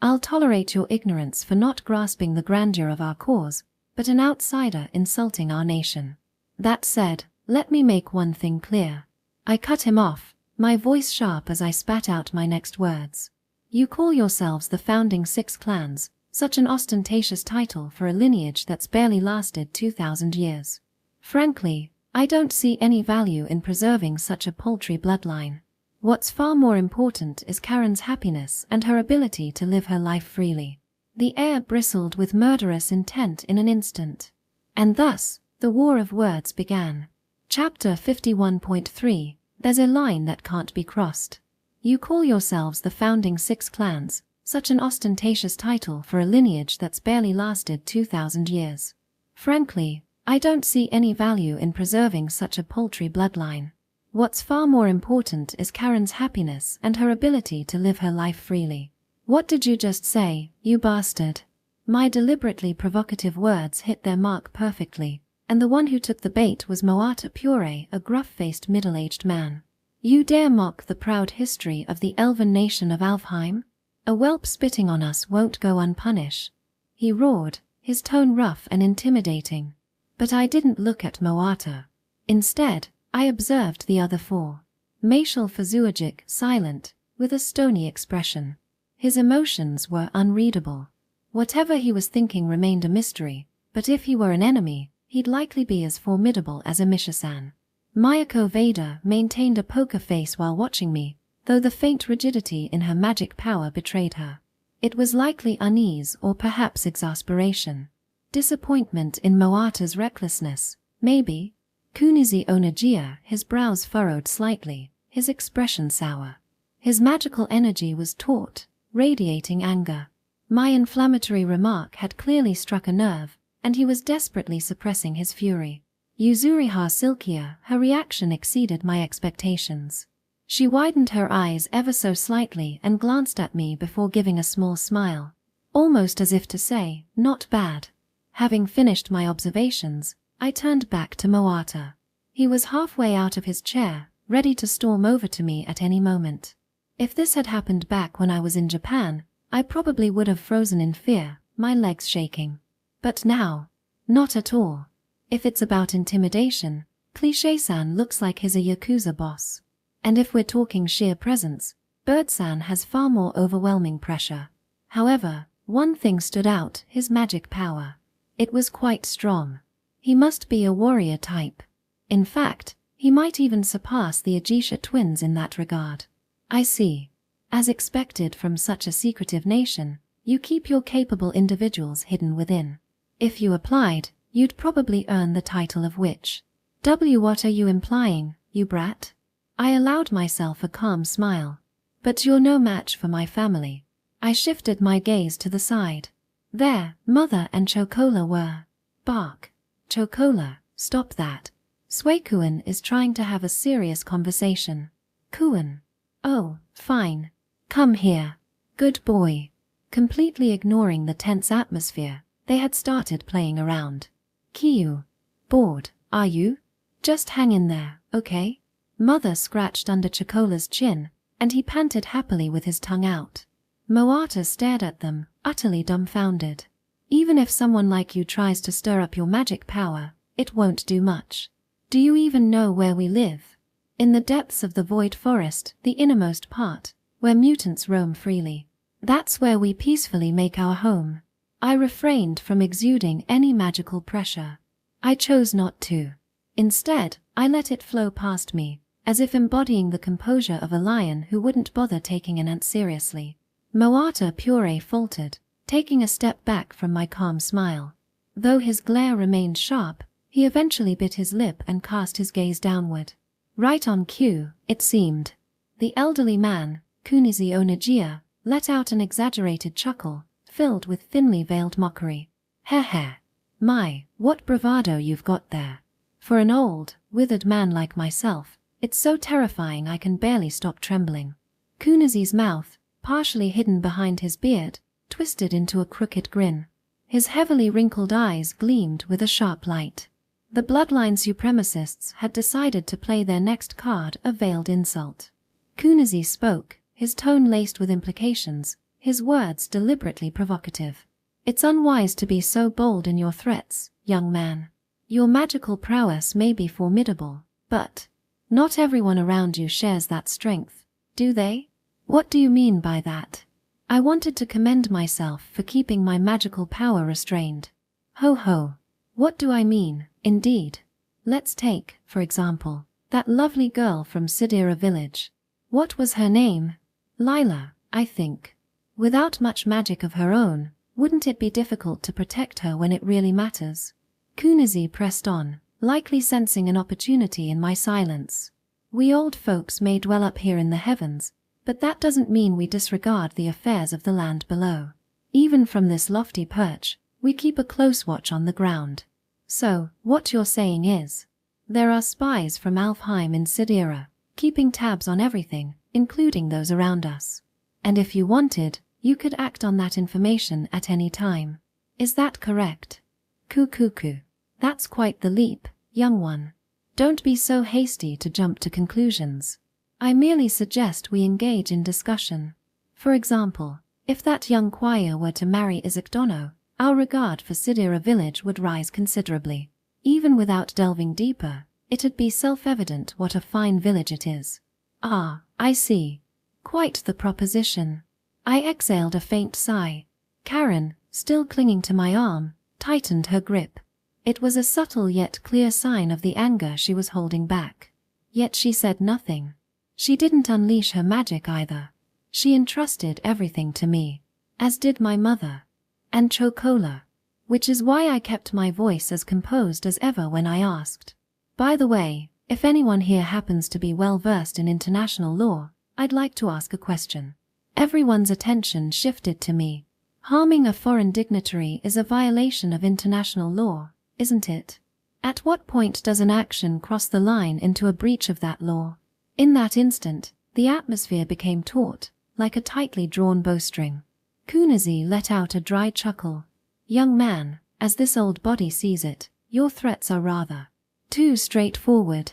I'll tolerate your ignorance for not grasping the grandeur of our cause, but an outsider insulting our nation. That said, let me make one thing clear. I cut him off, my voice sharp as I spat out my next words. You call yourselves the founding 6 clans, such an ostentatious title for a lineage that's barely lasted 2,000 years. Frankly, I don't see any value in preserving such a paltry bloodline. What's far more important is Karen's happiness and her ability to live her life freely. The air bristled with murderous intent in an instant. And thus, the war of words began. Chapter 51.3, There's a line that can't be crossed. You call yourselves the founding 6 clans, such an ostentatious title for a lineage that's barely lasted 2,000 years. Frankly, I don't see any value in preserving such a paltry bloodline. What's far more important is Karen's happiness and her ability to live her life freely. What did you just say, you bastard? My deliberately provocative words hit their mark perfectly, and the one who took the bait was Moata Pure, a gruff-faced middle-aged man. You dare mock the proud history of the elven nation of Alfheim? A whelp spitting on us won't go unpunished. He roared, his tone rough and intimidating. But I didn't look at Moata. Instead, I observed the other 4. Maciel Fazuagic, silent, with a stony expression. His emotions were unreadable. Whatever he was thinking remained a mystery, but if he were an enemy, he'd likely be as formidable as Amisha-san. Mayako Vader maintained a poker face while watching me, though the faint rigidity in her magic power betrayed her. It was likely unease or perhaps exasperation. Disappointment in Moata's recklessness, maybe. Kunizi Onagia, his brows furrowed slightly, his expression sour. His magical energy was taut, radiating anger. My inflammatory remark had clearly struck a nerve, and he was desperately suppressing his fury. Yuzuriha Silkia, her reaction exceeded my expectations. She widened her eyes ever so slightly and glanced at me before giving a small smile, almost as if to say, not bad. Having finished my observations, I turned back to Moata. He was halfway out of his chair, ready to storm over to me at any moment. If this had happened back when I was in Japan, I probably would have frozen in fear, my legs shaking. But now, not at all. If it's about intimidation, Cliché-san looks like he's a Yakuza boss. And if we're talking sheer presence, Bird-san has far more overwhelming pressure. However, one thing stood out, his magic power. It was quite strong. He must be a warrior type. In fact, he might even surpass the Ajisha twins in that regard. I see. As expected from such a secretive nation, you keep your capable individuals hidden within. If you applied, you'd probably earn the title of witch. What are you implying, you brat? I allowed myself a calm smile. But you're no match for my family. I shifted my gaze to the side. There, Mother and Chocola were. Bark. Chocola, stop that. Suekuan is trying to have a serious conversation. Kuan. Oh, fine. Come here. Good boy. Completely ignoring the tense atmosphere, they had started playing around. Kiyu. Bored, are you? Just hang in there, okay? Mother scratched under Chocola's chin, and he panted happily with his tongue out. Moata stared at them, utterly dumbfounded. Even if someone like you tries to stir up your magic power, it won't do much. Do you even know where we live? In the depths of the void forest, the innermost part, where mutants roam freely. That's where we peacefully make our home. I refrained from exuding any magical pressure. I chose not to. Instead, I let it flow past me, as if embodying the composure of a lion who wouldn't bother taking an ant seriously. Moata Pure faltered, taking a step back from my calm smile. Though his glare remained sharp, he eventually bit his lip and cast his gaze downward. Right on cue, it seemed. The elderly man, Kunizi Onagia, let out an exaggerated chuckle, filled with thinly veiled mockery. Heh. My, what bravado you've got there. For an old, withered man like myself, it's so terrifying I can barely stop trembling. Kunizi's mouth, partially hidden behind his beard, twisted into a crooked grin. His heavily wrinkled eyes gleamed with a sharp light. The bloodline supremacists had decided to play their next card a veiled insult. Kunizi spoke, his tone laced with implications, his words deliberately provocative. It's unwise to be so bold in your threats, young man. Your magical prowess may be formidable, but not everyone around you shares that strength, do they? What do you mean by that? I wanted to commend myself for keeping my magical power restrained. Ho. What do I mean, indeed? Let's take, for example, that lovely girl from Sidira village. What was her name? Lila, I think. Without much magic of her own, wouldn't it be difficult to protect her when it really matters? Kunizi pressed on, likely sensing an opportunity in my silence. We old folks may dwell up here in the heavens, But that doesn't mean we disregard the affairs of the land below. Even from this lofty perch, we keep a close watch on the ground. So, what you're saying is, there are spies from Alfheim in Sidera, keeping tabs on everything, including those around us. And if you wanted, you could act on that information at any time. Is that correct? Cuckoo. That's quite the leap, young one. Don't be so hasty to jump to conclusions. I merely suggest we engage in discussion. For example, if that young choir were to marry Isaac, our regard for Sidera village would rise considerably. Even without delving deeper, it'd be self-evident what a fine village it is. Ah, I see. Quite the proposition. I exhaled a faint sigh. Karen, still clinging to my arm, tightened her grip. It was a subtle yet clear sign of the anger she was holding back. Yet she said nothing. She didn't unleash her magic either. She entrusted everything to me, as did my mother, and Chocola, which is why I kept my voice as composed as ever when I asked. By the way, if anyone here happens to be well versed in international law, I'd like to ask a question. Everyone's attention shifted to me. Harming a foreign dignitary is a violation of international law, isn't it? At what point does an action cross the line into a breach of that law? In that instant, the atmosphere became taut, like a tightly drawn bowstring. Kunazi let out a dry chuckle. Young man, as this old body sees it, your threats are rather too straightforward.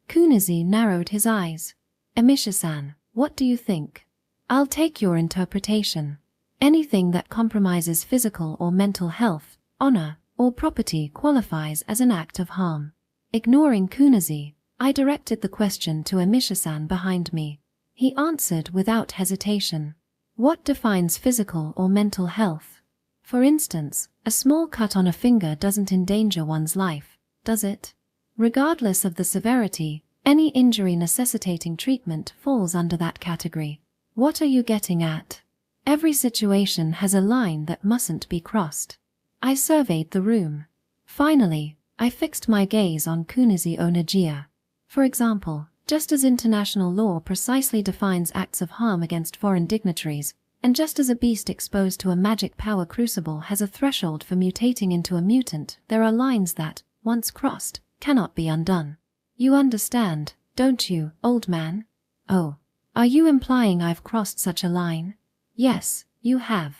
Kunazi narrowed his eyes. Amisha-san, what do you think? I'll take your interpretation. Anything that compromises physical or mental health, honor, or property qualifies as an act of harm. Ignoring Kunazi, I directed the question to Amisha-san behind me. He answered without hesitation. What defines physical or mental health? For instance, a small cut on a finger doesn't endanger one's life, does it? Regardless of the severity, any injury necessitating treatment falls under that category. What are you getting at? Every situation has a line that mustn't be crossed. I surveyed the room. Finally, I fixed my gaze on Kunazi Onagia. For example, just as international law precisely defines acts of harm against foreign dignitaries, and just as a beast exposed to a magic power crucible has a threshold for mutating into a mutant, there are lines that, once crossed, cannot be undone. You understand, don't you, old man? Oh, are you implying I've crossed such a line? Yes, you have.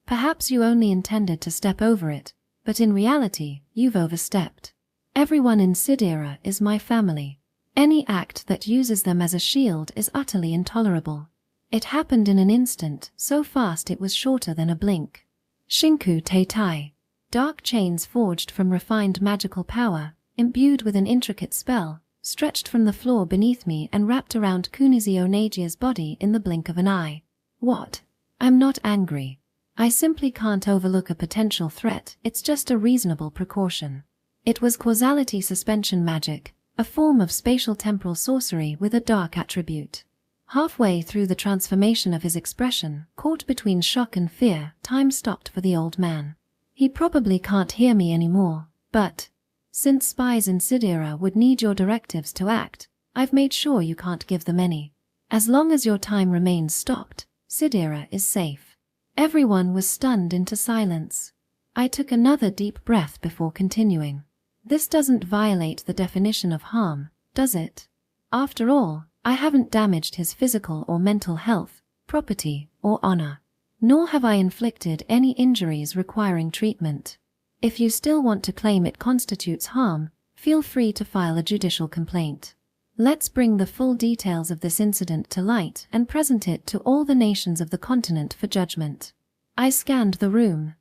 Perhaps you only intended to step over it, but in reality, you've overstepped. Everyone in Sidera is my family. Any act that uses them as a shield is utterly intolerable. It happened in an instant, so fast it was shorter than a blink. Shinku Teitai. Dark chains forged from refined magical power, imbued with an intricate spell, stretched from the floor beneath me and wrapped around Kunazi Onagia's body in the blink of an eye. What? I'm not angry. I simply can't overlook a potential threat, it's just a reasonable precaution. It was causality suspension magic, a form of spatial temporal sorcery with a dark attribute. Halfway through the transformation of his expression, caught between shock and fear, time stopped for the old man. He probably can't hear me anymore, but since spies in Sidera would need your directives to act, I've made sure you can't give them any. As long as your time remains stopped, Sidera is safe. Everyone was stunned into silence. I took another deep breath before continuing. This doesn't violate the definition of harm, does it? After all, I haven't damaged his physical or mental health, property, or honor. Nor have I inflicted any injuries requiring treatment. If you still want to claim it constitutes harm, feel free to file a judicial complaint. Let's bring the full details of this incident to light and present it to all the nations of the continent for judgment. I scanned the room.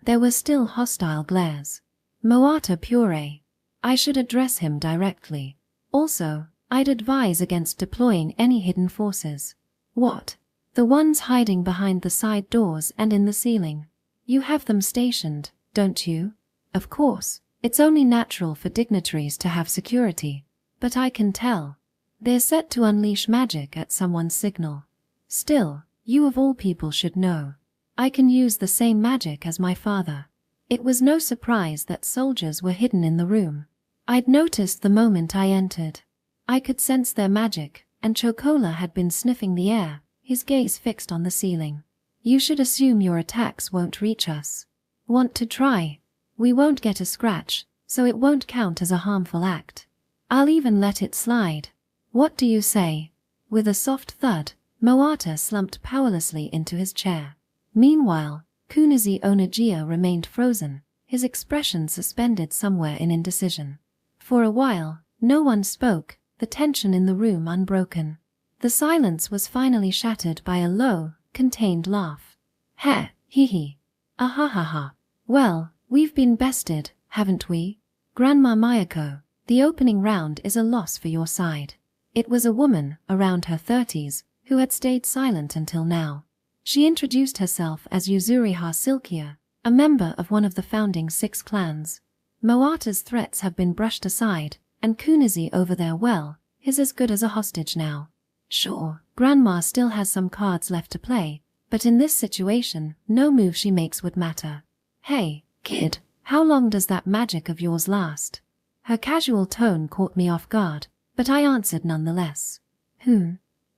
There were still hostile glares. Moata Pure. I should address him directly. Also, I'd advise against deploying any hidden forces. What? The ones hiding behind the side doors and in the ceiling. You have them stationed, don't you? Of course, it's only natural for dignitaries to have security. But I can tell. They're set to unleash magic at someone's signal. Still, you of all people should know. I can use the same magic as my father. It was no surprise that soldiers were hidden in the room. I'd noticed the moment I entered. I could sense their magic, and Chocola had been sniffing the air, his gaze fixed on the ceiling. You should assume your attacks won't reach us. Want to try? We won't get a scratch, so it won't count as a harmful act. I'll even let it slide. What do you say? With a soft thud, Moata slumped powerlessly into his chair. Meanwhile, Kunizi Onagia remained frozen, his expression suspended somewhere in indecision. For a while, no one spoke, the tension in the room unbroken. The silence was finally shattered by a low, contained laugh. Heh, hee hee. Ahahaha. Well, we've been bested, haven't we? Grandma Mayako, the opening round is a loss for your side. It was a woman, around her 30s, who had stayed silent until now. She introduced herself as Yuzuriha Silkia, a member of one of the founding 6 clans. Moata's threats have been brushed aside, and Kunizi over there, well, is as good as a hostage now. Sure, Grandma still has some cards left to play, but in this situation, no move she makes would matter. Hey, kid, how long does that magic of yours last? Her casual tone caught me off guard, but I answered nonetheless.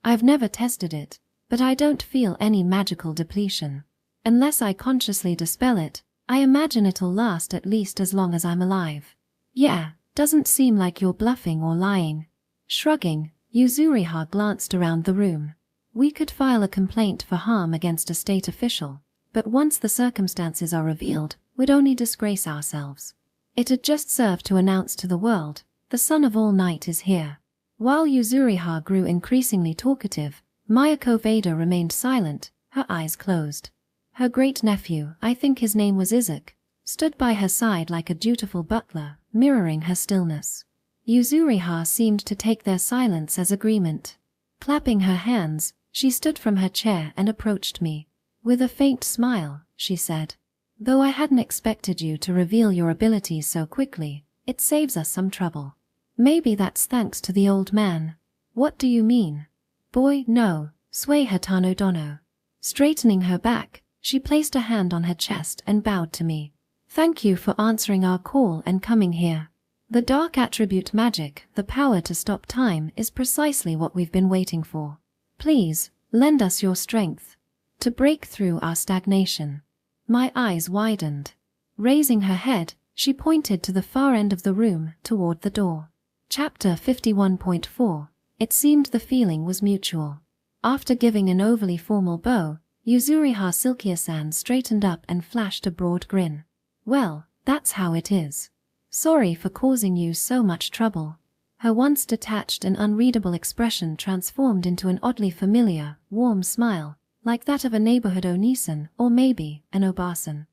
I've never tested it, but I don't feel any magical depletion. Unless I consciously dispel it, I imagine it'll last at least as long as I'm alive. Yeah, doesn't seem like you're bluffing or lying. Shrugging, Yuzuriha glanced around the room. We could file a complaint for harm against a state official, but once the circumstances are revealed, we'd only disgrace ourselves. It had just served to announce to the world, the son of all night is here. While Yuzuriha grew increasingly talkative, Mayako Veda remained silent, her eyes closed. Her great-nephew, I think his name was Izak, stood by her side like a dutiful butler, mirroring her stillness. Yuzuriha seemed to take their silence as agreement. Clapping her hands, she stood from her chair and approached me. With a faint smile, she said, "Though I hadn't expected you to reveal your abilities so quickly, it saves us some trouble. Maybe that's thanks to the old man." "What do you mean?" "Boy, no, Sway Hatano Dono." Straightening her back, she placed a hand on her chest and bowed to me. "Thank you for answering our call and coming here. The dark attribute magic, the power to stop time, is precisely what we've been waiting for. Please, lend us your strength to break through our stagnation." My eyes widened. Raising her head, she pointed to the far end of the room, toward the door. Chapter 51.4. It seemed the feeling was mutual. After giving an overly formal bow, Yuzuriha Silkia-san straightened up and flashed a broad grin. "Well, that's how it is. Sorry for causing you so much trouble." Her once detached and unreadable expression transformed into an oddly familiar, warm smile, like that of a neighborhood Onisan or maybe an Obasan.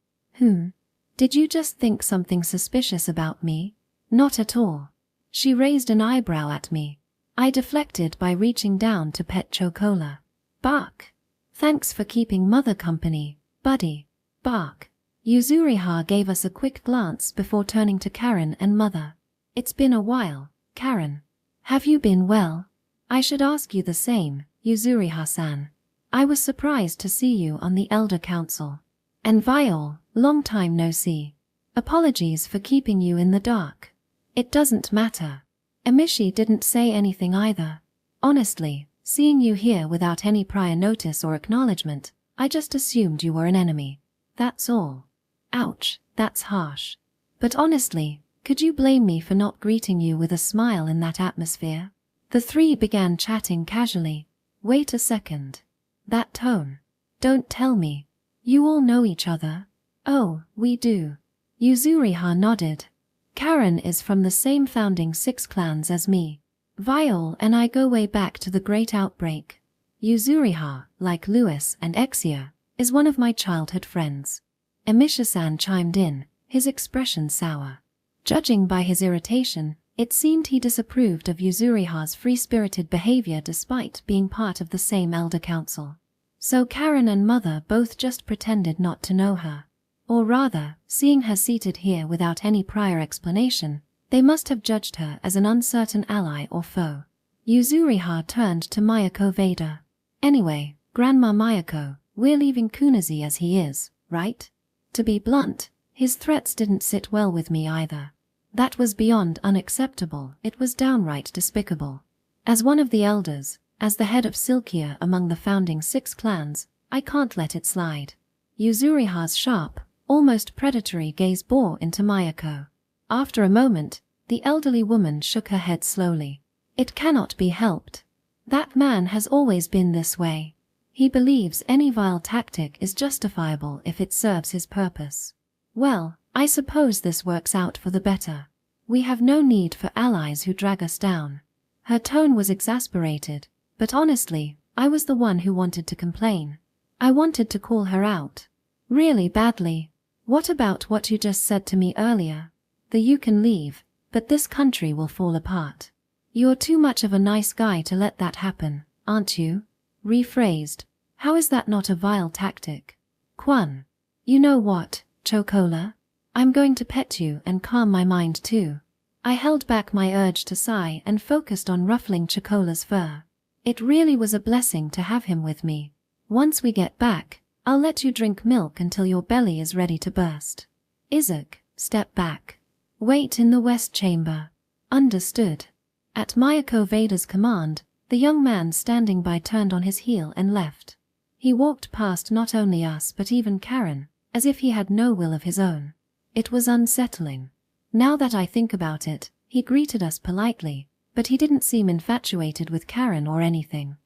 Did you just think something suspicious about me?" "Not at all." She raised an eyebrow at me. I deflected by reaching down to pet Chocola. "Bark. Thanks for keeping mother company, buddy. Bark." Yuzuriha gave us a quick glance before turning to Karen and mother. "It's been a while, Karen. Have you been well?" "I should ask you the same, Yuzuriha-san. I was surprised to see you on the Elder Council. And Viol, long time no see. Apologies for keeping you in the dark." "It doesn't matter." Emishi didn't say anything either. "Honestly, seeing you here without any prior notice or acknowledgement, I just assumed you were an enemy. That's all." Ouch, that's harsh. But honestly, could you blame me for not greeting you with a smile in that atmosphere? The three began chatting casually. "Wait a second. That tone. Don't tell me. You all know each other?" "Oh, we do." Yuzuriha nodded. "Karen is from the same founding 6 clans as me. Viol and I go way back to the Great Outbreak. Yuzuriha, like Lewis and Exia, is one of my childhood friends." Emisha-san chimed in, his expression sour. Judging by his irritation, it seemed he disapproved of Yuzuriha's free-spirited behavior despite being part of the same Elder Council. So Karen and Mother both just pretended not to know her. Or rather, seeing her seated here without any prior explanation, they must have judged her as an uncertain ally or foe. Yuzuriha turned to Mayako Veda. "Anyway, Grandma Mayako, we're leaving Kunizi as he is, right?" To be blunt, his threats didn't sit well with me either. That was beyond unacceptable, it was downright despicable. As one of the elders, As the head of Silkia among the founding 6 clans, I can't let it slide. Yuzuriha's sharp, almost predatory gaze bore into Mayako. After a moment, the elderly woman shook her head slowly. It cannot be helped. That man has always been this way. He believes any vile tactic is justifiable if it serves his purpose. Well, I suppose this works out for the better. We have no need for allies who drag us down. Her tone was exasperated, but honestly, I was the one who wanted to complain. I wanted to call her out. Really badly. What about what you just said to me earlier? You can leave, but this country will fall apart. You're too much of a nice guy to let that happen, aren't you? Rephrased. How is that not a vile tactic? Quan. You know what, Chocola? I'm going to pet you and calm my mind too. I held back my urge to sigh and focused on ruffling Chocola's fur. It really was a blessing to have him with me. Once we get back, I'll let you drink milk until your belly is ready to burst. Isaac, step back. Wait in the west chamber. Understood. At Mayako Veda's command, the young man standing by turned on his heel and left. He walked past not only us but even Karen, as if he had no will of his own. It was unsettling. Now that I think about it, he greeted us politely, but he didn't seem infatuated with Karen or anything.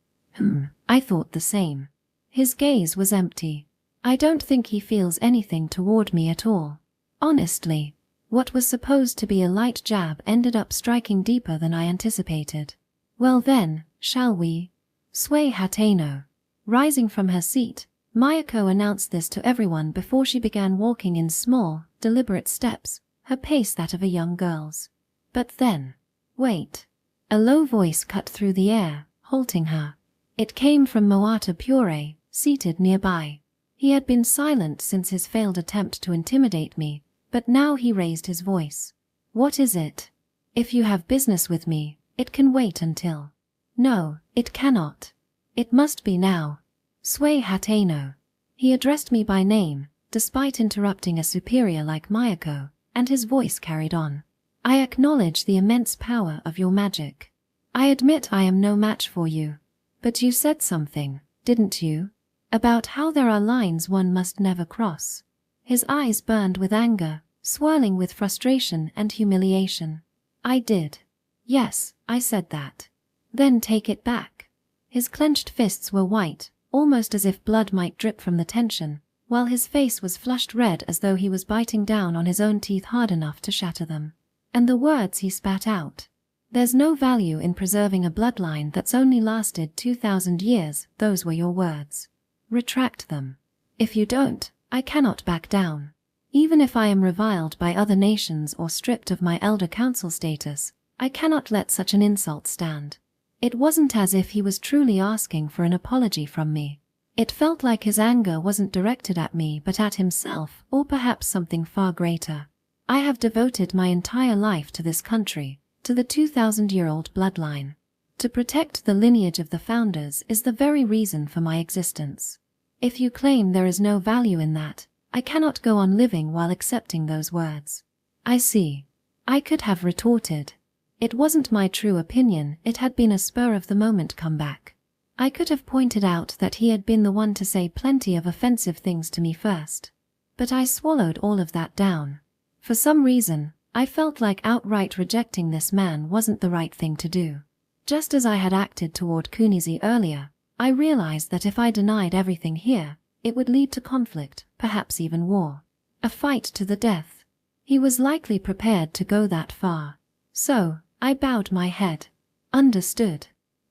I thought the same. His gaze was empty. I don't think he feels anything toward me at all. Honestly. What was supposed to be a light jab ended up striking deeper than I anticipated. Well then, shall we? Sway Hateno. Rising from her seat, Mayako announced this to everyone before she began walking in small, deliberate steps, her pace that of a young girl's. But then, wait. A low voice cut through the air, halting her. It came from Moata Pure, seated nearby. He had been silent since his failed attempt to intimidate me, but now he raised his voice. What is it? If you have business with me, it can wait until. No, it cannot. It must be now. Sway Hateno. He addressed me by name, despite interrupting a superior like Mayako, and his voice carried on. I acknowledge the immense power of your magic. I admit I am no match for you. But you said something, didn't you? About how there are lines one must never cross. His eyes burned with anger, swirling with frustration and humiliation. I did. Yes, I said that. Then take it back. His clenched fists were white, almost as if blood might drip from the tension, while his face was flushed red as though he was biting down on his own teeth hard enough to shatter them. And the words he spat out. There's no value in preserving a bloodline that's only lasted 2,000 years, those were your words. Retract them. If you don't, I cannot back down. Even if I am reviled by other nations or stripped of my elder council status, I cannot let such an insult stand. It wasn't as if he was truly asking for an apology from me. It felt like his anger wasn't directed at me but at himself, or perhaps something far greater. I have devoted my entire life to this country, to the 2,000-year-old bloodline. To protect the lineage of the founders is the very reason for my existence. If you claim there is no value in that, I cannot go on living while accepting those words. I see. I could have retorted. It wasn't my true opinion, it had been a spur-of-the-moment comeback. I could have pointed out that he had been the one to say plenty of offensive things to me first. But I swallowed all of that down. For some reason, I felt like outright rejecting this man wasn't the right thing to do. Just as I had acted toward Kunizi earlier, I realized that if I denied everything here, it would lead to conflict, perhaps even war. A fight to the death. He was likely prepared to go that far. So, I bowed my head. Understood.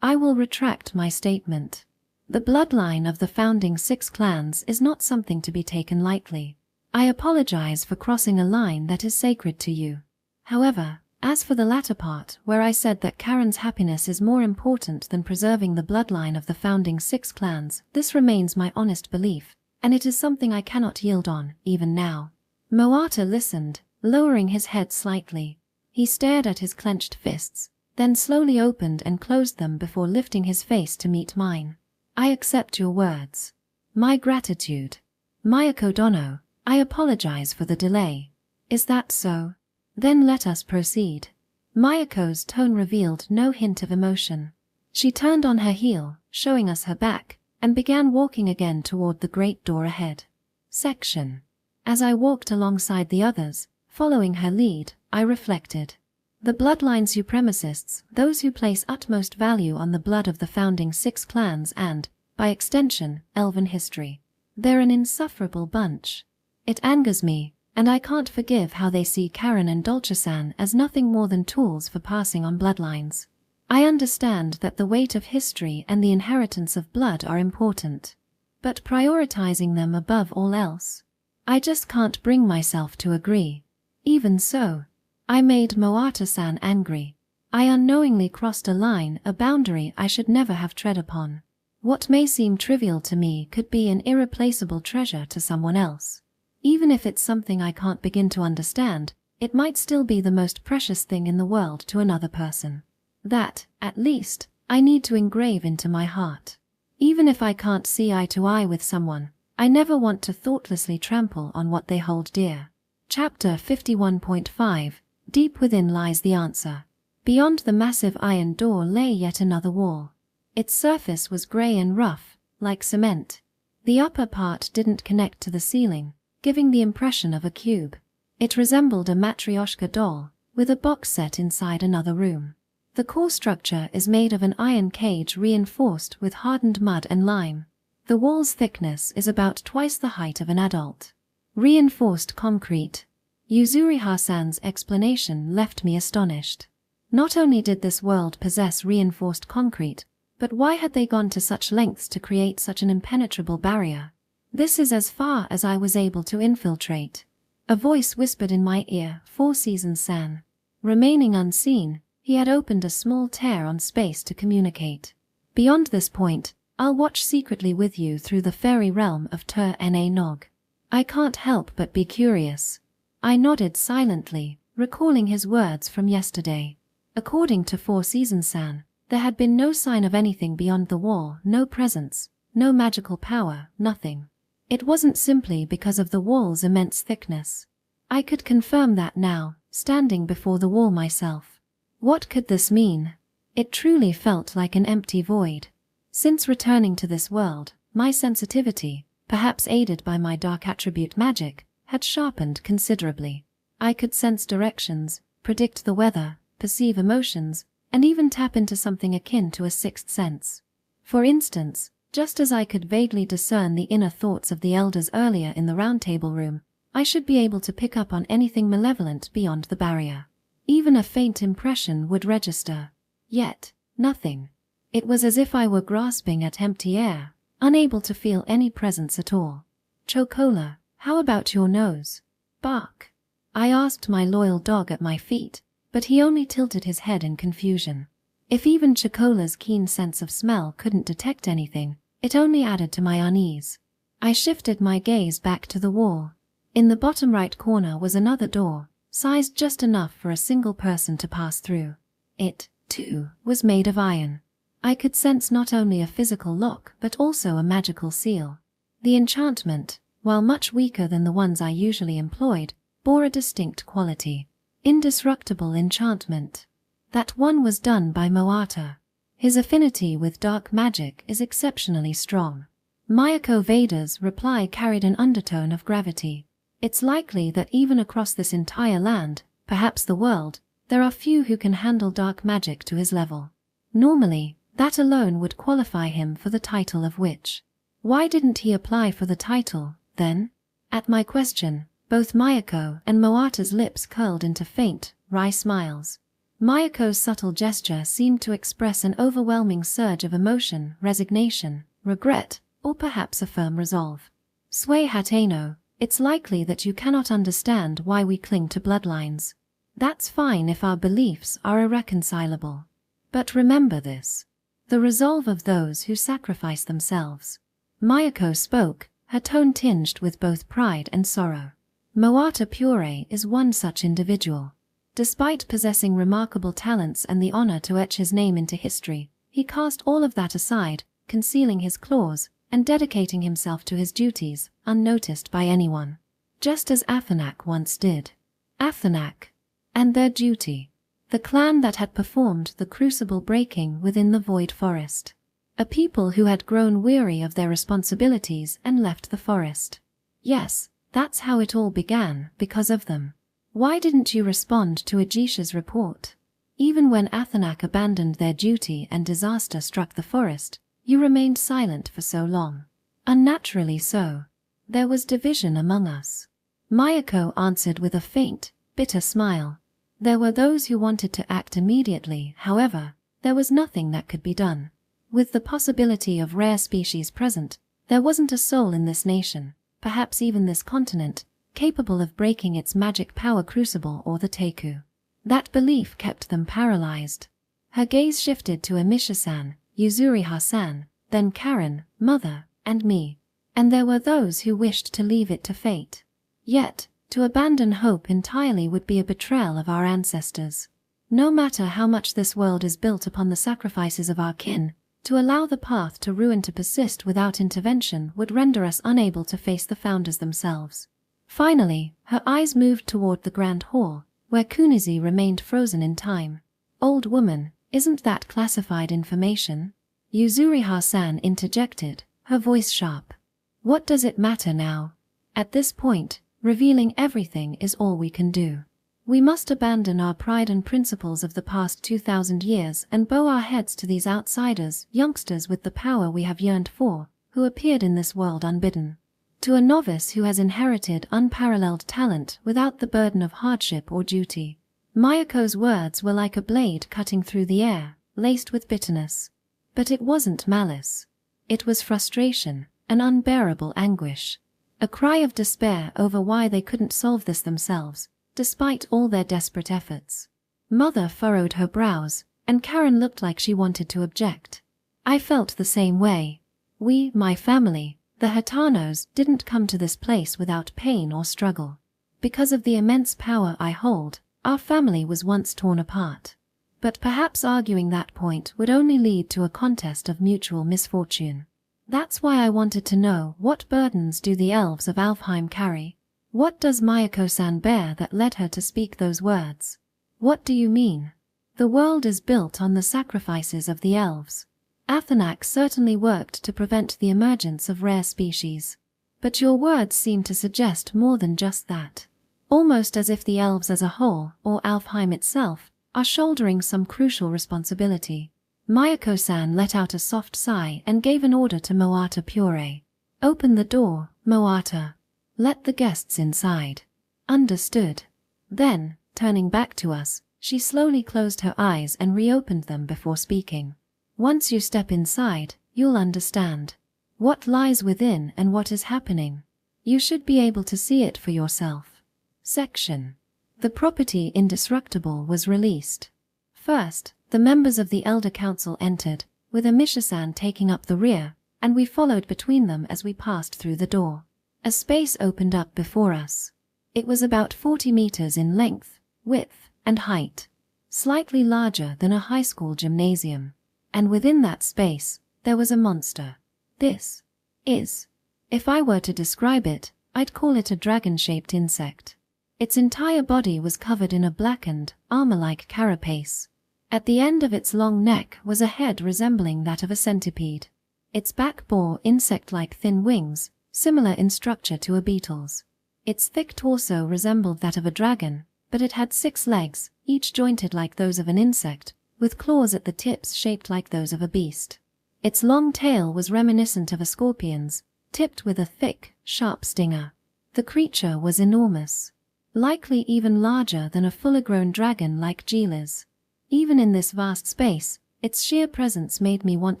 I will retract my statement. The bloodline of the founding 6 clans is not something to be taken lightly. I apologize for crossing a line that is sacred to you. However, as for the latter part, where I said that Karen's happiness is more important than preserving the bloodline of the founding 6 clans, this remains my honest belief, and it is something I cannot yield on, even now. Moata listened, lowering his head slightly. He stared at his clenched fists, then slowly opened and closed them before lifting his face to meet mine. I accept your words. My gratitude. Mayako Dono, I apologize for the delay. Is that so? Then let us proceed. Mayako's tone revealed no hint of emotion. She turned on her heel, showing us her back, and began walking again toward the great door ahead. Section. As I walked alongside the others, following her lead, I reflected. The bloodline supremacists, those who place utmost value on the blood of the founding 6 clans and, by extension, elven history. They're an insufferable bunch. It angers me, and I can't forgive how they see Karen and Dolce-san as nothing more than tools for passing on bloodlines. I understand that the weight of history and the inheritance of blood are important, but prioritizing them above all else, I just can't bring myself to agree. Even so, I made Moata-san angry. I unknowingly crossed a line, a boundary I should never have tread upon. What may seem trivial to me could be an irreplaceable treasure to someone else. Even if it's something I can't begin to understand, it might still be the most precious thing in the world to another person. That, at least, I need to engrave into my heart. Even if I can't see eye to eye with someone, I never want to thoughtlessly trample on what they hold dear. Chapter 51.5. Deep within lies the answer. Beyond the massive iron door lay yet another wall. Its surface was grey and rough, like cement. The upper part didn't connect to the ceiling, giving the impression of a cube. It resembled a Matryoshka doll, with a box set inside another room. The core structure is made of an iron cage reinforced with hardened mud and lime. The wall's thickness is about twice the height of an adult. Reinforced concrete. Yuzuriha-san's explanation left me astonished. Not only did this world possess reinforced concrete, but why had they gone to such lengths to create such an impenetrable barrier? This is as far as I was able to infiltrate. A voice whispered in my ear, 4 Seasons-san. Remaining unseen, he had opened a small tear on space to communicate. Beyond this point, I'll watch secretly with you through the fairy realm of Tur-Na Nog. I can't help but be curious. I nodded silently, recalling his words from yesterday. According to 4 Seasons-san, there had been no sign of anything beyond the wall, no presence, no magical power, nothing. It wasn't simply because of the wall's immense thickness. I could confirm that now, standing before the wall myself. What could this mean? It truly felt like an empty void. Since returning to this world, my sensitivity, perhaps aided by my dark attribute magic, had sharpened considerably. I could sense directions, predict the weather, perceive emotions, and even tap into something akin to a 6th sense. For instance, just as I could vaguely discern the inner thoughts of the elders earlier in the roundtable room, I should be able to pick up on anything malevolent beyond the barrier. Even a faint impression would register. Yet, nothing. It was as if I were grasping at empty air, unable to feel any presence at all. Chocola, how about your nose? Bark. I asked my loyal dog at my feet, but he only tilted his head in confusion. If even Chocola's keen sense of smell couldn't detect anything, it only added to my unease. I shifted my gaze back to the wall. In the bottom right corner was another door, sized just enough for a single person to pass through. It, too, was made of iron. I could sense not only a physical lock but also a magical seal. The enchantment, while much weaker than the ones I usually employed, bore a distinct quality. Indestructible enchantment. That one was done by Moata. His affinity with dark magic is exceptionally strong. Mayako Veda's reply carried an undertone of gravity. It's likely that even across this entire land, perhaps the world, there are few who can handle dark magic to his level. Normally, that alone would qualify him for the title of witch. Why didn't he apply for the title, then? At my question, both Mayako and Moata's lips curled into faint, wry smiles. Mayako's subtle gesture seemed to express an overwhelming surge of emotion, resignation, regret, or perhaps a firm resolve. Sway Hateno, it's likely that you cannot understand why we cling to bloodlines. That's fine if our beliefs are irreconcilable. But remember this. The resolve of those who sacrifice themselves. Mayako spoke, her tone tinged with both pride and sorrow. Moata Pure is one such individual. Despite possessing remarkable talents and the honor to etch his name into history, he cast all of that aside, concealing his claws, and dedicating himself to his duties, unnoticed by anyone. Just as Athanak once did. Athanak. And their duty. the clan that had performed the crucible breaking within the void forest. A people who had grown weary of their responsibilities and left the forest. Yes, that's how it all began, because of them. Why didn't you respond to Ajisha's report? Even when Athanak abandoned their duty and disaster struck the forest, you remained silent for so long. Unnaturally so. There was division among us. Mayako answered with a faint, bitter smile. There were those who wanted to act immediately, however, there was nothing that could be done. With the possibility of rare species present, there wasn't a soul in this nation, perhaps even this continent, capable of breaking its magic power crucible or the Teiku. That belief kept them paralyzed. Her gaze shifted to Amisha-san, Yuzuriha-san, then Karen, Mother, and me. And there were those who wished to leave it to fate. Yet, to abandon hope entirely would be a betrayal of our ancestors. No matter how much this world is built upon the sacrifices of our kin, to allow the path to ruin to persist without intervention would render us unable to face the founders themselves. Finally, her eyes moved toward the grand hall, where Kunizi remained frozen in time. Old woman, isn't that classified information? Yuzuriha-san interjected, her voice sharp. What does it matter now? At this point, revealing everything is all we can do. We must abandon our pride and principles of the past 2,000 years and bow our heads to these outsiders, youngsters with the power we have yearned for, who appeared in this world unbidden. To a novice who has inherited unparalleled talent without the burden of hardship or duty. Mayako's words were like a blade cutting through the air, laced with bitterness. But it wasn't malice. It was frustration, an unbearable anguish. A cry of despair over why they couldn't solve this themselves, despite all their desperate efforts. Mother furrowed her brows, and Karen looked like she wanted to object. I felt the same way. We, my family, the Hitanos, didn't come to this place without pain or struggle. Because of the immense power I hold, our family was once torn apart. But perhaps arguing that point would only lead to a contest of mutual misfortune. That's why I wanted to know, what burdens do the elves of Alfheim carry? What does Mayako-san bear that led her to speak those words? What do you mean? The world is built on the sacrifices of the elves. Athanak certainly worked to prevent the emergence of rare species. But your words seem to suggest more than just that. Almost as if the elves as a whole, or Alfheim itself, are shouldering some crucial responsibility. Mayako-san let out a soft sigh and gave an order to Moata Pure. Open the door, Moata. Let the guests inside. Understood. Then, turning back to us, she slowly closed her eyes and reopened them before speaking. Once you step inside, you'll understand what lies within and what is happening. You should be able to see it for yourself. Section. The property indestructible was released. First, the members of the Elder Council entered, with Amisha-san taking up the rear, and we followed between them as we passed through the door. A space opened up before us. It was about 40 meters in length, width, and height, slightly larger than a high school gymnasium. And within that space, there was a monster. This is, if I were to describe it, I'd call it a dragon-shaped insect. Its entire body was covered in a blackened, armor-like carapace. At the end of its long neck was a head resembling that of a centipede. Its back bore insect-like thin wings, similar in structure to a beetle's. Its thick torso resembled that of a dragon, but it had 6 legs, each jointed like those of an insect, with claws at the tips shaped like those of a beast. Its long tail was reminiscent of a scorpion's, tipped with a thick, sharp stinger. The creature was enormous, likely even larger than a full-grown dragon like Gila's. Even in this vast space, its sheer presence made me want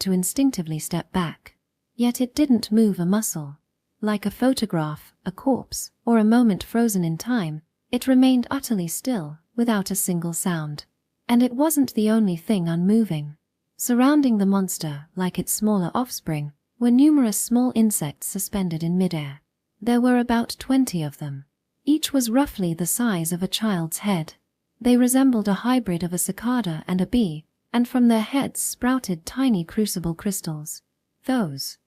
to instinctively step back. Yet it didn't move a muscle. Like a photograph, a corpse, or a moment frozen in time, it remained utterly still, without a single sound. And it wasn't the only thing unmoving. Surrounding the monster, like its smaller offspring, were numerous small insects suspended in midair. There were about 20 of them. Each was roughly the size of a child's head. They resembled a hybrid of a cicada and a bee, and from their heads sprouted tiny crucible crystals. Those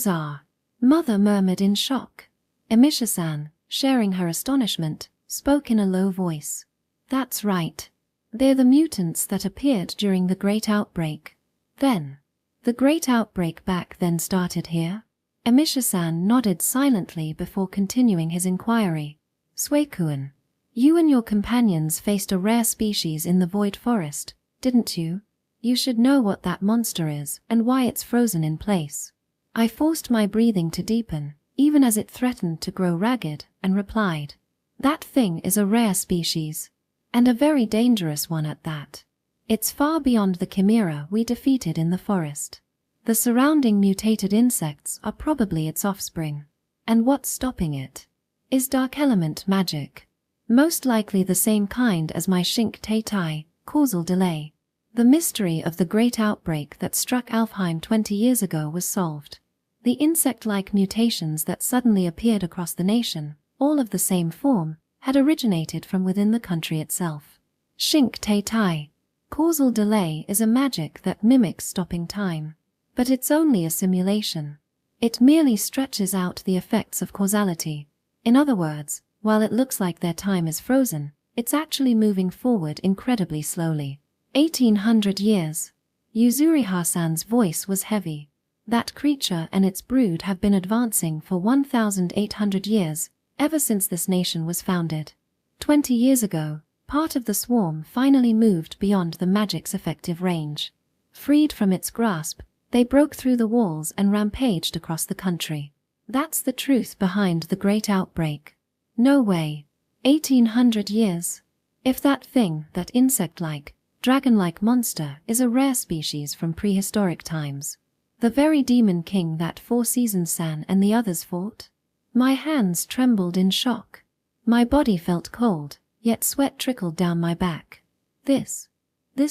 are... Mother murmured in shock. Amisha-san, sharing her astonishment, spoke in a low voice. That's right. They're the mutants that appeared during the Great Outbreak. Then, the Great Outbreak back then started here? Emisha-san nodded silently before continuing his inquiry. Suekuen, you and your companions faced a rare species in the Void Forest, didn't you? You should know what that monster is and why it's frozen in place. I forced my breathing to deepen, even as it threatened to grow ragged, and replied, that thing is a rare species, and a very dangerous one at that. It's far beyond the chimera we defeated in the forest. The surrounding mutated insects are probably its offspring. And what's stopping it? Is dark element magic. Most likely the same kind as my Shink-Tai-Tai, causal delay. The mystery of the Great Outbreak that struck Alfheim 20 years ago was solved. The insect-like mutations that suddenly appeared across the nation, all of the same form, had originated from within the country itself. Shink-Tai-Tai. Causal delay is a magic that mimics stopping time. But it's only a simulation. It merely stretches out the effects of causality. In other words, while it looks like their time is frozen, it's actually moving forward incredibly slowly. 1800 years. Yuzuriha-san's voice was heavy. That creature and its brood have been advancing for 1,800 years, ever since this nation was founded. 20 years ago, part of the swarm finally moved beyond the magic's effective range. Freed from its grasp, they broke through the walls and rampaged across the country. That's the truth behind the Great Outbreak. No way. 1800 years. If that thing, that insect-like, dragon-like monster is a rare species from prehistoric times. The very demon king that Four Seasons-san and the others fought? My hands trembled in shock. My body felt cold, yet sweat trickled down my back. This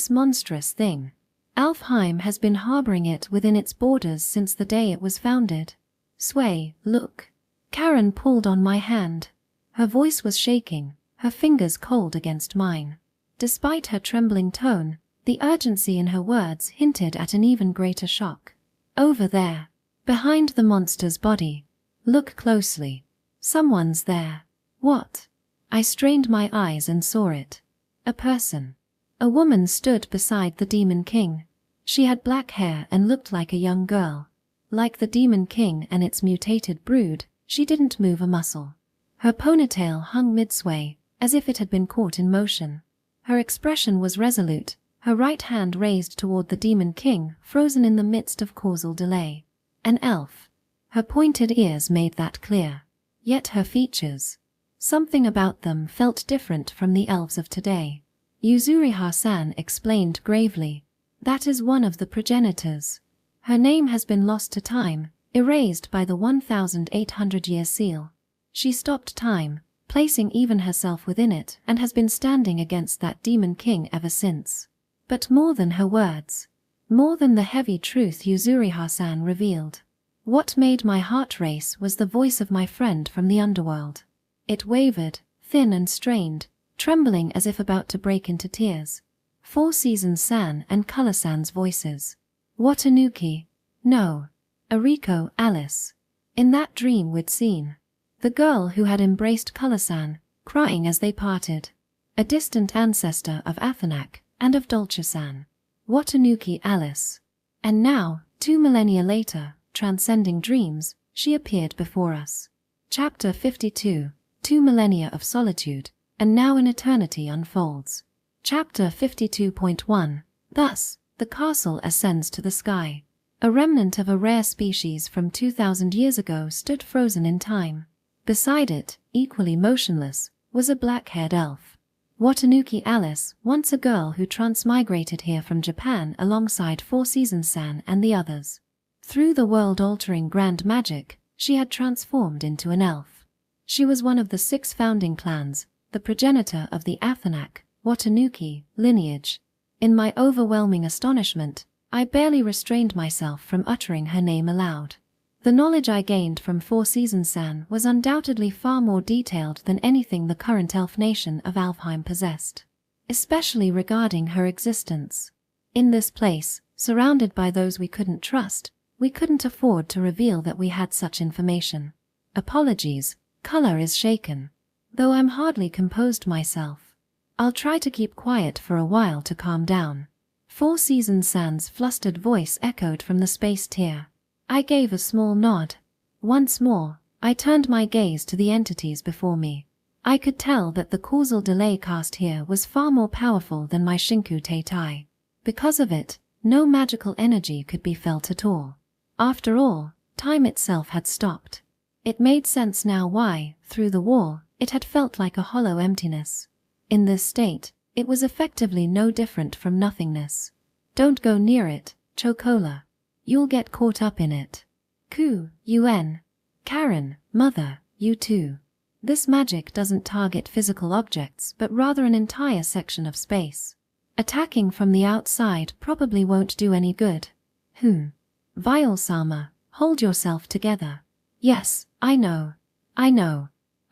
monstrous thing. Alfheim has been harboring it within its borders since the day it was founded. Sway, look. Karen pulled on my hand. Her voice was shaking, her fingers cold against mine. Despite her trembling tone, the urgency in her words hinted at an even greater shock. Over there, behind the monster's body. Look closely. Someone's there. What? I strained my eyes and saw it. A person. A woman stood beside the Demon King. She had black hair and looked like a young girl. Like the Demon King and its mutated brood, she didn't move a muscle. Her ponytail hung mid-sway, as if it had been caught in motion. Her expression was resolute, her right hand raised toward the Demon King, frozen in the midst of causal delay. An elf. Her pointed ears made that clear. Yet her features. Something about them felt different from the elves of today. Yuzuriha-san explained gravely. That is one of the progenitors. Her name has been lost to time, erased by the 1,800-year seal. She stopped time, placing even herself within it, and has been standing against that Demon King ever since. But more than her words, more than the heavy truth Yuzuriha-san revealed, what made my heart race was the voice of my friend from the underworld. It wavered, thin and strained, trembling as if about to break into tears. Four Seasons-san and Color-san's voices. Watanuki. No. Ariko, Alice. In that dream we'd seen. The girl who had embraced Color-san, crying as they parted. A distant ancestor of Athanak and of Dolce-san. Watanuki Alice. And now, 2 millennia later, transcending dreams, she appeared before us. Chapter 52. 2 millennia of solitude, and now an eternity unfolds. Chapter 52.1. Thus, the castle ascends to the sky. A remnant of a rare species from 2,000 years ago stood frozen in time. Beside it, equally motionless, was a black-haired elf. Watanuki Alice, once a girl who transmigrated here from Japan alongside Four Seasons-san and the others. Through the world-altering grand magic, she had transformed into an elf. She was one of the 6 founding clans, the progenitor of the Athanak, Watanuki, lineage. In my overwhelming astonishment, I barely restrained myself from uttering her name aloud. The knowledge I gained from Four Seasons-san was undoubtedly far more detailed than anything the current elf nation of Alfheim possessed, especially regarding her existence. In this place, surrounded by those we couldn't trust, we couldn't afford to reveal that we had such information. Apologies. Color is shaken. Though I'm hardly composed myself. I'll try to keep quiet for a while to calm down. Four Seasons Sans flustered voice echoed from the space tier. I gave a small nod. Once more, I turned my gaze to the entities before me. I could tell that the causal delay cast here was far more powerful than my Shinku Teitai. Because of it, no magical energy could be felt at all. After all, time itself had stopped. It made sense now why, through the wall, it had felt like a hollow emptiness. In this state, it was effectively no different from nothingness. Don't go near it, Chocola. You'll get caught up in it. Ku, Yuen. Karen, Mother, you too. This magic doesn't target physical objects but rather an entire section of space. Attacking from the outside probably won't do any good. Vile-sama, hold yourself together. Yes, I know.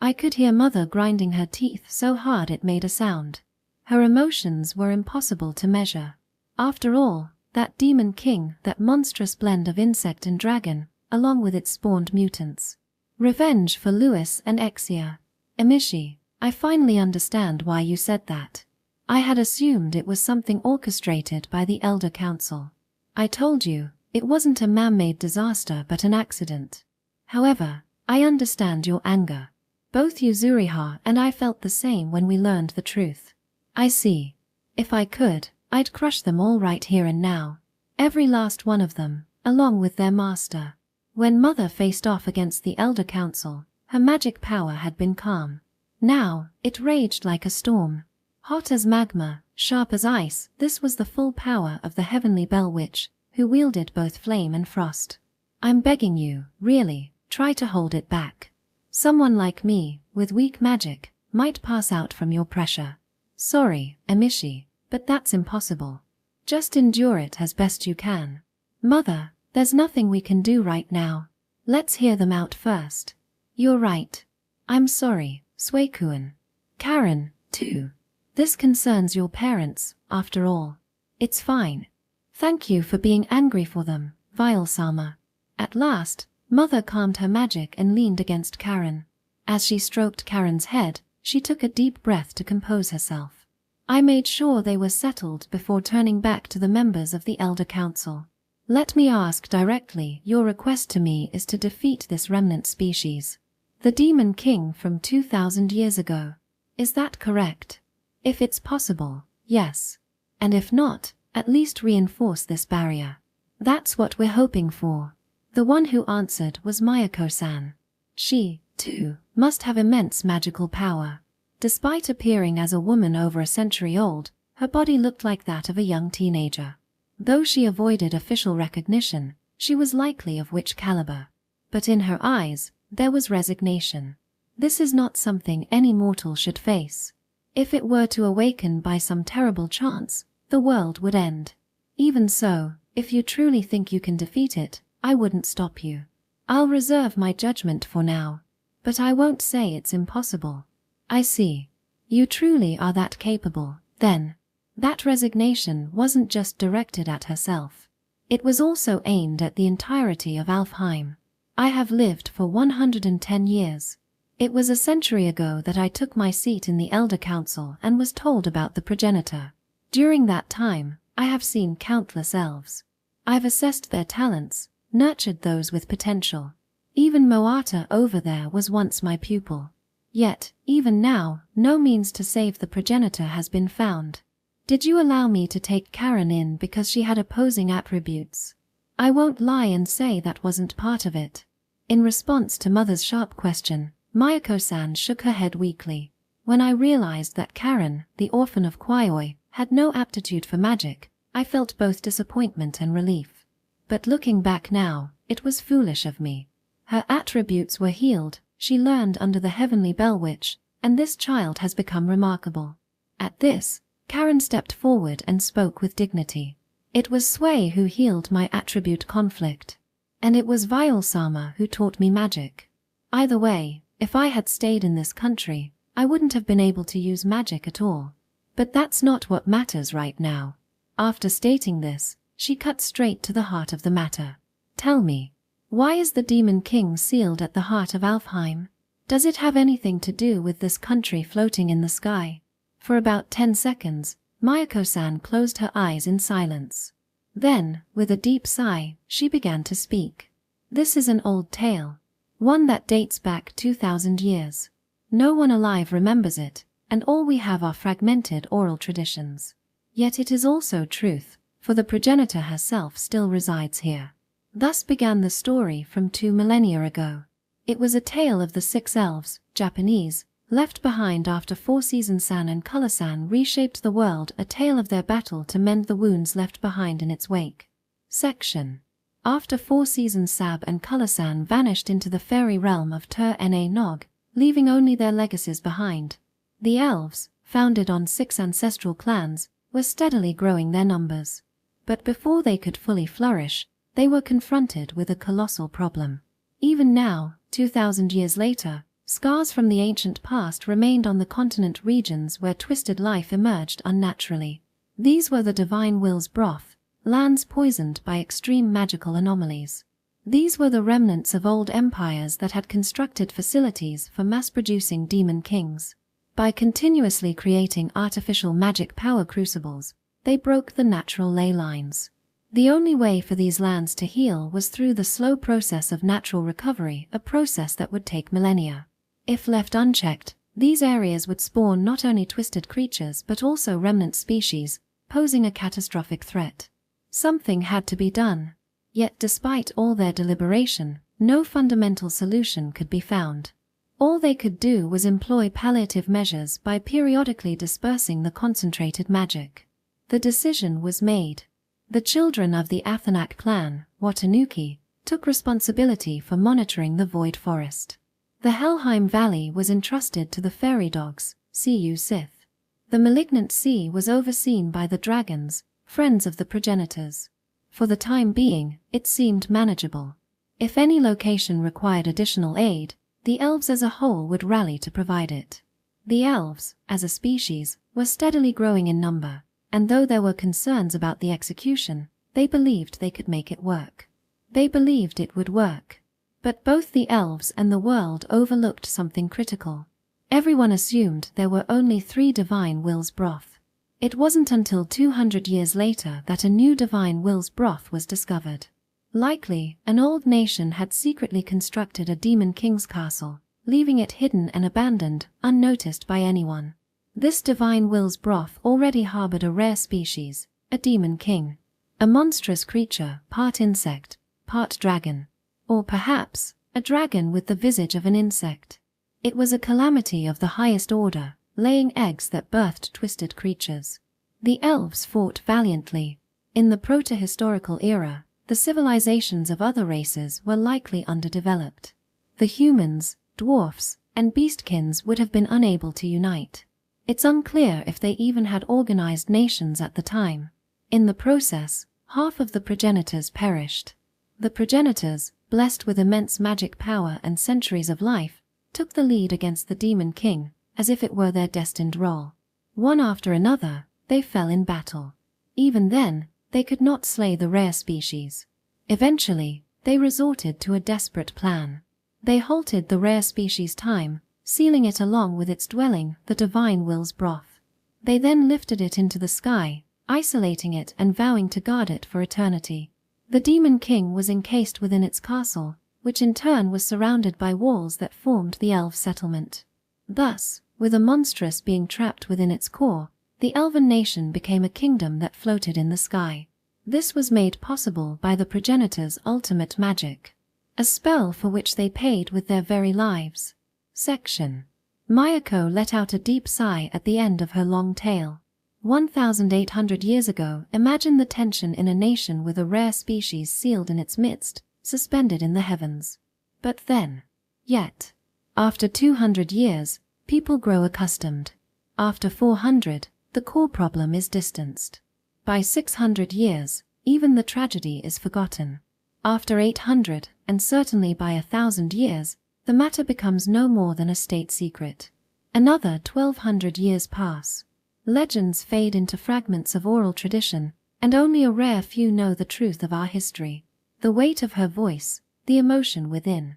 I could hear Mother grinding her teeth so hard it made a sound. Her emotions were impossible to measure. After all, that demon king, that monstrous blend of insect and dragon, along with its spawned mutants. Revenge for Louis and Exia. Emishi, I finally understand why you said that. I had assumed it was something orchestrated by the Elder Council. I told you, it wasn't a man-made disaster but an accident. However, I understand your anger. Both Yuzuriha and I felt the same when we learned the truth. I see. If I could, I'd crush them all right here and now. Every last one of them, along with their master. When Mother faced off against the Elder Council, her magic power had been calm. Now, it raged like a storm. Hot as magma, sharp as ice, this was the full power of the Heavenly Bell Witch, who wielded both flame and frost. I'm begging you, really, try to hold it back. Someone like me, with weak magic, might pass out from your pressure. Sorry, Emishi, but that's impossible. Just endure it as best you can. Mother, there's nothing we can do right now. Let's hear them out first. You're right. I'm sorry, Suekuen. Karen, too. This concerns your parents, after all. It's fine. Thank you for being angry for them, Vile-sama. At last, Mother calmed her magic and leaned against Karen. As she stroked Karen's head, she took a deep breath to compose herself. I made sure they were settled before turning back to the members of the Elder Council. Let me ask directly, your request to me is to defeat this remnant species. The Demon King from 2,000 years ago. Is that correct? If it's possible, yes. And if not, at least reinforce this barrier. That's what we're hoping for. The one who answered was Mayako-san. She, too, must have immense magical power. Despite appearing as a woman over a century old, her body looked like that of a young teenager. Though she avoided official recognition, she was likely of witch caliber. But in her eyes, there was resignation. This is not something any mortal should face. If it were to awaken by some terrible chance, the world would end. Even so, if you truly think you can defeat it, I wouldn't stop you. I'll reserve my judgment for now. But I won't say it's impossible. I see. You truly are that capable, then. That resignation wasn't just directed at herself. It was also aimed at the entirety of Alfheim. I have lived for 110 years. It was a century ago that I took my seat in the Elder Council and was told about the progenitor. During that time, I have seen countless elves. I've assessed their talents, nurtured those with potential. Even Moata over there was once my pupil. Yet, even now, no means to save the progenitor has been found. Did you allow me to take Karen in because she had opposing attributes? I won't lie and say that wasn't part of it. In response to Mother's sharp question, Mayako-san shook her head weakly. When I realized that Karen, the orphan of Kwaioi, had no aptitude for magic, I felt both disappointment and relief. But looking back now, it was foolish of me. Her attributes were healed, she learned under the Heavenly Bell Witch, and this child has become remarkable. At this, Karen stepped forward and spoke with dignity. It was Sui who healed my attribute conflict. And it was Vile-sama who taught me magic. Either way, if I had stayed in this country, I wouldn't have been able to use magic at all. But that's not what matters right now. After stating this, she cut straight to the heart of the matter. Tell me, why is the Demon King sealed at the heart of Alfheim? Does it have anything to do with this country floating in the sky? For about 10 seconds, Mayako-san closed her eyes in silence. Then, with a deep sigh, she began to speak. This is an old tale. One that dates back 2,000 years. No one alive remembers it, and all we have are fragmented oral traditions. Yet it is also truth, for the progenitor herself still resides here. Thus began the story from 2 millennia ago. It was a tale of the 6 elves, Japanese, left behind after 4 Season-san and Color-san reshaped the world, a tale of their battle to mend the wounds left behind in its wake. Section. After 4 Seasons, Sab and Color-san vanished into the fairy realm of Tur-Na-Nog, leaving only their legacies behind. The elves, founded on 6 ancestral clans, were steadily growing their numbers. But before they could fully flourish, they were confronted with a colossal problem. Even now, 2,000 years later, scars from the ancient past remained on the continent regions where twisted life emerged unnaturally. These were the Divine Will's broth, lands poisoned by extreme magical anomalies. These were the remnants of old empires that had constructed facilities for mass-producing demon kings. By continuously creating artificial magic power crucibles, they broke the natural ley lines. The only way for these lands to heal was through the slow process of natural recovery, a process that would take millennia. If left unchecked, these areas would spawn not only twisted creatures but also remnant species, posing a catastrophic threat. Something had to be done. Yet despite all their deliberation, no fundamental solution could be found. All they could do was employ palliative measures by periodically dispersing the concentrated magic. The decision was made. The children of the Athanak clan, Watanuki, took responsibility for monitoring the Void Forest. The Helheim Valley was entrusted to the fairy dogs, Cu Sith. The malignant sea was overseen by the dragons, friends of the progenitors. For the time being, it seemed manageable. If any location required additional aid, the elves as a whole would rally to provide it. The elves, as a species, were steadily growing in number, and though there were concerns about the execution, they believed they could make it work. They believed it would work. But both the elves and the world overlooked something critical. Everyone assumed there were only 3 Divine Will's broth. It wasn't until 200 years later that a new Divine Will's broth was discovered. Likely, an old nation had secretly constructed a demon king's castle, leaving it hidden and abandoned, unnoticed by anyone. This Divine Will's broth already harbored a rare species, a demon king. A monstrous creature, part insect, part dragon. Or perhaps, a dragon with the visage of an insect. It was a calamity of the highest order, laying eggs that birthed twisted creatures. The elves fought valiantly. In the proto-historical era, the civilizations of other races were likely underdeveloped. The humans, dwarfs, and beastkins would have been unable to unite. It's unclear if they even had organized nations at the time. In the process, half of the progenitors perished. The progenitors, blessed with immense magic power and centuries of life, took the lead against the Demon King, as if it were their destined role. One after another, they fell in battle. Even then, they could not slay the rare species. Eventually, they resorted to a desperate plan. They halted the rare species' time, sealing it along with its dwelling, the Divine Will's broth. They then lifted it into the sky, isolating it and vowing to guard it for eternity. The Demon King was encased within its castle, which in turn was surrounded by walls that formed the elf settlement. Thus, with a monstrous being trapped within its core, the elven nation became a kingdom that floated in the sky. This was made possible by the progenitors' ultimate magic, a spell for which they paid with their very lives. Section. Mayako let out a deep sigh at the end of her long tale. 1,800 years ago, imagine the tension in a nation with a rare species sealed in its midst, suspended in the heavens. But then, yet, after 200 years, people grow accustomed. After 400, the core problem is distanced. By 600 years, even the tragedy is forgotten. After 800, and certainly by 1,000 years, the matter becomes no more than a state secret. Another 1,200 years pass. Legends fade into fragments of oral tradition, and only a rare few know the truth of our history. The weight of her voice, the emotion within.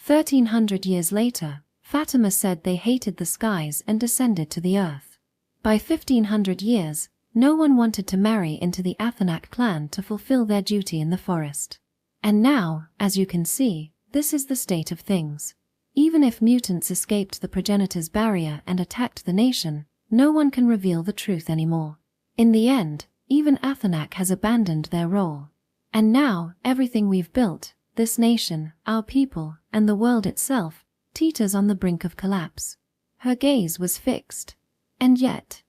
1,300 years later, Fatima said they hated the skies and descended to the earth. By 1500 years, no one wanted to marry into the Athanak clan to fulfill their duty in the forest. And now, as you can see, this is the state of things. Even if mutants escaped the progenitor's barrier and attacked the nation, no one can reveal the truth anymore. In the end, even Athanak has abandoned their role. And now, everything we've built, this nation, our people, and the world itself, teeters on the brink of collapse. Her gaze was fixed. And yet,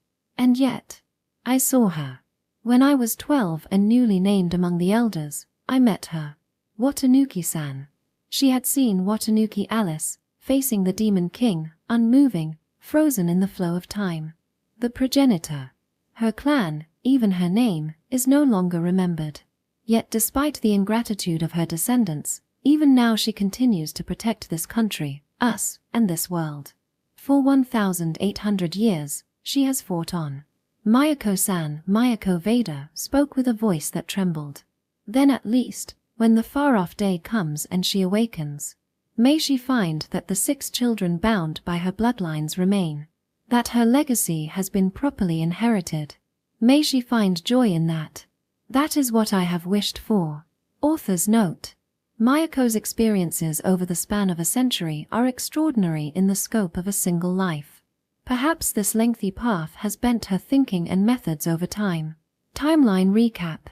I saw her. When I was 12 and newly named among the elders, I met her. Watanuki-san. She had seen Watanuki Alice, facing the Demon King, unmoving, frozen in the flow of time. The progenitor. Her clan, even her name, is no longer remembered. Yet despite the ingratitude of her descendants, even now she continues to protect this country, us, and this world. For 1,800 years, she has fought on. Mayako-san, Mayako Veda, spoke with a voice that trembled. Then at least, when the far-off day comes and she awakens, may she find that the 6 children bound by her bloodlines remain, that her legacy has been properly inherited. May she find joy in that. That is what I have wished for. Author's note. Mayako's experiences over the span of a century are extraordinary in the scope of a single life. Perhaps this lengthy path has bent her thinking and methods over time. Timeline recap.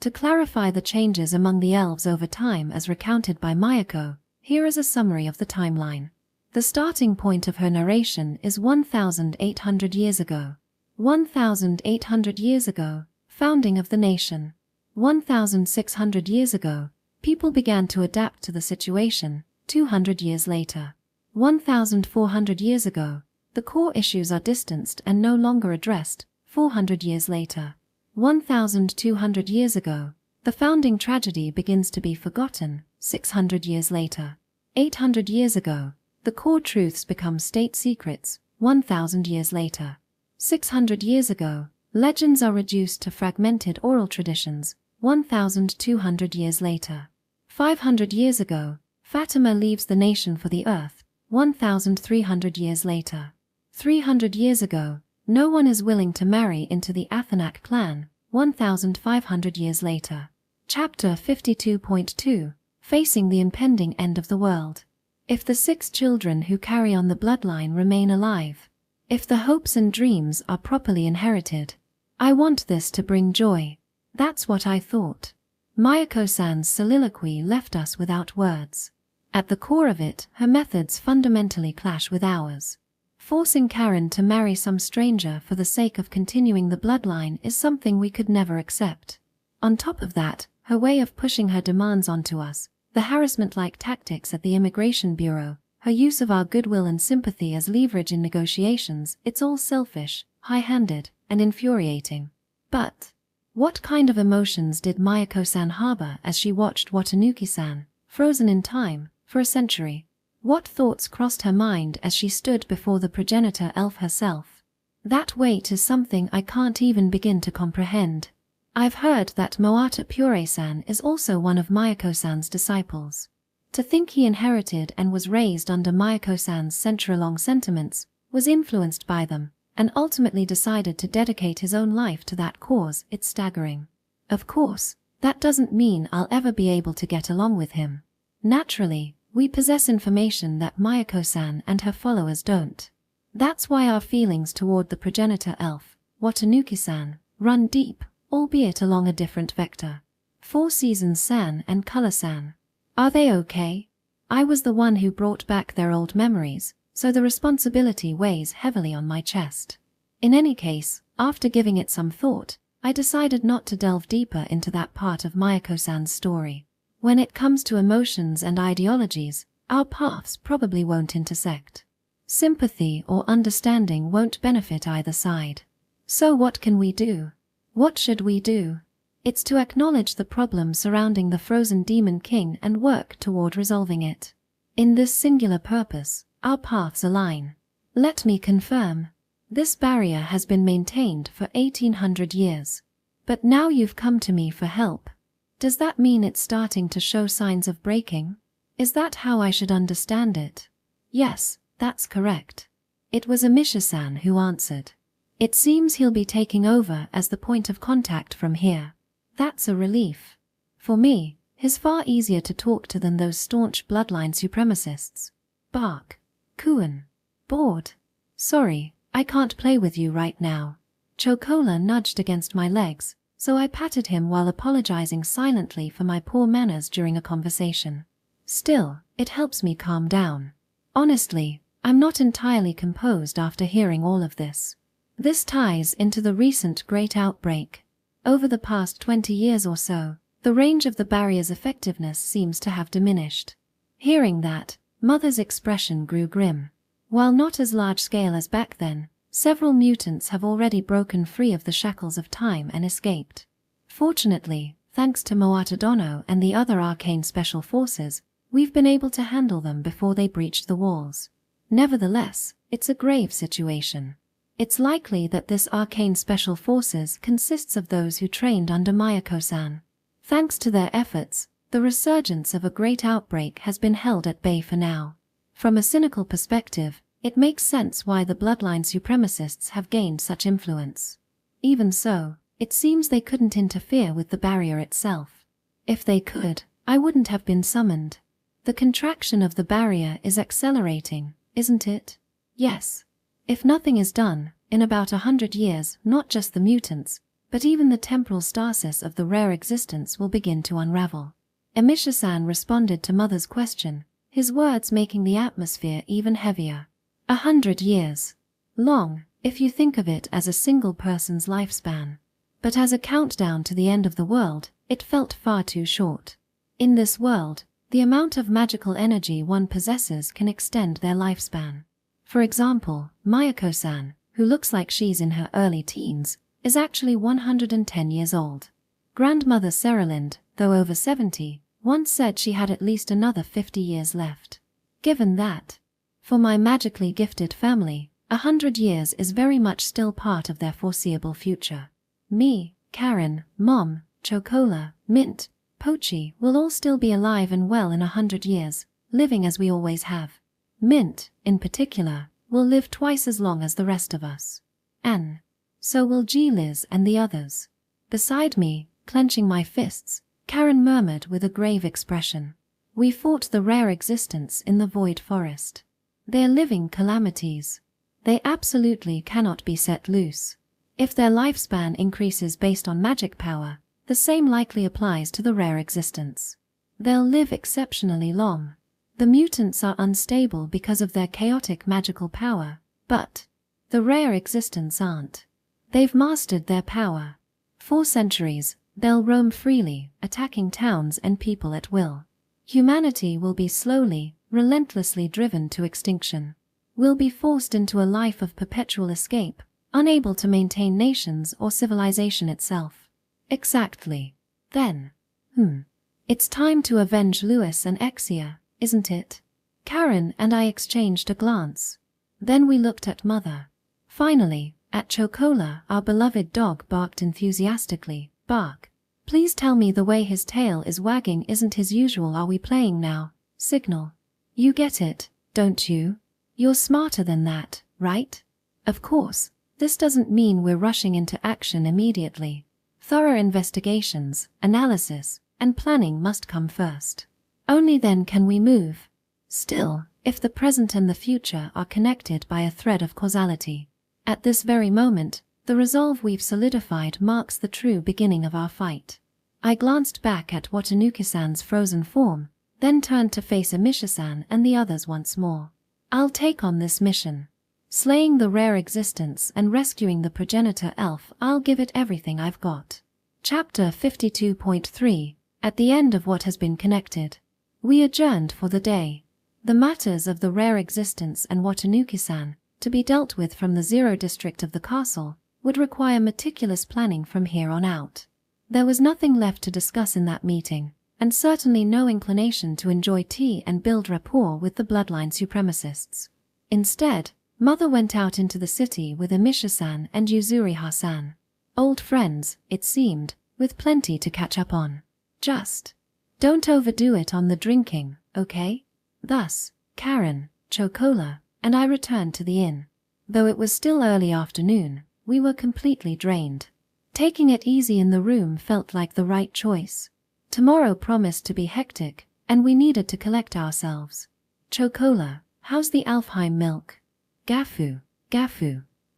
To clarify the changes among the elves over time as recounted by Mayako, here is a summary of the timeline. The starting point of her narration is 1,800 years ago. 1,800 years ago, founding of the nation. 1,600 years ago, people began to adapt to the situation. 200 years later. 1,400 years ago, the core issues are distanced and no longer addressed. 400 years later. 1,200 years ago, the founding tragedy begins to be forgotten. 600 years later. 800 years ago, the core truths become state secrets. 1,000 years later. 600 years ago, legends are reduced to fragmented oral traditions. 1,200 years later. 500 years ago, Fatima leaves the nation for the earth. 1,300 years later. 300 years ago, no one is willing to marry into the Athanak clan. 1,500 years later. Chapter 52.2. Facing the impending end of the world. If the 6 children who carry on the bloodline remain alive, if the hopes and dreams are properly inherited, I want this to bring joy. That's what I thought. Mayako-san's soliloquy left us without words. At the core of it, her methods fundamentally clash with ours. Forcing Karen to marry some stranger for the sake of continuing the bloodline is something we could never accept. On top of that, her way of pushing her demands onto us, the harassment-like tactics at the Immigration Bureau, her use of our goodwill and sympathy as leverage in negotiations, it's all selfish, high-handed, and infuriating. But what kind of emotions did Mayako-san harbor as she watched Watanuki-san, frozen in time, for a century? What thoughts crossed her mind as she stood before the progenitor elf herself? That weight is something I can't even begin to comprehend. I've heard that Moata Pure-san is also one of Mayako-san's disciples. To think he inherited and was raised under Mayako-san's century-long sentiments, was influenced by them, and ultimately decided to dedicate his own life to that cause, it's staggering. Of course, that doesn't mean I'll ever be able to get along with him. Naturally, we possess information that Mayako-san and her followers don't. That's why our feelings toward the progenitor elf, Watanuki-san, run deep, albeit along a different vector. 4 Seasons-san and Color-san. Are they okay? I was the one who brought back their old memories, so the responsibility weighs heavily on my chest. In any case, after giving it some thought, I decided not to delve deeper into that part of Mayako-san's story. When it comes to emotions and ideologies, our paths probably won't intersect. Sympathy or understanding won't benefit either side. So what can we do? What should we do? It's to acknowledge the problem surrounding the frozen Demon King and work toward resolving it. In this singular purpose, our paths align. Let me confirm. This barrier has been maintained for 1,800 years. But now you've come to me for help. Does that mean it's starting to show signs of breaking? Is that how I should understand it? Yes, that's correct. It was Amisha-san who answered. It seems he'll be taking over as the point of contact from here. That's a relief. For me, he's far easier to talk to than those staunch bloodline supremacists. Bark. Cooin. Bored. Sorry, I can't play with you right now. Chocola nudged against my legs, so I patted him while apologizing silently for my poor manners during a conversation. Still, it helps me calm down. Honestly, I'm not entirely composed after hearing all of this. This ties into the recent Great Outbreak. Over the past 20 years or so, the range of the barrier's effectiveness seems to have diminished. Hearing that, Mother's expression grew grim. While not as large-scale as back then, several mutants have already broken free of the shackles of time and escaped. Fortunately, thanks to Moata Dono and the other arcane special forces, we've been able to handle them before they breached the walls. Nevertheless, it's a grave situation. It's likely that this arcane special forces consists of those who trained under Mayako-san. Thanks to their efforts, the resurgence of a great outbreak has been held at bay for now. From a cynical perspective, it makes sense why the bloodline supremacists have gained such influence. Even so, it seems they couldn't interfere with the barrier itself. If they could, I wouldn't have been summoned. The contraction of the barrier is accelerating, isn't it? Yes. If nothing is done, in about 100 years, not just the mutants, but even the temporal stasis of the rare existence will begin to unravel. Emisha-san responded to Mother's question, his words making the atmosphere even heavier. 100 years. Long, if you think of it as a single person's lifespan. But as a countdown to the end of the world, it felt far too short. In this world, the amount of magical energy one possesses can extend their lifespan. For example, Mayako-san, who looks like she's in her early teens, is actually 110 years old. Grandmother Seralind, though over 70, once said she had at least another 50 years left. Given that, for my magically gifted family, 100 years is very much still part of their foreseeable future. Me, Karen, Mom, Chocola, Mint, Pochi will all still be alive and well in 100 years, living as we always have. Mint, in particular, will live twice as long as the rest of us. And so will G-Liz and the others. Beside me, clenching my fists, Karen murmured with a grave expression. We fought the rare existence in the void forest. They're living calamities. They absolutely cannot be set loose. If their lifespan increases based on magic power, the same likely applies to the rare existence. They'll live exceptionally long. The mutants are unstable because of their chaotic magical power, but the rare existence aren't. They've mastered their power. For centuries, they'll roam freely, attacking towns and people at will. Humanity will be slowly, relentlessly driven to extinction. We'll be forced into a life of perpetual escape, unable to maintain nations or civilization itself. Exactly. Then, it's time to avenge Lewis and Exia, isn't it? Karen and I exchanged a glance. Then we looked at Mother. Finally, at Chocola, our beloved dog barked enthusiastically. Bark. Please tell me the way his tail is wagging isn't his usual "are we playing now" signal. You get it, don't you? You're smarter than that, right? Of course, this doesn't mean we're rushing into action immediately. Thorough investigations, analysis, and planning must come first. Only then can we move. Still, if the present and the future are connected by a thread of causality, at this very moment, the resolve we've solidified marks the true beginning of our fight. I glanced back at Watanuki-san's frozen form, then turned to face Emisha-san and the others once more. I'll take on this mission. Slaying the rare existence and rescuing the progenitor elf, I'll give it everything I've got. Chapter 52.3. At the end of what has been connected. We adjourned for the day. The matters of the rare existence and Watanuki-san, to be dealt with from the Zero District of the castle, would require meticulous planning from here on out. There was nothing left to discuss in that meeting, and certainly no inclination to enjoy tea and build rapport with the bloodline supremacists. Instead, Mother went out into the city with Emisha-san and Yuzuri-san. Old friends, it seemed, with plenty to catch up on. Just don't overdo it on the drinking, okay? Thus, Karen, Chocola, and I returned to the inn. Though it was still early afternoon, We were completely drained. Taking it easy in the room felt like the right choice. Tomorrow promised to be hectic, and we needed to collect ourselves. Chocola, how's the Alfheim milk? Gafu.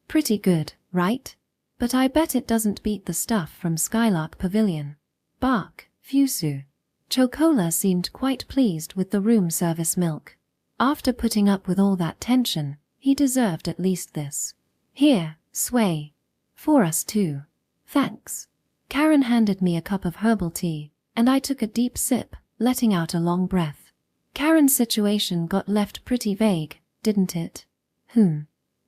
Pretty good, right? But I bet it doesn't beat the stuff from Skylark Pavilion. Bark, Fusu. Chocola seemed quite pleased with the room service milk. After putting up with all that tension, he deserved at least this. Here, Sway. For us too. Thanks. Karen handed me a cup of herbal tea, and I took a deep sip, letting out a long breath. Karen's situation got left pretty vague, didn't it?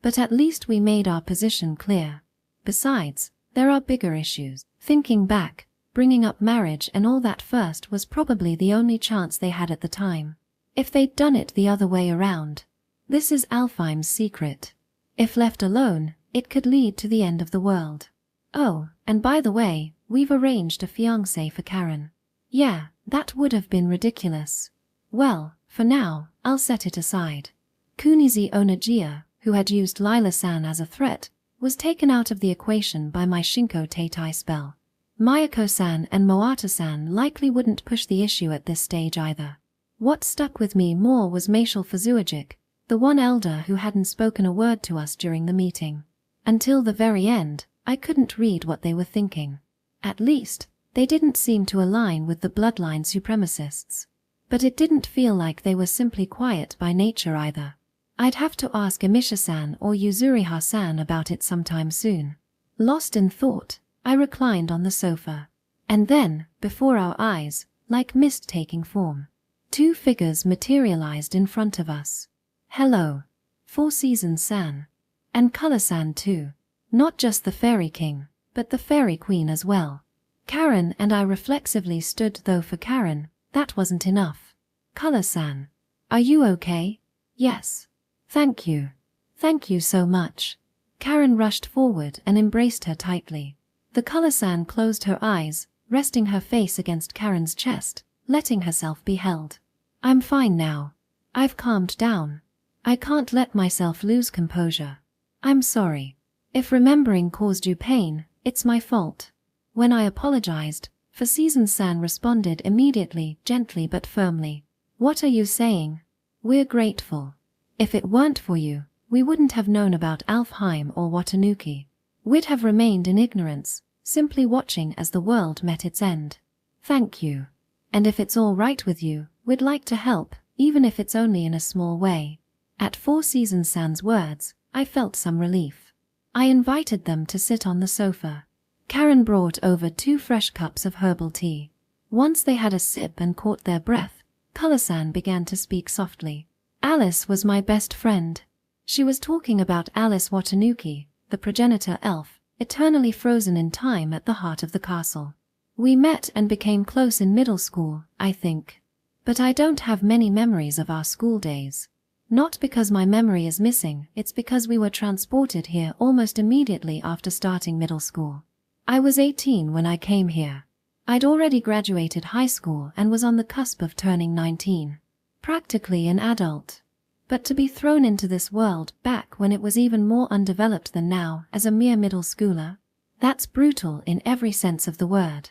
But at least we made our position clear. Besides, there are bigger issues. Thinking back, bringing up marriage and all that first was probably the only chance they had at the time. If they'd done it the other way around. This is Alfheim's secret. If left alone, it could lead to the end of the world. Oh, and by the way, we've arranged a fiancé for Karen. Yeah, that would have been ridiculous. Well, for now, I'll set it aside. Kunizi Onagia, who had used Lila-san as a threat, was taken out of the equation by my Shinko Teitai spell. Mayako-san and Moata-san likely wouldn't push the issue at this stage either. What stuck with me more was Maciel Fazuagic, the one elder who hadn't spoken a word to us during the meeting. Until the very end, I couldn't read what they were thinking. At least, they didn't seem to align with the bloodline supremacists. But it didn't feel like they were simply quiet by nature either. I'd have to ask Emisha-san or Yuzuriha-san about it sometime soon. Lost in thought, I reclined on the sofa. And then, before our eyes, like mist taking form, two figures materialized in front of us. Hello. Four Seasons-san. And Color-san too. Not just the Fairy King, but the Fairy Queen as well. Karen and I reflexively stood, though for Karen, that wasn't enough. Color-san. Are you okay? Yes. Thank you. Thank you so much. Karen rushed forward and embraced her tightly. The Color-san closed her eyes, resting her face against Karen's chest, letting herself be held. I'm fine now. I've calmed down. I can't let myself lose composure. I'm sorry. If remembering caused you pain, it's my fault. When I apologized, Seasons-san responded immediately, gently but firmly. What are you saying? We're grateful. If it weren't for you, we wouldn't have known about Alfheim or Watanuki. We'd have remained in ignorance, simply watching as the world met its end. Thank you. And if it's all right with you, we'd like to help, even if it's only in a small way. At Four Seasons-san's words, I felt some relief. I invited them to sit on the sofa. Karen brought over 2 fresh cups of herbal tea. Once they had a sip and caught their breath, Color-san began to speak softly. Alice was my best friend. She was talking about Alice Watanuki, the progenitor elf, eternally frozen in time at the heart of the castle. We met and became close in middle school, I think. But I don't have many memories of our school days. Not because my memory is missing, it's because we were transported here almost immediately after starting middle school. I was 18 when I came here. I'd already graduated high school and was on the cusp of turning 19. Practically an adult. But to be thrown into this world back when it was even more undeveloped than now as a mere middle schooler, that's brutal in every sense of the word.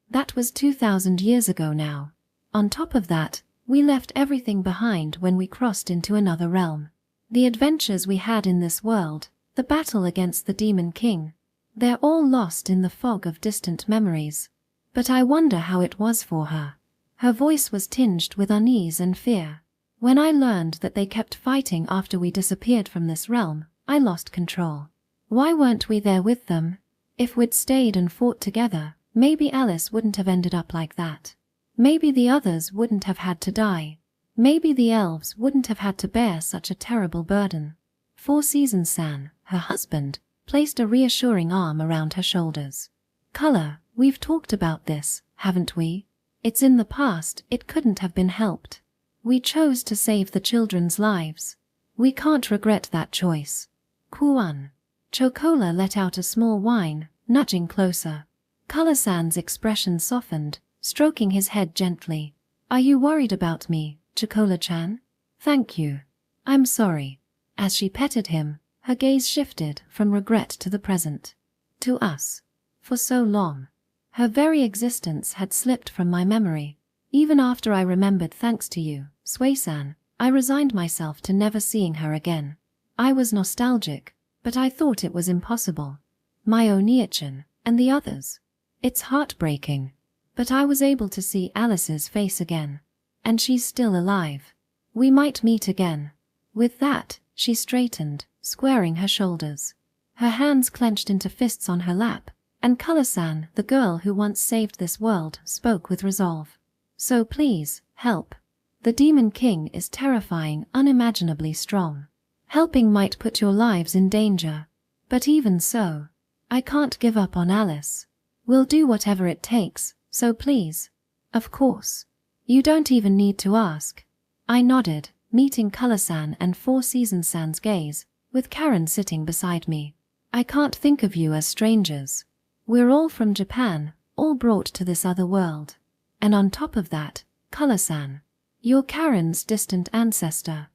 That was 2,000 years ago now. On top of that, we left everything behind when we crossed into another realm. The adventures we had in this world, the battle against the Demon King, they're all lost in the fog of distant memories. But I wonder how it was for her. Her voice was tinged with unease and fear. When I learned that they kept fighting after we disappeared from this realm, I lost control. Why weren't we there with them? If we'd stayed and fought together, maybe Alice wouldn't have ended up like that. Maybe the others wouldn't have had to die. Maybe the elves wouldn't have had to bear such a terrible burden. Four Seasons-san, her husband, placed a reassuring arm around her shoulders. Color, we've talked about this, haven't we? It's in the past, it couldn't have been helped. We chose to save the children's lives. We can't regret that choice. Kuan. Chocola let out a small whine, nudging closer. Color-san's expression softened, stroking his head gently. Are you worried about me, Chocola-chan? Thank you. I'm sorry. As she petted him, Her gaze shifted from regret to the present. To us. For so long. Her very existence had slipped from my memory. Even after I remembered, thanks to you, Sui-san, I resigned myself to never seeing her again. I was nostalgic, but I thought it was impossible. My Oni-chan, and the others. It's heartbreaking. But I was able to see Alice's face again. And she's still alive. We might meet again. With that, she straightened, squaring her shoulders. Her hands clenched into fists on her lap, and Color-san, the girl who once saved this world, spoke with resolve. So please, help. The Demon King is terrifying, unimaginably strong. Helping might put your lives in danger. But even so, I can't give up on Alice. We'll do whatever it takes, so please. Of course. You don't even need to ask. I nodded, meeting Color-san and Four Seasons-san's gaze, with Karen sitting beside me. I can't think of you as strangers. We're all from Japan, all brought to this other world. And on top of that, Color-san. You're Karen's distant ancestor.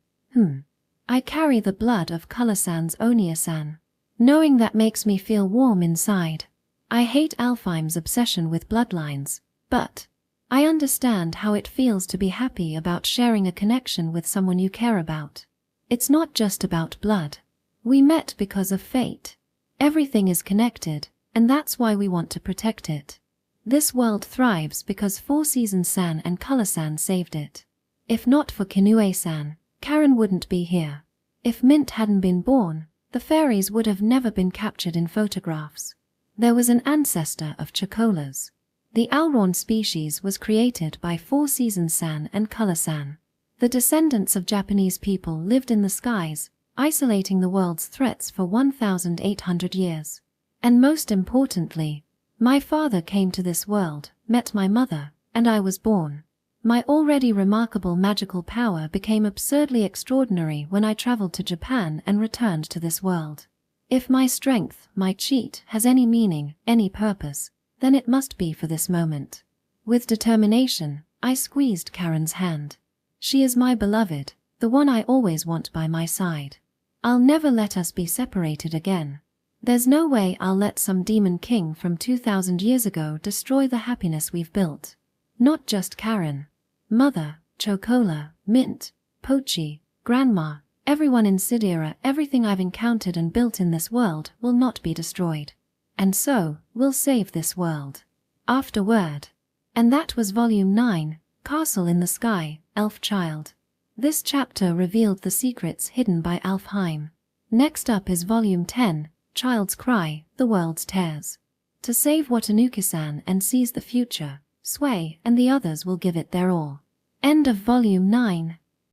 I carry the blood of Color-san's Onia-san. Knowing that makes me feel warm inside. I hate Alfheim's obsession with bloodlines, but I understand how it feels to be happy about sharing a connection with someone you care about. It's not just about blood. We met because of fate. Everything is connected, and that's why we want to protect it. This world thrives because Four Seasons-san and Color-san saved it. If not for Kinue-san, Karen wouldn't be here. If Mint hadn't been born, the fairies would have never been captured in photographs. There was an ancestor of Chocolas. The Alron species was created by Four Seasons-san and Color-san. The descendants of Japanese people lived in the skies, isolating the world's threats for 1,800 years. And most importantly, my father came to this world, met my mother, and I was born. My already remarkable magical power became absurdly extraordinary when I traveled to Japan and returned to this world. If my strength, my cheat, has any meaning, any purpose, then it must be for this moment. With determination, I squeezed Karen's hand. She is my beloved, the one I always want by my side. I'll never let us be separated again. There's no way I'll let some demon king from 2,000 years ago destroy the happiness we've built. Not just Karen. Mother, Chocola, Mint, Pochi, Grandma, everyone in Sidera, everything I've encountered and built in this world will not be destroyed. And so, we'll save this world. Afterward. And that was Volume 9, Castle in the Sky, Elf Child. This chapter revealed the secrets hidden by Alfheim. Next up is Volume 10, Child's Cry, The World's Tears. To save Watanuki-san and seize the future, Sway and the others will give it their all. End of Volume 9.